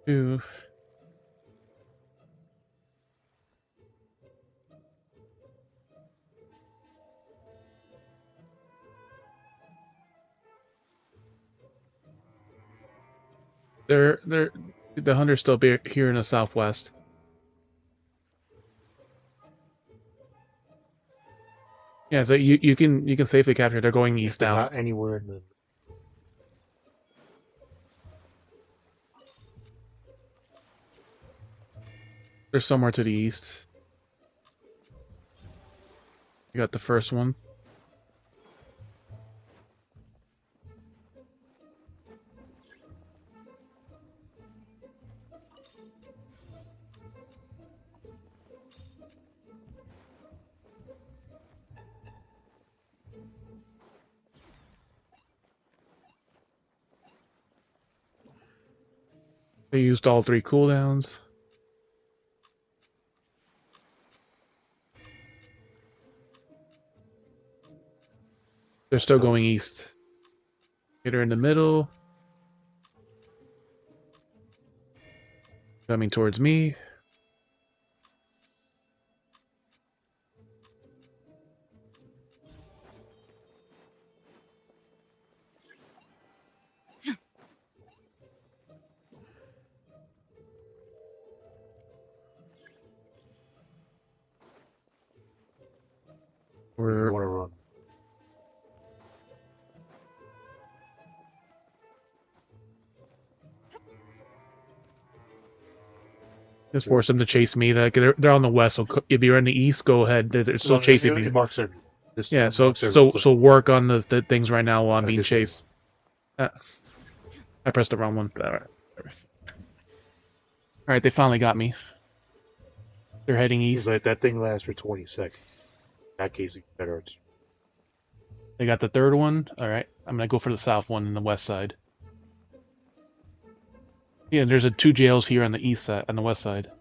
2. The hunters still be here in the southwest. Yeah, so you can safely capture. They're going east They're now. not anywhere in the. They're somewhere to the east. You got the first one. They used all 3 cooldowns. They're still going east. Get her in the middle. Coming towards me. You want to run. Just force them to chase me. They're on the west, so if you're in the east, go ahead. They're still chasing me. It marks every. Yeah, so work on the things right now while I'm being chased. I pressed the wrong one. Alright, they finally got me. They're heading east. Like that thing lasts for 20 seconds. In that case, you better. They got the third one. Alright, I'm gonna go for the south one and the west side. Yeah, there's 2 jails here on the east side, on the west side.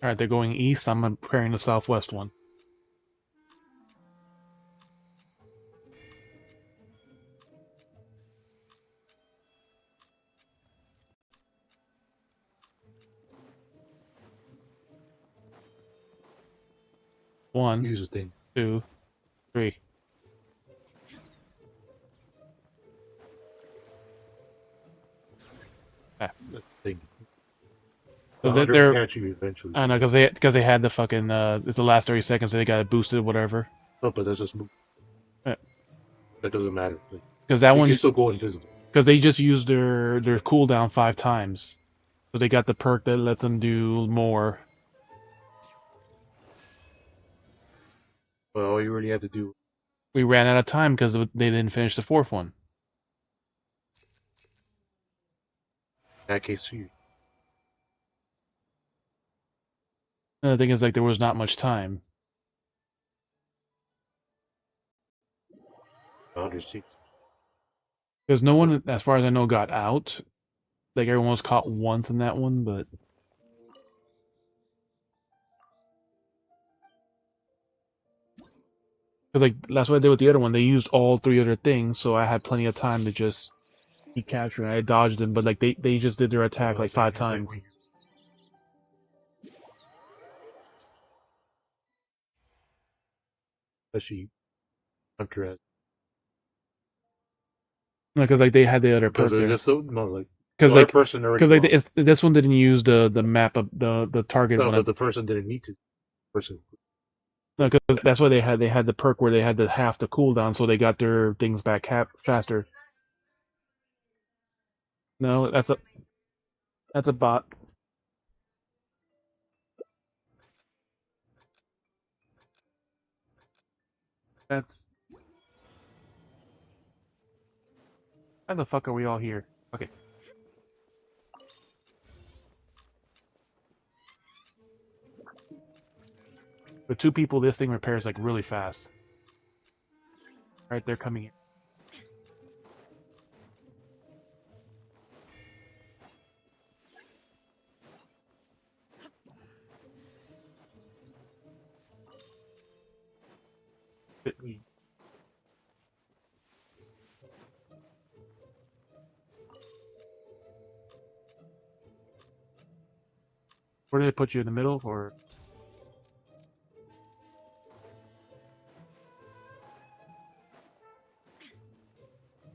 Alright, they're going east. I'm preparing the southwest one. One, Use the thing. 2, 3. That thing. So They're catch you eventually. I know, because they had the fucking it's the last 30 seconds, so they got it boosted, whatever. Oh, but that's just move. Yeah. That doesn't matter. Because that one can still go invisible. Because they just used their cooldown 5 times, so they got the perk that lets them do more. Well, all you really had to do. We ran out of time because they didn't finish the 4th one. In that case, too. And the thing is, like, there was not much time. Because no one, as far as I know, got out. Like, everyone was caught once in that one, but... Because, like, that's what I did with the other one. They used all 3 other things, so I had plenty of time to just keep capturing. I dodged them, but, like, they just did their attack, like, 5 times. Especially Hunter has. No, because, like, they had the other perk there. Because like, person already. Because like this one didn't use the map of the target. No, but the person didn't need to. No, because that's why they had the perk where they had to half the cooldown, so they got their things back faster. No, that's a bot. That's How the fuck are we all here? Okay. With 2 people, this thing repairs like really fast. Alright, they're coming in. Where did they put you, in the middle or?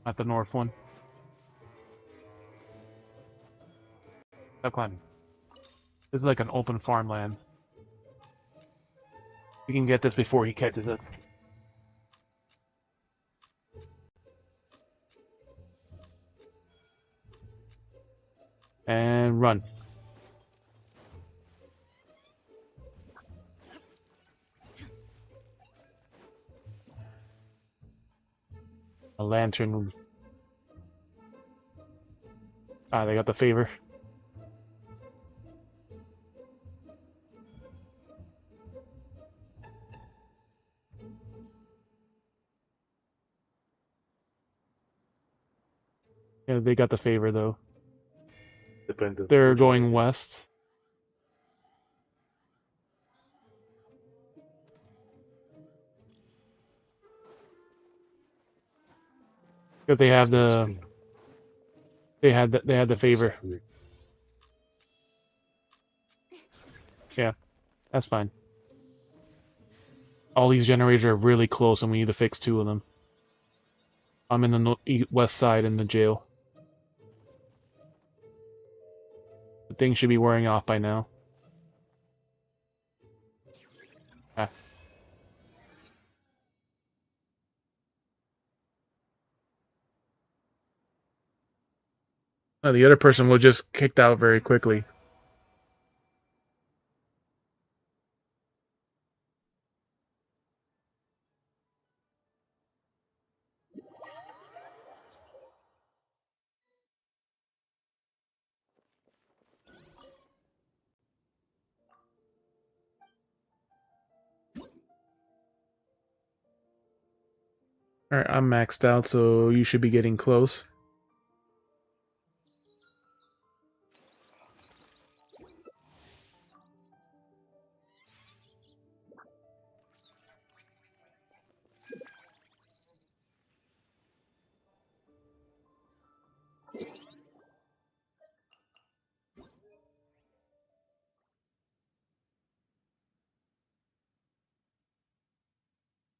At the north one? Stop climbing. This is like an open farmland. We can get this before he catches us. And run. A lantern. Ah, they got the favor. Yeah, they got the favor though. Depends on They're which one. going west. Because they have the they had the favor. Yeah, that's fine. All these generators are really close, and we need to fix 2 of them. I'm in the west side in the jail. The thing should be wearing off by now. Ah. Oh, the other person was just kicked out very quickly. Alright, I'm maxed out, so you should be getting close.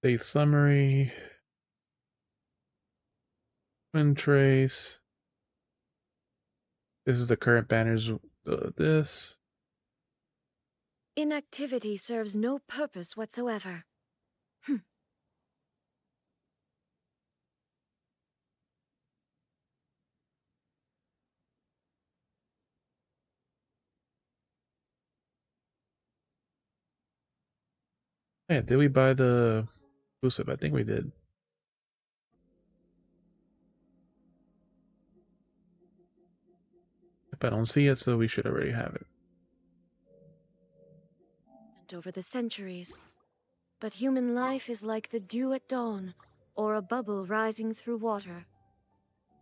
State summary. Wind trace. This is the current banners. This. Inactivity serves no purpose whatsoever. Yeah, did we buy the exclusive? I think we did. If I don't see it, so we should already have it. Over the centuries. But human life is like the dew at dawn, or a bubble rising through water.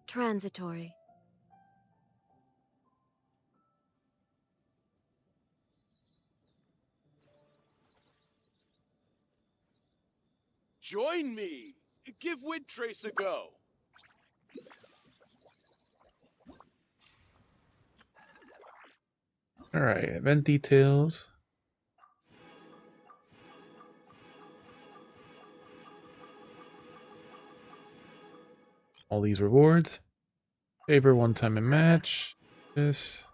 Transitory. Join me. Give Windtrace a go. Alright, event details. All these rewards. Favor one time in match. This.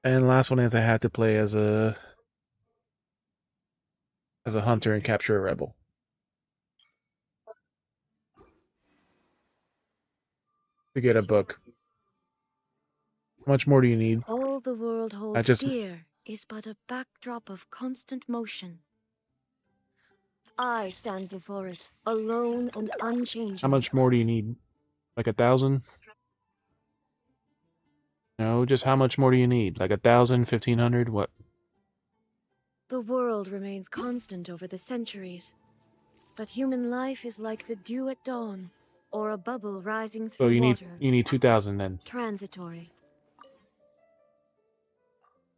And last one is I had to play as a hunter and capture a rebel. To get a book. How much more do you need? All the world holds dear is but a backdrop of constant motion. I stand before it, alone and unchanging. How much more do you need? Like 1,000? No, just how much more do you need? Like 1,000, 1,500, what? The world remains constant over the centuries, But human life is like the dew at dawn, or a bubble rising So through you water. need 2,000 then. Transitory.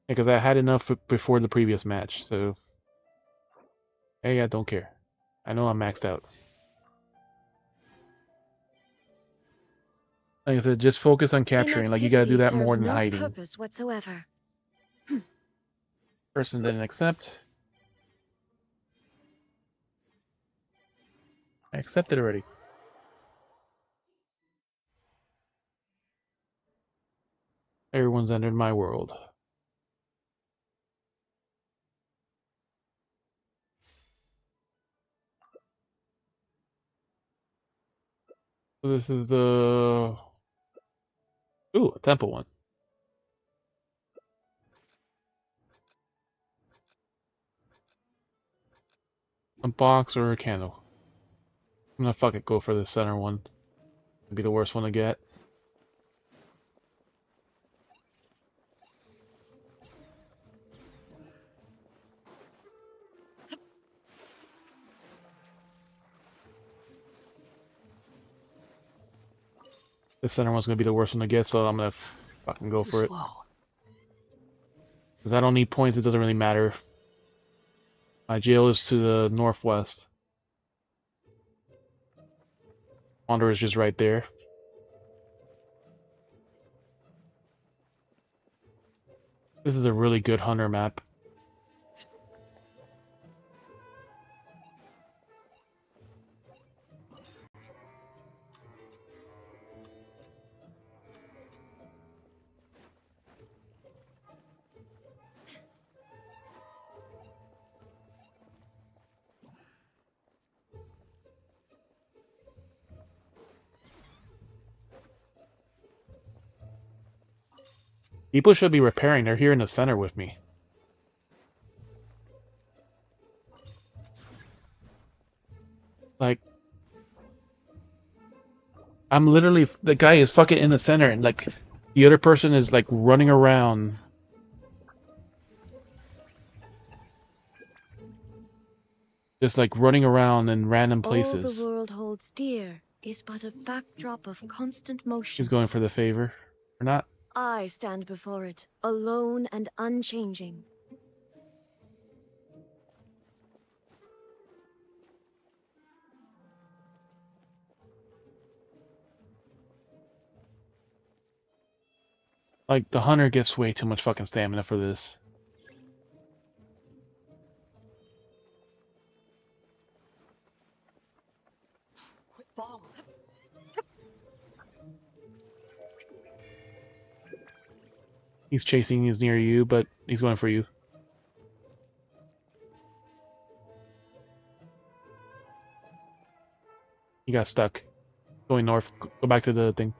Because I had enough before the previous match, so hey, I don't care. I know I'm maxed out. Like I said, just focus on capturing. Like you gotta do that more than no hiding. Purpose whatsoever. Person didn't accept. I accepted already. Everyone's entered my world. So this is the a temple one. A box or a candle. I'm gonna fuck it, go for the center one. It'd be the worst one to get. The center one's gonna be the worst one to get, so I'm gonna fucking go for it. Because I don't need points, it doesn't really matter. My jail is to the northwest. Wanderer is just right there. This is a really good hunter map. People should be repairing. They're here in the center with me. Like, I'm literally, the guy is fucking in the center, and like, the other person is like running around. Just like running around in random places. All the world holds dear is but a backdrop of constant motion. He's going for the favor. Or not. I stand before it, alone and unchanging. Like, the hunter gets way too much fucking stamina for this. He's chasing, he's near you, but he's going for you. He got stuck. Going north. Go back to the thing.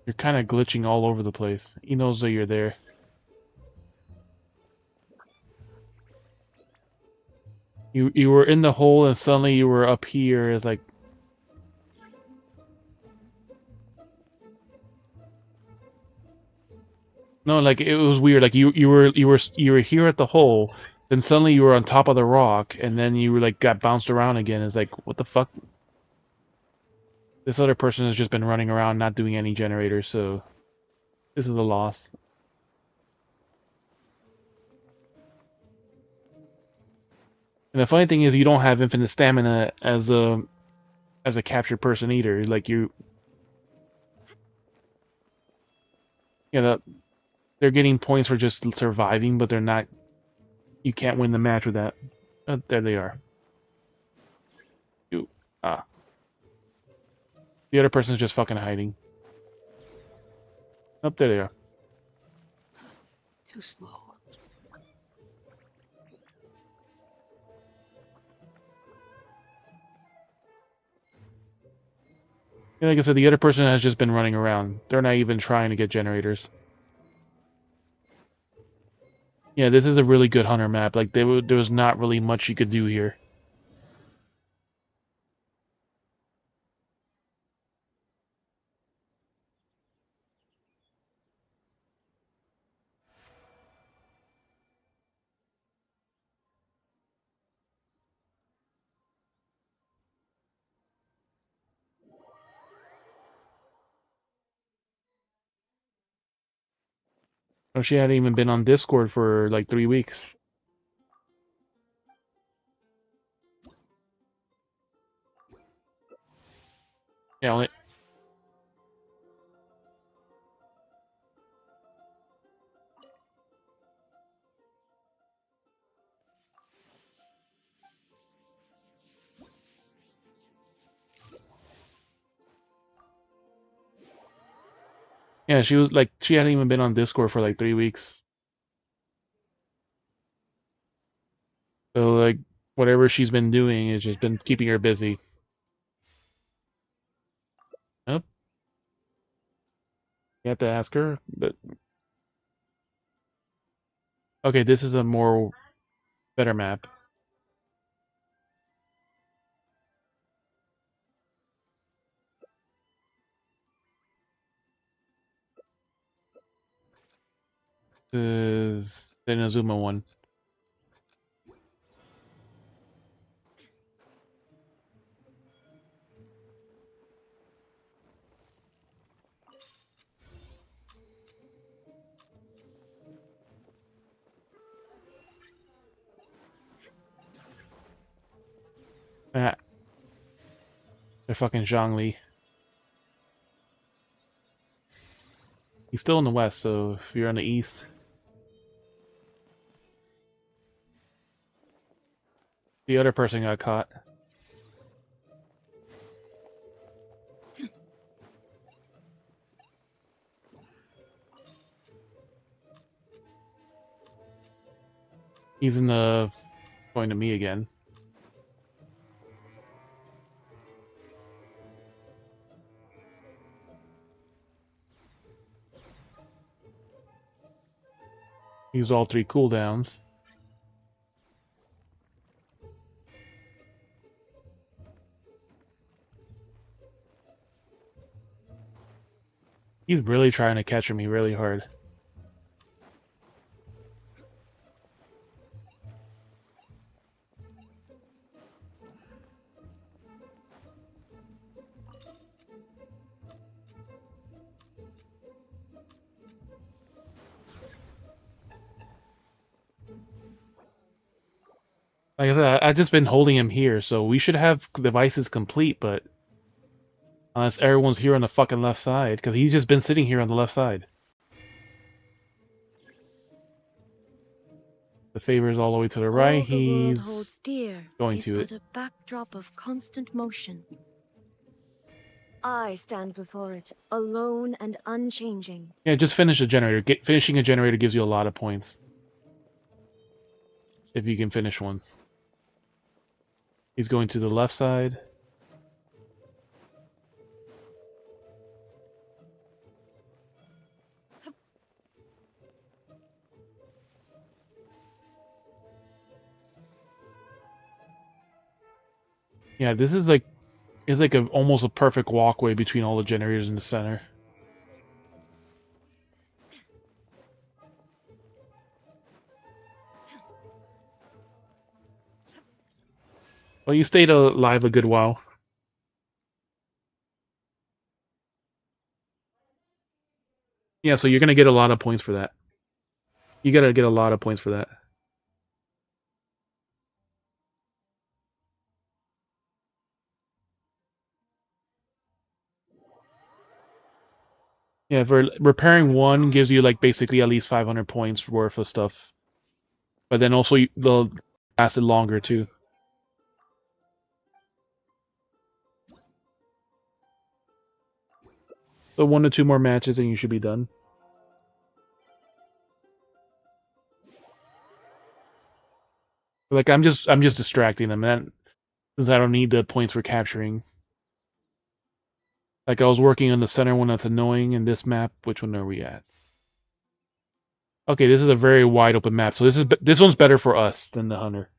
You're kind of glitching all over the place. He knows that you're there. You were in the hole and suddenly you were up here. It's like, no, like it was weird. Like you were here at the hole, then suddenly you were on top of the rock, and then you were like got bounced around again. It's like, what the fuck? This other person has just been running around, not doing any generators, so this is a loss. And the funny thing is, you don't have infinite stamina as a captured person either. Like they're getting points for just surviving, but they're not. You can't win the match with that. Oh, there they are. The other person's just fucking hiding. Oh, there they are. Too slow. Yeah, like I said, the other person has just been running around. They're not even trying to get generators. Yeah, this is a really good hunter map. Like there was not really much you could do here. Oh, she hadn't even been on Discord for like 3 weeks. Yeah, only. Yeah, she hadn't even been on Discord for like 3 weeks. So like whatever she's been doing has just been keeping her busy. Yep. You have to ask her, but okay, this is a more better map. This is the Inazuma one. Ah, they're fucking Zhongli. He's still in the west, so if you're on the east, the other person got caught. He's in the going to me again. Used all 3 cooldowns. He's really trying to catch me really hard. Like I said, I've just been holding him here, so we should have devices complete, but unless everyone's here on the fucking left side, because he's just been sitting here on the left side. The favor's all the way to the right. All the world He's holds dear going is to but it. a backdrop of constant motion. I stand before it, alone and unchanging. Yeah, just finish a generator. Finishing a generator gives you a lot of points. If you can finish one. He's going to the left side. Yeah, this is like it's like almost a perfect walkway between all the generators in the center. Well, you stayed alive a good while. Yeah, so you're gonna get a lot of points for that. You gotta get a lot of points for that. Yeah, for repairing one gives you like basically at least 500 points worth of stuff. But then also they'll last it longer too. So 1 to 2 more matches and you should be done. Like I'm just distracting them, and since I don't need the points for capturing. Like I was working on the center one that's annoying in this map. Which one are we at? Okay, this is a very wide open map, so this one's better for us than the hunter.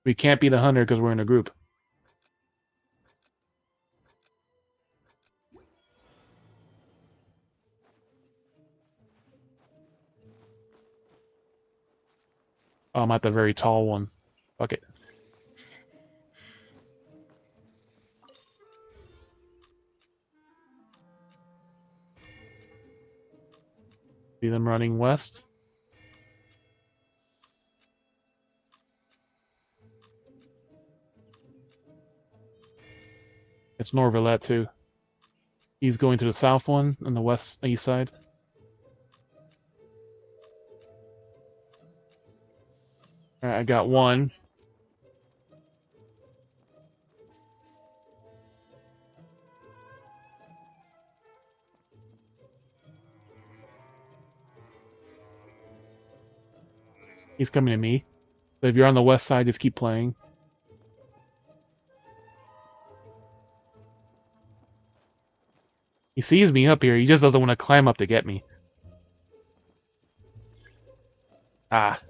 We can't be the hunter because we're in a group. Oh, I'm at the very tall one. Fuck it. See them running west. It's Norvillette too. He's going to the south one on the east side. Alright, I got one. He's coming to me. So if you're on the west side, just keep playing. He sees me up here. He just doesn't want to climb up to get me. Ah.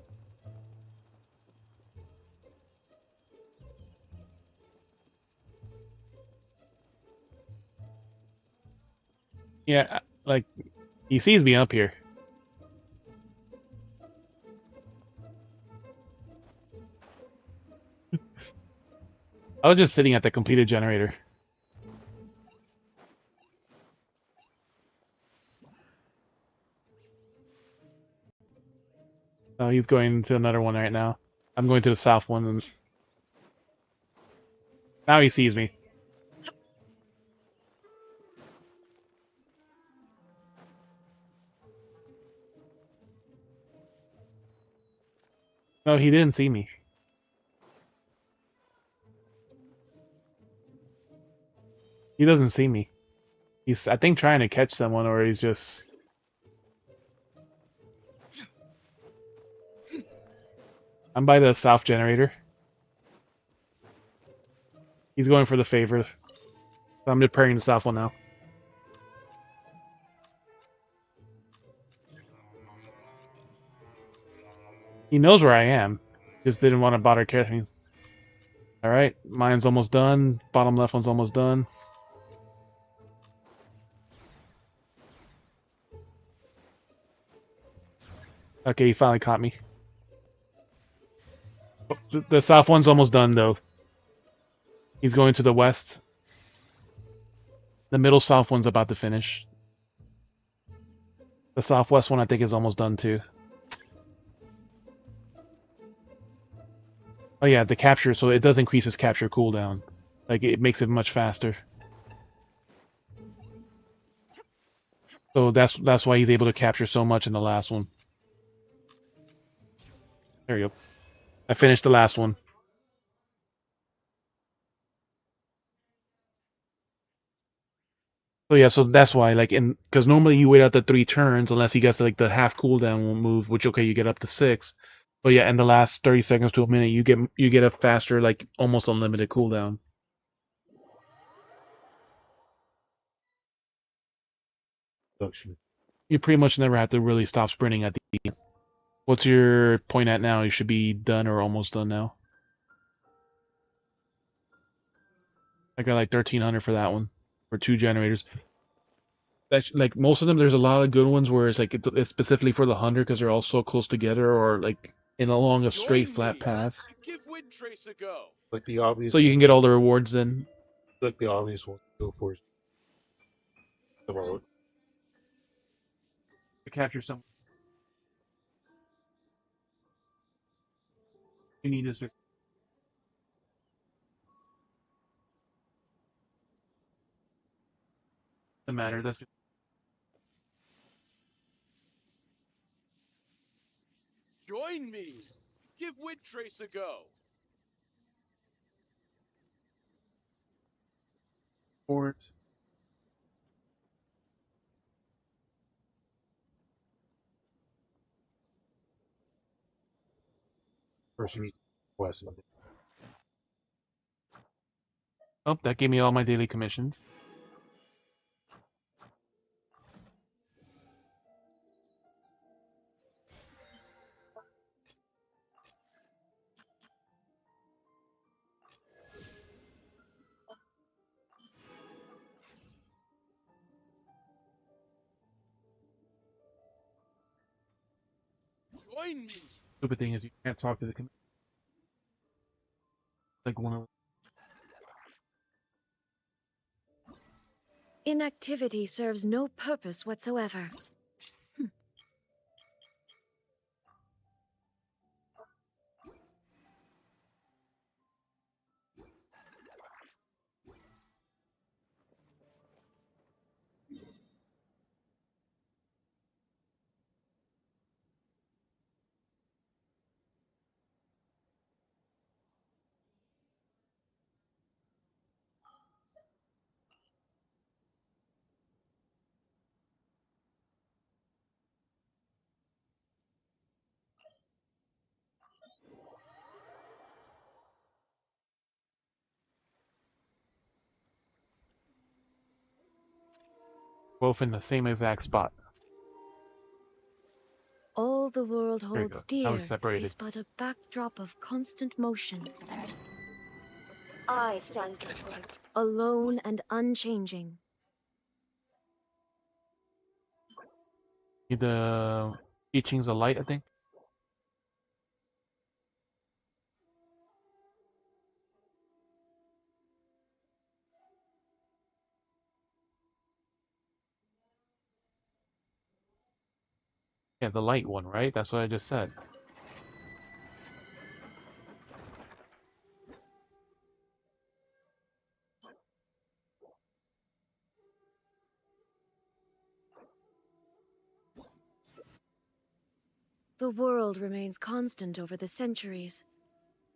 Yeah, like, he sees me up here. I was just sitting at the completed generator. Oh, he's going to another one right now. I'm going to the south one. And now he sees me. No, he didn't see me. He doesn't see me. He's, I think, trying to catch someone, or he's just... I'm by the south generator. He's going for the favor. So I'm preparing the south one now. He knows where I am. Just didn't want to bother catching me. Alright, mine's almost done. Bottom left one's almost done. Okay, he finally caught me. The south one's almost done, though. He's going to the west. The middle south one's about to finish. The southwest one, I think, is almost done, too. Oh yeah, the capture, so it does increase his capture cooldown. Like, it makes it much faster. So that's why he's able to capture so much in the last one. There you go. I finished the last one. So yeah, so that's why, like, because normally you wait out the 3 turns unless he gets like the half cooldown move, which okay, you get up to 6. But yeah, in the last 30 seconds to a minute, you get a faster, like, almost unlimited cooldown. You pretty much never have to really stop sprinting at the end. What's your point at now? You should be done or almost done now. I got like 1300 for that one, for 2 generators. That's like most of them. There's a lot of good ones where it's like it's specifically for the hunter because they're all so close together, or like along a straight flat path. Give Windtrace a go. Like the obvious. So you can get all the rewards then. Like the obvious one to go for. To capture some. You need is just the matter. That's just Join me. Give Windtrace a go. sports. First you need quest. Oh, that gave me all my daily commissions. Join me. Stupid thing is you can't talk to the commission. Like one of Inactivity serves no purpose whatsoever. both in the same exact spot. All the world There you go. holds Now dear we're separated. is but a backdrop of constant motion. I stand before it, alone and unchanging. Need the teachings of light, I think. Yeah, the light one, right? That's what I just said. The world remains constant over the centuries,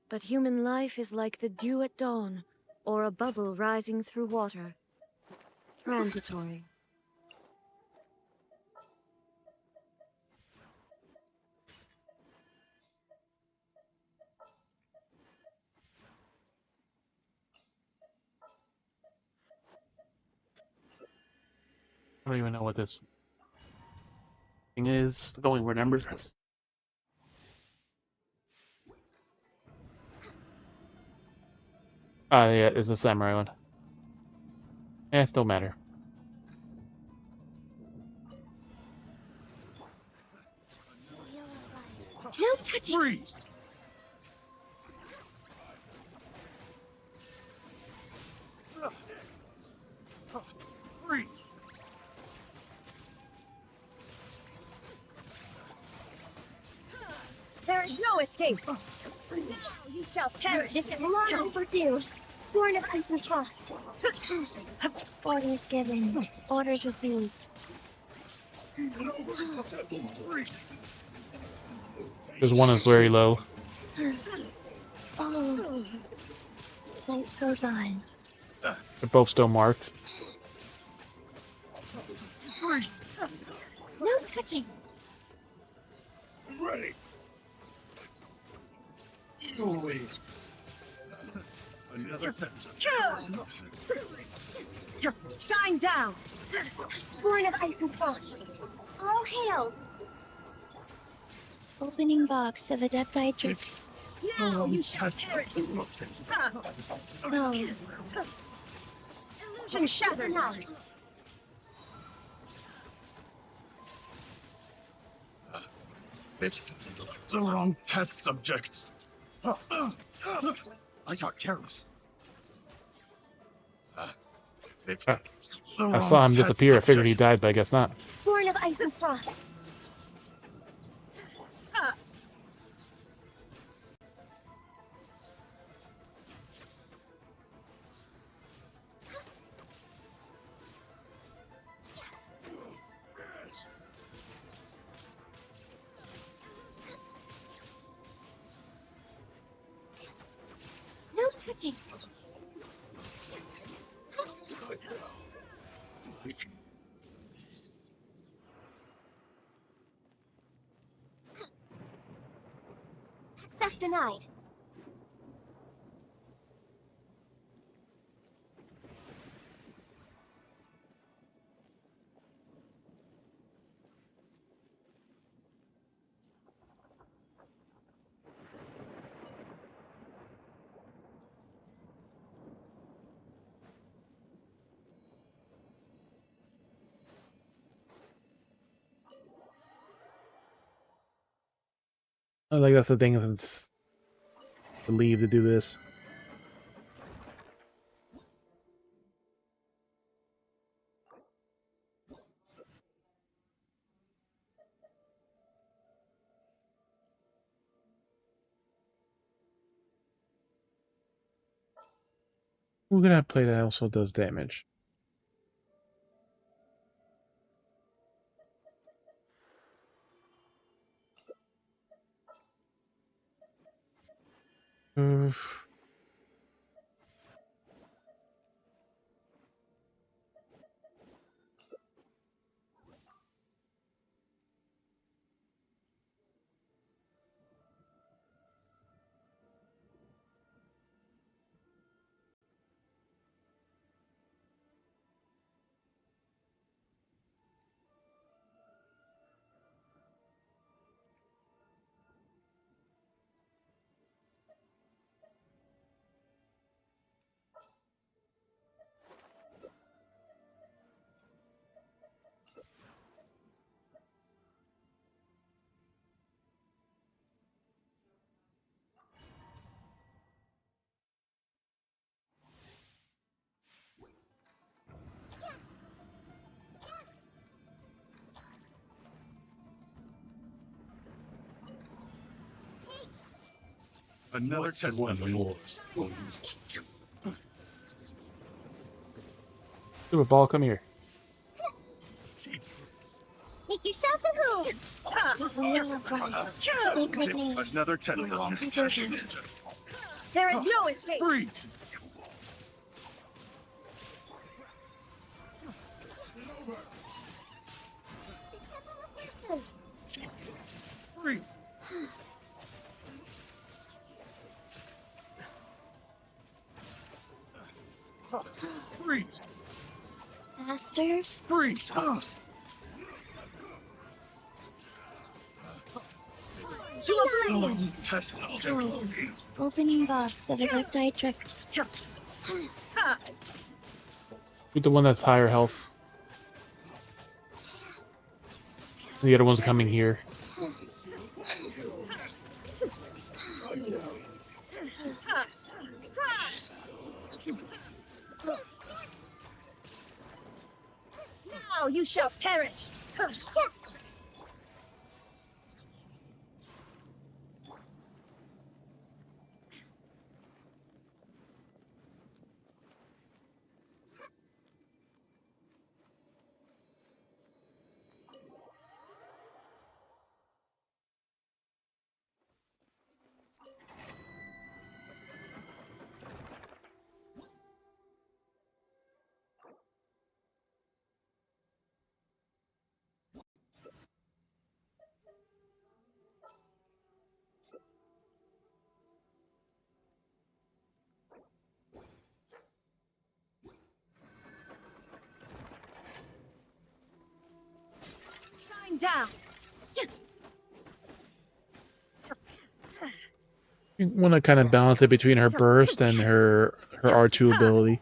but human life is like the dew at dawn, or a bubble rising through water. Transitory. I don't even know what this thing is. I don't even remember. Ah, yeah, it's the samurai one. Don't matter. No touching! Freeze. Freeze. There is no escape. You shall perish. Long overdue. Born of ice and frost. Orders given. Orders received. There's one that's very low. Oh. Light goes on. They're both still marked. No touching. Ready. Always. Another 10. Shine down. Born of ice and frost. All hail. Opening box of adepti tricks. Now you shall perish. No. Illusion shattered. It's the wrong test subject. I got careless. I saw him disappear. I figured he died, but I guess not. Born of ice and frost. No touching. Access denied. Like that's the thing since to leave to do this. We're gonna play that also does damage. Oof. Another 10-1 yours. Super Ball, come here. Make yourselves a home. Secretly. Another 10-1. There is no escape. Freeze! Freeze! Freeze! Faster. Freeze! Opening box of FFXIV. Shoot the one that's higher health. The other one's coming here. Now you shall perish. Shine down. You want to kind of balance it between her burst and her R2 ability,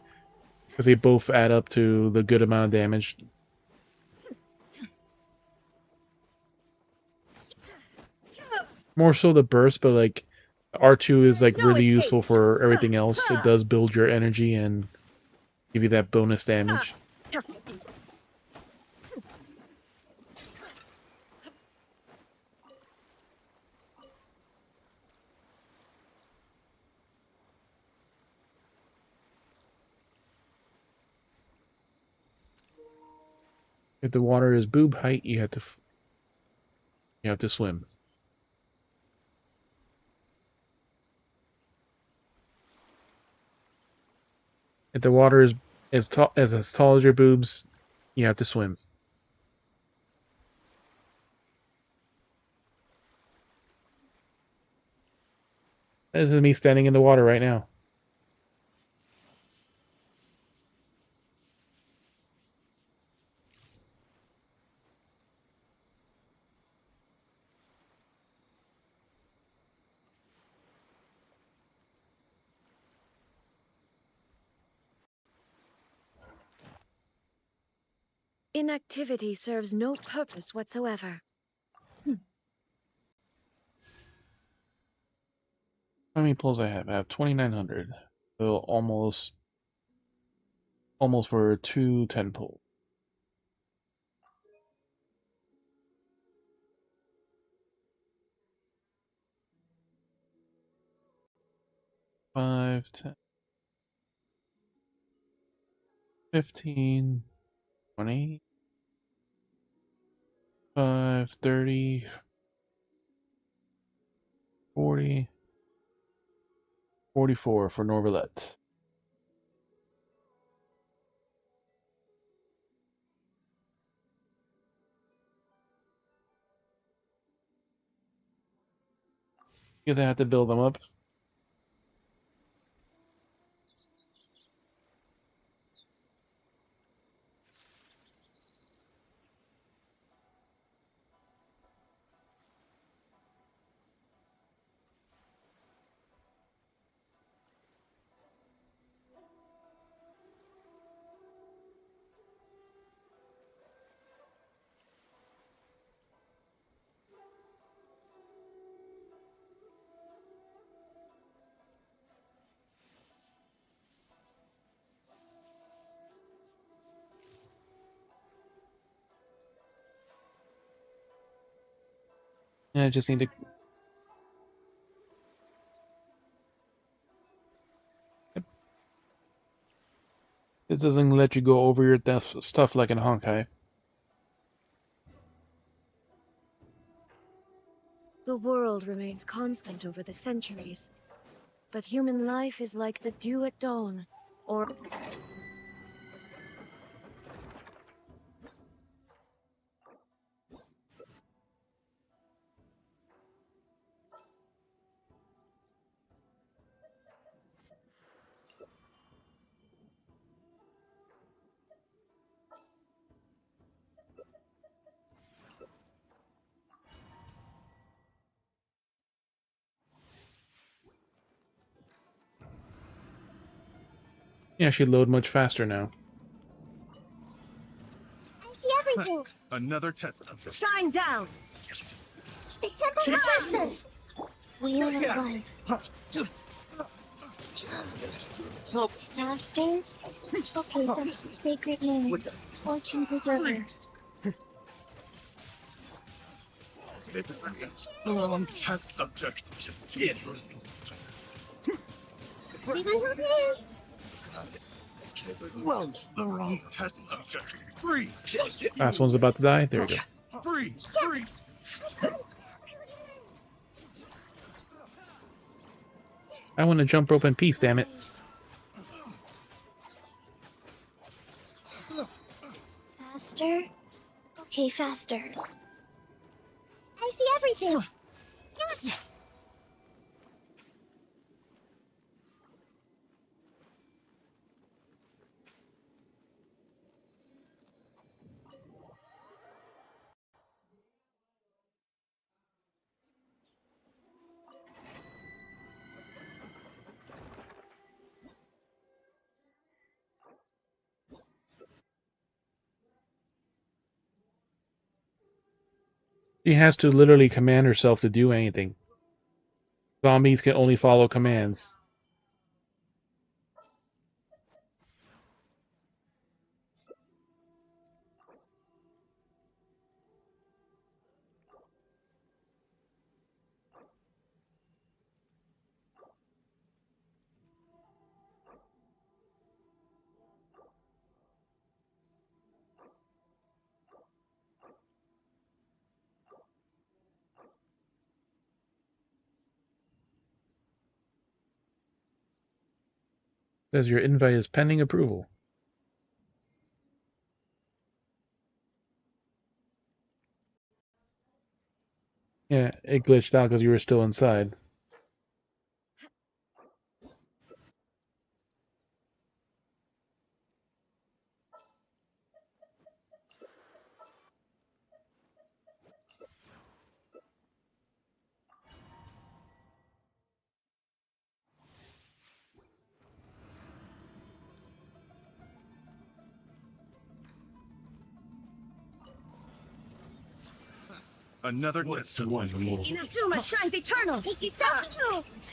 because they both add up to the good amount of damage. More so the burst, but like R2 is like really useful for everything else. It does build your energy and give you that bonus damage. If the water is boob height, you have to swim. If the water is as tall as your boobs, you have to swim. This is me standing in the water right now. Inactivity serves no purpose whatsoever. How many pulls I have? I have 2,900. So almost for 210 pulls. 5, 10, 15, 20, 5, 30, 40, 44 for Norvalet. Because I have to build them up. And I just need to. This doesn't let you go over your stuff like in Honkai. The world remains constant over the centuries, but human life is like the dew at dawn, or... Yeah, she load much faster now. I see everything. Another test. Shine down. The temple person. We are alive. Snapstone? Okay, that's the sacred name. Fortune preserver. Wrong test subject. We know who it is. Well, the wrong test subject. Freeze. Last one's about to die. There we go. Freeze. Freeze. I want to jump rope in peace, damn it. Faster? Okay, faster. I see everything. Yes. She has to literally command herself to do anything. Zombies can only follow commands. Says your invite is pending approval. Yeah, it glitched out because you were still inside. Another test subject. Inazuma shines eternal. It's so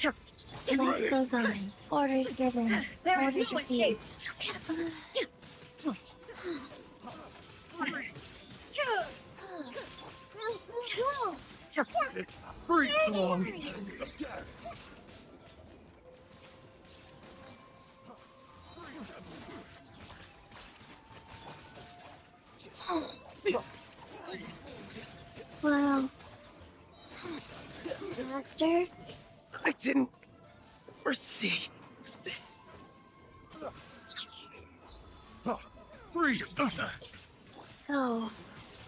true. Life goes on. Orders given. Orders received. Wow. Master? I didn't foresee this. Freeze! Go.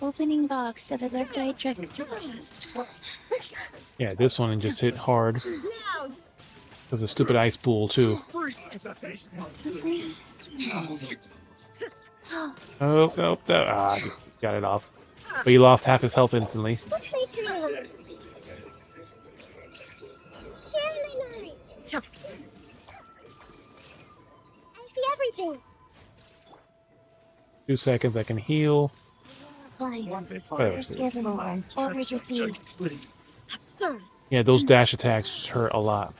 Opening box of a Dark Tricks. Yeah, this one just hit hard. There's a stupid ice pool too. Oh, no, no. Ah, got it off. But he lost half his health instantly. I see everything. 2 seconds, I can heal. Orders given. Orders received. Yeah, those dash attacks hurt a lot.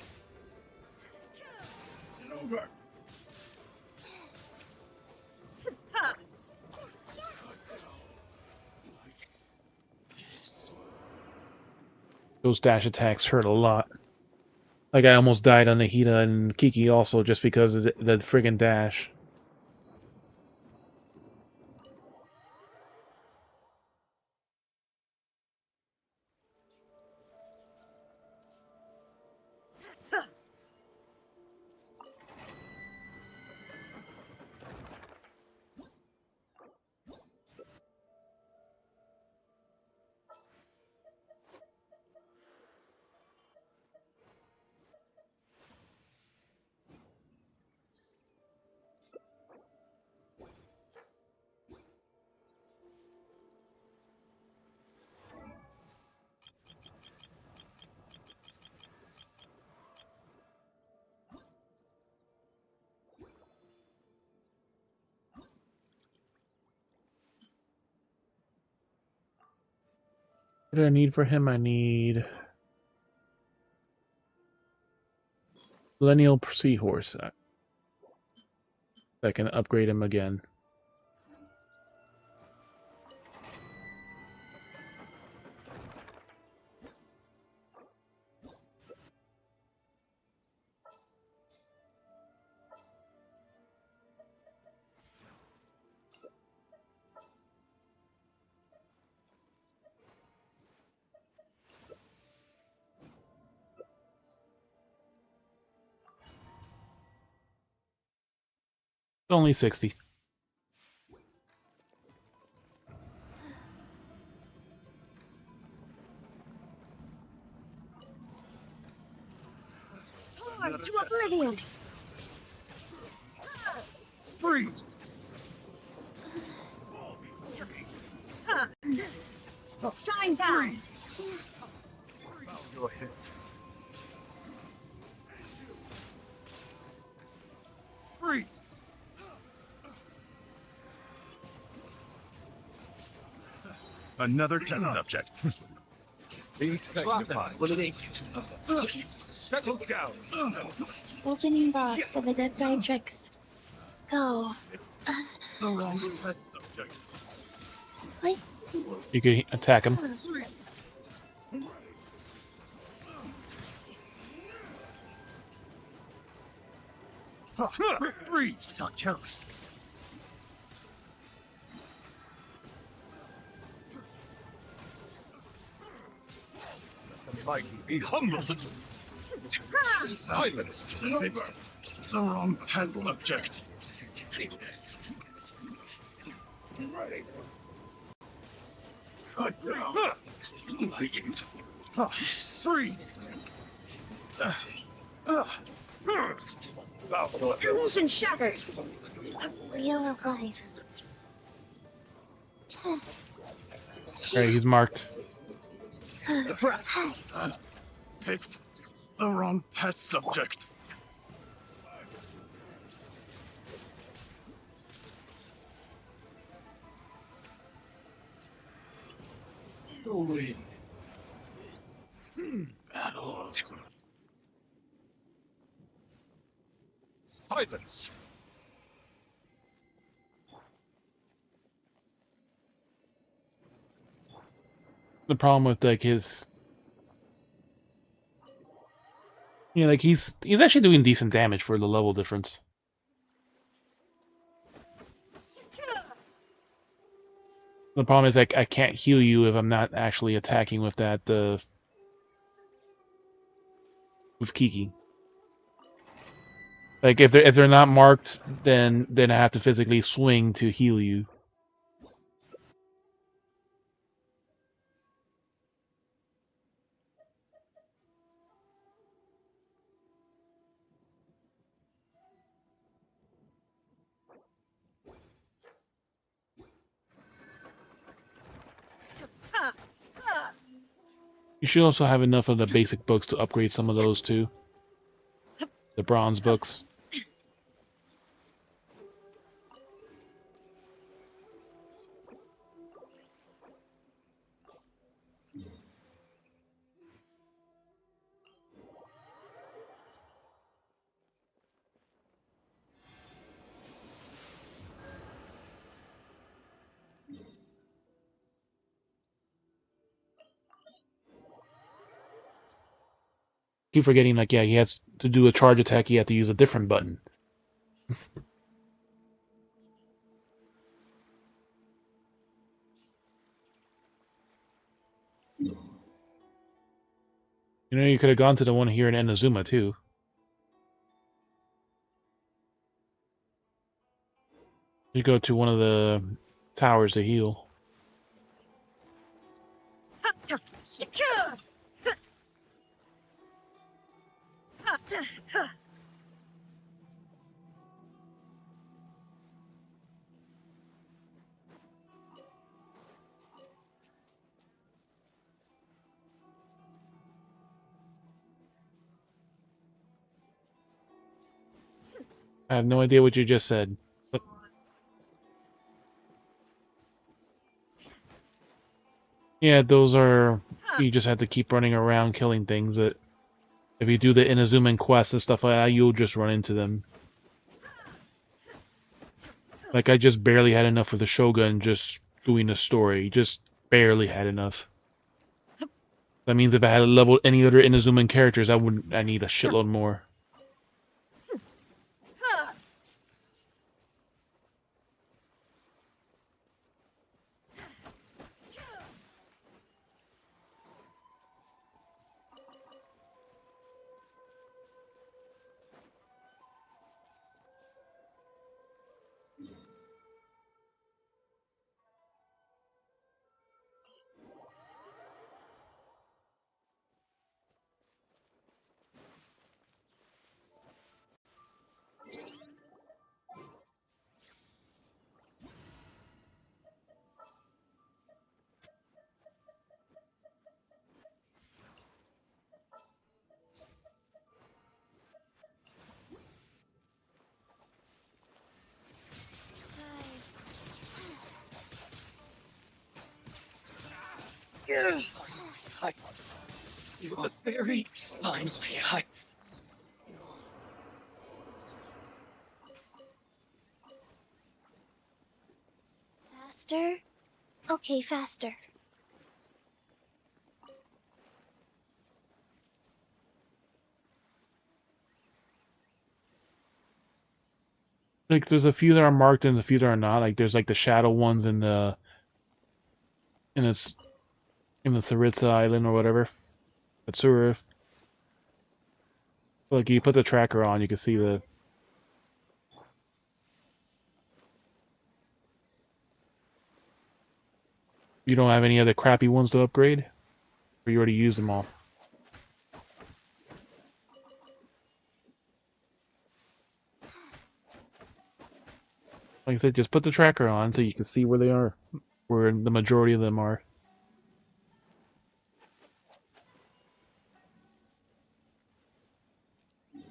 Those dash attacks hurt a lot. Like, I almost died on Nahida and Kiki also just because of the friggin' dash. What do I need for him? I need Millennial Seahorse. I can upgrade him again. Only 60. To oblivion. Freeze! Shine down. Go ahead. Freeze! Another test subject. Being magnified. Settle down. Opening box of a Dark Tricks. Go. Subject. What? You can attack him. Freeze! So close. Might be humbled. Silence. The wrong test subject. Freeze! Illusion shattered. Wheel of life. Alright, he's marked. Picked the wrong test subject. You'll win this battle. Privates. The problem with like his, like he's actually doing decent damage for the level difference. The problem is like I can't heal you if I'm not actually attacking with that with Kiki. Like if they're not marked, then I have to physically swing to heal you. You should also have enough of the basic books to upgrade some of those too. The bronze books. Keep forgetting, like, yeah, he has to do a charge attack, he had to use a different button. You could have gone to the one here in Inazuma, too. You go to one of the towers to heal. I have no idea what you just said. But yeah, those are... You just have to keep running around killing things that... If you do the Inazuman quests and stuff like that, you'll just run into them. Like, I just barely had enough with the Shogun just doing the story. Just barely had enough. That means if I had leveled any other Inazuman characters, I need a shitload more. Guys. You are very finally. Faster? Okay, faster. Like, there's a few that are marked and a few that are not. Like, there's like the shadow ones in the Saritsa Island or whatever. Katsura. Like, you put the tracker on, you can see the... You don't have any other crappy ones to upgrade? Or you already used them all? Like I said, just put the tracker on so you can see where they are. Where the majority of them are.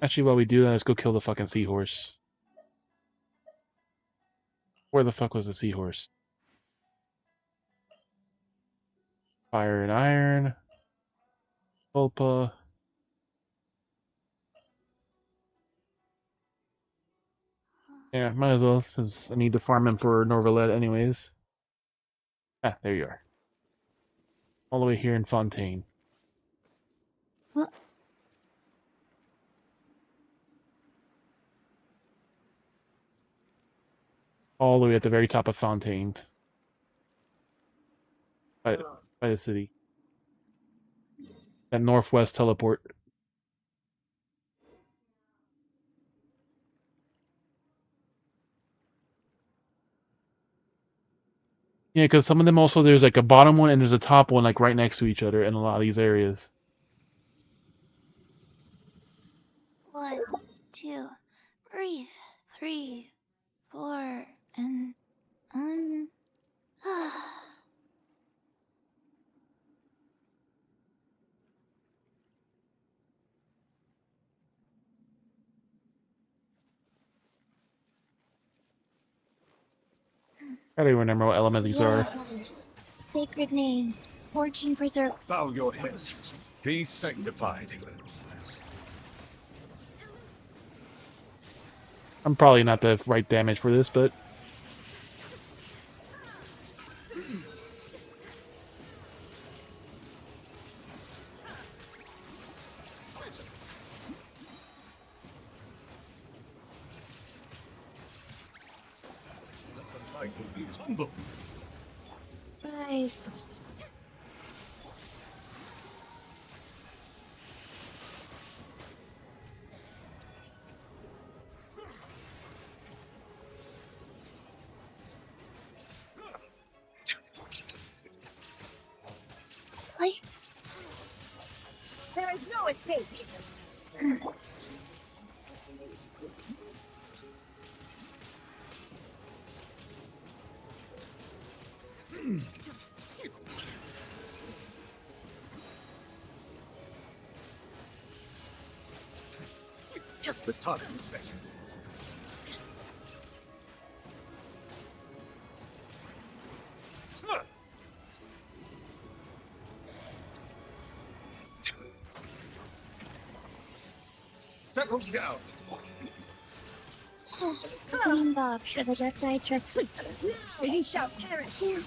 Actually, while we do that, let's go kill the fucking seahorse. Where the fuck was the seahorse? Fire and iron. Pulpa. Yeah, might as well, since I need to farm him for Norvalet anyways. Ah, there you are. All the way here in Fontaine. Well, All the way at the very top of Fontaine. By, by the city. That northwest teleport. Yeah, because some of them also, there's like a bottom one and there's a top one like right next to each other in a lot of these areas. 1, 2, breathe. 3, 4, and I don't even remember what element these are. sacred name, fortune preserve. Bow your head. Be sanctified. I'm probably not the right damage for this, but Let the mighty be humble. Rise. Like, there is no escape. The time. Settle down. Green box of a death side trust. He shall perish.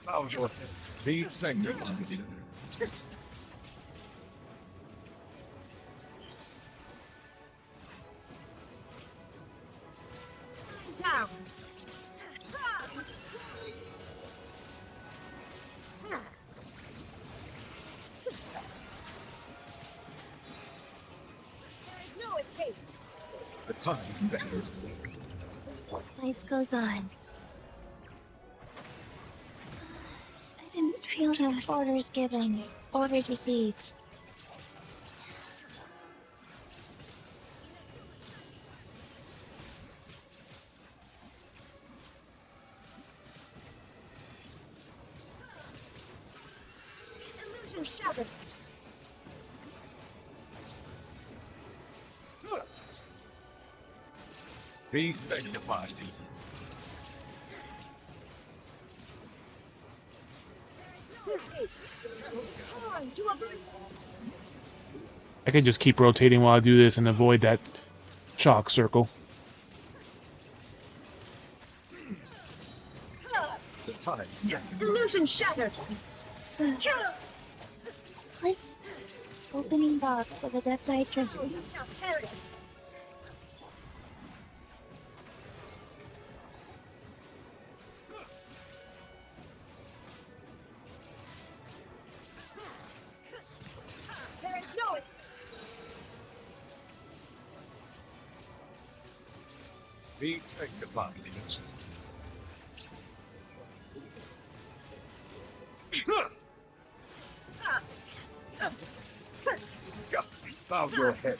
Bow your head. Be sanctified. Down. No escape. The time beckons. Life goes on. I didn't feel the orders given, orders received. Illusion shattered. Be sanctified. No escape. On to a birth. I can just keep rotating while I do this and avoid that shock circle. The time. Illusion shattered. Click. Opening box of a death side trust. Shall perish. There is no escape. Be sanctified. Justice, bow your head.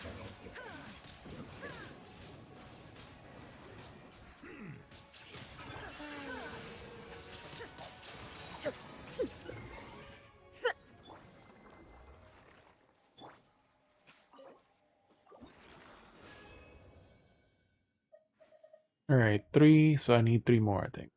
Alright, 3, so I need 3 more, I think.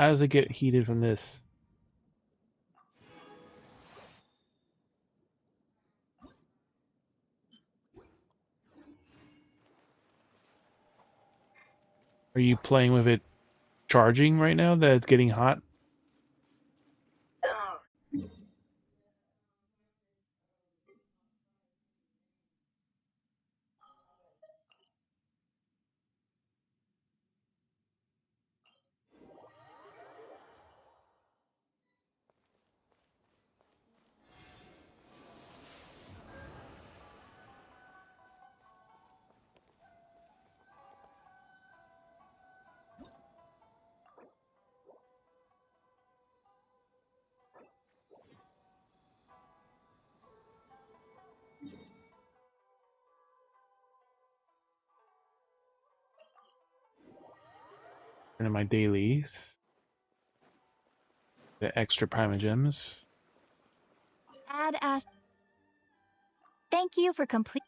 How does it get heated from this? Are you playing with it charging right now that it's getting hot? Into my dailies. The extra primogems. Add Ast. Thank you for complete.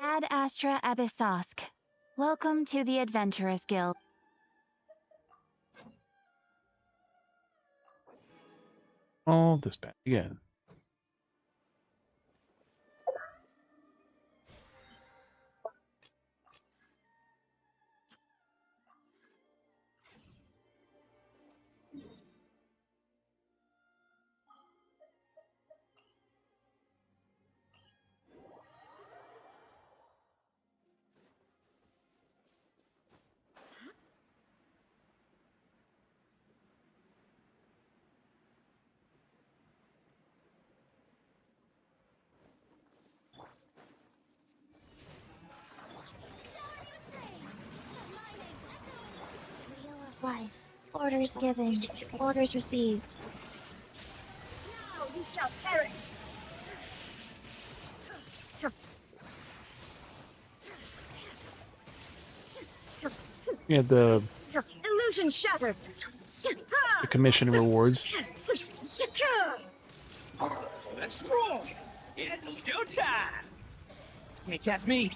Ad Astra Abyssosk. Welcome to the Adventurers Guild. All this back again. Wheel of Life. Orders given. Orders received. Now you shall perish. Yeah, the Illusion shattered. commission rewards. Let's roll. It's showtime. Can't catch me.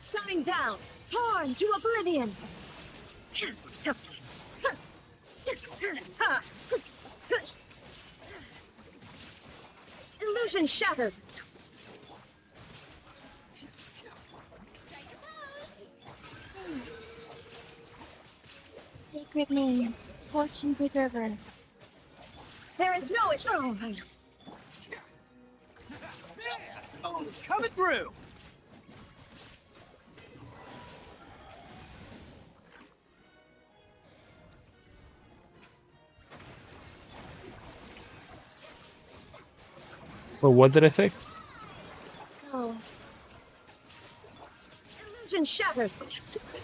Shutting down. Torn to oblivion. Illusion shattered. Sacred name. Fortune preserver. There is no eternal. Oh, coming through. Well, what did I say? Go. Illusion shattered.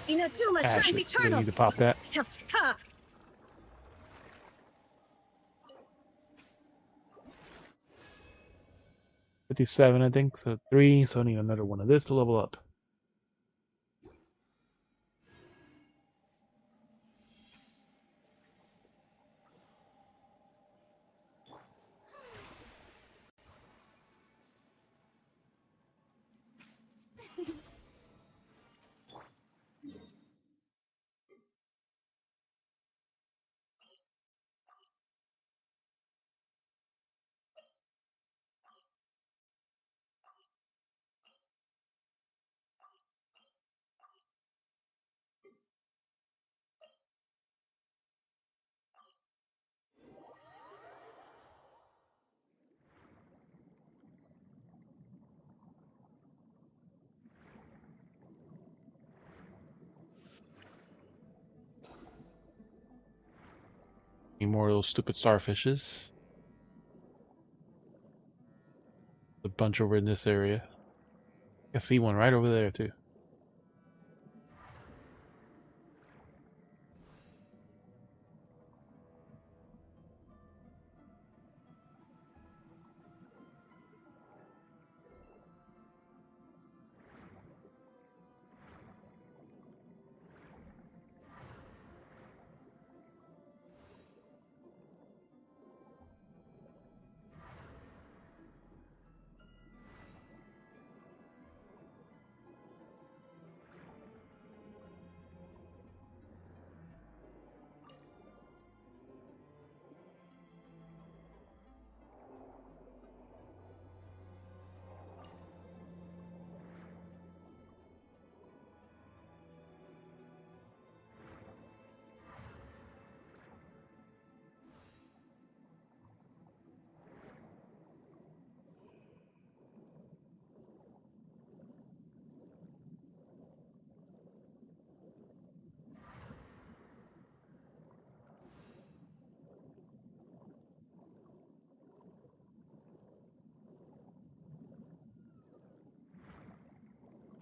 Inazuma shines Ashley, you eternal. need to pop that. 57, I think. So 3. So I need another one of this to level up. Need more of those stupid starfishes. A bunch over in this area. I see one right over there too.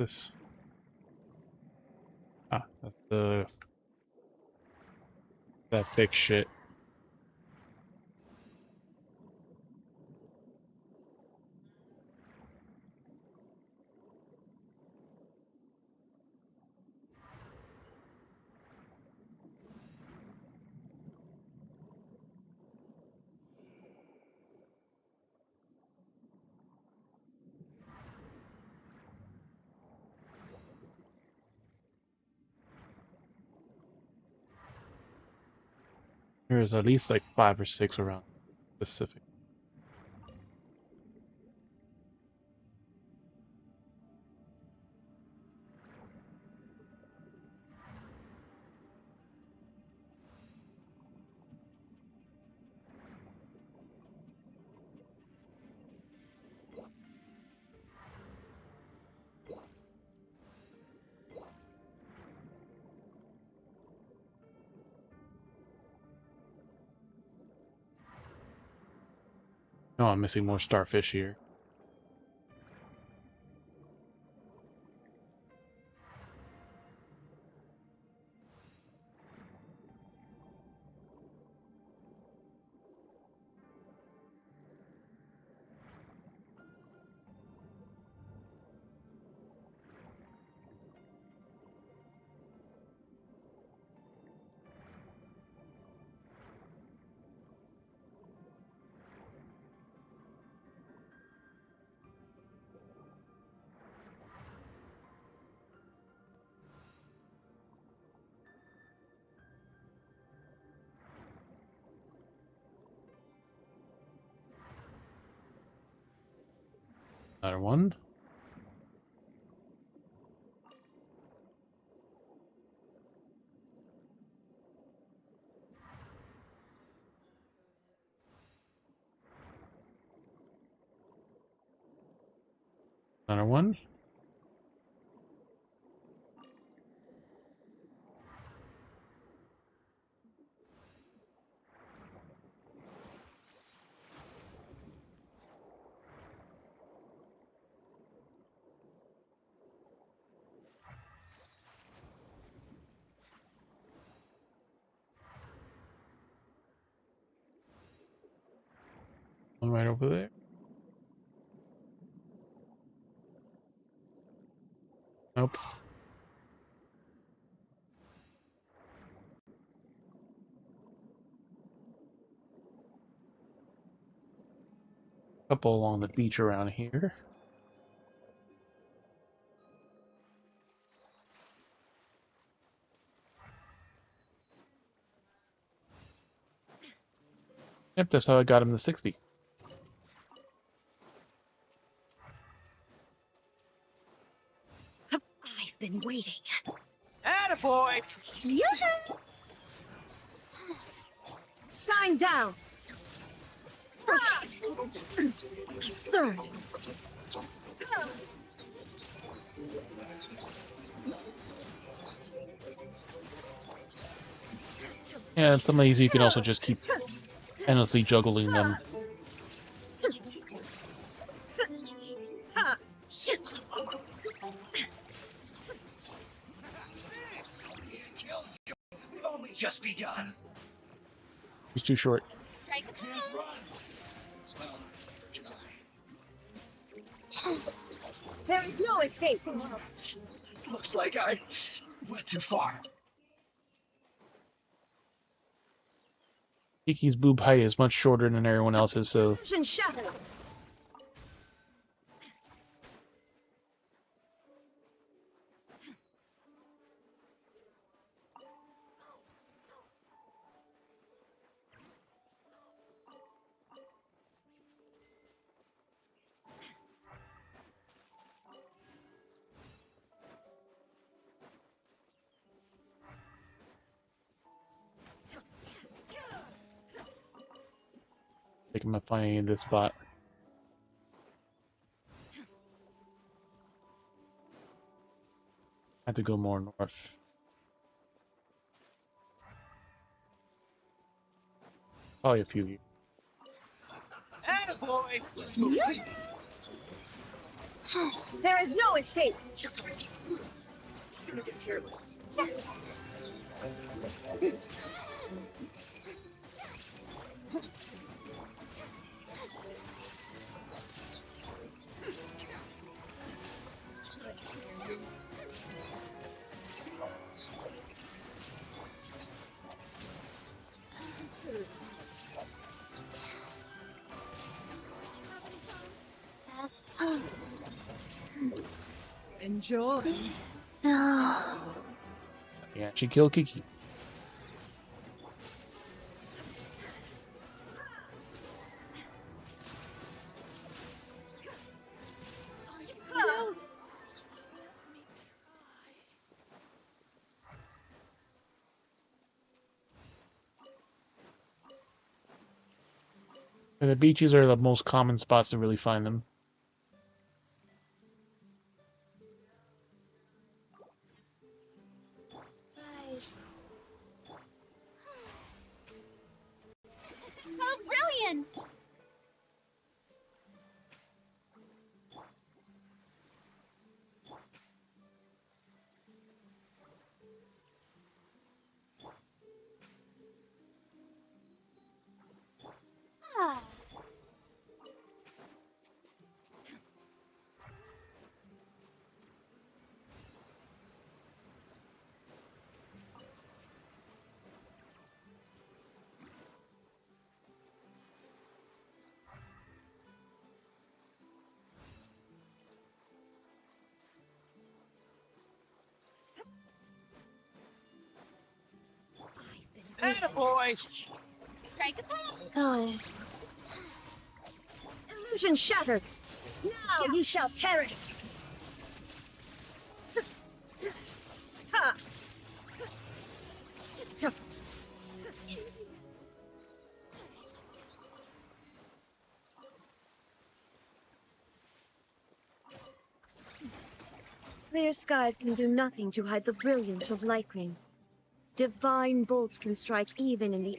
This. Ah, that's the that thick shit. There's at least like 5 or 6 around Pacific. Oh, I'm missing more starfish here. Another one. Another one. One right over there. Nope. Couple along the beach around here. Yep, that's how I got him to 60. I've been waiting. Attaboy! Yoo-hoo! Shine down. Third. Yeah, some of these you can also just keep endlessly juggling them. We've only just begun. He's too short. There is no escape. Looks like I went too far. Kiki's boob height is much shorter than everyone else's, so Shadow. I think I'm gonna find this spot. I have to go more north. Probably a few years. Attaboy! There is no escape. Fast. Enjoy. No. Yeah, she killed Kiki. And the beaches are the most common spots to really find them. Nice. Oh, brilliant! Ah. Attaboy! Strike a pose. Go. Illusion shattered. Now you shall perish. Ha! Clear skies can do nothing to hide the brilliance of lightning. Divine bolts can strike even in the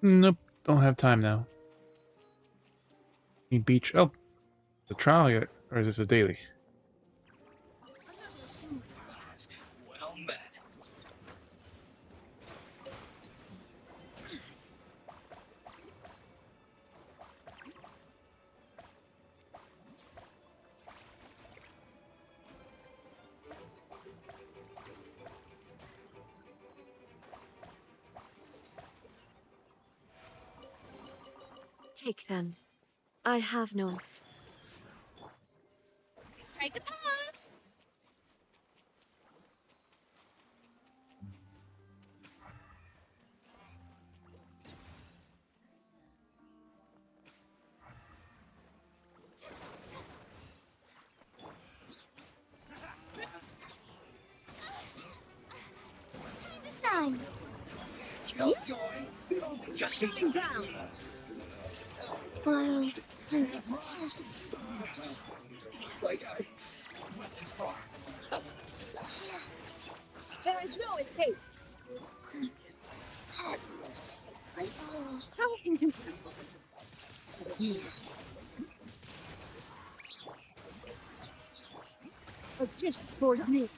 Nope, don't have time now. Need beach. Oh, the trial here, or is this a daily? Well met. Take them. I have no. Strike a pose. The sun. Killjoy. Just Shutting down. Well, It's like I went too far. There is no escape. How inconceivable. A gift for me.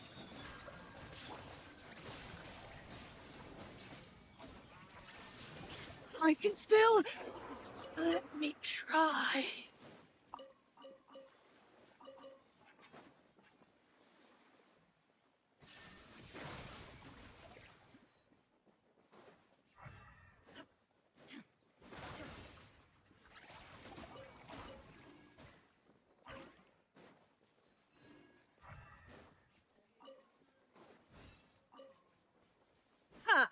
I can still. Let me try. Ha!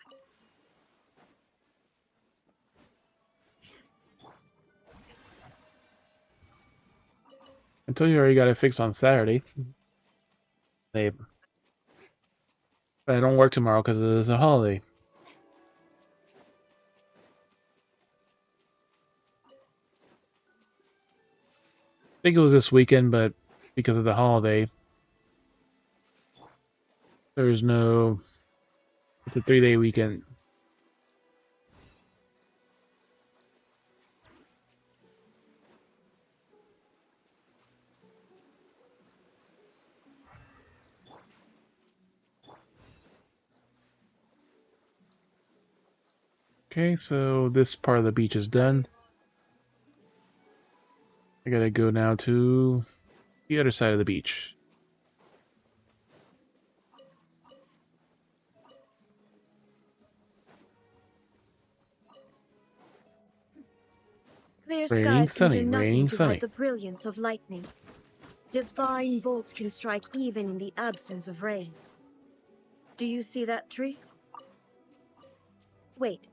I told you I already got it fixed on Saturday. Babe. But I don't work tomorrow because it's a holiday. I think it was this weekend, but because of the holiday, there's no. It's a 3-day weekend. Okay, so this part of the beach is done. I gotta go now to the other side of the beach. Clear Raining skies can do sunny, nothing raining to sunny. hide the brilliance of lightning. Divine bolts can strike even in the absence of rain. Do you see that tree? Wait.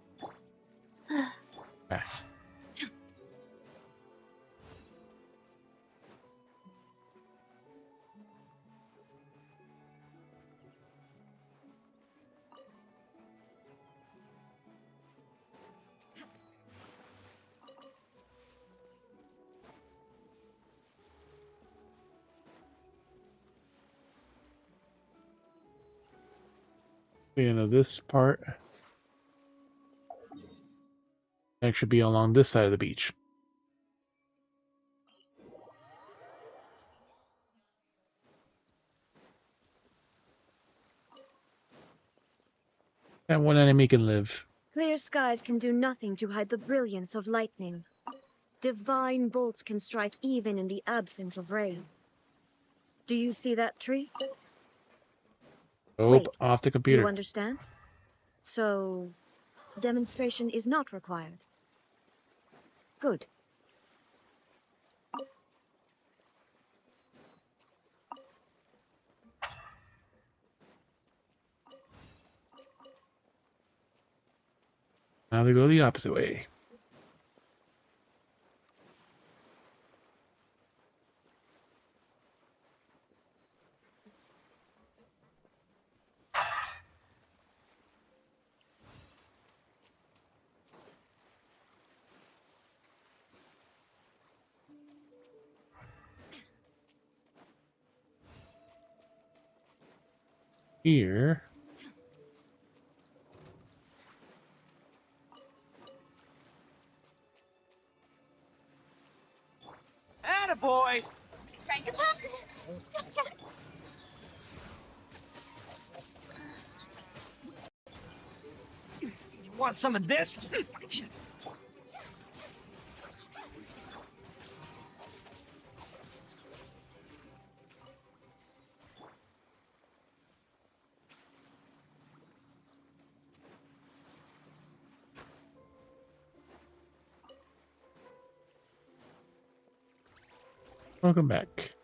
Ah. You know, this part should be along this side of the beach. And one enemy can live. Clear skies can do nothing to hide the brilliance of lightning. Divine bolts can strike even in the absence of rain. Do you see that tree? Oh, Wait, off the you computer. understand? So, demonstration is not required. Good. Now they go the opposite way. Here. Attaboy! You want some of this? Welcome back.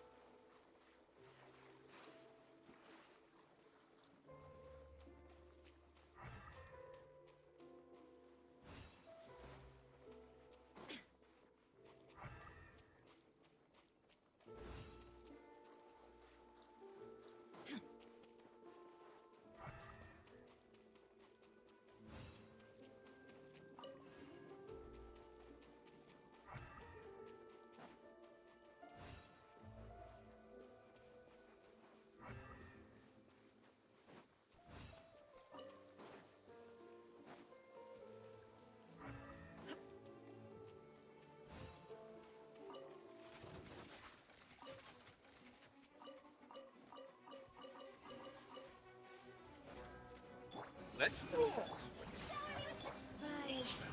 Let's go. Nice.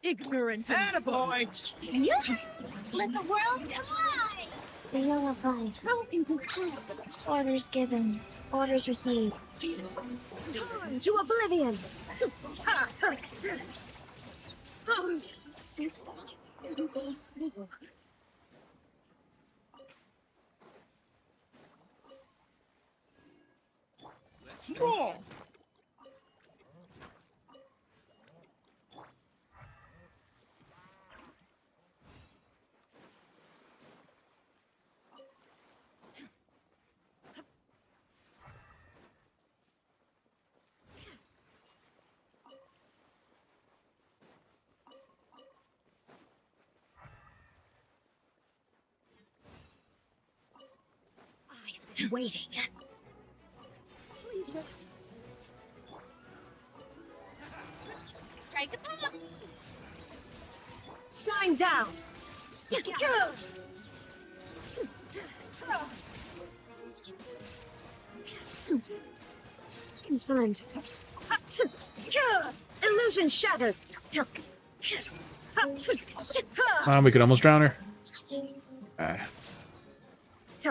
Ignorant. Attaboy! You let the world fly! The yellow flies. How into orders given. Orders received. Turn to oblivion! Let's roll! I've been waiting. Please. Strike a pop. Shine down. Consigned. Illusion shattered. We could almost drown her. Ah.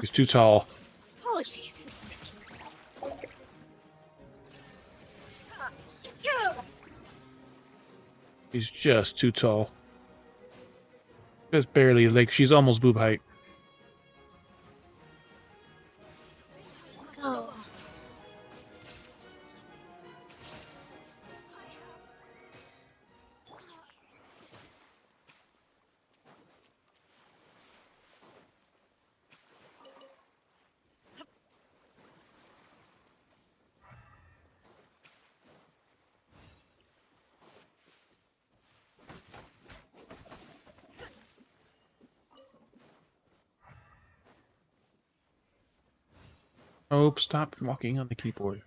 He's too tall. Apologies. He's just too tall. Just barely, like she's almost boob height. Go. Oh, stop walking on the keyboard.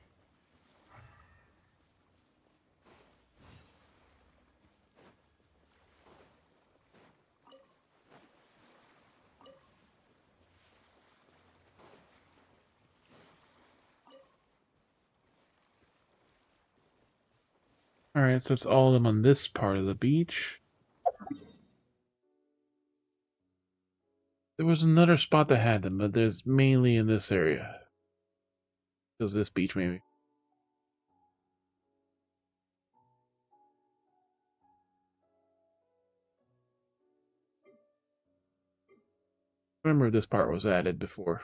Alright, so that's all of them on this part of the beach. There was another spot that had them, but there's mainly in this area. Because this beach, maybe. Remember this part was added before.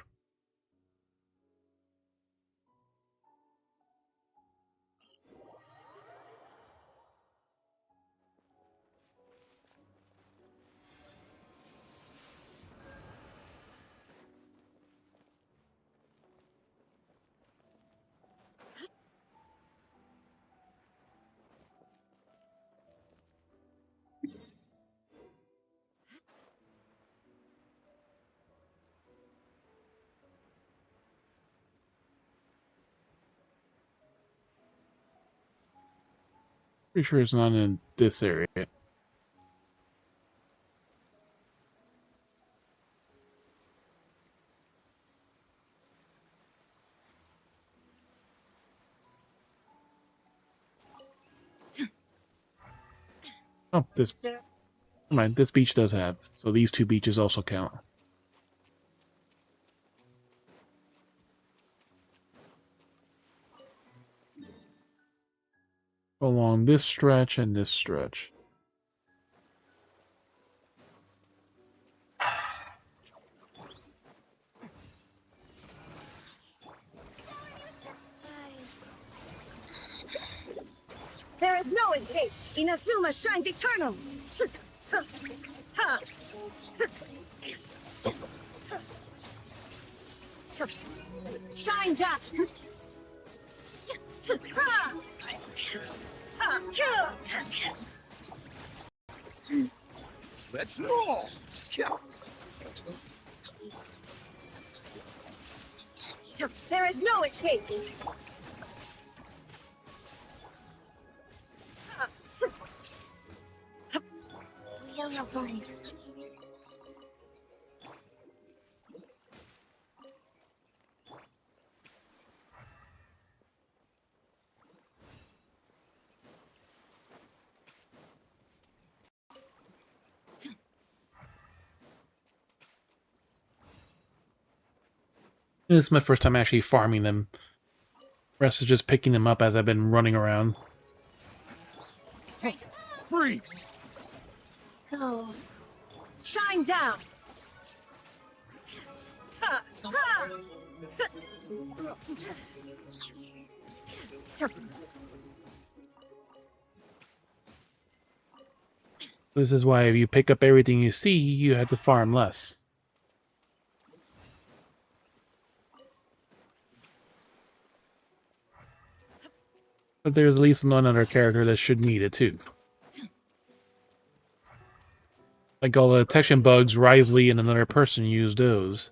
Pretty sure it's not in this area. Oh, this. Never mind, this beach does have. So these two beaches also count. Along this stretch and this stretch. Nice. There is no escape. Inazuma shines eternal. Shine down. Let's roll! There is no escape. Heal your body. This is my first time actually farming them. The rest is just picking them up as I've been running around. Freeze! Go. Shine down. This is why if you pick up everything you see, you have to farm less. But there's at least one other character that should need it too. Like all the detection bugs, Risley and another person use those.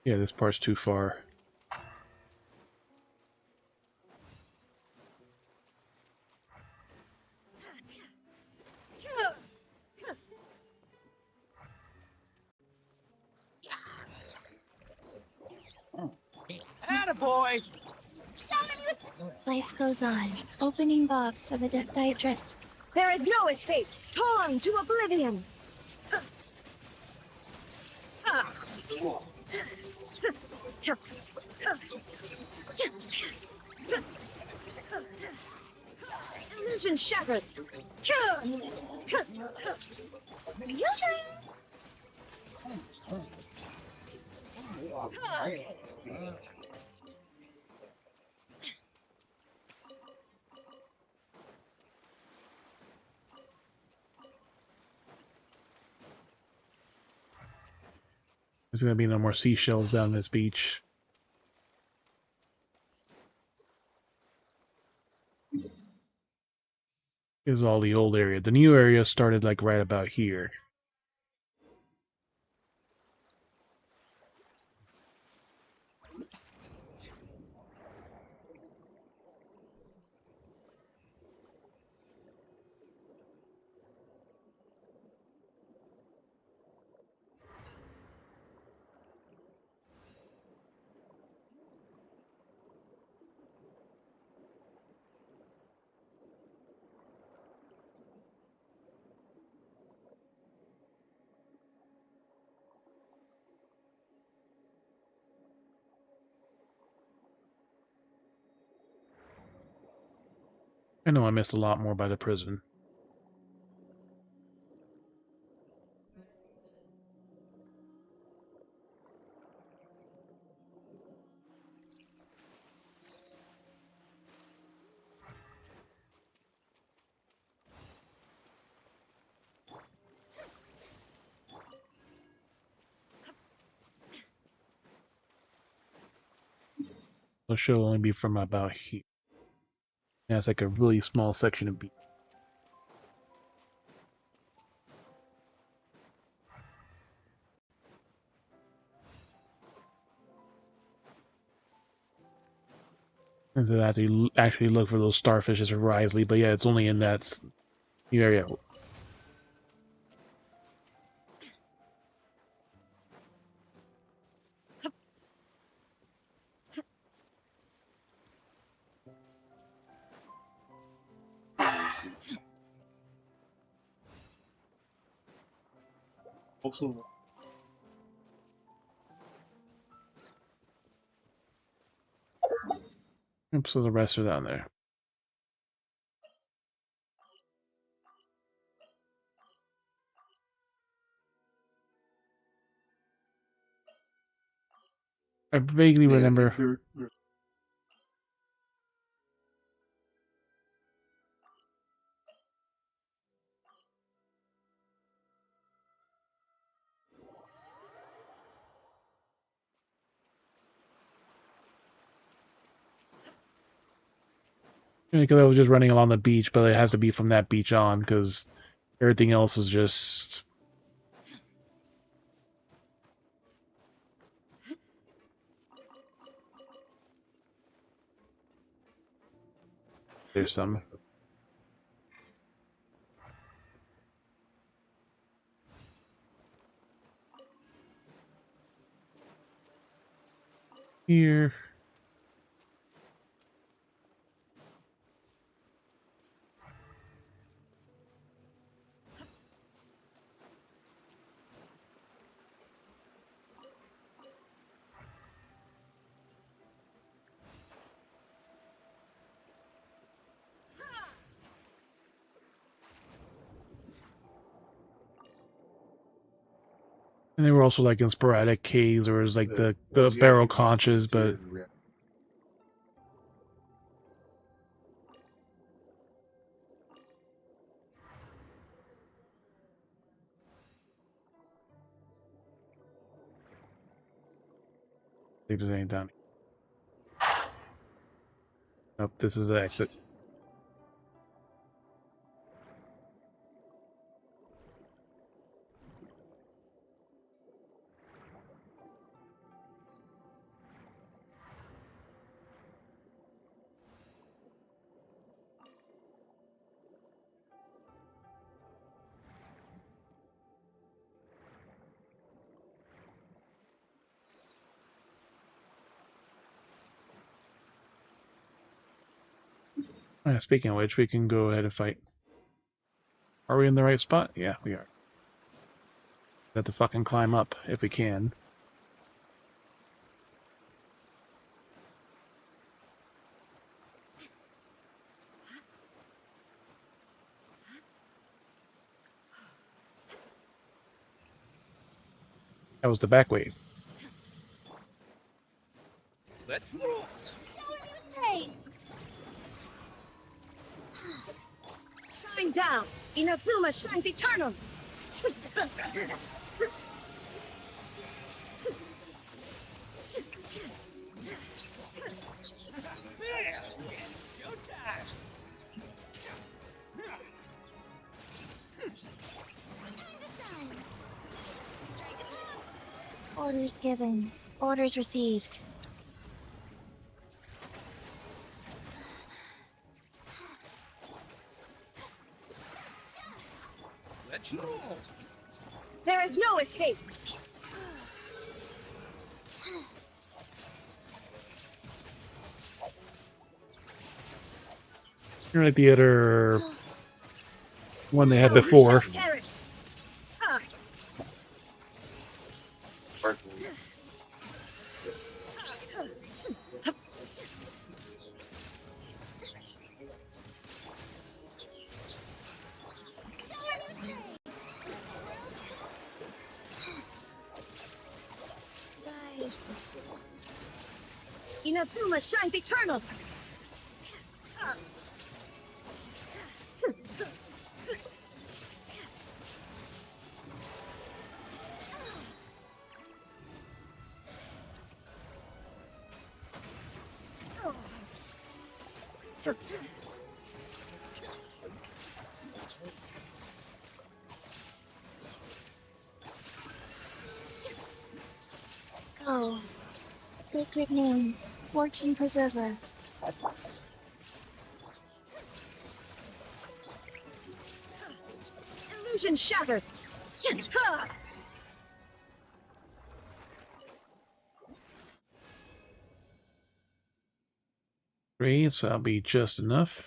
Yeah, this part's too far. Attaboy! Life goes on. Opening box of a Death Diet. There is no escape. Torn to oblivion. Illusion shattered. There's gonna be no more seashells down this beach. This is all the old area. The new area started like right about here. I know I missed a lot more by the prison. The show will only be from about here. Yeah, it's like a really small section of beach. And so I have to actually look for those starfishes or Risley, but yeah, it's only in that area. Also, Yep, so the rest are down there. I vaguely remember. Because I was just running along the beach, but it has to be from that beach on, because everything else is just... There's some. Here. And they were also like in sporadic caves, or it was like the barrel conches, but I think there's any down. Nope, this is the exit. Speaking of which, we can go ahead and fight. Are we in the right spot? Yeah, we are. Have to fucking climb up if we can. That was the back way. Let's roll. Show me the face! Shine down! Inazuma shines eternal! Showtime. Orders given. Orders received. Let's roll. There is no escape! You're like the other one they had before. Perish. Ah. Nice. Inazuma shines eternal! Ah. Go. Sacred name. Fortune preserver. Illusion shattered! Ha! Great, so that'll be just enough.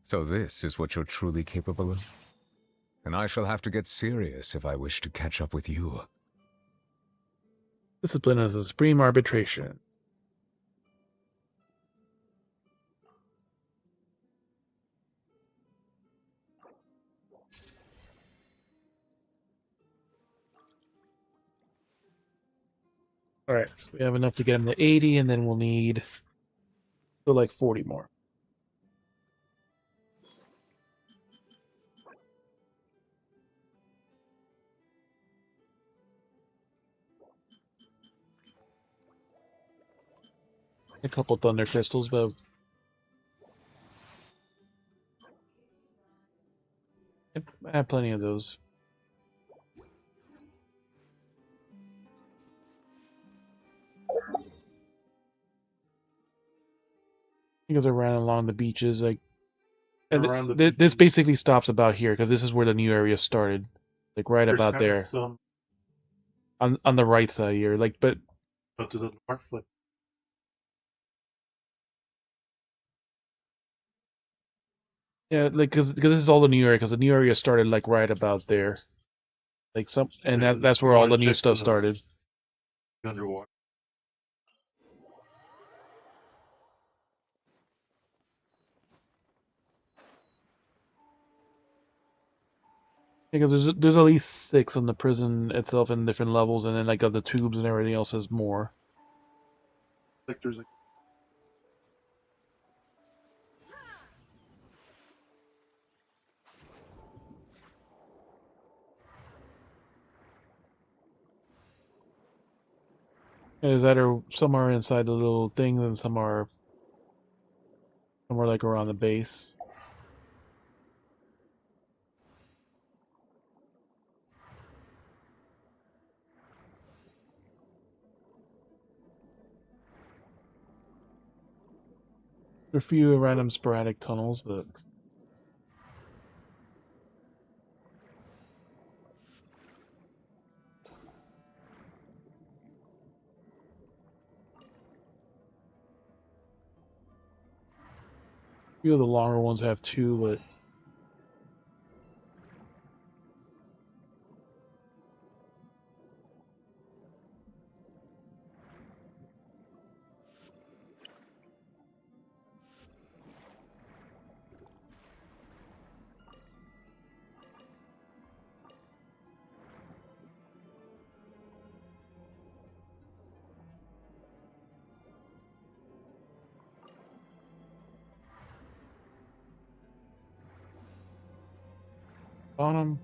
So this is what you're truly capable of? And I shall have to get serious if I wish to catch up with you. Discipline is a supreme arbitration. Alright, so we have enough to get him to 80, and then we'll need like 40 more. A couple thunder crystals, but I have plenty of those. Because I ran along the beaches, like, and this basically stops about here because this is where the new area started, like right about there, on the right side here, like, but to the north, like, Yeah, like because this is all the new area. Because the new area started like right about there. Like some, and that's where all the new stuff started. Underwater. Because there's at least 6 on the prison itself in different levels, and then like the tubes and everything else has more. Like there's like Is that or some are inside the little things, and some are like around the base. There are a few random sporadic tunnels, but a few of the longer ones have 2, but bottom.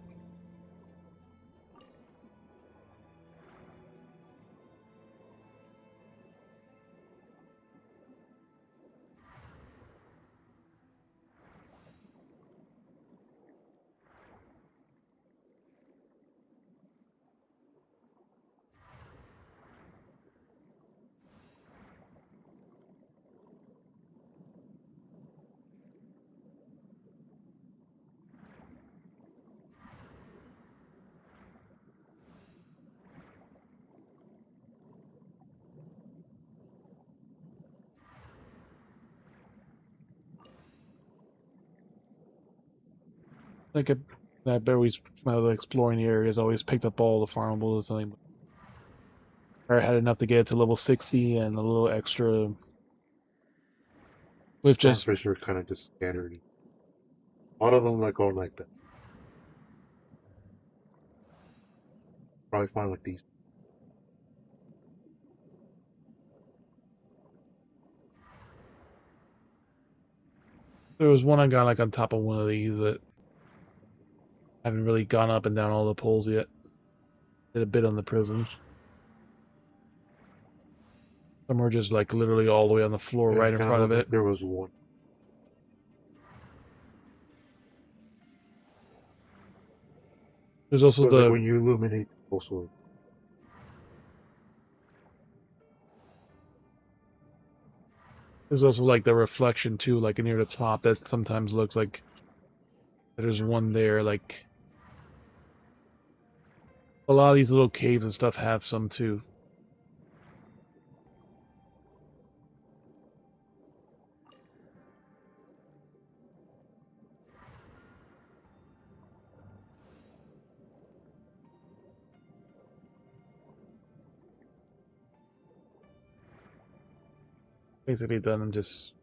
Like I bet we exploring the areas always picked up all the farmables, or had enough to get it to level 60 and a little extra with just starfish are kind of just scattered. A lot of them like going like that. Probably find like these. there was one I got like on top of one of these that I haven't really gone up and down all the poles yet. Did a bit on the prison. Some are just like literally all the way on the floor Yeah, right in front of like it. there was one. There's also Like when you illuminate also. There's also like the reflection too, like near the top that sometimes looks like there's one there. Like a lot of these little caves and stuff have some too. Basically done. I'm just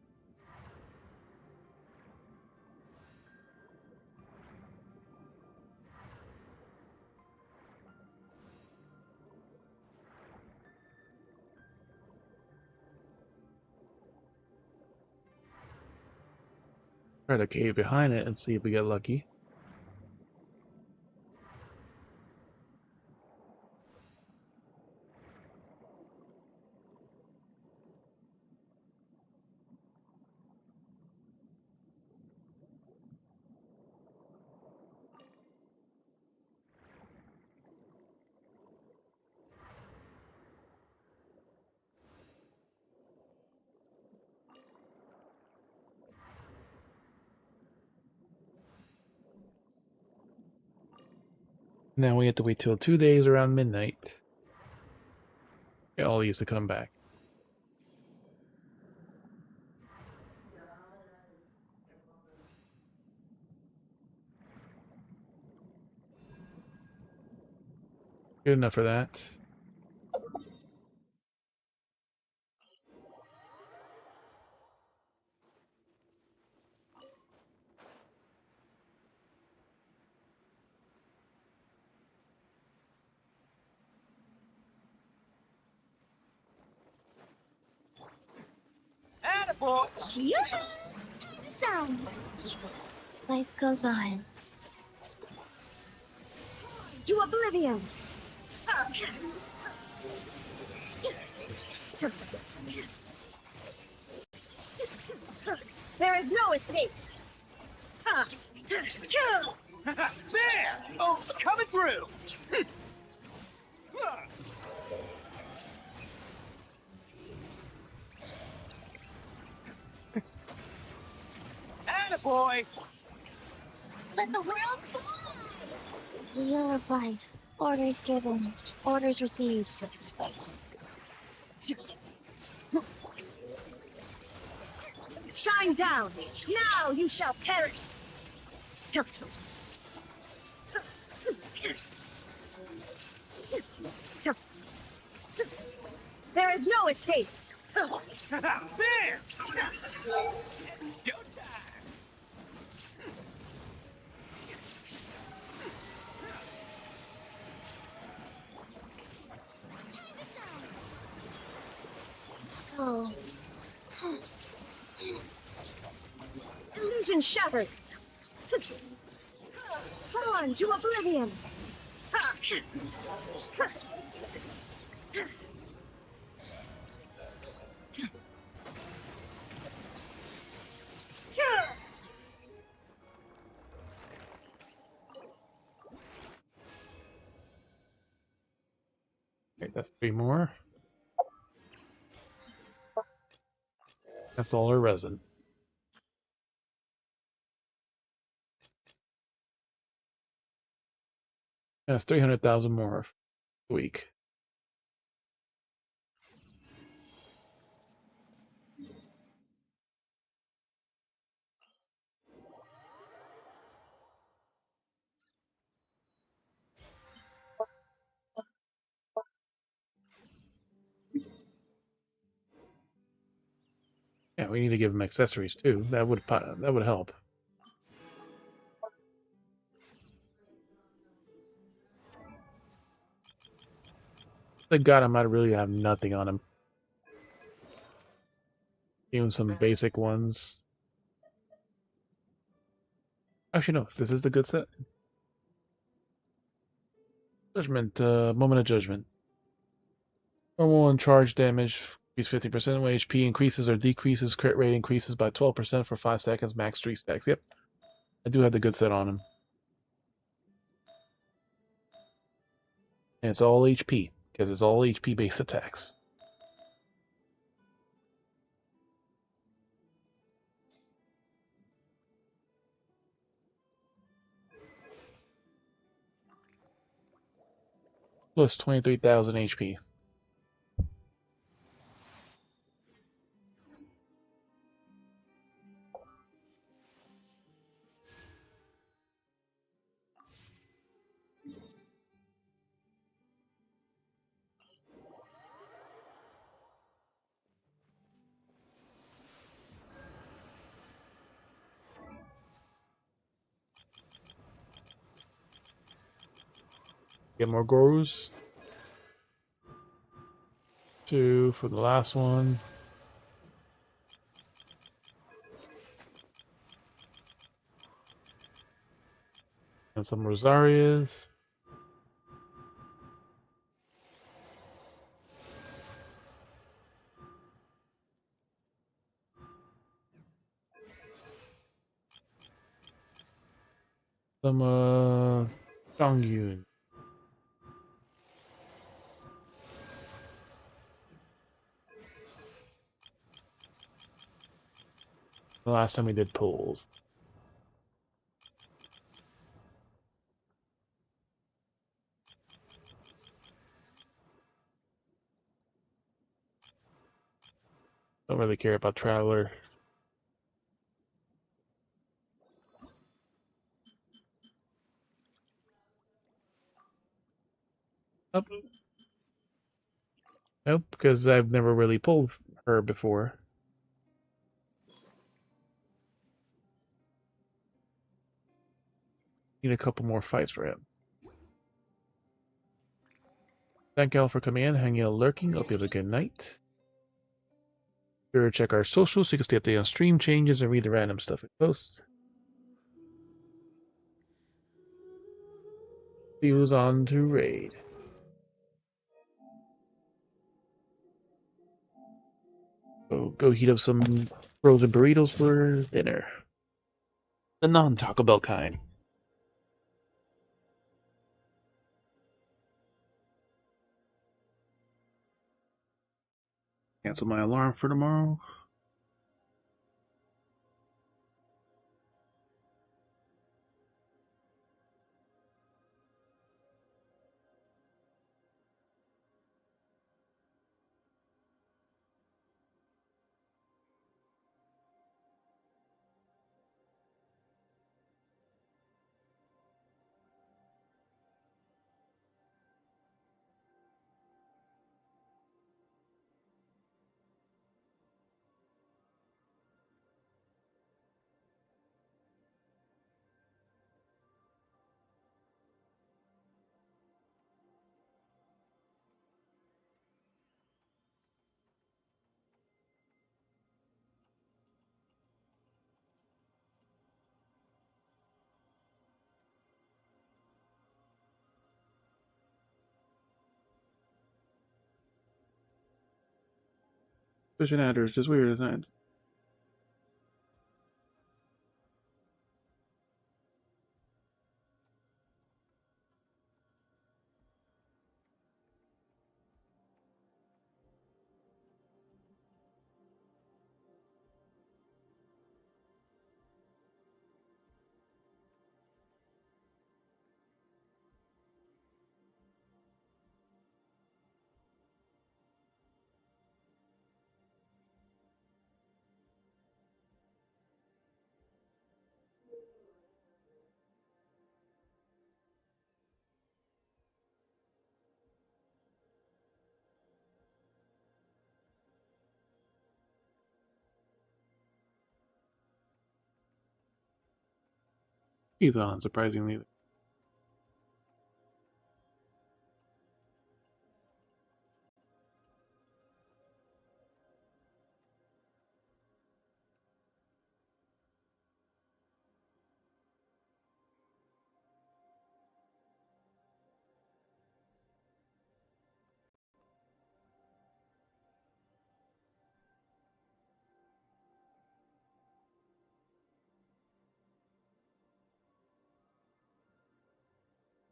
try to cave behind it and see if we get lucky. Now we have to wait till 2 days around midnight. Get all these to come back. Good enough for that. Attaboy! Sound. Life goes on. To oblivion. There is no escape. There! Oh, coming through! Attaboy! Let the world fly! Wheel of life. Orders given. Orders received. Shine down! Now you shall perish! There is no escape! There! Go time! Oh. Illusion shattered! Torn to oblivion! Okay, that's 3 more. That's all our resin. That's 300,000 more a week. Yeah, we need to give them accessories too. That would help. Thank God I might really have nothing on him. Even some basic ones. Actually, no. This is the good set. Judgment. Moment of Judgment. Normal and charge damage increase 50% when HP increases or decreases. Crit rate increases by 12% for 5 seconds. Max 3 stacks. Yep. I do have the good set on him. And it's all HP, because it's all HP based attacks. Plus 23,000 HP. Get more Gorus. 2 for the last one. And some Rosarias. Some Dongyun. The last time we did pulls. Don't really care about Traveler. Up. Nope, because I've never really pulled her before. Need a couple more fights for him. Thank y'all for coming in, hanging out, lurking. Hope you have a good night. Be sure to check our socials so you can stay updated on stream changes and read the random stuff we post. See who's on to raid. Go heat up some frozen burritos for dinner. The non-Taco Bell kind. Cancel my alarm for tomorrow. Vision adders, just weird designs. He's on, surprisingly.